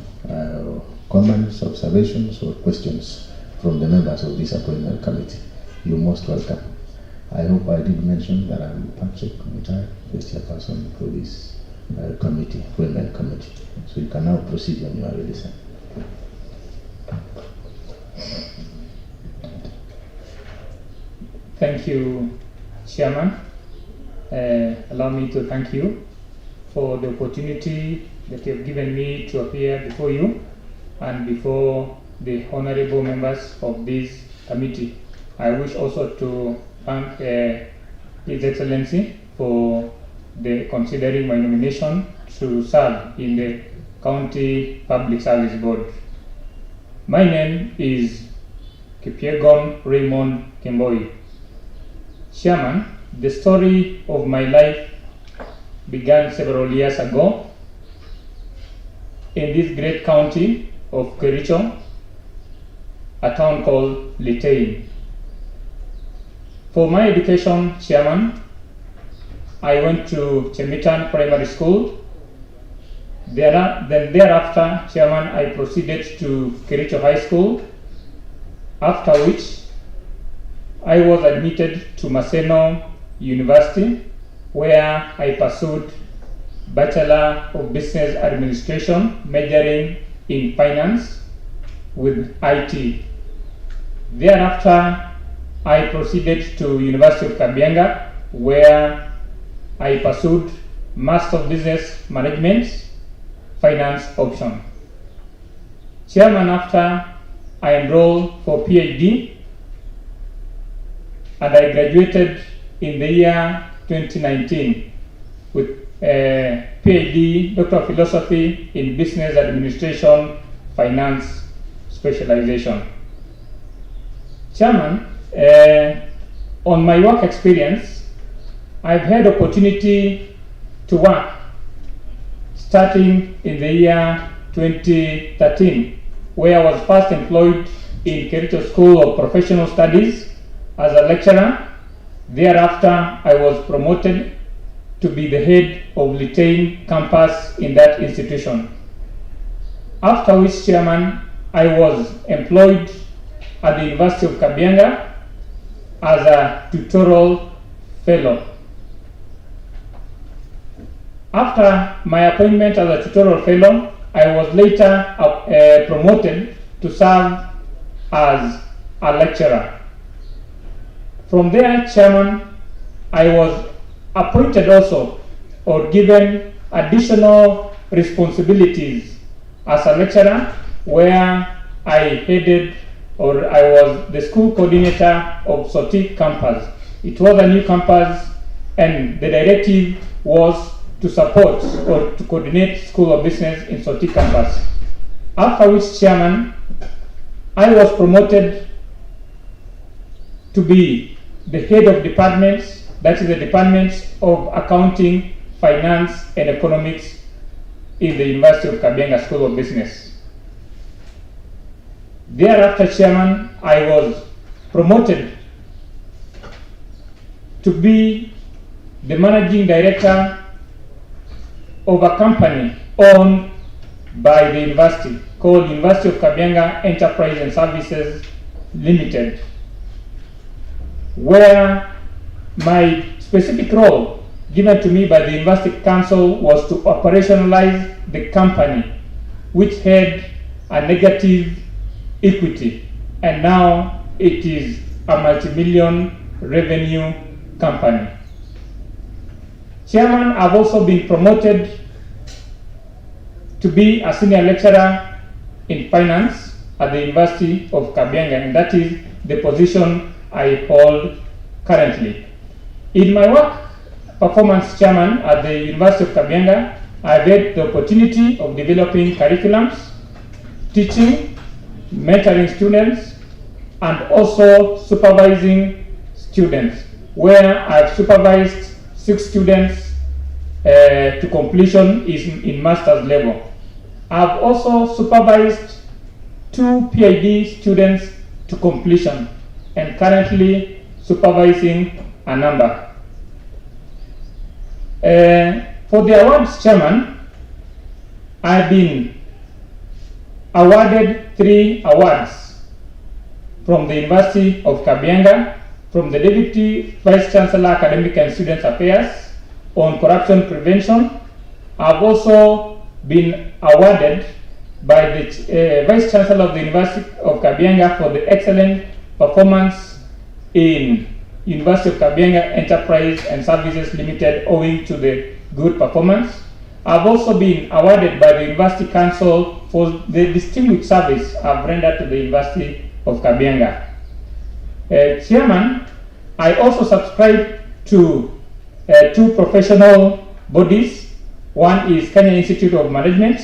comments, observations, or questions from the members of this appointment committee. You're most welcome. I hope I did mention that I'm Patrick Mutai, the chairperson for this committee, appointment committee. So you can now proceed when you are ready, sir. Thank you, Chairman. Allow me to thank you for the opportunity that you have given me to appear before you and before the honorable members of this committee. I wish also to thank His Excellency for considering my nomination to serve in the County Public Service Board. My name is Kipyegon Raymond Kemboi. Chairman, the story of my life began several years ago in this great county of Kericho, a town called Litein. For my education, Chairman, I went to Chemitan Primary School. Thereafter, Chairman, I proceeded to Kericho High School, after which I was admitted to Maseno University, where I pursued Bachelor of Business Administration, majoring in finance with IT. Thereafter, I proceeded to University of Kabianga, where I pursued Master of Business Management, Finance option. Chairman, after I enrolled for PhD, and I graduated in the year 2019 with a PhD, Doctor of Philosophy in Business Administration, Finance specialization. Chairman, on my work experience, I've had opportunity to work starting in the year 2013, where I was first employed in Kericho School of Professional Studies as a lecturer. Thereafter, I was promoted to be the head of Litein campus in that institution. After which, Chairman, I was employed at the University of Kabianga as a tutorial fellow. After my appointment as a tutorial fellow, I was later promoted to serve as a lecturer. From there, Chairman, I was appointed also or given additional responsibilities as a lecturer, where I headed or I was the school coordinator of Sotik campus. It was a new campus, and the directive was to support or to coordinate School of Business in Sotik campus. After which, Chairman, I was promoted to be the head of departments, that is the departments of accounting, finance, and economics in the University of Kabianga School of Business. Thereafter, Chairman, I was promoted to be the managing director of a company owned by the university called University of Kabianga Enterprise and Services Limited, where my specific role given to me by the University Council was to operationalize the company, which had a negative equity, and now it is a multi-million revenue company. Chairman, I've also been promoted to be a senior lecturer in finance at the University of Kabianga, and that is the position I hold currently. In my work performance, Chairman, at the University of Kabianga, I've had the opportunity of developing curriculums, teaching, mentoring students, and also supervising students, where I've supervised 6 students to completion in master's level. I've also supervised 2 PhD students to completion, and currently supervising a number. For the awards, Chairman, I've been awarded 3 awards from the University of Kabianga, from the Deputy Vice Chancellor Academic and Students Affairs on corruption prevention. I've also been awarded by the Vice Chancellor of the University of Kabianga for the excellent performance in University of Kabianga Enterprise and Services Limited, owing to the good performance. I've also been awarded by the University Council for the distinguished service I've rendered to the University of Kabianga. Chairman, I also subscribe to 2 professional bodies. One is Kenya Institute of Management,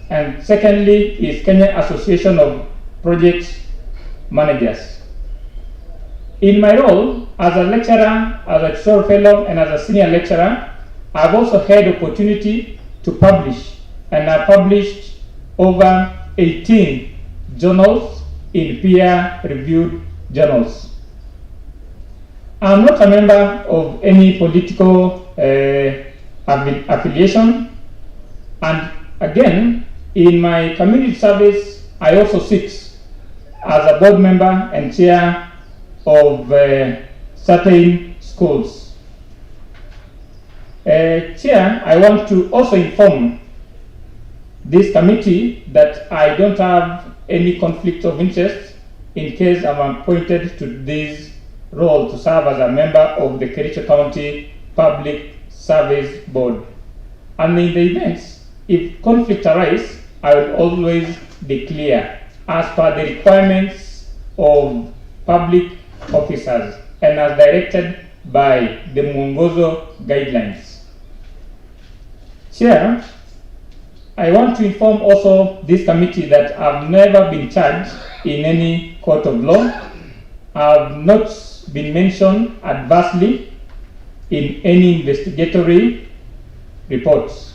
and secondly is Kenya Association of Project Managers. In my role as a lecturer, as a tutorial fellow, and as a senior lecturer, I've also had opportunity to publish, and I've published over 18 journals in peer-reviewed journals. I'm not a member of any political affiliation, and again, in my community service, I also sit as a board member and chair of certain schools. Chair, I want to also inform this committee that I don't have any conflict of interest in case I'm appointed to this role to serve as a member of the Kericho County Public Service Board. And in the events, if conflict arises, I will always declare as per the requirements of public officers and as directed by the Mwongozo guidelines. Chair, I want to inform also this committee that I've never been charged in any court of law. I've not been mentioned adversely in any investigatory reports.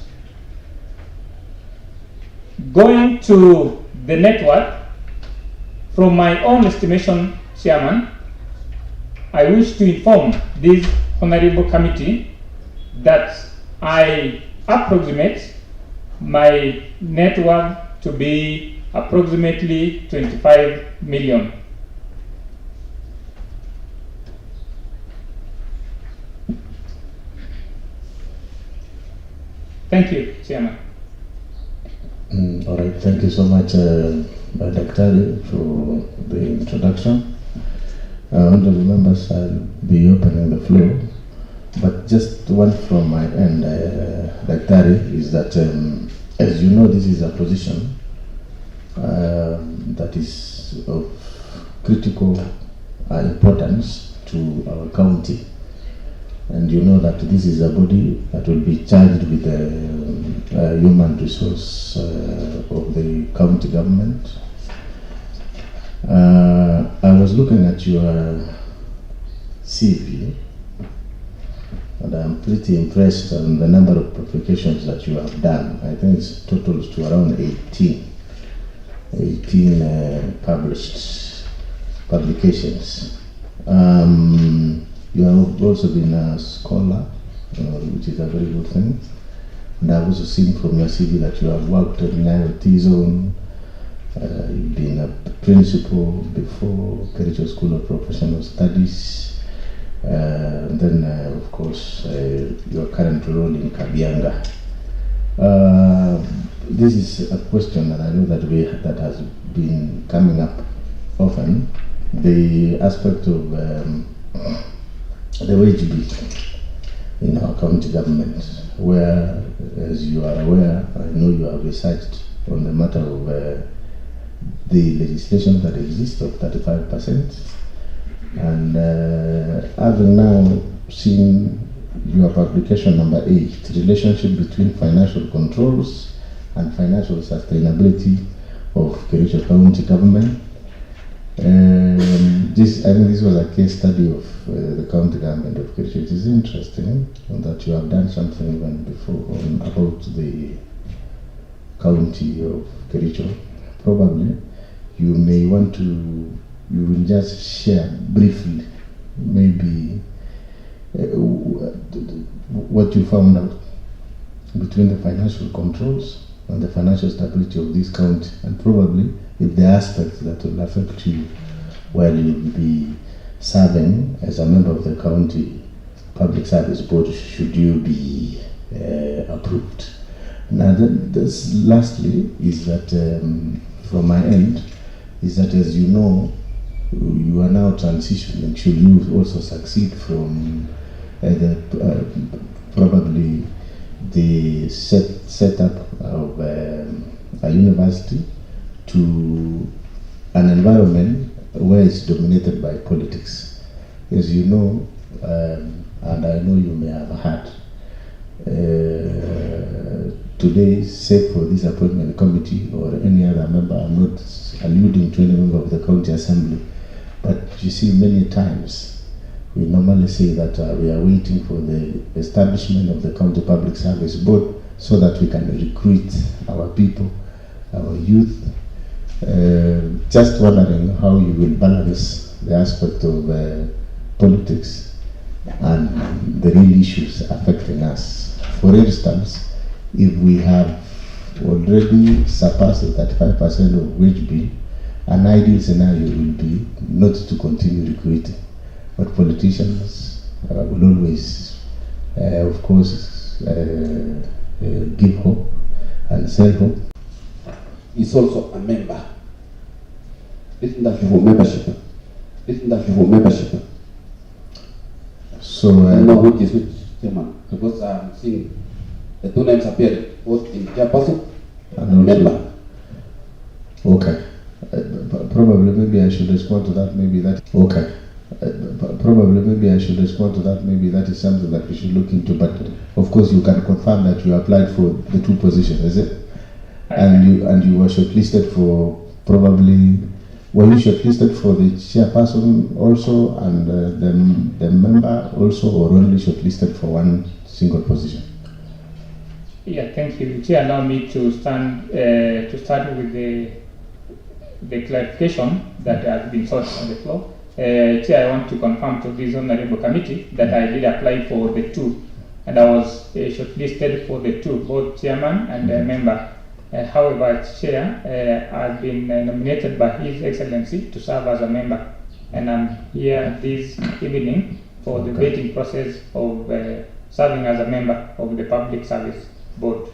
Going to the network, from my own estimation, Chairman, I wish to inform this honorable committee that I approximate my net worth to be approximately 25 million. Thank you, Chairman. All right, thank you so much, Daktari, for the introduction. Honorable members, I'll be opening the floor, but just one from my end, Daktari, is that, as you know, this is a position that is of critical importance to our county. And you know that this is a body that will be charged with the human resource of the county government. I was looking at your CV, and I'm pretty impressed on the number of publications that you have done. I think it totals to around 18 published publications. You have also been a scholar, which is a very good thing. And I've also seen from your CV that you have worked in IoT zone. You've been a principal before Kericho School of Professional Studies. And then, of course, your current role in Kabianga. This is a question that I know that has been coming up often. The aspect of the wage bill in our county government, where, as you are aware, I know you have researched on the matter of the legislation that exists of 35%, and having now seen your publication number 8, relationship between financial controls and financial sustainability of Kericho County government. I think this was a case study of the county government of Kericho. It is interesting that you have done something even before about the county of Kericho. Probably you may want to, you will just share briefly maybe what you found out between the financial controls and the financial stability of this county, and probably if the aspects that will affect you while you will be serving as a member of the county public service board, should you be approved. Now, this lastly is that from my end, is that, as you know, you are now transitioning, should you also succeed from probably the setup of a university to an environment where it's dominated by politics. As you know, and I know you may have had, today, save for this appointment committee or any other member, I'm not alluding to any member of the county assembly, but you see many times we normally say that we are waiting for the establishment of the county public service board so that we can recruit our people, our youth. Just wondering how you will balance the aspect of politics and the real issues affecting us. For instance, if we have already surpassed the 35% of wage bill, an ideal scenario will be not to continue recruiting, but politicians will always, of course, give hope and sell hope. Is also a member. Isn't that for membership? Isn't that for membership? So I know which is which, Chairman, because I'm seeing the two names appear both in chairperson and member. Okay. Probably maybe I should respond to that. Maybe that. Okay. Probably maybe I should respond to that. Maybe that is something that we should look into. But of course, you can confirm that you applied for the two positions, is it? And you were shortlisted for probably. Were you shortlisted for the chairperson also and the member also, or only shortlisted for one single position? Yeah, thank you. Chair, allow me to start with the clarification that has been sought on the floor. Chair, I want to confirm to this honorable committee that I did apply for the two, and I was shortlisted for the two, both chairman and member. However, Chair, I've been nominated by His Excellency to serve as a member, and I'm here this evening for the vetting process of serving as a member of the Public Service Board.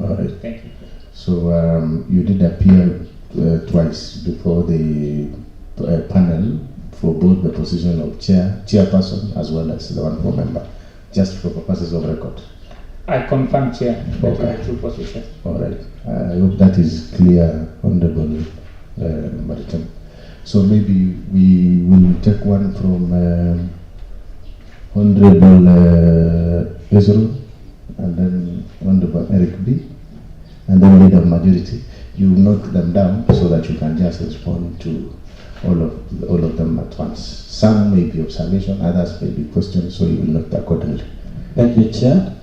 All right. Thank you. So you did appear twice before the panel for both the position of chairperson as well as the one for member, just for purposes of record. I confirm, Chair, that Okay. is the true position. All right. I hope that is clear, Honorable Maritim. So maybe we will take one from Honorable Israel, and then Honorable Eric B, and then leader of majority. You note them down so that you can just respond to all of them at once. Some may be observation, others may be questions, so you will note accordingly. Thank you, Chair.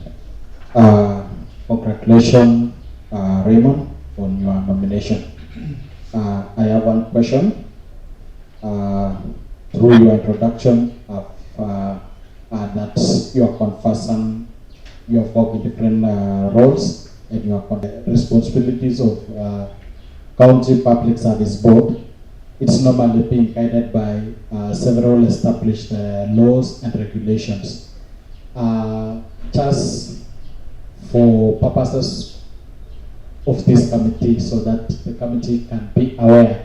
Congratulations, Raymond, on your nomination. I have one question. Through your introduction of that you are confessing you have worked in different roles and your responsibilities of County Public Service Board. It's normally being guided by several established laws and regulations. Just for purposes of this committee, so that the committee can be aware,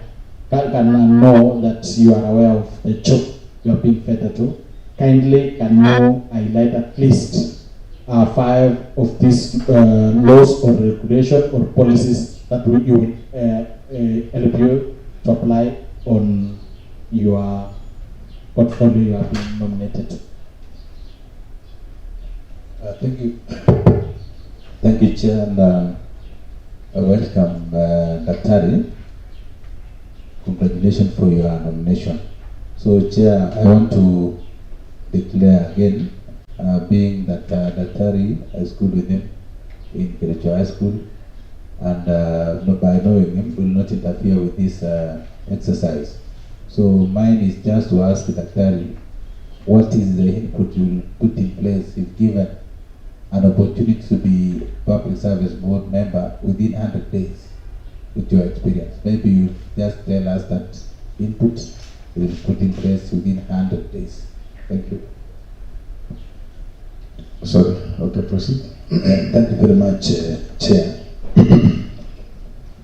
can know that you are aware of the job you are being fed to. Kindly can you highlight at least 5 of these laws or regulations or policies that you will help you to apply on your portfolio you are being nominated. Thank you. Thank you, Chair, and welcome, Daktari. Congratulations for your nomination. So, Chair, I want to declare again, being that Daktari is good with him in Kericho High School, and by knowing him, will not interfere with this exercise. So, mine is just to ask Daktari, what is the input you will put in place if given an opportunity to be Public Service Board member within 100 days with your experience? Maybe you just tell us that input you will put in place within 100 days. Thank you. Sorry, okay, proceed. Thank you very much, Chair.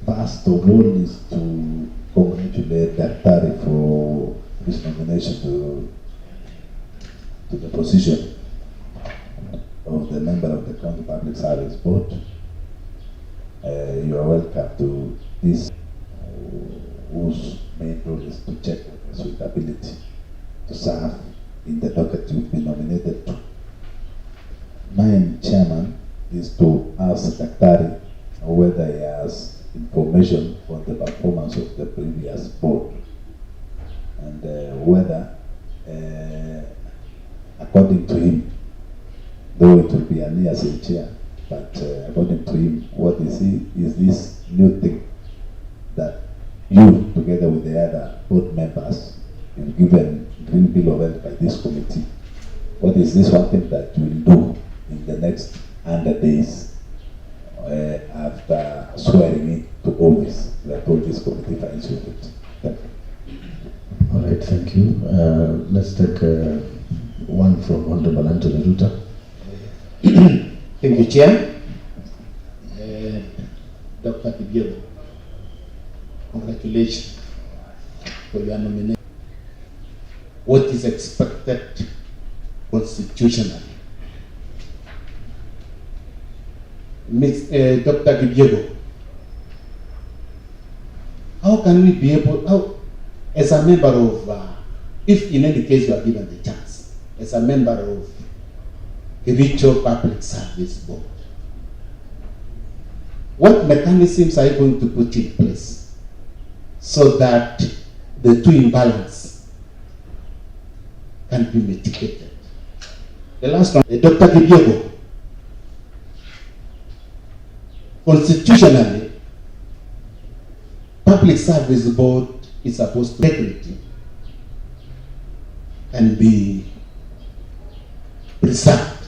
First of all is to congratulate Daktari for his nomination to the position of the member of the County Public Service Board. You are welcome to this, whose main role is to check the suitability to serve in the docket you've been nominated to. My chairman is to ask Daktari whether he has information on the performance of the previous board, and whether, according to him, though it will be a near chair, but according to him, what is this new thing that you, together with the other board members, you've given green bill of health by this committee? What is this one thing that you will do in the next 100 days after swearing in to office that all this committee finds you with? Thank you. All right, thank you. Let's take one from Honorable Anthony Ruta. Thank you, Chair. Dr. Kibiego, congratulations for your nomination. What is expected constitutionally? Dr. Kibiego, how can we be able, as a member of, if in any case you are given the chance, as a member of Kericho Public Service Board, what mechanisms are you going to put in place so that the two imbalance can be mitigated? The last one, Dr. Kibiego, constitutionally, Public Service Board is supposed to integrity and be preserved.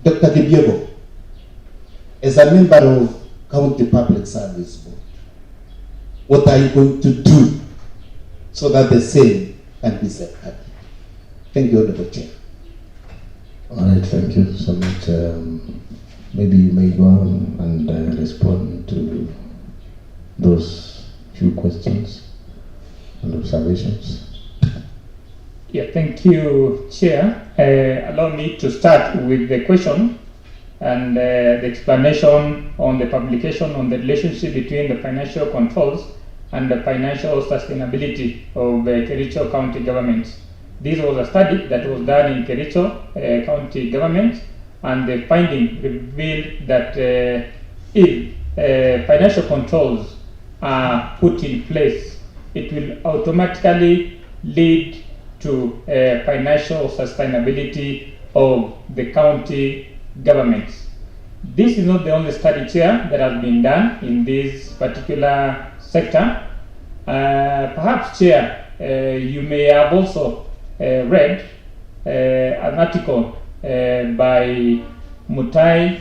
Dr. Kibiego, as a member of County Public Service Board, what are you going to do so that the same can be safeguarded? Thank you, Honorable Chair. All right, thank you so much. Maybe you may go on and respond to those few questions and observations. Yeah, thank you, Chair. Allow me to start with the question and the explanation on the publication on the relationship between the financial controls and the financial sustainability of Kericho County government. This was a study that was done in Kericho County government, and the finding revealed that if financial controls are put in place, it will automatically lead to financial sustainability of the county government. This is not the only study, Chair, that has been done in this particular sector. Perhaps, Chair, you may have also read an article by Mutai,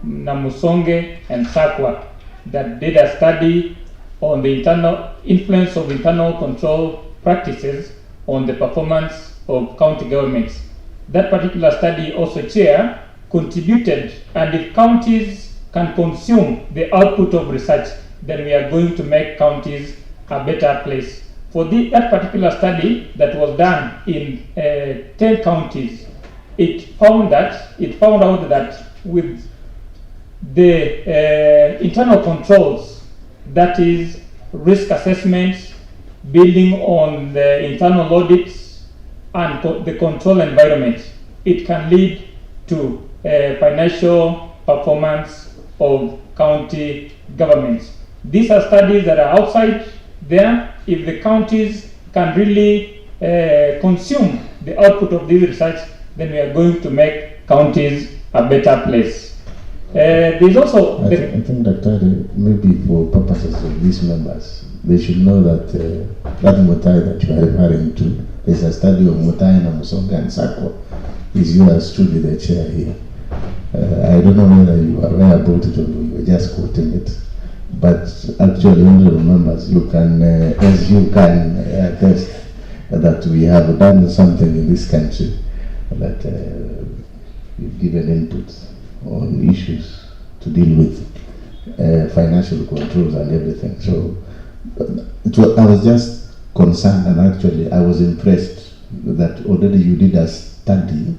Namusonge, and Sakwa that did a study on the internal influence of internal control practices on the performance of county governments. That particular study also, Chair, contributed, and if counties can consume the output of research, then we are going to make counties a better place. For that particular study that was done in 10 counties, it found out that with the internal controls, that is risk assessments, building on the internal audits and the control environment, it can lead to financial performance of county governments. These are studies that are outside there. If the counties can really consume the output of this research, then we are going to make counties a better place. There's also... I think that maybe for purposes of these members, they should know that that Mutai that you are referring to, there's a study of Mutai, Namusonga, and Sakwa. Is yours truly the chair here. I don't know whether you are aware about it or you were just quoting it. But actually, honorable members, you can, as you can attest, that we have done something in this country, that we've given input on issues to deal with financial controls and everything. So I was just concerned, and actually I was impressed that already you did a study,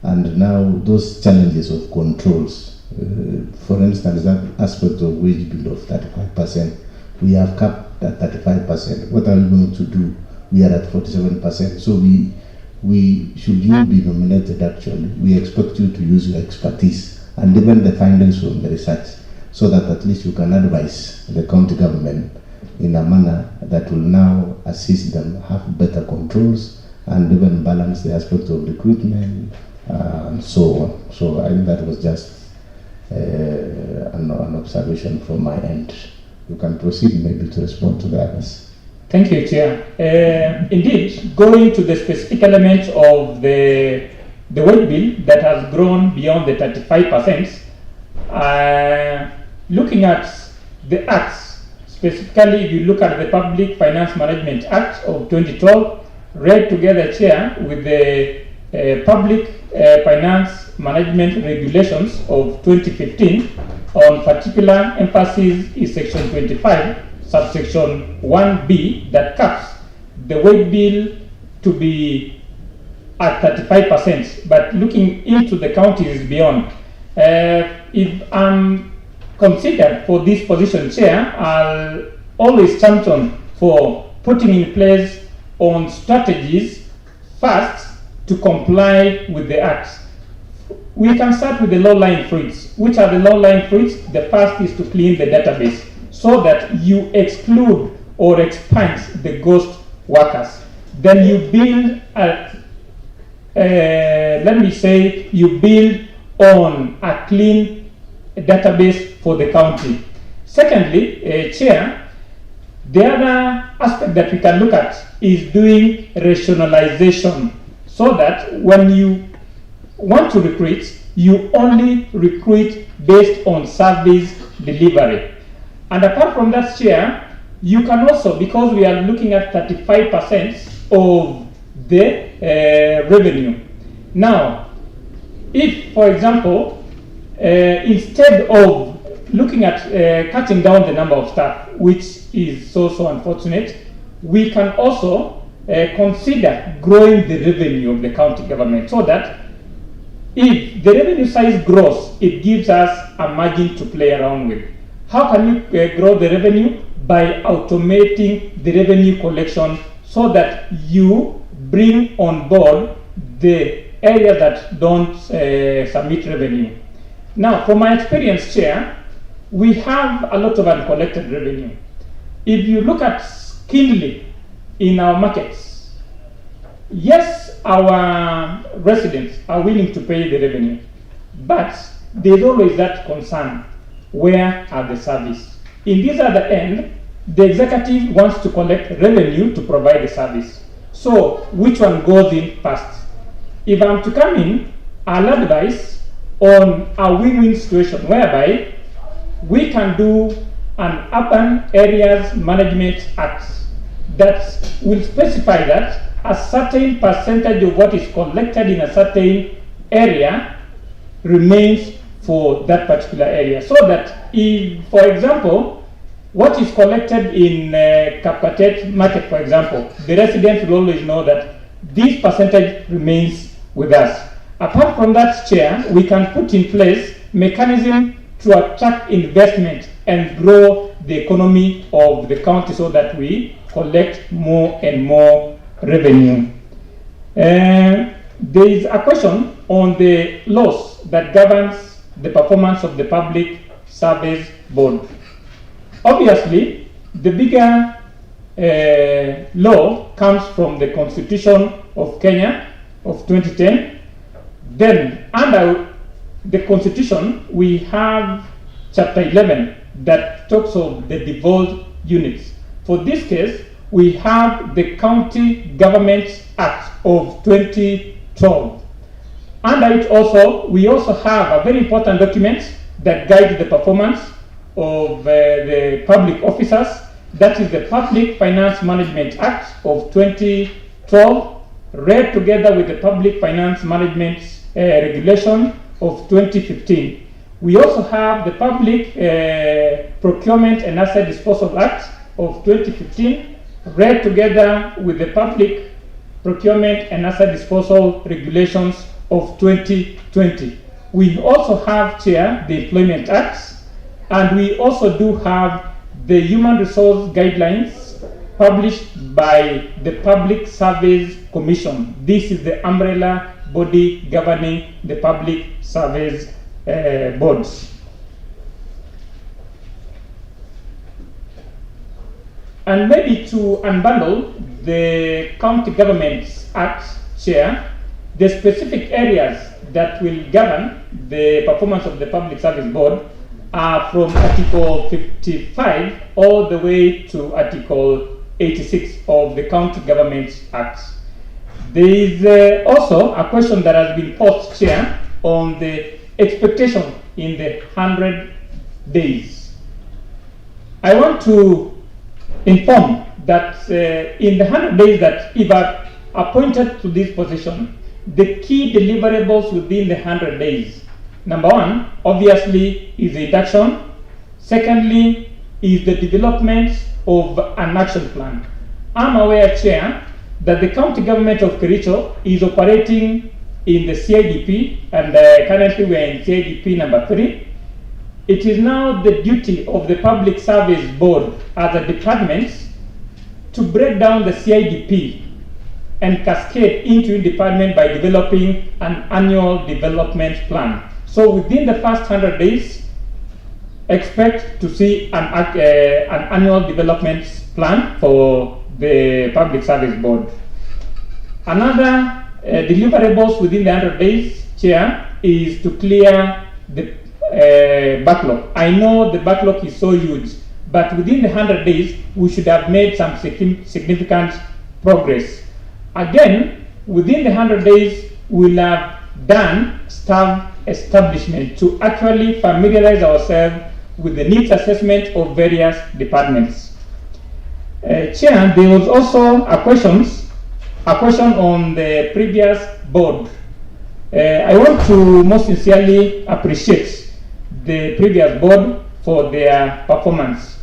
and now those challenges of controls, for instance, that aspect of wage bill of 35%, we have capped at 35%. What are we going to do? We are at 47%. So should you be nominated, actually, we expect you to use your expertise and even the findings from the research, so that at least you can advise the county government in a manner that will now assist them have better controls and even balance the aspect of recruitment and so on. So I think that was just an observation from my end. You can proceed maybe to respond to the others. Thank you, Chair. Indeed, going to the specific elements of the wage bill that has grown beyond the 35%, looking at the acts, specifically if you look at the Public Finance Management Act of 2012, read together, Chair, with the Public Finance Management Regulations of 2015, on particular emphasis is Section 25, subsection 1B, that caps the wage bill to be at 35%, but looking into the counties beyond. If I'm considered for this position, Chair, I'll always champion for putting in place on strategies first to comply with the Act. We can start with the low-lying fruits. Which are the low-lying fruits? The first is to clean the database so that you exclude or expunge the ghost workers. Then you build, let me say, you build on a clean database for the county. Secondly, Chair, the other aspect that we can look at is doing rationalization so that when you want to recruit, you only recruit based on service delivery. And apart from that, Chair, you can also, because we are looking at 35% of the revenue. Now, if, for example, instead of looking at cutting down the number of staff, which is so unfortunate, we can also consider growing the revenue of the county government so that if the revenue size grows, it gives us a margin to play around with. How can you grow the revenue? By automating the revenue collection so that you bring on board the areas that don't submit revenue. Now, from my experience, Chair, we have a lot of uncollected revenue. If you look at keenly in our markets, yes, our residents are willing to pay the revenue, but there's always that concern, where are the service? In this other end, the executive wants to collect revenue to provide the service. So, which one goes in first? If I'm to come in, I'll advise on a win-win situation whereby we can do an Urban Areas Management Act that will specify that a certain percentage of what is collected in a certain area remains for that particular area. So that if, for example, what is collected in Kapkatet market, for example, the residents will always know that this percentage remains with us. Apart from that, Chair, we can put in place mechanism to attract investment and grow the economy of the county so that we collect more and more revenue. There is a question on the laws that governs the performance of the Public Service Board. Obviously, the bigger law comes from the Constitution of Kenya of 2010. Then, under the Constitution, we have Chapter 11 that talks of the devolved units. For this case, we have the County Government Act of 2012. Under it also, we also have a very important document that guides the performance of the public officers. That is the Public Finance Management Act of 2012, read together with the Public Finance Management Regulation of 2015. We also have the Public Procurement and Asset Disposal Act of 2015, read together with the Public Procurement and Asset Disposal Regulations of 2020. We also have, Chair, the Employment Acts, and we also do have the Human Resource Guidelines published by the Public Service Commission. This is the umbrella body governing the public service boards. And maybe to unbundle the County Government Act, Chair, the specific areas that will govern the performance of the Public Service Board are from Article 55 all the way to Article 86 of the County Government Act. There is also a question that has been posed, Chair, on the expectation in the 100 days. I want to inform that in the 100 days that if I'm appointed to this position, the key deliverables within the 100 days, number one, obviously, is the induction. Secondly, is the development of an action plan. I'm aware, Chair, that the county government of Kericho is operating in the CIDP, and currently we're in CIDP number 3. it is now the duty of the Public Service Board as a department to break down the CIDP and cascade into department by developing an annual development plan. So within the first 100 days, expect to see an annual development plan for the Public Service Board. Another deliverables within the 100 days, Chair, is to clear the backlog. I know the backlog is so huge, but within the 100 days, we should have made some significant progress. Again, within the 100 days, we'll have done staff establishment to actually familiarize ourselves with the needs assessment of various departments. Chair, there was also a question on the previous board. I want to most sincerely appreciate the previous board for their performance.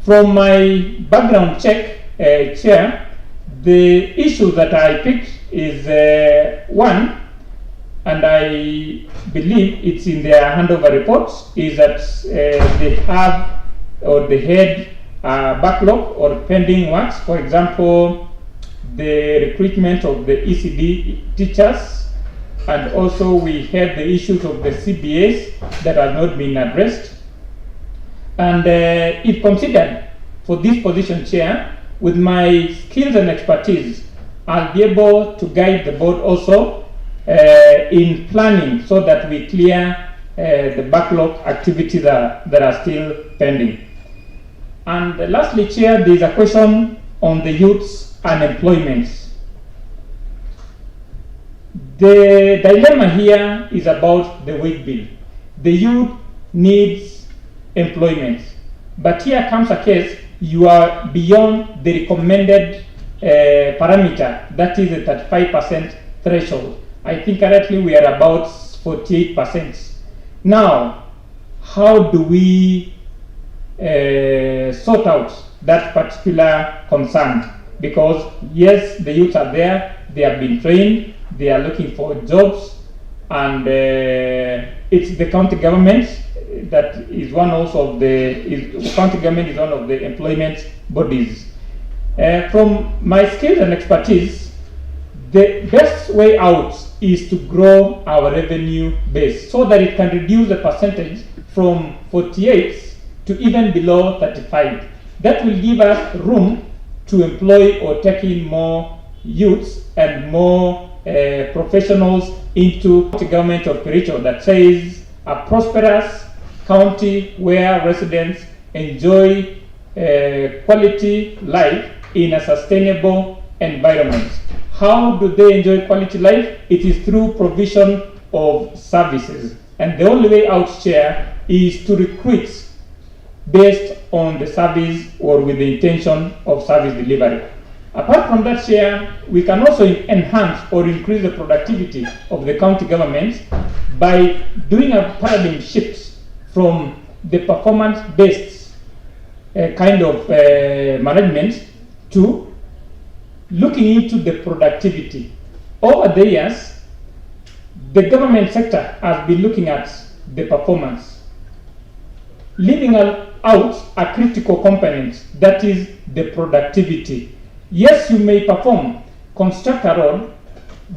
From my background check, Chair, the issue that I picked is one, and I believe it's in their handover reports, is that they have or they had a backlog or pending works. For example, the recruitment of the ECD teachers, and also we had the issues of the CBAs that have not been addressed. And if considered for this position, Chair, with my skills and expertise, I'll be able to guide the board also in planning so that we clear the backlog activities that are still pending. And lastly, Chair, there is a question on the youth's unemployment. The dilemma here is about the wage bill. The youth needs employment, but here comes a case you are beyond the recommended parameter, that is the 35% threshold. I think currently we are about 48%. Now, how do we sort out that particular concern? Because yes, the youths are there, they have been trained, they are looking for jobs, and it's the county government that is one also of the county government is one of the employment bodies. From my skills and expertise, the best way out is to grow our revenue base so that it can reduce the percentage from 48 to even below 35. That will give us room to employ or take in more youths and more professionals into the government of Kericho that says a prosperous county where residents enjoy quality life in a sustainable environment. How do they enjoy quality life? It is through provision of services. And the only way out, Chair, is to recruit based on the service or with the intention of service delivery. Apart from that, Chair, we can also enhance or increase the productivity of the county government by doing a paradigm shift from the performance-based kind of management to looking into the productivity. Over the years, the government sector has been looking at the performance, leaving out a critical component, that is the productivity. Yes, you may perform, construct a road,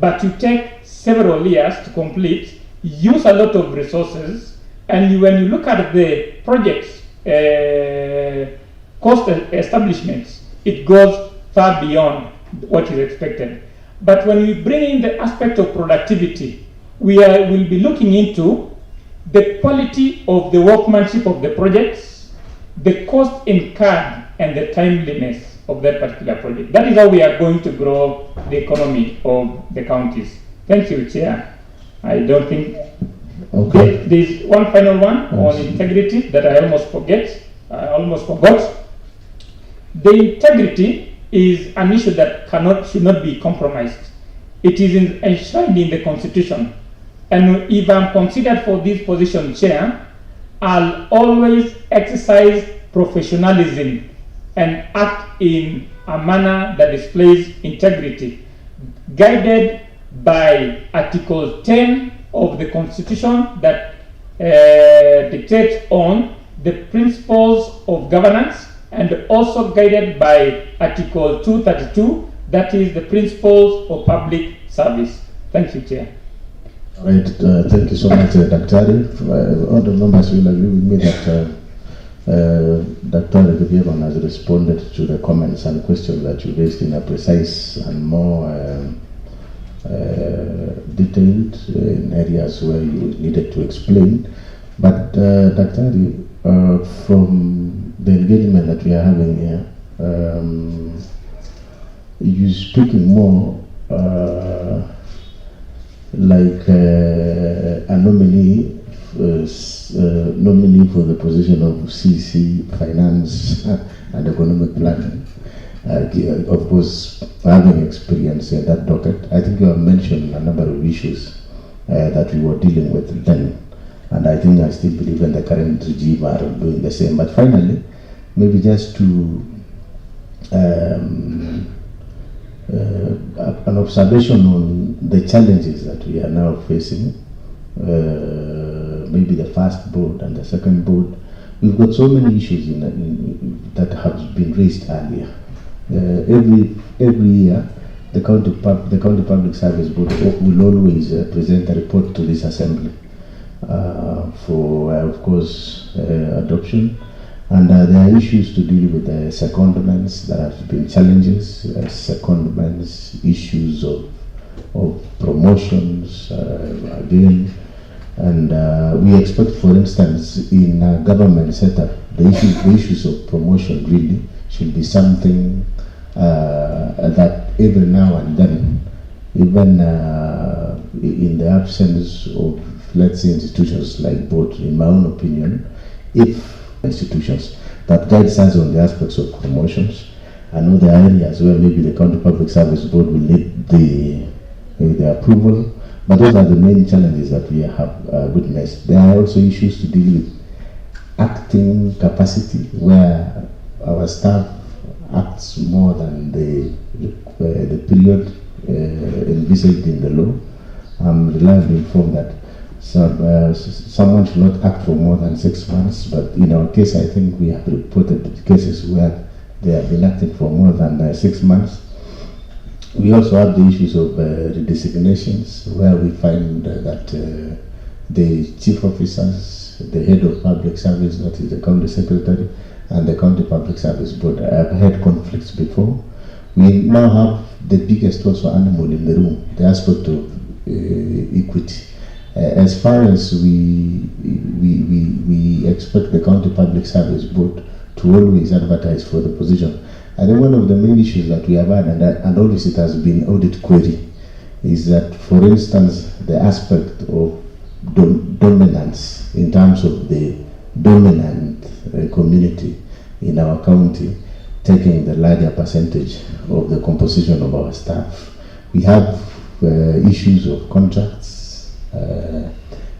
but you take several years to complete, use a lot of resources, and when you look at the project's cost establishments, it goes far beyond what is expected. But when we bring in the aspect of productivity, we will be looking into the quality of the workmanship of the projects, the cost incurred, and the timeliness of that particular project. That is how we are going to grow the economy of the counties. Thank you, Chair. I don't think... Okay. There's one final one on integrity that I almost forgot. The integrity is an issue that should not be compromised. It is enshrined in the Constitution. And if I'm considered for this position, Chair, I'll always exercise professionalism and act in a manner that displays integrity, guided by Article 10 of the Constitution that dictates on the principles of governance and also guided by Article 232, that is the principles of public service. Thank you, Chair. Right, thank you so much, Dr. All the members will agree with me that Dr. Recruitment has responded to the comments and questions that you raised in a precise and more detailed in areas where you needed to explain. But Dr. From the engagement that we are having here, you speaking more like a nominee for the position of CC, Finance and Economic Planning. Of course, having experience in that docket, I think you have mentioned a number of issues that we were dealing with then. And I think I still believe in the current regime are doing the same. But finally, maybe just to an observation on the challenges that we are now facing, maybe the first board and the second board. We've got so many issues that have been raised earlier. Every year, the county public service board will always present a report to this assembly for, of course, adoption. And there are issues to deal with the secondments. There have been challenges, secondments, issues of promotions again. And we expect, for instance, in a government setup, the issues of promotion really should be something that every now and then, even in the absence of, let's say, institutions like board, in my own opinion, if institutions that guides us on the aspects of promotions. I know there are areas where maybe the County Public Service Board will need the approval, but those are the main challenges that we have witnessed. There are also issues to deal with acting capacity, where our staff acts more than the period envisaged in the law. I'm reliably informed that someone should not act for more than 6 months, but in our case, I think we have reported cases where they have been acting for more than 6 months. We also have the issues of redesignations, where we find that the chief officers, the head of public service, that is the county secretary, and the county public service board have had conflicts before. We now have the biggest also animal in the room, the aspect of equity. As far as we expect the County Public Service Board to always advertise for the position, I think one of the main issues that we have had, and always it has been audit query, is that, for instance, the aspect of dominance in terms of the dominant community in our county taking the larger percentage of the composition of our staff. We have issues of contracts,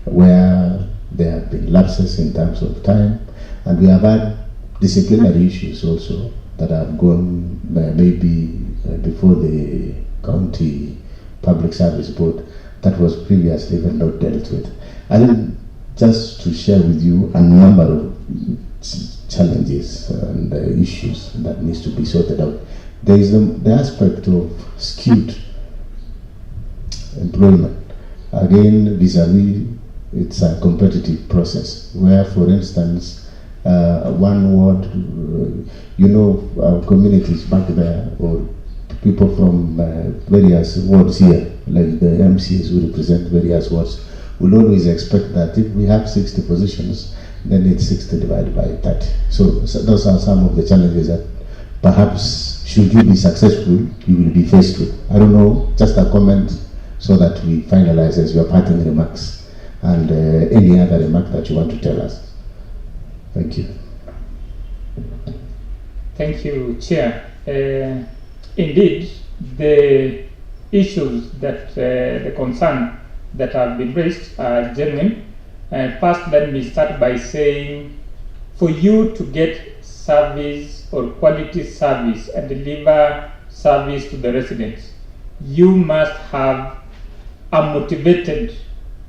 where there have been lapses in terms of time, and we have had disciplinary issues also that have gone maybe before the County Public Service Board that was previously even not dealt with. I think just to share with you a number of challenges and issues that needs to be sorted out. There is the aspect of skewed employment. Again, vis-a-vis, it's a competitive process where, for instance, one ward, our communities back there, or people from various wards here, like the MCs who represent various wards, will always expect that if we have 60 positions, then it's 60 divided by 30. So those are some of the challenges that perhaps, should you be successful, you will be faced with. I don't know, just a comment so that we finalize as your parting remarks, and any other remark that you want to tell us. Thank you. Thank you, Chair. Indeed, the issues that, the concern that have been raised are genuine. First, let me start by saying, for you to get service or quality service and deliver service to the residents, you must have a motivated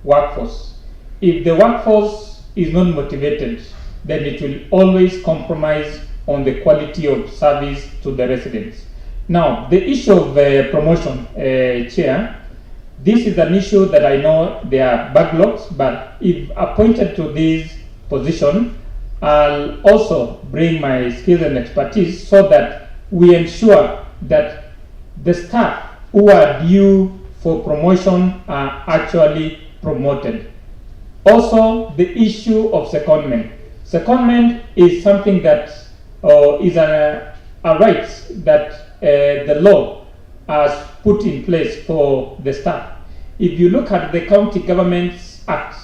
workforce. if the workforce is not motivated, then it will always compromise on the quality of service to the residents. Now, the issue of promotion, Chair, this is an issue that I know there are backlogs, but if appointed to this position, I'll also bring my skills and expertise so that we ensure that the staff who are due for promotion are actually promoted. Also, the issue of secondment. Secondment is something that is a right that the law has put in place for the staff. If you look at the County Governments Act,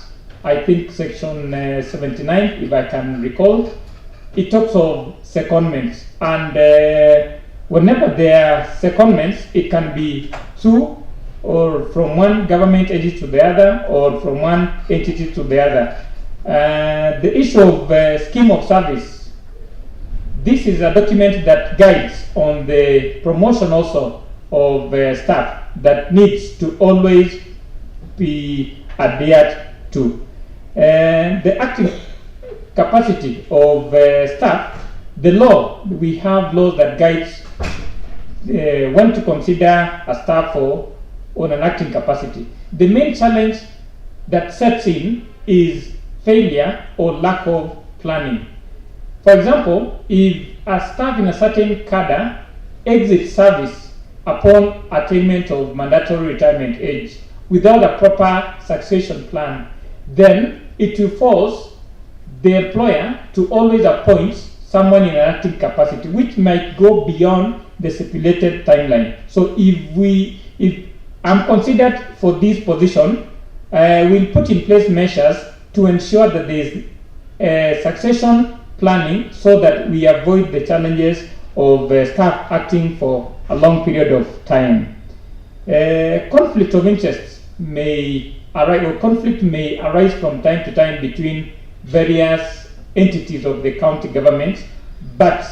I think section 79, if I can recall, it talks of secondments, and whenever there are secondments, it can be two, or from one government entity to the other, or from one entity to the other. The issue of scheme of service, this is a document that guides on the promotion also of staff that needs to always be adhered to. The active capacity of staff, the law, we have laws that guides when to consider a staff on an acting capacity. The main challenge that sets in is failure or lack of planning. For example, if a staff in a certain cadre exits service upon attainment of mandatory retirement age without a proper succession plan, then it will force the employer to always appoint someone in an acting capacity, which might go beyond the stipulated timeline. So if I'm considered for this position, we'll put in place measures to ensure that there is succession planning so that we avoid the challenges of staff acting for a long period of time. Conflict of interest may arise, or conflict may arise from time to time between various entities of the county government, but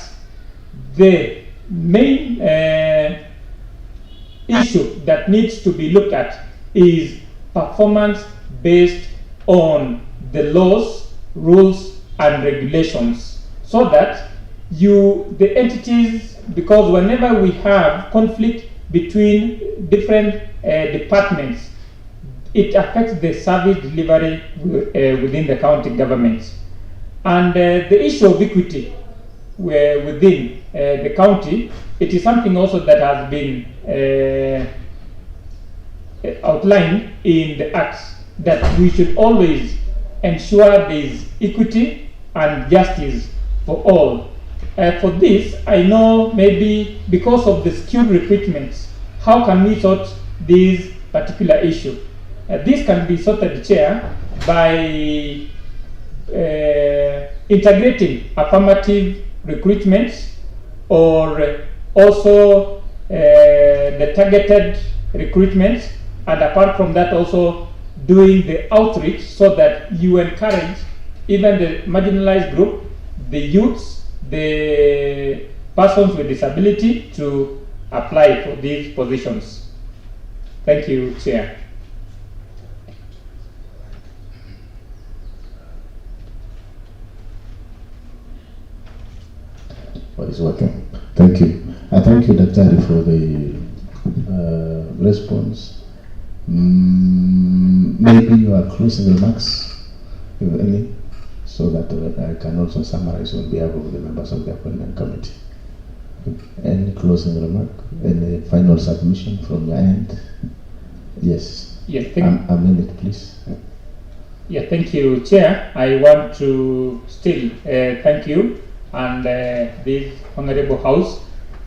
the main issue that needs to be looked at is performance based on the laws, rules, and regulations, so that the entities, because whenever we have conflict between different departments, it affects the service delivery within the county government. And the issue of equity within the county, it is something also that has been outlined in the acts, that we should always ensure there is equity and justice for all. For this, I know maybe because of the skilled recruitment, how can we sort this particular issue? This can be sorted, Chair, by integrating affirmative recruitment, or also the targeted recruitment, and apart from that also doing the outreach so that you encourage even the marginalized group, the youths, the persons with disability to apply for these positions. Thank you, Chair. Well, it's working. Thank you. I thank you, Daktari, for the response. Maybe you are closing remarks, if any, so that I can also summarize on behalf of the members of the appointment committee. Any closing remark? Any final submission from your end? Yes. Yes. A minute, please. Yeah, thank you, Chair. I want to still thank you and this Honorable House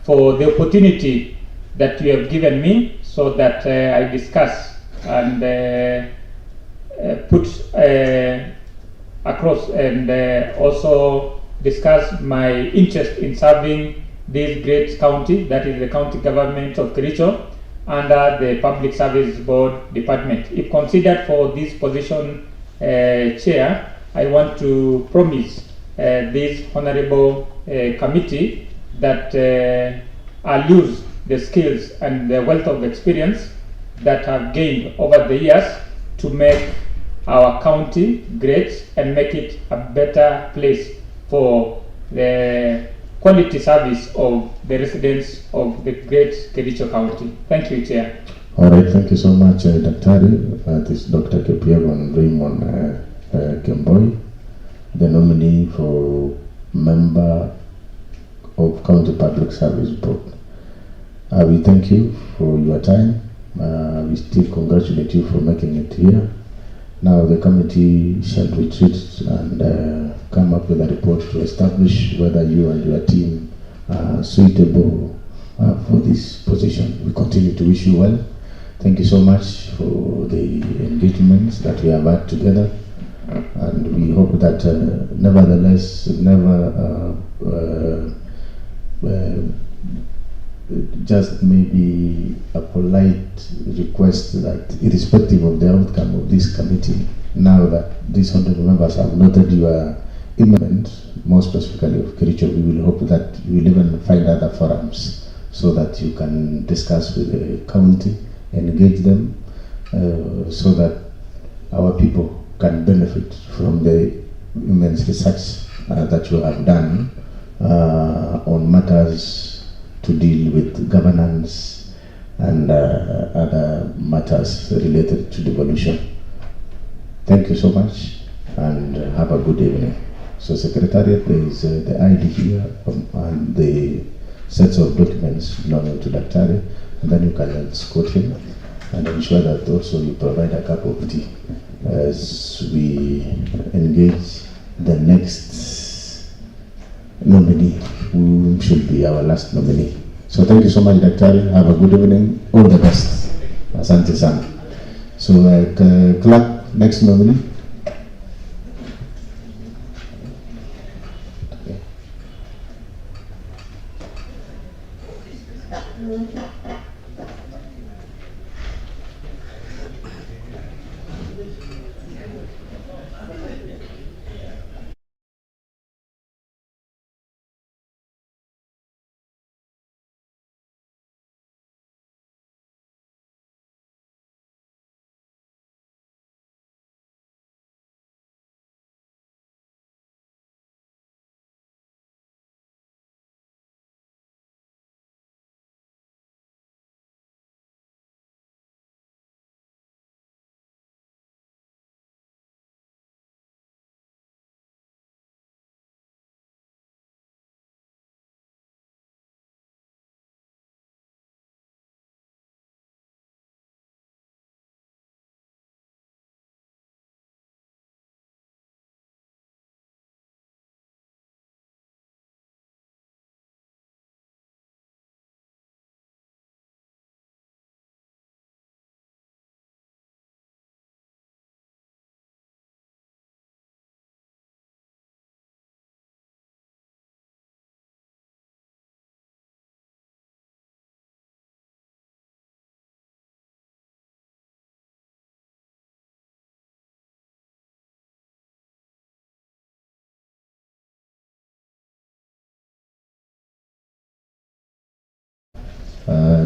for the opportunity that you have given me, so that I discuss and put across and also discuss my interest in serving this great county, that is the county government of Kericho, under the Public Service Board Department. If considered for this position, Chair, I want to promise this honorable committee that I'll use the skills and the wealth of experience that I've gained over the years to make our county great and make it a better place for the quality service of the residents of the great Kericho County. Thank you, Chair. All right, thank you so much, Daktari. This is Dr. Kipyegon Raymond Kemboi, the nominee for member of County Public Service Board. We thank you for your time. We still congratulate you for making it here. Now the committee shall retreat and come up with a report to establish whether you and your team are suitable for this position. We continue to wish you well. Thank you so much for the engagements that we have had together, and we hope that nevertheless, just maybe a polite request that irrespective of the outcome of this committee, now that these honorable members have noted your imminent, more specifically of Kericho, we will hope that you will even find other forums so that you can discuss with the county, engage them, so that our people can benefit from the immense research that you have done on matters to deal with governance and other matters related to devolution. Thank you so much and have a good evening. So Secretariat, there is the ID here and the sets of documents belonging to Daktari, and then you can escort him and ensure that also you provide a cup of tea as we engage the next nominee, who should be our last nominee. So thank you so much, Daktari. Have a good evening. All the best. Asante sana. So clerk, next nominee.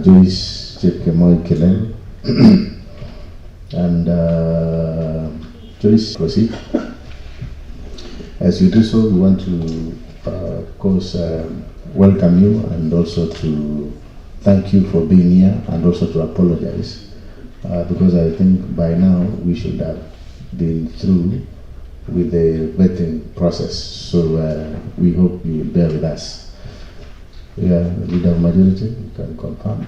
Joyce Chepkemoi Kilem and Joyce, proceed. As you do so, we want to, of course, welcome you and also to thank you for being here and also to apologize because I think by now we should have been through with the vetting process. So we hope you will bear with us. Yeah, leader of majority, you can confirm.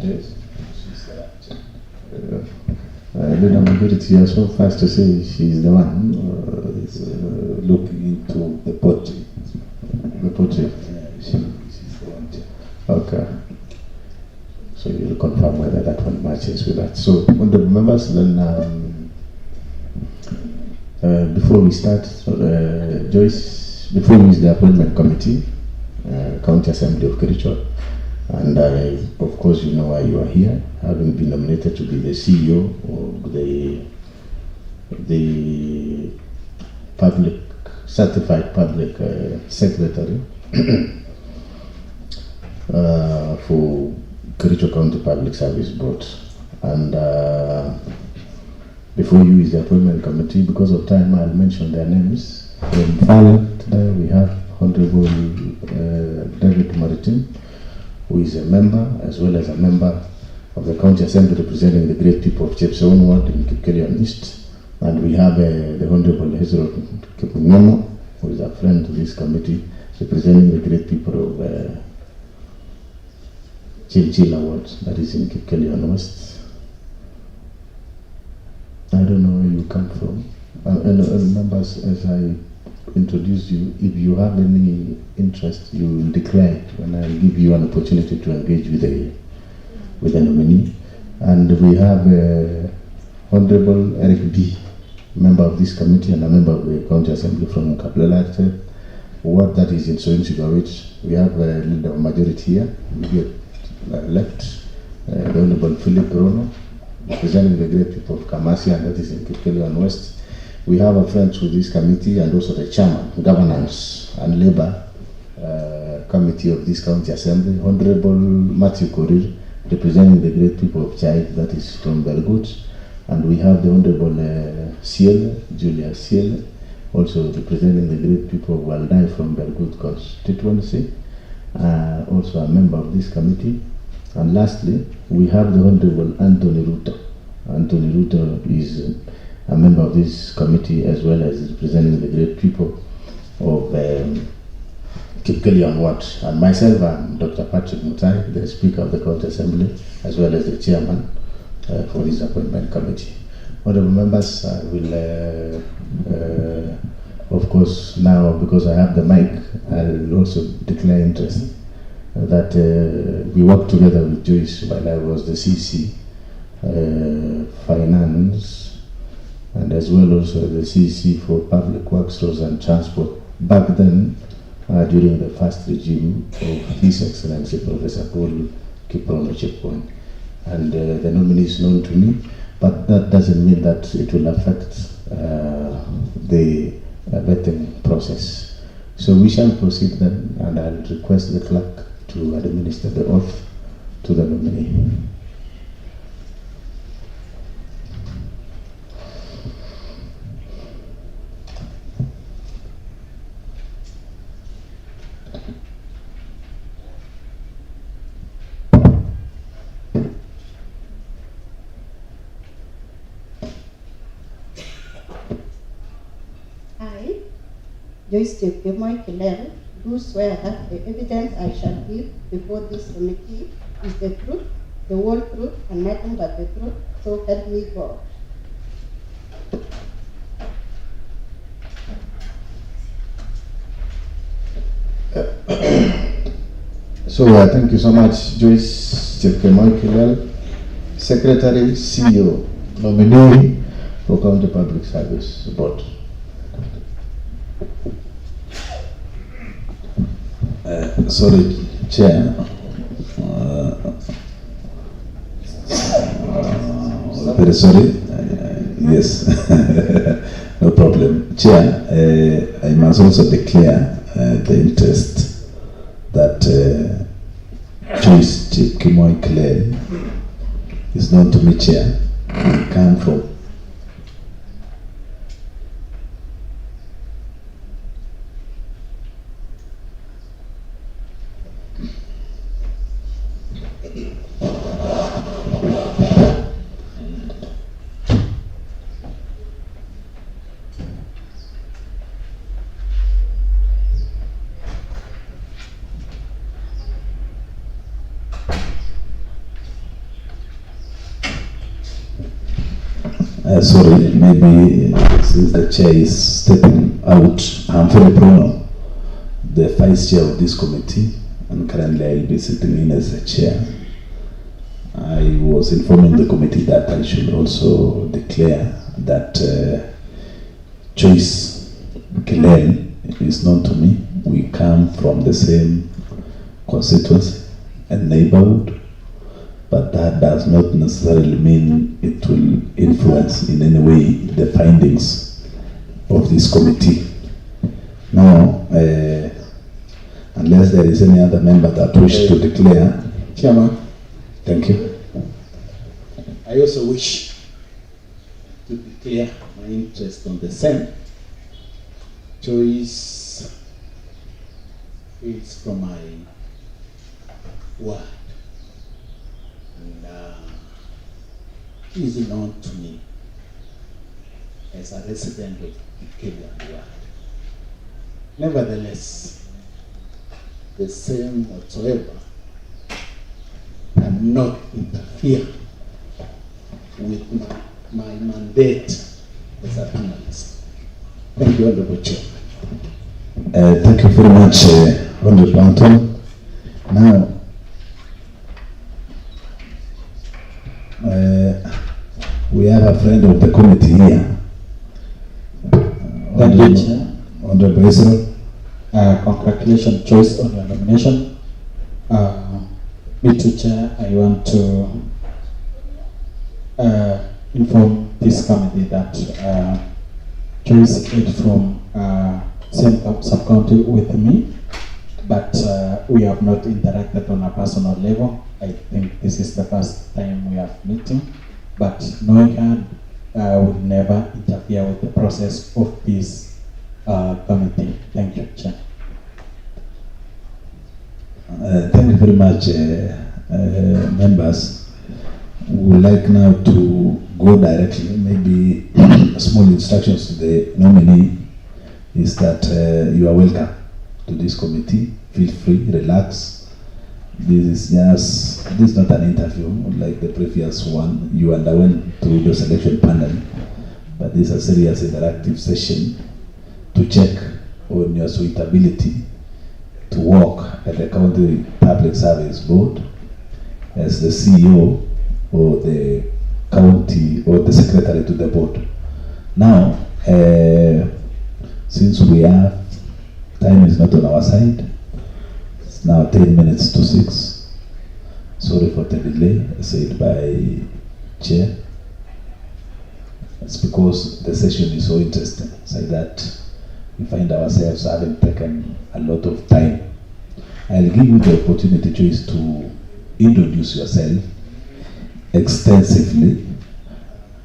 Yes. Leader of majority, you are so fast to say she's the one looking into the pottery. The pottery. She's the one. Okay. So you will confirm whether that one matches with that. So, honorable members, then before we start, Joyce, before we use the appointment committee, County Assembly of Kericho, and of course you know why you are here, having been nominated to be the CEO of the public certified public secretary. for Kericho County Public Service Board. And before you is the appointment committee. Because of time, I'll mention their names. In Parliament, today we have Honorable David Maritim, who is a member, as well as a member of the County Assembly representing the great people of Chepsewon Ward in Kipkelion East. And we have the Honorable Hezro Kipunyono, who is a friend to this committee, representing the great people of Chilchila Ward, that is in Kipkelion West. I don't know where you come from. And members, as I introduce you, if you have any interest, you will declare it when I give you an opportunity to engage with the nominee. And we have Honorable Eric B., member of this committee and a member of the County Assembly from Kaplela Ward, that is in Soin-Sigawit. We have a leader of majority here, left, the Honorable Philip Rono, representing the great people of Kamasia, and that is in Kipkelion West. We have a friend with this committee and also the chairman, governance and labor committee of this county assembly, Honorable Matthew Korir, representing the great people of Chai, that is from Belgut. And we have the Honorable Julia Siele, also representing the great people of Waldai from Belgut constituency, also a member of this committee. And lastly, we have the Honorable Anthony Ruto. Anthony Ruto is a member of this committee, as well as representing the great people of Kipkelion Ward. And myself, I'm Dr. Patrick Mutai, the Speaker of the County Assembly, as well as the Chairman for this appointment committee. Honorable members, I will, of course, now, because I have the mic, I will also declare interest that we worked together with Joyce while I was the CC Finance, and as well also the CC for Public Works, Roads and Transport, back then during the first regime of His Excellency Professor Paul Kiprono Chepkwony. And the nominee is known to me, but that doesn't mean that it will affect the vetting process. So we shall proceed then, and I'll request the clerk to administer the oath to the nominee. I, Joyce Chepkemoi Kilel, do swear that the evidence I shall give before this committee is the truth, the whole truth, and nothing but the truth, so help me God. So thank you so much, Joyce Chepkemoi Kilel, Secretary, CEO, nominee for County Public Service Board. Sorry, Chair. Very sorry. Yes, no problem. Chair, I must also declare the interest that Joyce Chepkemoi Kilel is known to me, Chair. We come from sorry, maybe since the chair is stepping out, I'm very proud, the vice chair of this committee, and currently I'll be sitting in as the chair. I was informing the committee that I should also declare that Joyce Kilel is known to me. We come from the same constituency and neighborhood, but that does not necessarily mean it will influence in any way the findings of this committee. Now, unless unless there is any other member that wish to declare. Chairman, Thank you. I also wish to declare my interest on the same. Choice is from my ward, and he is known to me as a resident of the Kenyan ward. Nevertheless, the same whatsoever cannot interfere with my mandate as a panelist. Thank you, Honorable Chair. Thank you very much, Honorable Anton. Now, we have a friend of the committee here. Thank you, Chair. Honorable Israel. Congratulations, Joyce, on your nomination. Me too, Chair. I want to inform this committee that Joyce is from same sub-county with me, but we have not interacted on a personal level. I think this is the first time we have meeting, but knowing her will never interfere with the process of this committee. Thank you, Chair. Thank you very much, members. We would like now to go directly, maybe small instructions to the nominee is that you are welcome to this committee. Feel free, relax. This is not an interview like the previous one. You underwent through the selection panel, but this is a serious interactive session to check on your suitability to work at the County Public Service Board as the CEO or the county or the secretary to the board. Now, since we have, time is not on our side, it's now 10 minutes to 6. Sorry for the delay, said by Chair. It's because the session is so interesting, so that we find ourselves having taken a lot of time. I'll give you the opportunity, Joyce, to introduce yourself extensively.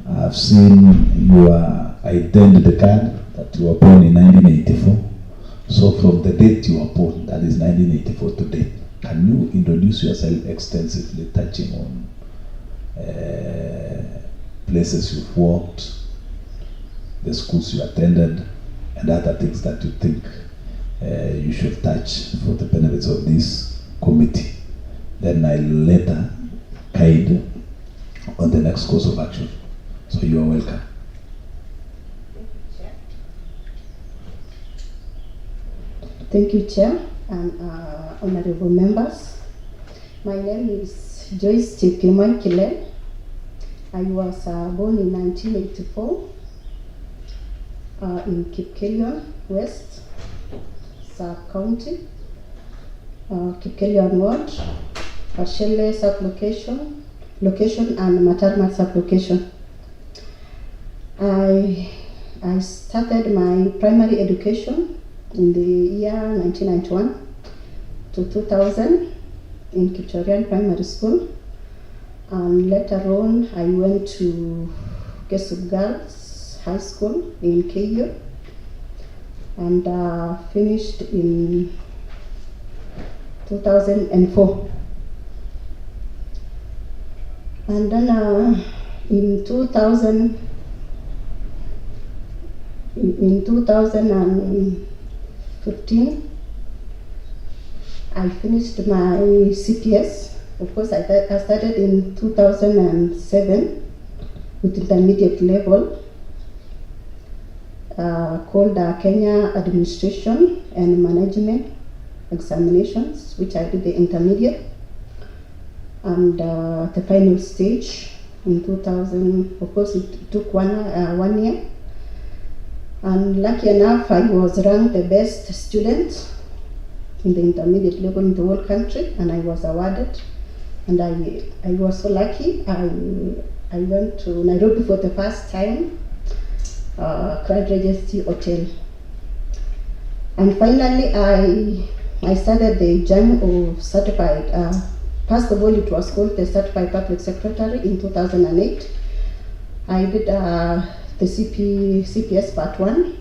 I've seen your identity card that you were born in 1984. So from the date you were born, that is 1984 to date, can you introduce yourself extensively, touching on places you've worked, the schools you attended, and other things that you think you should touch for the benefits of this committee. Then I'll later guide on the next course of action. So you are welcome. Thank you, Chair, and honorable members. My name is Joyce Chepkemoi Kilel. I was born in 1984 in Kipkelion West Sub-County, Kipkelion Ward, Parshele Sub-Location, and Matarmat Sub-Location. I started my primary education in the year 1991 to 2000 in Kipchorian Primary School. And later on, I went to Kesub Girls High School in Keio and finished in 2004. And then in 2015, I finished my CPS. Of course, I started in 2007 with intermediate level called Kenya Administration and Management Examinations, which I did the intermediate. And the final stage in 2000, of course, it took one year. And lucky enough, I was ranked the best student in the intermediate level in the whole country, and I was awarded. And I was so lucky. I went to Nairobi for the first time, Crown Regency Hotel. And finally, I I started the journey of certified. First of all, it was called the Certified Public Secretary in 2008. I did the CPS Part 1,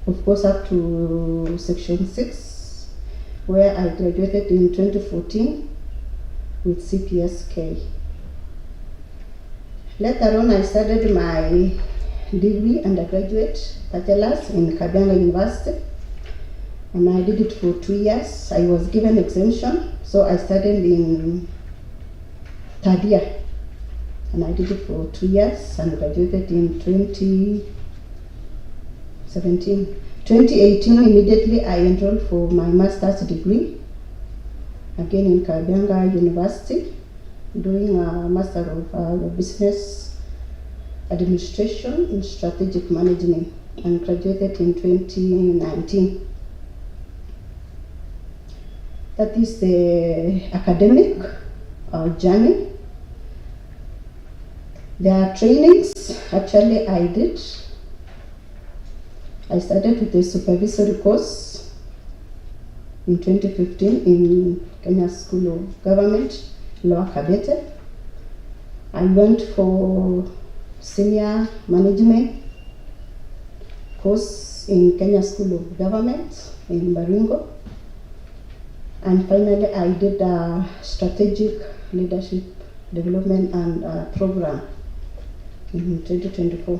of course up to Section 6, where I graduated in 2014 with CPS-K. Later on, I started my degree, undergraduate bachelor's in Kabianga University, and I did it for 2 years. I was given exemption, so I started in third year, and I did it for 2 years and graduated in 2017. 2018, immediately I enrolled for my master's degree, again in Kabianga University, doing a Master of Business Administration in Strategic Management, and graduated in 2019. That is the academic journey. There are trainings actually I did. I started with the supervisory course in 2015 in Kenya School of Government, Lower Kabete. I went for senior management course in Kenya School of Government in Baringo. And finally, I did a strategic leadership development and program in 2024.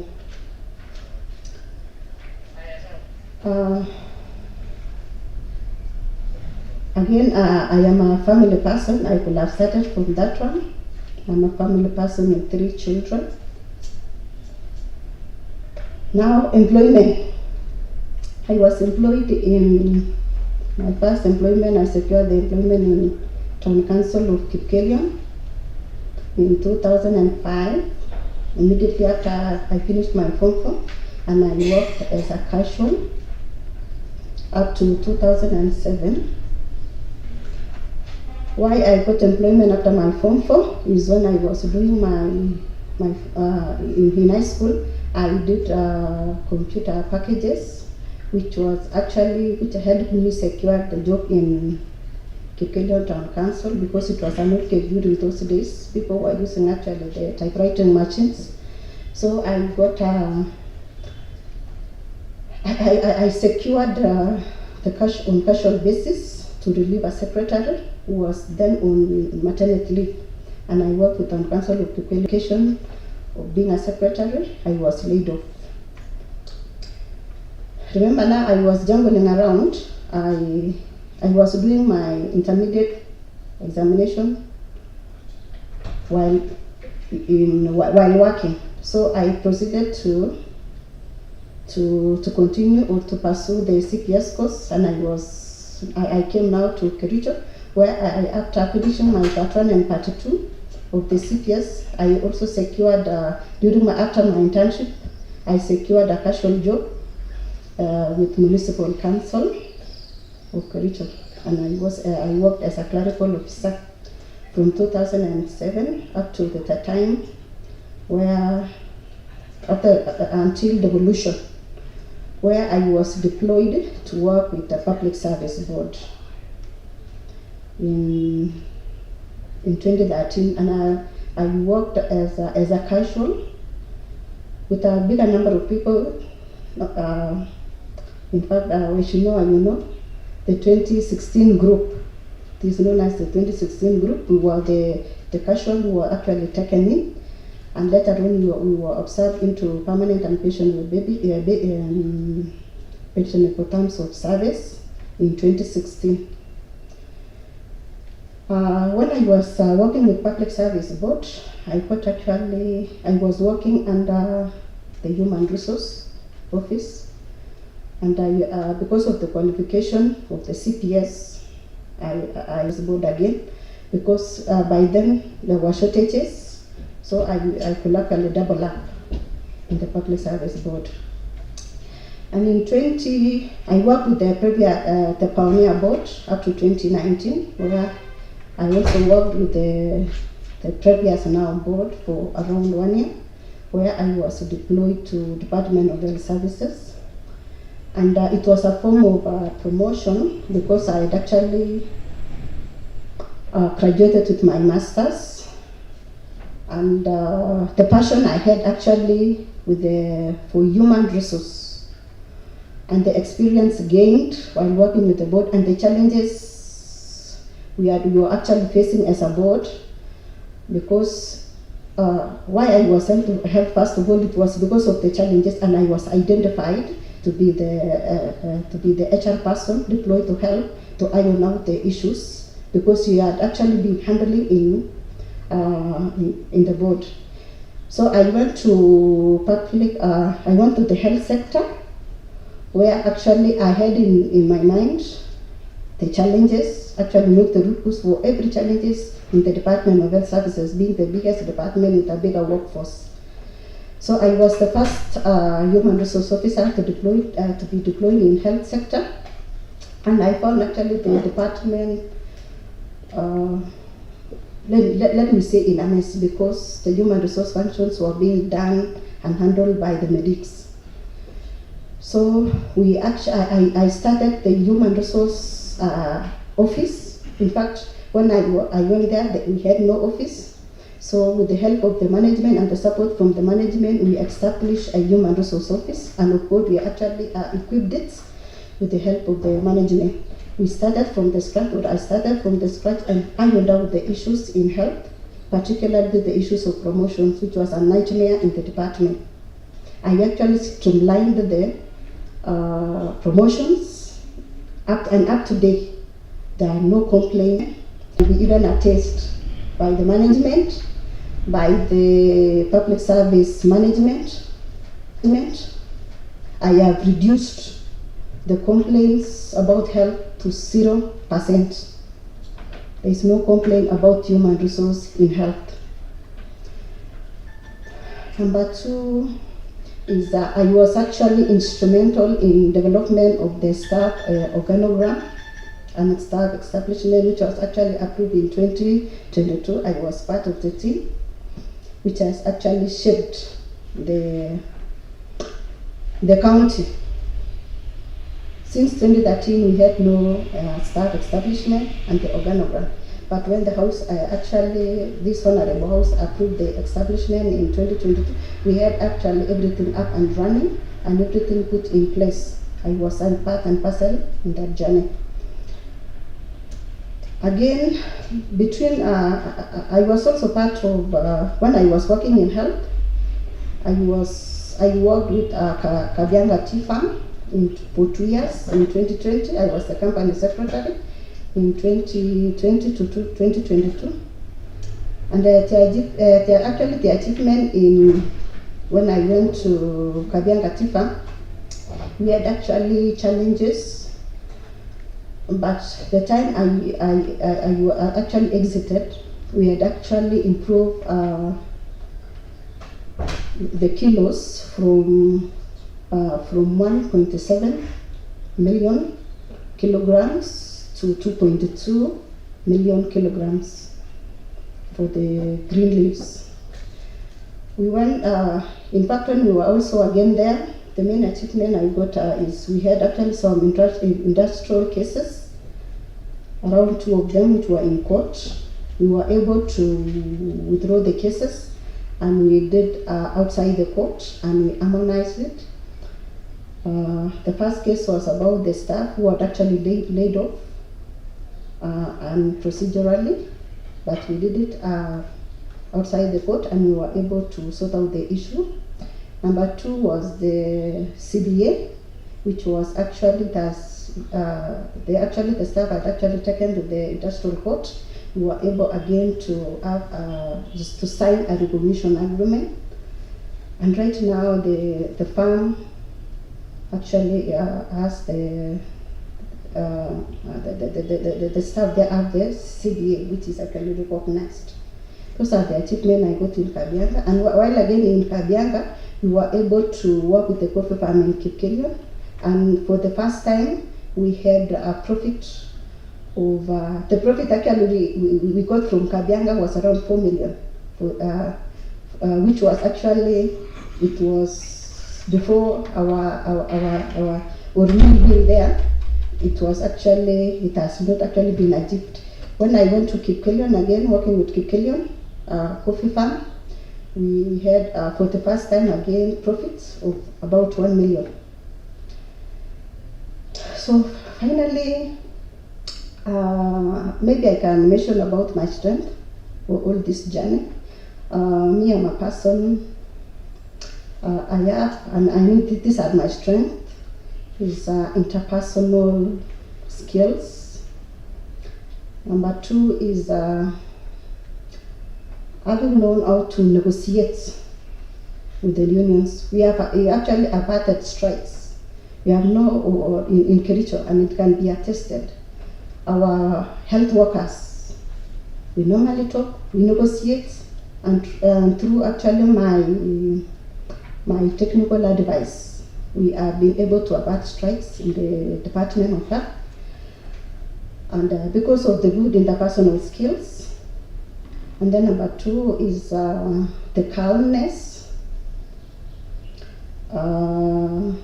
Again, I am a family person. I could have started from that one. I'm a family person with 3 children. Now, employment. I was employed in my first employment. I secured the employment in Town Council of Kipkelion in 2005. Immediately after I finished my Form 4, and I worked as a casual up to 2007. Why I got employment after my Form 4 is when I was doing in high school, I did computer packages, which helped me secure the job in Kipkelion Town Council, because it was an okay during those days. People were using actually the typewriting machines. So I got I secured the cash on casual basis to relieve a secretary who was then on maternity leave, and I worked with Town Council of Kipkelion. Of being a secretary, I was laid off. Remember, now I was jungling around. I was doing my intermediate examination while working. So I proceeded to continue or to pursue the CPS course, and I came now to Kericho, where after finishing my part 1 and part 2 of the CPS, I also secured after my internship, I secured a casual job with Municipal Council of Kericho, and I worked as a clerical officer from 2007 up to the time until devolution, where I was deployed to work with the Public Service Board in 2013, and I worked as a casual with a bigger number of people. In fact, which you know, the 2016 group. It is known as the 2016 group. We were the casual who were actually taken in, and later on we were observed into permanent and pensionable pensionable terms of service in 2016. When I was working with Public Service Board, I was working under the Human Resource Office, and because of the qualification of the CPS, I was board again, because by then there were shortages, so I could actually double up in the Public Service Board. And in I worked with the Pioneer Board up to 2019, where I also worked with the previous now board for around 1 year, where I was deployed to Department of Health Services. And it was a form of promotion because I had actually graduated with my master's. And the passion I had actually for human resource and the experience gained while working with the board and the challenges we were actually facing as a board, because why I was sent to help first of all, it was because of the challenges, and I was identified to be the HR person deployed to help to iron out the issues, because we had actually been handling in the board. So I went to I went to the health sector, where actually I had in my mind the challenges, actually make the root cause for every challenges in the Department of Health Services, being the biggest department with a bigger workforce. So I was the first human resource officer to be deployed in health sector, and I found actually the department, let me say, in a mess, because the human resource functions were being done and handled by the medics. So I started the human resource office. In fact, when I went there, we had no office. So with the help of the management and the support from the management, we established a human resource office, and of course we actually equipped it with the help of the management. We started from the scratch, or I started from the scratch, and ironed out the issues in health, particularly the issues of promotions, which was a nightmare in the department. I actually streamlined the promotions, up to date. There are no complaints. We even attest by the management, by the public service management. I have reduced the complaints about health to 0%. There is no complaint about human resource in health. Number 2 is that I was actually instrumental in development of the staff organogram and staff establishment, which was actually approved in 2022. I was part of the team, which has actually shaped the county. Since 2013, we had no staff establishment and the organogram. But when the House, this Honorable House approved the establishment in 2022, we had actually everything up and running and everything put in place. I was part and parcel in that journey. Again, I was also part of, when I was working in health, I worked with Kabianga Tea Farm for 2 years. In 2020, I was the company secretary. In 2020 to 2022. And actually the achievement when I went to Kabianga Tea Farm, we had actually challenges, but the time I actually exited, we had actually improved the kilos from 1.7 million kilograms to 2.2 million kilograms for the green leaves. We went, in fact, when we were also again there, the main achievement I got is we had actually some industrial cases, around 2 of them which were in court. We were able to withdraw the cases, and we did outside the court, and we harmonized it. The first case was about the staff who had actually laid off, and procedurally, but we did it outside the court, and we were able to sort out the issue. Number 2 was the CBA, which was actually the staff had actually taken to the industrial court. We were able again to have to sign a recognition agreement, and right now the farm actually has the staff there have the CBA, which is actually recognized. Those are the achievements I got in Kabianga. And while again in Kabianga, we were able to work with the coffee farm in Kipkelion. And for the first time, we had a profit of, the profit actually we got from Kabianga was around 4 million, which was actually, it was before or me being there, it has not actually been achieved. When I went to Kipkelion again, working with Kipkelion coffee farm, we had for the first time again profits of about 1 million. So finally, maybe I can mention about my strength for all this journey. Me, I'm a person, I have, and I know that these are my strengths, is interpersonal skills. Number 2 is having known how to negotiate with the unions. We actually averted strikes. We have in Kericho, and it can be attested. Our health workers, we normally talk, we negotiate, and through actually my technical advice, we have been able to avert strikes in the Department of Health. And because of the good interpersonal skills. And then number 2 is the calmness. The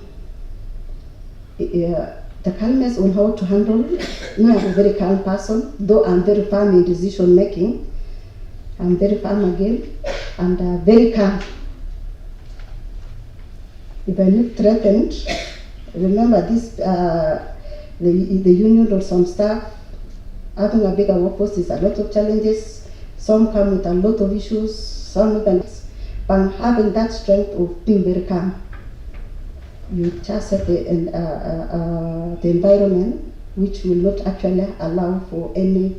calmness on how to handle. Me, I'm a very calm person, though I'm very firm in decision making. I'm very firm again, and very calm. If I look threatened, remember this, the union or some staff, having a bigger workforce is a lot of challenges. Some come with a lot of issues, some even, but having that strength of being very calm, you just set the environment which will not actually allow for any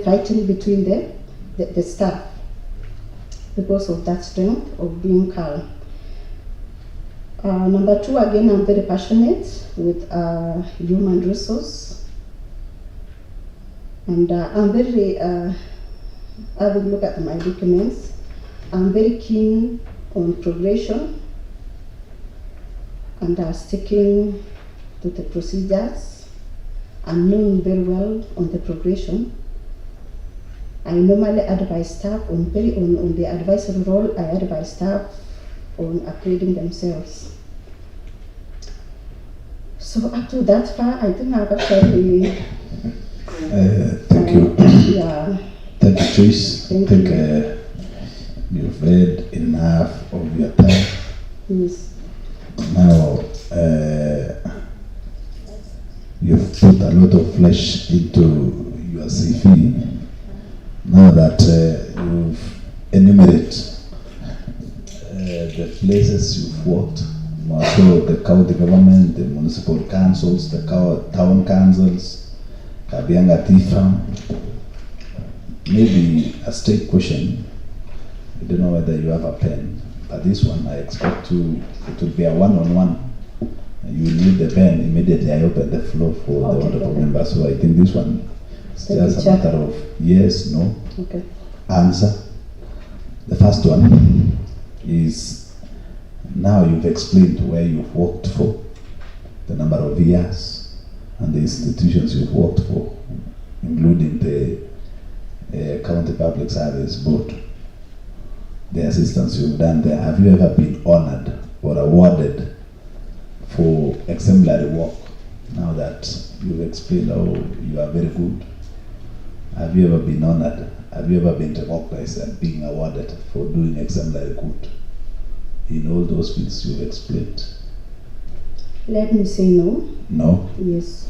fighting between the staff, because of that strength of being calm. Number 2, again, I'm very passionate with human resource, and I'm very, having looked at my documents, I'm very keen on progression and sticking to the procedures and knowing very well on the progression. I normally advise staff on the advisory role. I advise staff on upgrading themselves. So up to that far, I think I've actually. Thank you. Yeah. Thank you, Joyce. Thank you. You've read enough of your time. Yes. Now, you've put a lot of flesh into your CV. Now that you've enumerated the places you've worked, also the county government, the municipal councils, the town councils, Kabianga Tea Farm, maybe a straight question. I don't know whether you have a pen, but this one I expect it will be a one-on-one. You will need the pen immediately. I open the floor for the honorable member. So I think this one is just a matter of yes, no, answer. The first one is, now you've explained where you've worked for, the number of years, and the institutions you've worked for, including the County Public Service Board, the assistance you've done there. Have you ever been honored or awarded for exemplary work? Now that you've explained how you are very good, have you ever been honored? Have you ever been recognized and being awarded for doing exemplary good in all those fields you've explained? Let me say no. No? Yes.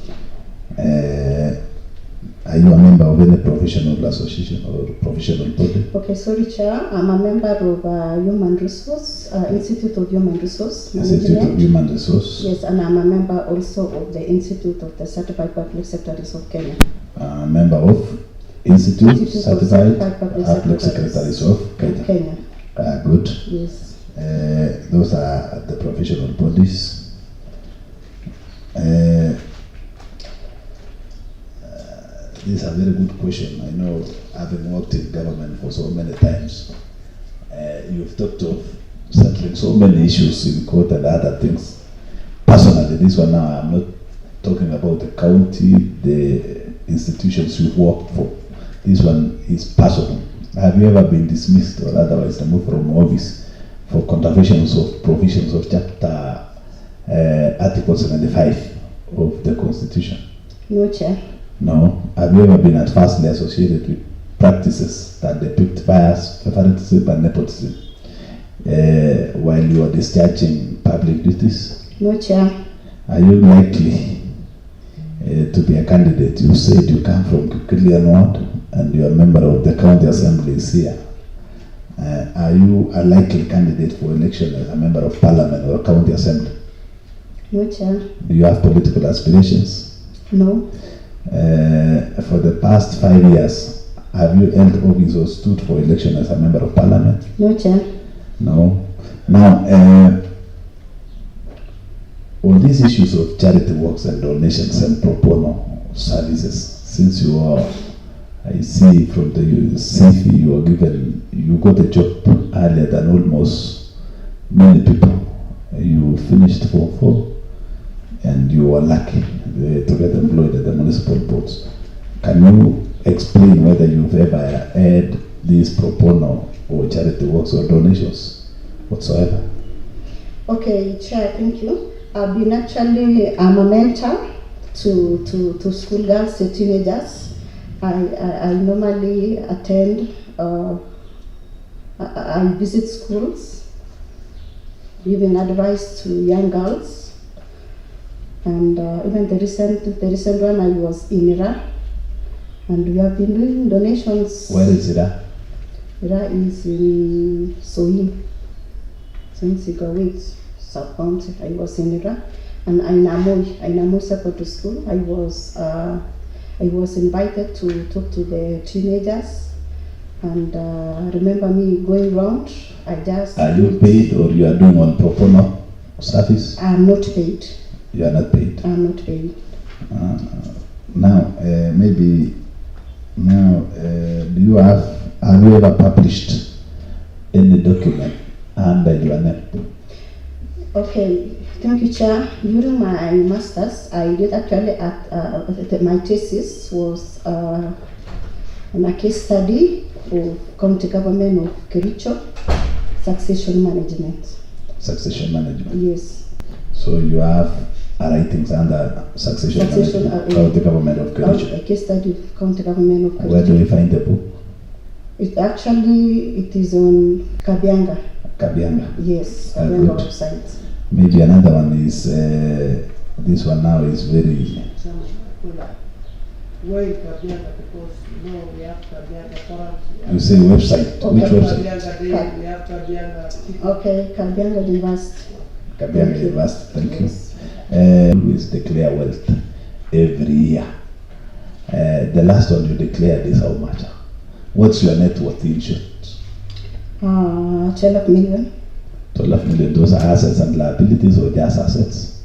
Are you a member of any professional association or professional body? Okay, sorry, Chair. I'm a member of Human Resource, Institute of Human Resource Management. Institute of Human Resource. Yes, and I'm a member also of the Institute of the Certified Public Secretaries of Kenya. Member of Institute Certified Public Secretaries of Kenya. Good. Yes. Those are the professional bodies. This is a very good question. I know, having worked in government for so many times, you've talked of settling so many issues in court and other things. Personally, this one now, I'm not talking about the county, the institutions you've worked for. This one is personal. Have you ever been dismissed or otherwise removed from office for contraventions of provisions of chapter Article 75 of the Constitution? No, Chair. No. Have you ever been adversely associated with practices that depict bias, favoritism, and nepotism while you are discharging public duties? No, Chair. Are you likely to be a candidate? You said you come from Kikilian Ward and you are a member of the county assemblies here. Are you a likely candidate for election as a member of parliament or county assembly? No, Chair. Do you have political aspirations? No. For the past 5 years, have you held office or stood for election as a member of parliament? No, Chair. No. Now, on these issues of charity works and donations and pro bono services, since you are, I see from the CV you got a job earlier than almost many people. You finished Form 4 and you were lucky to get employed at the municipal boards. Can you explain whether you've ever had these pro bono or charity works or donations whatsoever? Okay, Chair, thank you. I've been I'm a mentor to schoolgirls, to teenagers. I normally attend, I visit schools, giving advice to young girls. And even the recent one, I was in Iraq, and we have been doing donations. Where is Iraq? Iraq is in Soin, Sigawit, sub-county. I was in Iraq, and Ainamoy Secondary School. I was invited to talk to the teenagers, and remember me going round. Are you paid or you are doing on pro bono service? I'm not paid. You are not paid? I'm not paid. Now, do you have you ever published any document under your name? Okay, thank you, Chair. During my master's, I did actually my thesis was on a case study of county government of Kericho, succession management. Succession management? Yes. So you have writings under succession management, county government of Kericho. A case study of county government of Kericho. Where do we find the book? It is on Kabianga. Kabianga? Yes, Kabianga website. Maybe another one is, this one now is very... Where is Kabianga? Because we have Kabianga forums. You say website, okay. Which website? We have Kabianga. Okay, Kabianga University. Kabianga University, thank you. Always declare wealth every year. The last one you declared is how much? What's your net worth in short? 12 million. 12 million, those are assets and liabilities or just assets?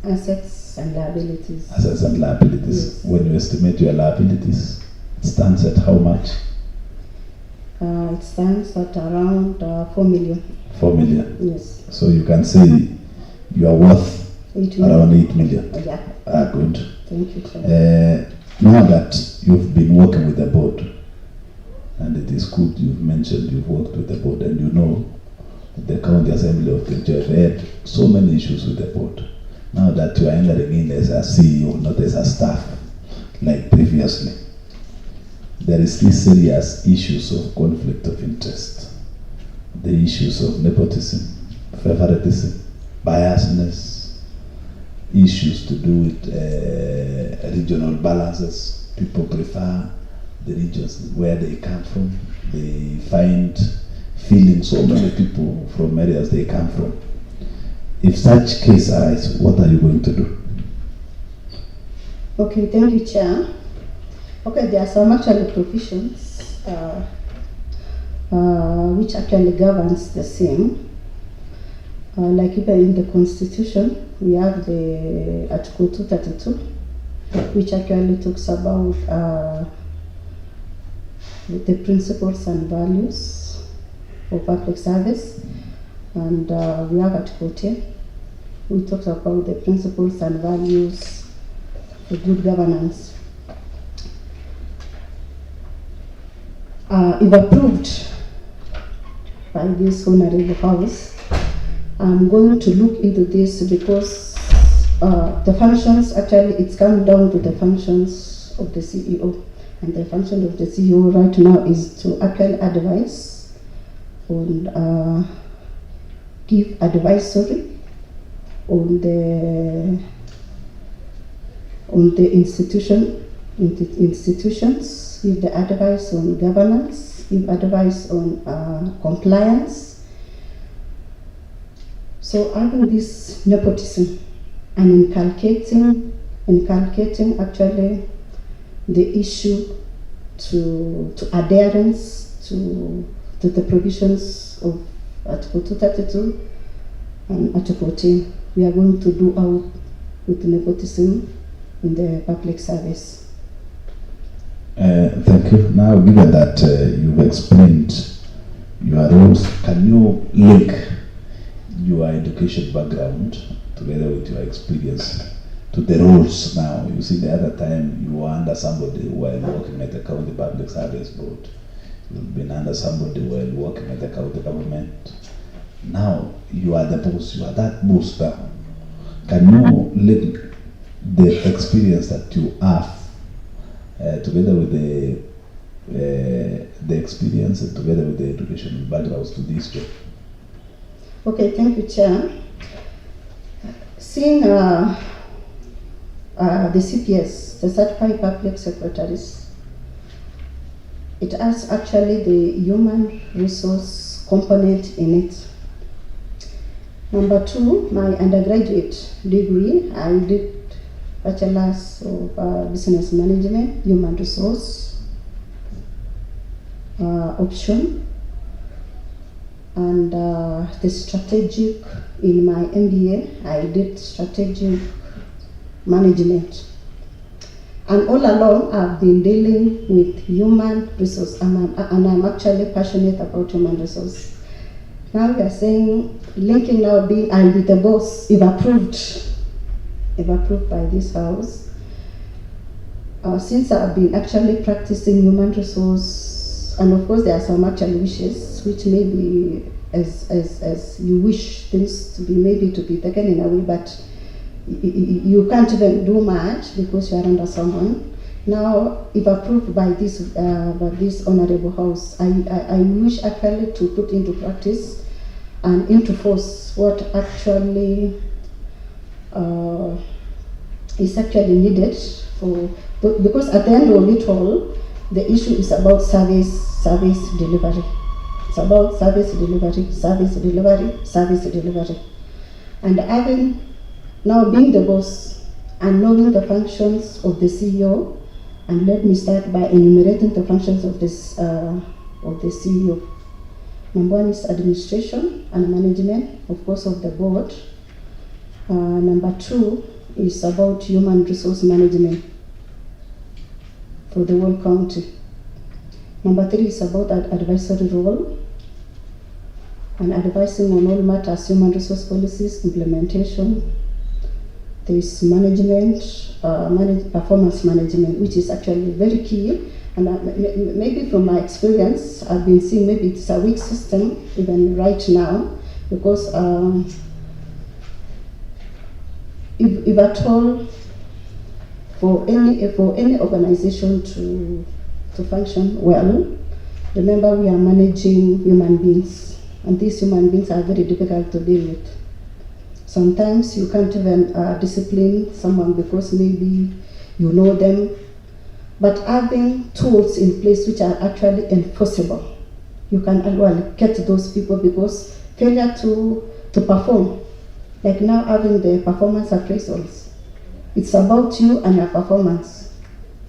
Assets and liabilities. Assets and liabilities. Yes. When you estimate your liabilities, it stands at how much? It stands at around 4 million. 4 million? Yes. So you can say you are worth around 8 million? Yeah. Good. Thank you, sir. Now that you've been working with the board, and it is good you've mentioned you've worked with the board, and you know the county assembly of Kericho have had so many issues with the board. Now that you are entering in as a CEO, not as a staff, like previously, there is these serious issues of conflict of interest, the issues of nepotism, favoritism, biasness, issues to do with regional balances. People prefer the regions where they come from. They find feeling so many people from areas they come from. If such case arises, what are you going to do? Okay, thank you, Chair. Okay, there are some actually provisions which actually governs the same. Like even in the Constitution, we have the Article 232, which actually talks about the principles and values for public service. And we have Article 10, which talks about the principles and values for good governance. If approved, by this honorable house. I'm going to look into this because the functions, actually it's come down to the functions of the CEO. And the function of the CEO right now is to actually advise on, give advisory on the institutions, give the advice on governance, give advice on compliance. So having this nepotism and inculcating actually the issue to adherence to the provisions of Article 232 and Article 10. We are going to do out with nepotism in the public service. Thank you. Now, given that you've explained your roles, can you link your education background together with your experience to the roles now? You see, the other time you were under somebody while working at the County Public Service Board. You've been under somebody while working at the county government. Now you are the boss, you are that boss now. Can you link the experience that you have together with the experience and together with the educational backgrounds to this job? Okay, thank you, Chair. Seeing the CPS, the Certified Public Secretaries, it has actually the human resource component in it. Number two, my undergraduate degree, I did Bachelor's of Business Management, Human Resource option, and the strategic, in my MBA, I did strategic management. And all along, I've been dealing with human resource, and I'm actually passionate about human resource. Now we are saying, linking now being, I'll be the boss if approved by this house. Since I've been actually practicing human resource, and of course there are some actual wishes, which may be as you wish things to be, maybe to be taken in a way, but you can't even do much because you are under someone. Now, if approved by this honorable house, I wish actually to put into practice and into force what actually is actually needed for, because at the end of it all, the issue is about service delivery. It's about service delivery. And having now being the boss and knowing the functions of the CEO, and let me start by enumerating the functions of this of the CEO. Number one is administration and management, of course, of the board. Number two is about human resource management for the whole county. Number three is about an advisory role and advising on all matters, human resource policies, implementation. There is management, performance management, which is actually very key. And maybe from my experience, I've been seeing maybe it's a weak system even right now, because if at all, for any organization to function well, remember we are managing human beings, and these human beings are very difficult to deal with. Sometimes you can't even discipline someone because maybe you know them, but having tools in place which are actually enforceable, you can get those people, because failure to perform, like now having the performance appraisals, it's about you and your performance.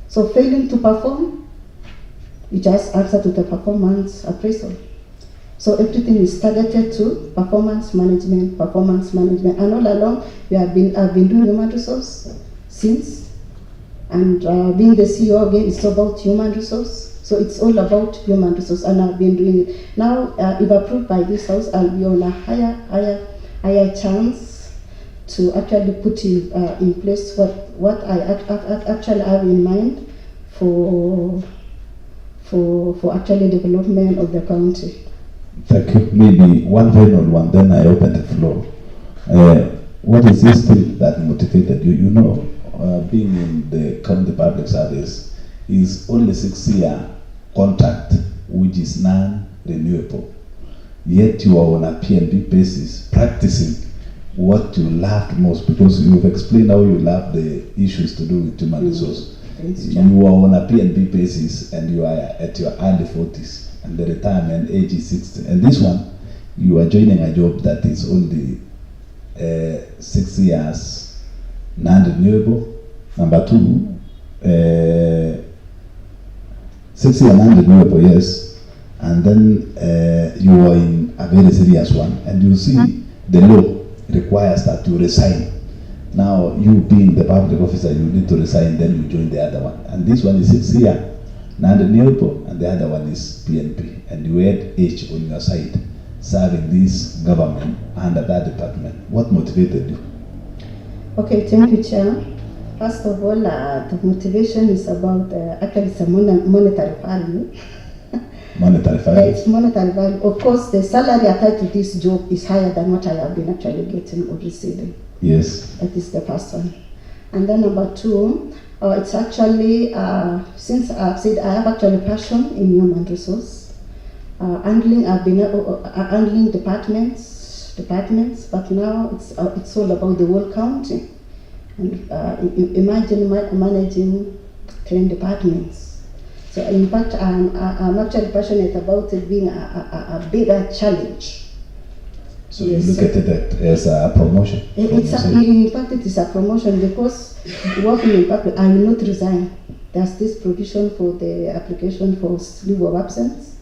So failing to perform, you just answer to the performance appraisal. So everything is targeted to performance management, and all along I've been doing human resource since, and being the CEO again, it's about human resource. So it's all about human resource, and I've been doing it. Now, if approved by this house, I'll be on a higher chance to actually put in place what I actually have in mind for actually development of the county. Thank you. Maybe one final one, then I open the floor. What is this thing that motivated you? You know, being in the county public service is only 6-year contract, which is non-renewable. Yet you are on a PNB basis, practicing what you loved most, because you've explained how you love the issues to do with human resource. You are on a PNB basis and you are at your early 40s and the retirement age is 60. And this one, you are joining a job that is only 6 years non-renewable. Number two, 6 years non-renewable, yes. And then you are in a very serious one. And you see the law requires that you resign. Now, you being the public officer, you need to resign, then you join the other one. And this one is 6 years non-renewable, and the other one is PNP. And you had age on your side, serving this government under that department. What motivated you? Okay, thank you, Chair. First of all, the motivation is about actually it's a monetary value. Monetary value? It's monetary value. Of course, the salary attached to this job is higher than what I have been actually getting or receiving. Yes. That is the first one. And then number two, it's actually, since I've said I have actually passion in human resource. I've been handling departments, but now it's all about the whole county. And imagine managing 10 departments. So in fact, I'm actually passionate about it being a bigger challenge. So yes, you look at it as a promotion? In fact, it is a promotion because working in public, I will not resign. There's this provision for the application for leave of absence.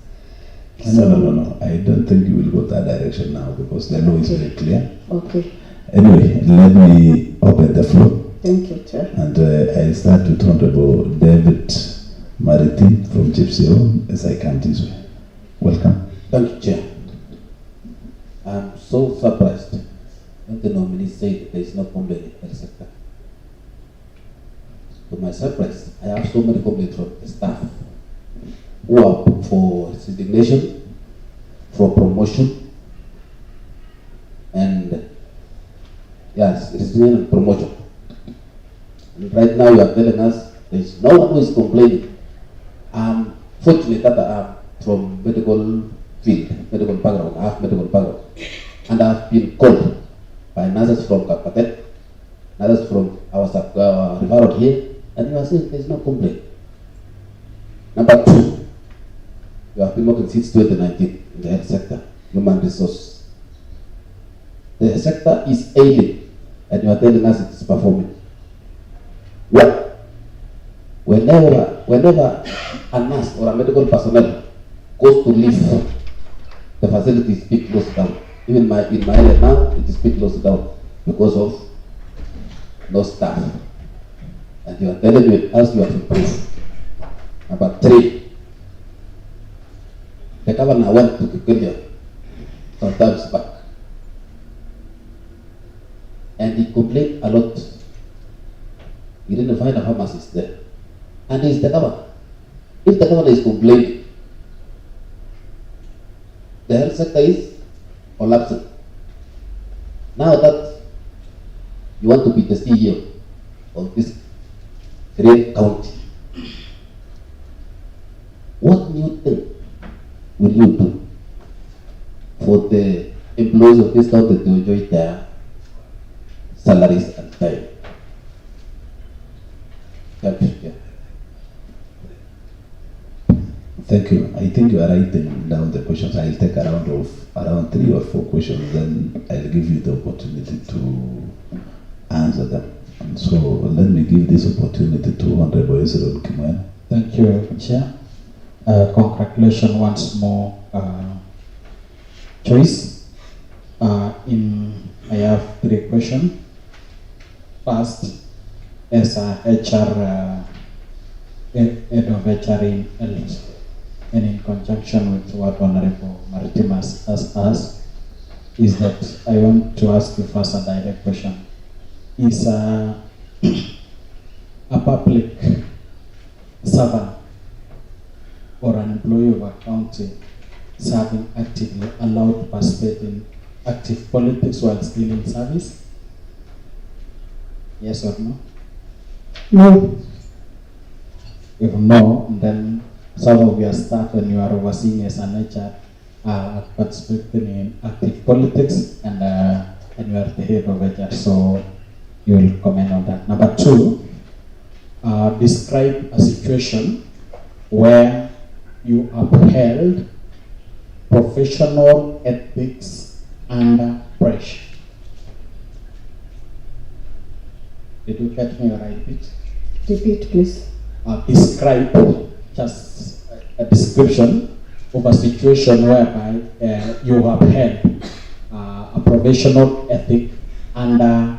No. I don't think you will go that direction now because the law is very clear. Okay. Anyway, let me open the floor. Thank you, Chair. And I start with Honorable David Maritim from Gypsy as I come this way. Welcome. Thank you, Chair. I'm so surprised when the nominee said there is no complaint in the health sector. To my surprise, I have so many complaints from the staff who are for resignation, for promotion, and yes, resignation and promotion. And right now you are telling us there is no one who is complaining. I'm fortunate that I am from medical field, medical background, I have medical background. And I have been called by nurses from Kapatet, nurses from our referral here, and you are saying there is no complaint. Number two, you have been working since 2019 in the health sector, human resource. The sector is ailing, and you are telling us it is performing. What? Whenever a nurse or a medical personnel goes to leave, the facility is being closed down. Even in my area now, it is being closed down because of no staff. And you are telling me as you have improved. Number three, the governor went to Kikulia some times back, and he complained a lot. He didn't find a pharmacist there. And he's the governor. If the governor is complaining, the health sector is collapsing. Now that you want to be the CEO of this great county, what new thing will you do for the employees of this county to enjoy their salaries and time? Thank you. Thank you. I think you are writing down the questions. I'll take around 3 or 4 questions, then I'll give you the opportunity to answer them. And so let me give this opportunity to Honorable Israel Kimwen. Thank you, Chair. Congratulations once more, Choice. I have 3 questions. First, as a HR head of HR in Ellis, and in conjunction with what Honorable Maritimas has asked, is that I want to ask you first a direct question. Is a public servant or an employee of a county serving actively allowed to participate in active politics while still in service? Yes or no? No. If no, then some of your staff and you are overseeing as an HR are participating in active politics and you are the head of HR, so you will comment on that. Number 2, describe a situation where you upheld professional ethics under pressure. Did you get me right? Repeat, please. Describe just a description of a situation whereby you have had a professional ethic under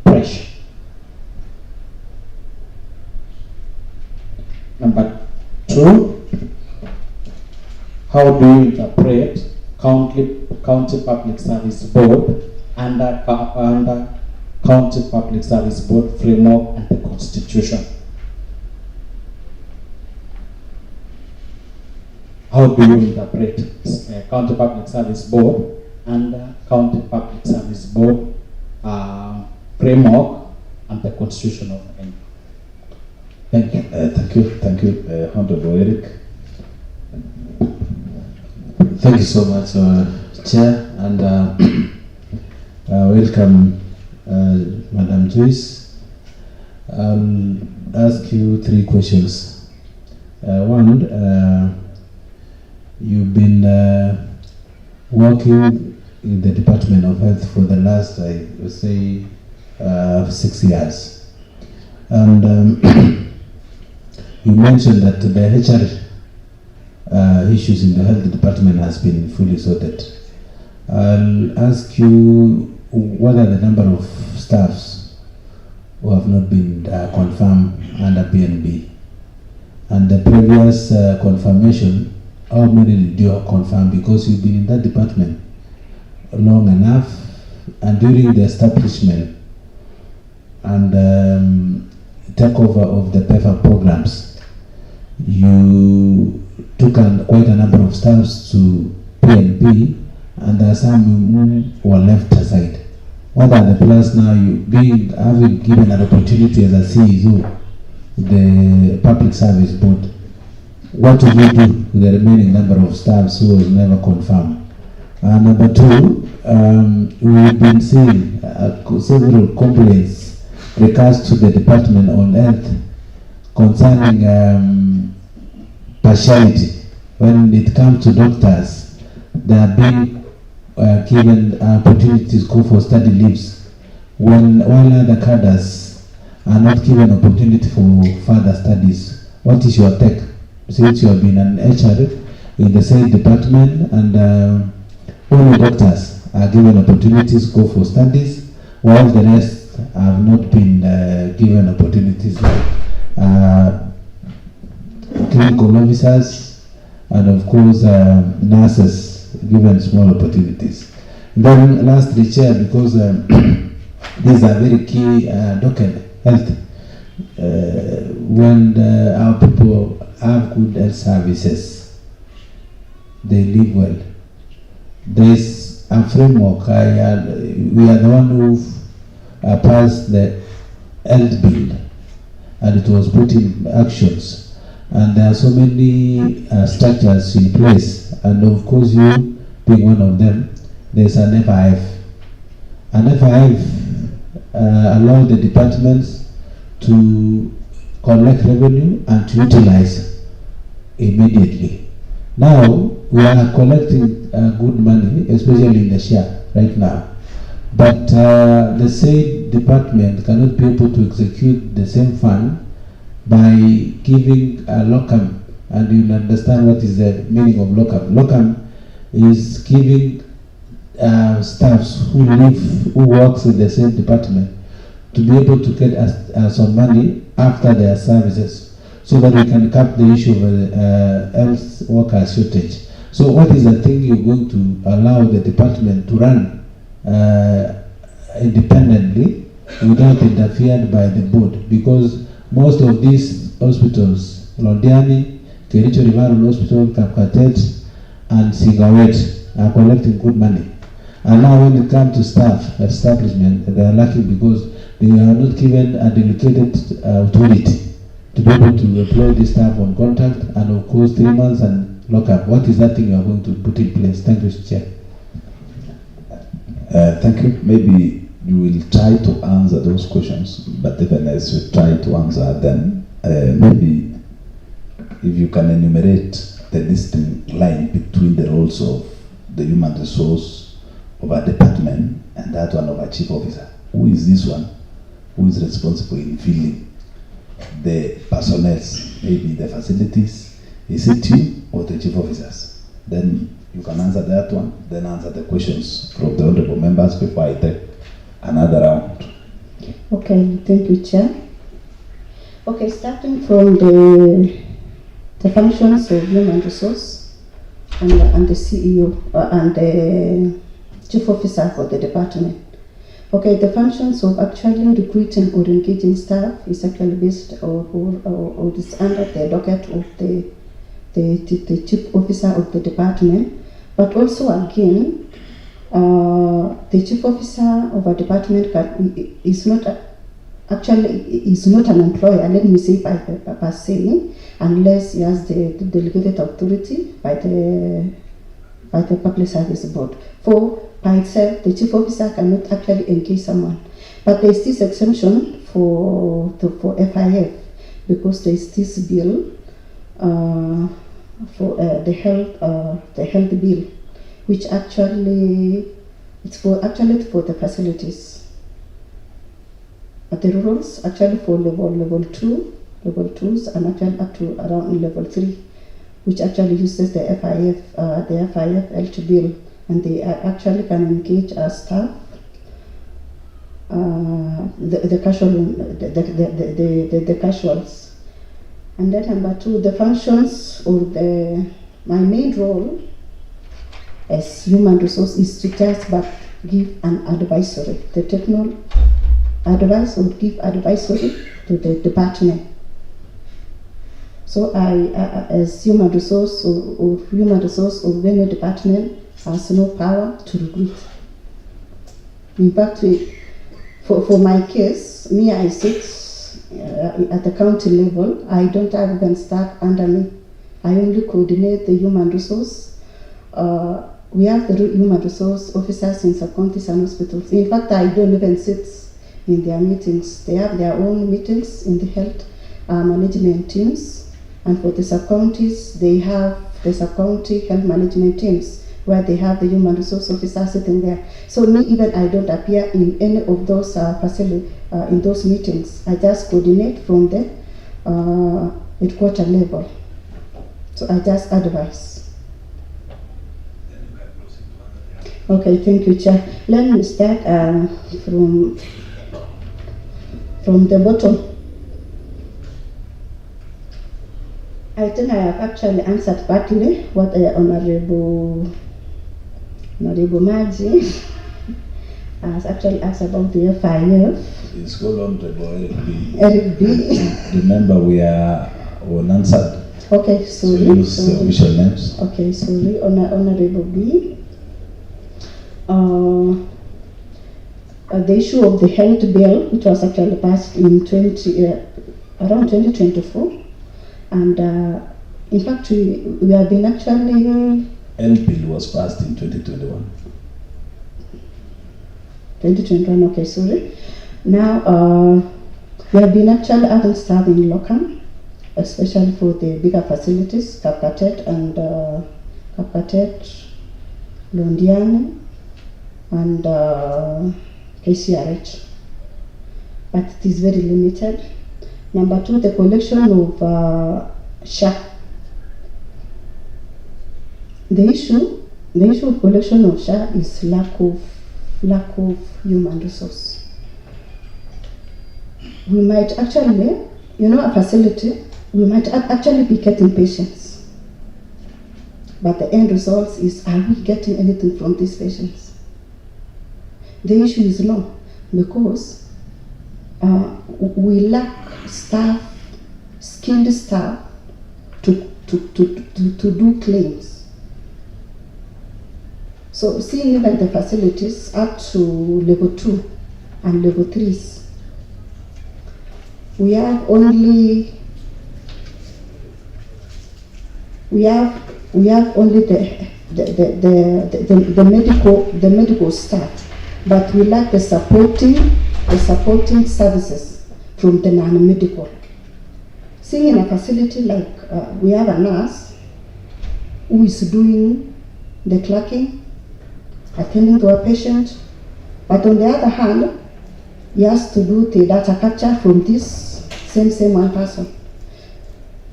pressure. Number 2, how do you interpret county public service board under county public service board framework and the constitution? How do you interpret county public service board and county public service board framework and the constitution of Kenya? Thank you. Thank you, Honorable Eric. Thank you so much, Chair, and welcome, Madam Joyce. I'll ask you 3 questions. One, you've been working in the Department of Health for the last, I would say, 6 years. And you mentioned that the HR issues in the health department has been fully sorted. I'll ask you, what are the number of staffs who have not been confirmed under BNB? And the previous confirmation, how many did you confirm? Because you've been in that department long enough, and during the establishment and takeover of the PEFA programs, you took quite a number of staffs to PNP, and there are some who were left aside. What are the plans now? You having given an opportunity as a CEO, the public service board, what will you do with the remaining number of staffs who was never confirmed? Number 2, we've been seeing several complaints regards to the Department on Health concerning partiality. When it comes to doctors, they are being given opportunities to go for study leaves, while other cadres are not given opportunity for further studies. What is your take? Since you have been an HR in the same department, and only doctors are given opportunities to go for studies, while the rest have not been given opportunities, like clinical officers and of course nurses given small opportunities. Then lastly, Chair, because these are very key document health, when our people have good health services, they live well. There's a framework. We are the one who passed the health bill, and it was put in actions. And there are so many structures in place, and of course you being one of them. There's an FIF. An FIF allows the departments to collect revenue and to utilize immediately. Now we are collecting good money, especially in the share right now. But the same department cannot be able to execute the same fund by giving a locum, and you'll understand what is the meaning of locum. Locum is giving staffs who works in the same department to be able to get some money after their services, so that we can cap the issue of health worker shortage. So what is the thing you're going to allow the department to run independently without interfered by the board? Because most of these hospitals, Londiani, Kericho Referral Hospital, Kapkatet, and Singawet are collecting good money. And now when it comes to staff establishment, they are lucky because they are not given a delegated authority to be able to employ the staff on contract, and of course 3 months and lockup. What is that thing you are going to put in place? Thank you, Chair. Thank you. Maybe you will try to answer those questions, but even as you try to answer them, maybe if you can enumerate the distinct line between the roles of the human resource of a department and that one of a chief officer. Who is this one? Who is responsible in filling the personnel, maybe the facilities? Is it you or the chief officers? Then you can answer that one, then answer the questions from the honorable members before I take another round. Okay, thank you, Chair. Okay, starting from the functions of human resource and the CEO and the chief officer for the department. Okay, the functions of actually recruiting or engaging staff is actually based or is under the docket of the chief officer of the department. But also again, the chief officer of a department is not an employer, let me say per se, unless he has the delegated authority by the Public Service Board. For by itself, the chief officer cannot actually engage someone. But there is this exemption for FIF, because there is this bill for the health bill, which actually it's for the facilities. The rules actually for level 2s, and actually up to around level 3, which actually uses the FIF L2 bill, and they actually can engage as staff, the casuals. And then number 2, the functions or my main role as human resource is to just give an advisory, the technical advice, or give advisory to the department. So I, as human resource or any department, has no power to recruit. In fact, for my case, me, I sit at the county level. I don't have even staff under me. I only coordinate the human resource. We have the human resource officers in sub-counties and hospitals. In fact, I don't even sit in their meetings. They have their own meetings in the health management teams. And for the sub-counties, they have the sub-county health management teams, where they have the human resource officer sitting there. So me, even I don't appear in any of those in those meetings. I just coordinate from the headquarter level. So I just advise. Okay, thank you, Chair. Let me start from the bottom. I think I have actually answered partly what Honorable Maji has actually asked about the FIF. It's called Honorable Eric B. Remember, we are unanswered. Okay, sorry. So use official names. Okay, sorry. Honorable B. The issue of the health bill, which was actually passed in around 2024. And in fact, we have been actually... L bill was passed in 2021. 2021, okay, sorry. Now, we have been actually having staff in Lockham, especially for the bigger facilities, Kapkatet and Kapkatet, Londiani, and KCRH. But it is very limited. Number 2, the collection of SHA. The issue of collection of SHA is lack of human resource. We might actually, a facility, we might actually be getting patients. But the end result is, are we getting anything from these patients? The issue is no, because we lack staff, skilled staff to do claims. So seeing even the facilities up to level 2 and level 3s, we have only the medical staff, but we lack the supporting services from the non-medical. Seeing in a facility like we have a nurse who is doing the clerking, attending to a patient, but on the other hand, he has to do the data capture from this same one person.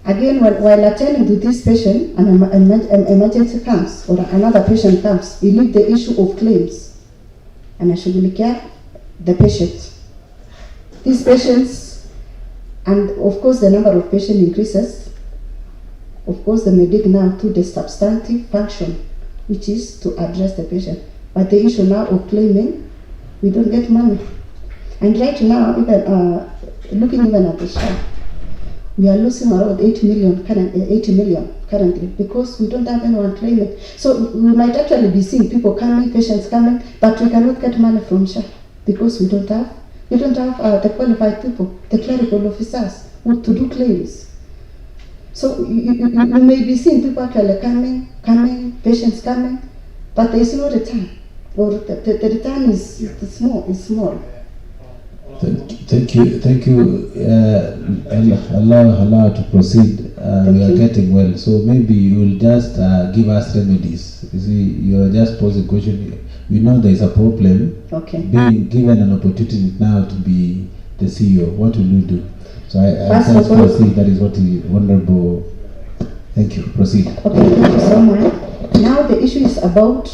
Again, while attending to this patient, an emergency comes or another patient comes, he leaves the issue of claims and I should really care the patient. These patients, and of course the number of patients increases, of course they may dig now to the substantive function, which is to address the patient. But the issue now of claiming, we don't get money. And right now, even looking even at the share, we are losing around 80 million currently because we don't have anyone claiming. So we might actually be seeing people coming, patients coming, but we cannot get money from share because we don't have the qualified people, the clerical officers who to do claims. So you may be seeing people actually coming, patients coming, but there is no return, or the return is small. Thank you. Allow to proceed. We are getting well, so maybe you will just give us remedies. You see, you are just posing a question. We know there is a problem. Okay. Being given an opportunity now to be the CEO, what will you do? So I First of all, proceed. That is what the honorable. Thank you. Proceed. Okay, thank you so much. Now the issue is about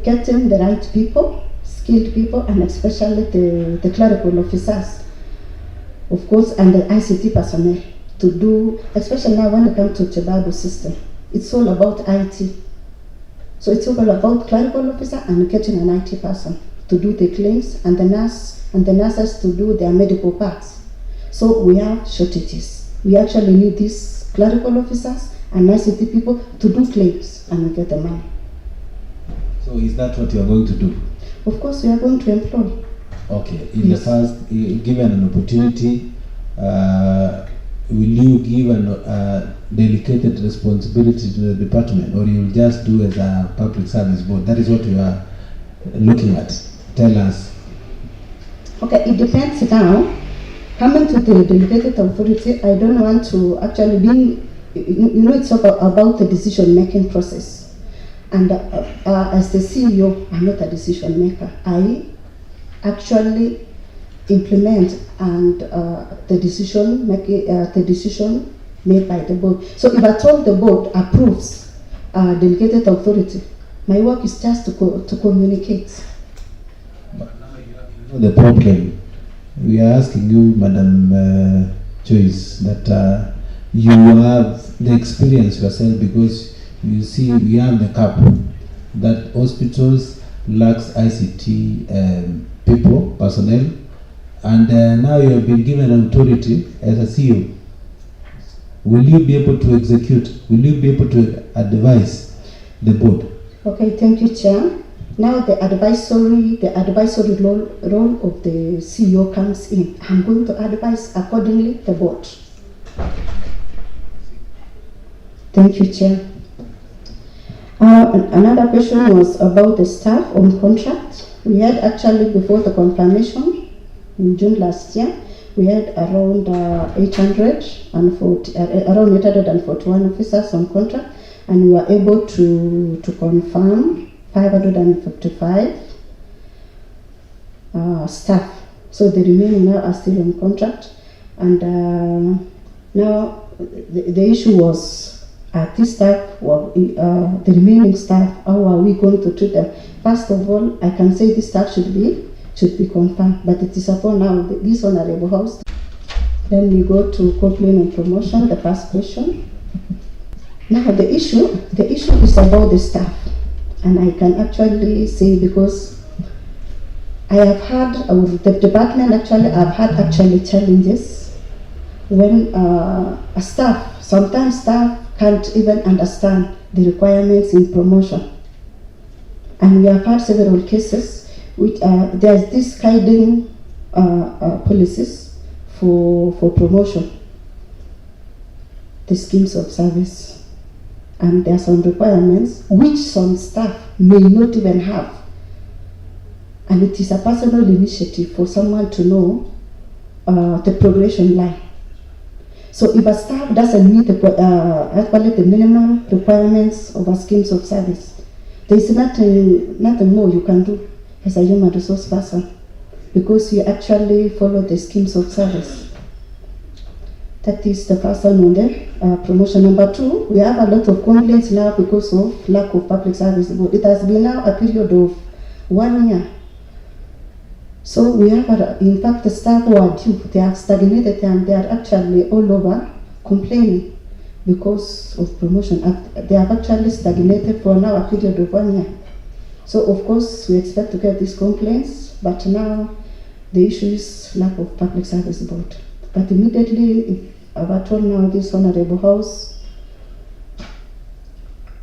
getting the right people, skilled people, and especially the clerical officers, of course, and the ICT personnel to do, especially now when it comes to the Bible system. It's all about IT. So it's all about clerical officer and getting an IT person to do the claims, and the nurses to do their medical parts. So we have shortages. We actually need these clerical officers and ICT people to do claims and get the money. So is that what you are going to do? Of course, we are going to employ. Okay. In the first, given an opportunity, will you give a dedicated responsibility to the department, or you will just do as a public service board? That is what you are looking at. Tell us. Okay, it depends now. Coming to the delegated authority, I don't want to actually be, it's about the decision-making process. And as the CEO, I'm not a decision maker. I actually implement and the decision made by the board. So if at all the board approves delegated authority, my work is just to communicate. The problem, we are asking you, Madam Joyce, that you have the experience yourself, because you see we have the cap that hospitals lacks ICT people, personnel, and now you have been given authority as a CEO. Will you be able to execute? Will you be able to advise the board? Okay, thank you, Chair. Now the advisory role of the CEO comes in. I'm going to advise accordingly the board. Thank you, Chair. Another question was about the staff on contract. We had actually, before the confirmation in June last year, we had around 841 officers on contract, and we were able to confirm 555 staff. So the remaining now are still on contract, and now the issue was this staff, the remaining staff, how are we going to treat them? First of all, I can say this staff should be confirmed, but it is upon now this honorable house. Then we go to complaint and promotion, the first question. Now the issue is about the staff, and I can actually say, because I have had the department I've had challenges when sometimes staff can't even understand the requirements in promotion. And we have had several cases which there's this guiding policies for promotion, the schemes of service. And there are some requirements which some staff may not even have. And it is a personal initiative for someone to know the progression line. So if a staff doesn't meet the minimum requirements of a schemes of service, there is nothing more you can do as a human resource person, because you actually follow the schemes of service. That is the first one on the promotion. Number two, we have a lot of complaints now because of lack of public service. It has been now a period of 1 year. So we have, in fact, the staff who are due, they have stagnated and they are actually all over complaining because of promotion. They have actually stagnated for now a period of 1 year. So of course we expect to get these complaints, but now the issue is lack of public service board. But immediately, if I told now this Honorable House,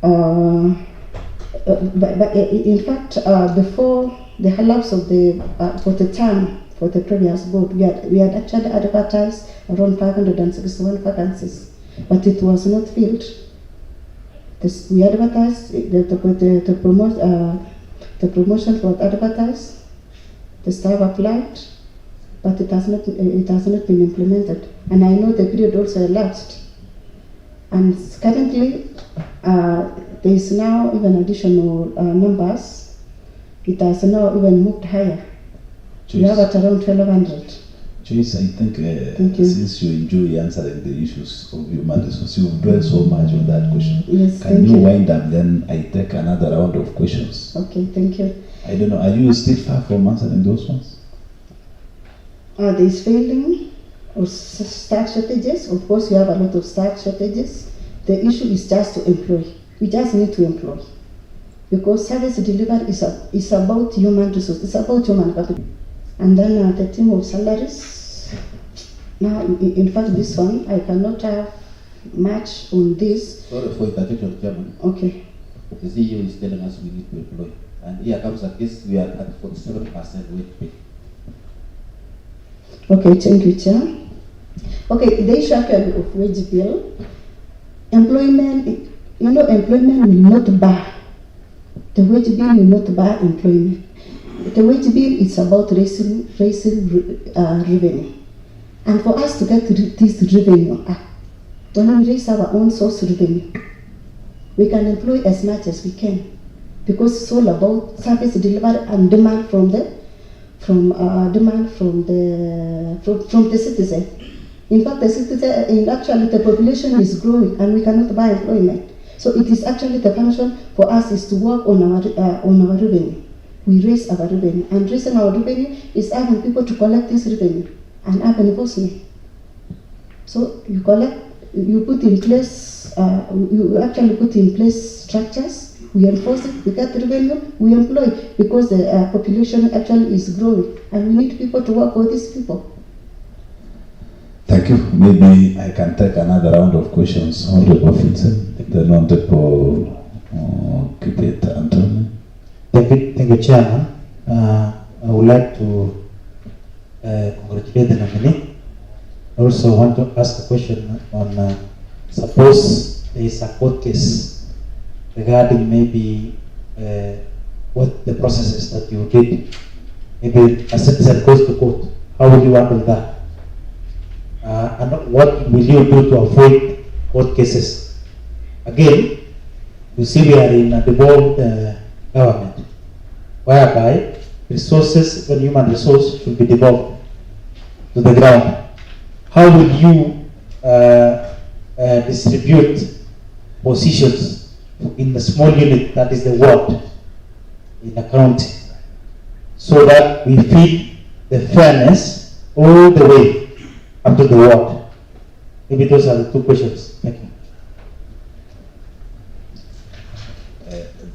but in fact, before the lapse of for the term for the previous board, we had actually advertised around 561 vacancies, but it was not filled. We advertised the promotion was advertised. The staff applied, but it has not been implemented. And I know the period also elapsed. And currently, there is now even additional numbers. It has now even moved higher. We have at around 1,200. Joyce, I think since you enjoy answering the issues of human resources, you've dwelled so much on that question. Yes, Can you wind up, then I take another round of questions? Okay, thank you. I don't know, are you still far from answering those ones? There is failing or staff shortages. Of course, we have a lot of staff shortages. The issue is just to employ. We just need to employ. Because service delivery is about human resources, it's about human capital. And then the theme of salaries. Now, in fact, this one, I cannot have much on this. Sorry for interjection, Chairman. Okay. The CEO is telling us we need to employ. And here comes a case, we are at 47% wage pay. Okay, thank you, Chair. Okay, the issue actually of wage bill, employment, employment will not bar. The wage bill will not bar employment. The wage bill is about raising revenue. And for us to get this revenue up, when we raise our own source revenue, we can employ as much as we can, because it's all about service delivery and demand from the citizen. In fact, the citizen, actually the population is growing and we cannot buy employment. So it is actually the function for us is to work on our revenue. We raise our revenue, and raising our revenue is having people to collect this revenue and have enforcement. So you collect, you put in place, you actually put in place structures. We enforce it, we get revenue, we employ, because the population actually is growing and we need people to work for these people. Thank you. Maybe I can take another round of questions. Honorable Vincent, then Honorable Kibet Antonio. Thank you, Chairman. I would like to congratulate the nominee. I also want to ask a question on suppose there is a court case regarding maybe what the processes that you did. Maybe a citizen goes to court. How will you handle that? And what will you do to avoid court cases? Again, you see we are in a devolved government, whereby resources, when human resource, should be devolved to the ground. How will you distribute positions in the small unit that is the ward in a county, so that we feel the fairness all the way up to the ward? Maybe those are the two questions. Thank you.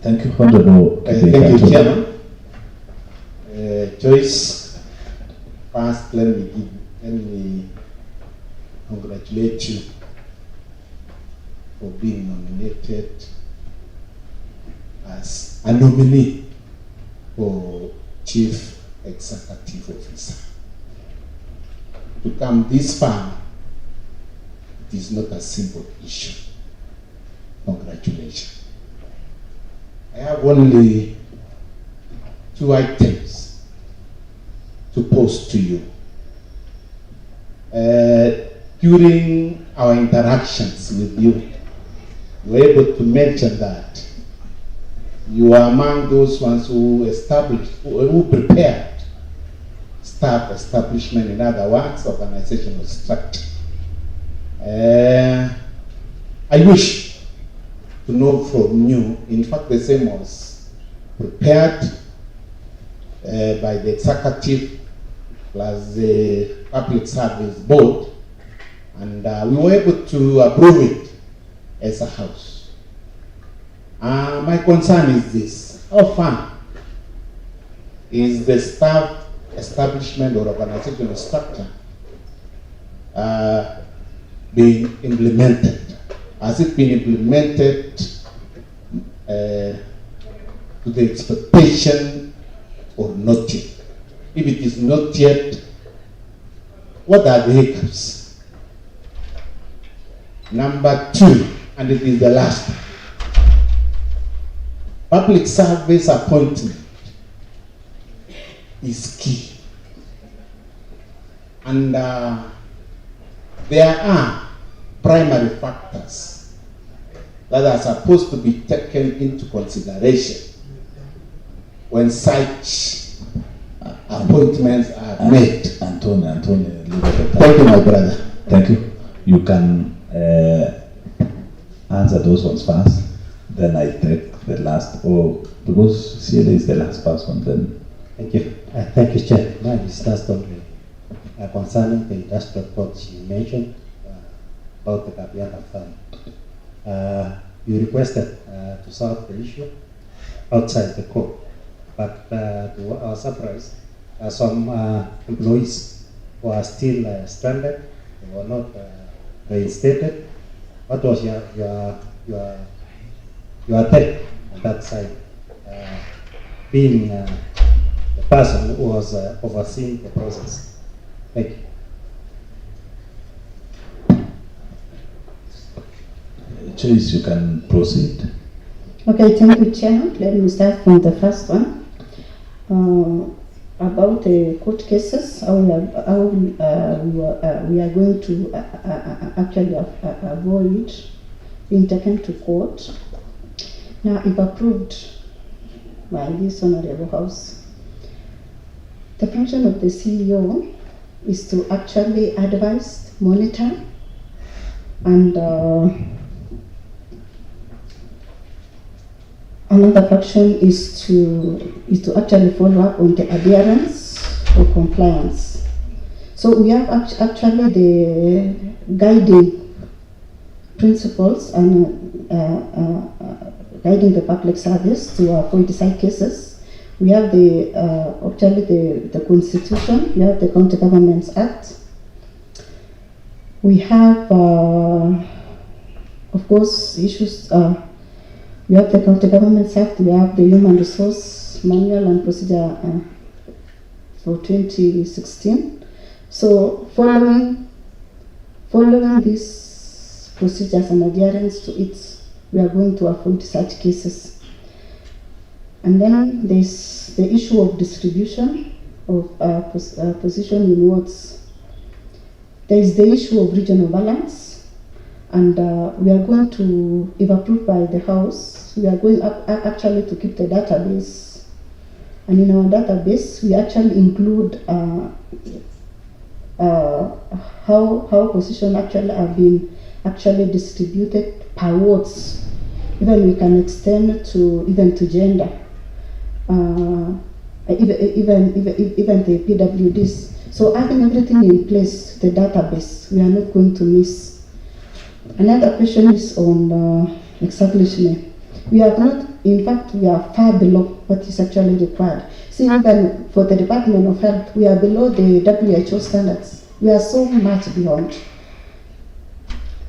Thank you, Honorable. Thank you, Chairman. Joyce, first let me congratulate you for being nominated as a nominee for Chief Executive Officer. To come this far, it is not a simple issue. Congratulations. I have only 2 items to pose to you. During our interactions with you, you were able to mention that you are among those ones who established, who prepared staff establishment, in other words, organizational structure. I wish to know from you, in fact the same was prepared by the executive plus the public service board, and we were able to approve it as a house. My concern is this: how far is the staff establishment or organizational structure being implemented? Has it been implemented to the expectation or not yet? If it is not yet, what are the hiccups? Number 2, and it is the last one. Public service appointment is key. And there are primary factors that are supposed to be taken into consideration when such appointments are made. Antonio, Thank you, my brother. Thank you. You can answer those ones first, then I take the last, or because CLA is the last person, then. Thank you. Thank you, Chair. Mine is just only concerning the industrial court you mentioned about the Kapiana Fund. You requested to solve the issue outside the court, but to our surprise, some employees who are still stranded, they were not reinstated. What was your take on that side, being the person who was overseeing the process? Thank you. Joyce, you can proceed. Okay, thank you, Chair. Let me start from the first one. About the court cases, we are going to actually avoid being taken to court. Now, if approved by this Honorable House, the function of the CEO is to actually advise, monitor, and another function is to actually follow up on the adherence or compliance. So we have actually the guiding principles and guiding the public service to avoid side cases. We have the Constitution. We have the County Governments Act. We have, of course, issues. We have the County Governments Act. We have the Human Resource Manual and Procedure for 2016. So following these procedures and adherence to it, we are going to avoid such cases. And then there's the issue of distribution of position in wards. There is the issue of regional balance, and we are going to, if approved by the House, we are going actually to keep the database. And in our database, we actually include how positions actually have been distributed per wards. Even we can extend to even to gender. Even the PWDs. So having everything in place, the database, we are not going to miss. Another question is on establishment. We have not, in fact, we are far below what is actually required. See, even for the Department of Health, we are below the WHO standards. We are so much beyond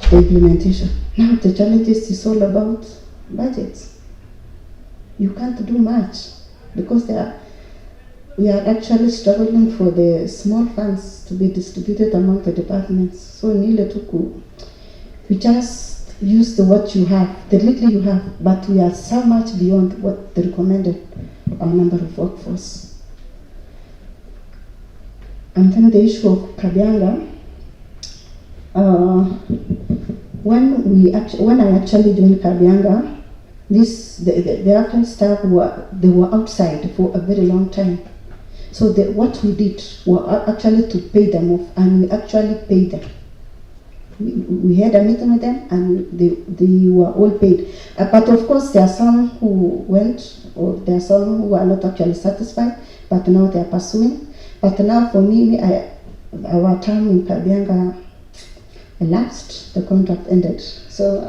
the implementation. Now the challenges is all about budgets. You can't do much because there we are actually struggling for the small funds to be distributed among the departments. So Nile Tuku, we just use what you have, the little you have, but we are so much beyond what the recommended number of workforce. And then the issue of Kabianga, when I actually joined Kabianga, the African staff were outside for a very long time. So what we did was actually to pay them off, and we actually paid them. We had a meeting with them, and they were all paid. But of course, there are some who went, or there are some who are not actually satisfied, but now they are pursuing. But now for me, our time in Kabianga elapsed, the contract ended. So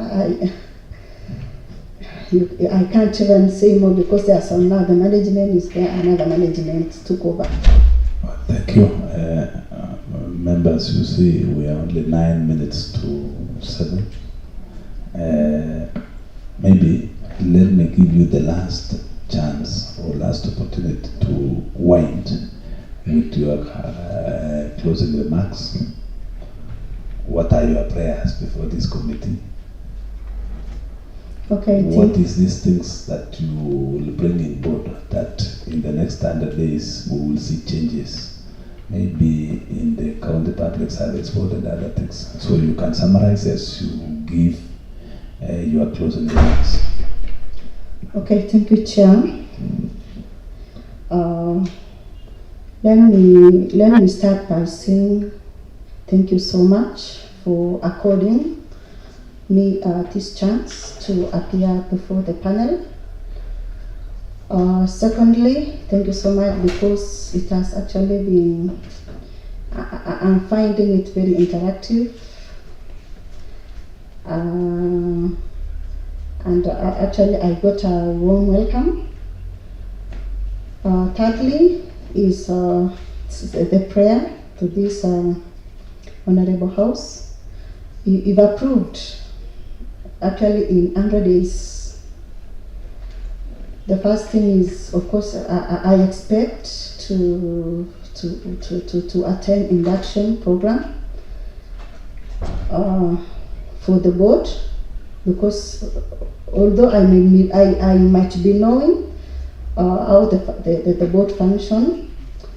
I can't even say more because there are some now, the management is there, another management took over. Thank you. Members, you see, we are only 9 minutes to 7. Maybe let me give you the last chance or last opportunity to wind with your closing remarks. What are your prayers before this committee? Okay. What is these things that you will bring in board that in the next 100 days we will see changes, maybe in the county public service board and other things? So you can summarize as you give your closing remarks. Okay, thank you, Chair. Let me start by saying thank you so much for according me this chance to appear before the panel. Secondly, thank you so much because it has actually been, I'm finding it very interactive. And actually I got a warm welcome. Thirdly is the prayer to this Honorable House. You've approved actually in 100 days. The first thing is, of course, I expect to attend induction program for the board, because although I might be knowing how the board function,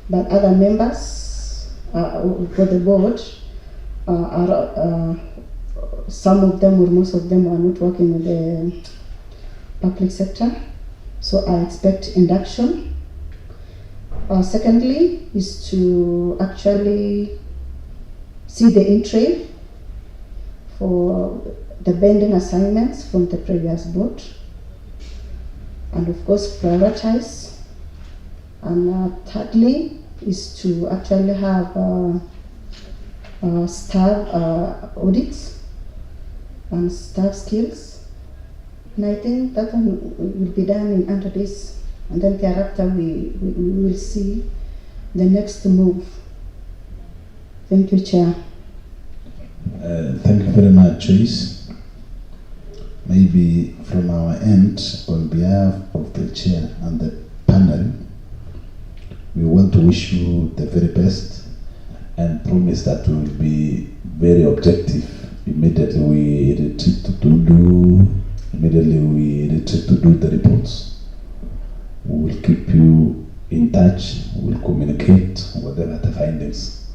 but other members for the board are some of them or most of them are not working in the public sector, so I expect induction. Secondly is to actually see the entry for the bending assignments from the previous board, and of course prioritize. And thirdly is to actually have staff audits and staff skills, and I think that will be done in 100 days, and then thereafter we will see the next move. Thank you, Chair. Thank you very much, Joyce. Maybe from our end, on behalf of the Chair and the panel, we want to wish you the very best and promise that we will be very objective. Immediately we retreat to do the reports. We will keep you in touch. We will communicate whatever the findings.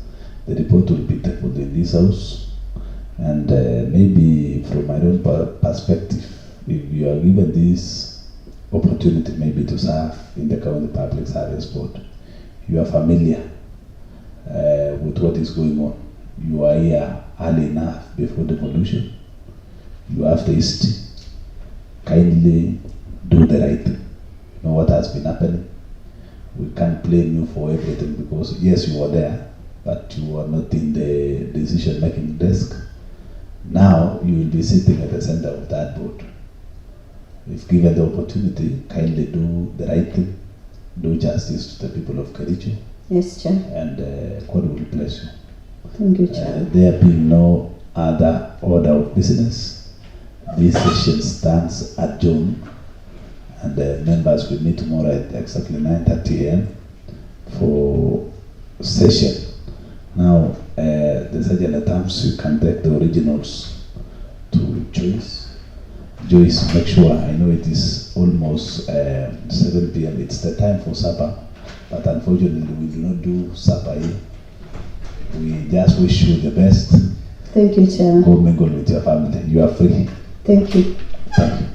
The report will be tabled in this house, and maybe from my own perspective, if you are given this opportunity maybe to serve in the county public service board, you are familiar with what is going on. You are here early enough before devolution. You have the history. Kindly do the right thing. You know what has been happening. We can't blame you for everything because yes, you were there, but you were not in the decision-making desk. Now you will be sitting at the center of that board. If given the opportunity, kindly do the right thing. Do justice to the people of Kericho. Yes, Chair. And God will bless you. Thank you, Chair. There being no other order of business, this session stands adjourned, and members will meet tomorrow at exactly 9:30 a.m. for session. Now, the sergeant at arms, you can take the originals to Joyce. Joyce, make sure, I know it is almost 7 p.m. It's the time for supper, but unfortunately we do not do supper here. We just wish you the best. Thank you, Chair. Go mingle with your family. You are free. Thank you. Thank you.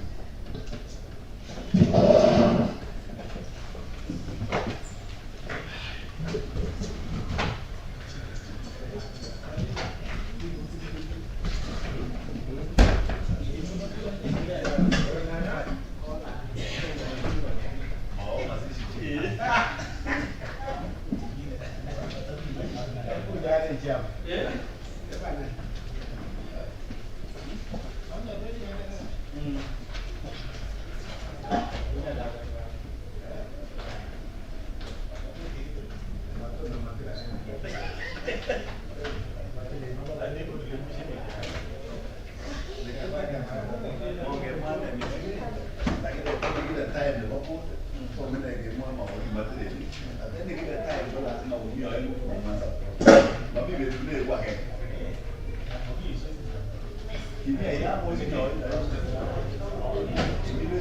Ini ya,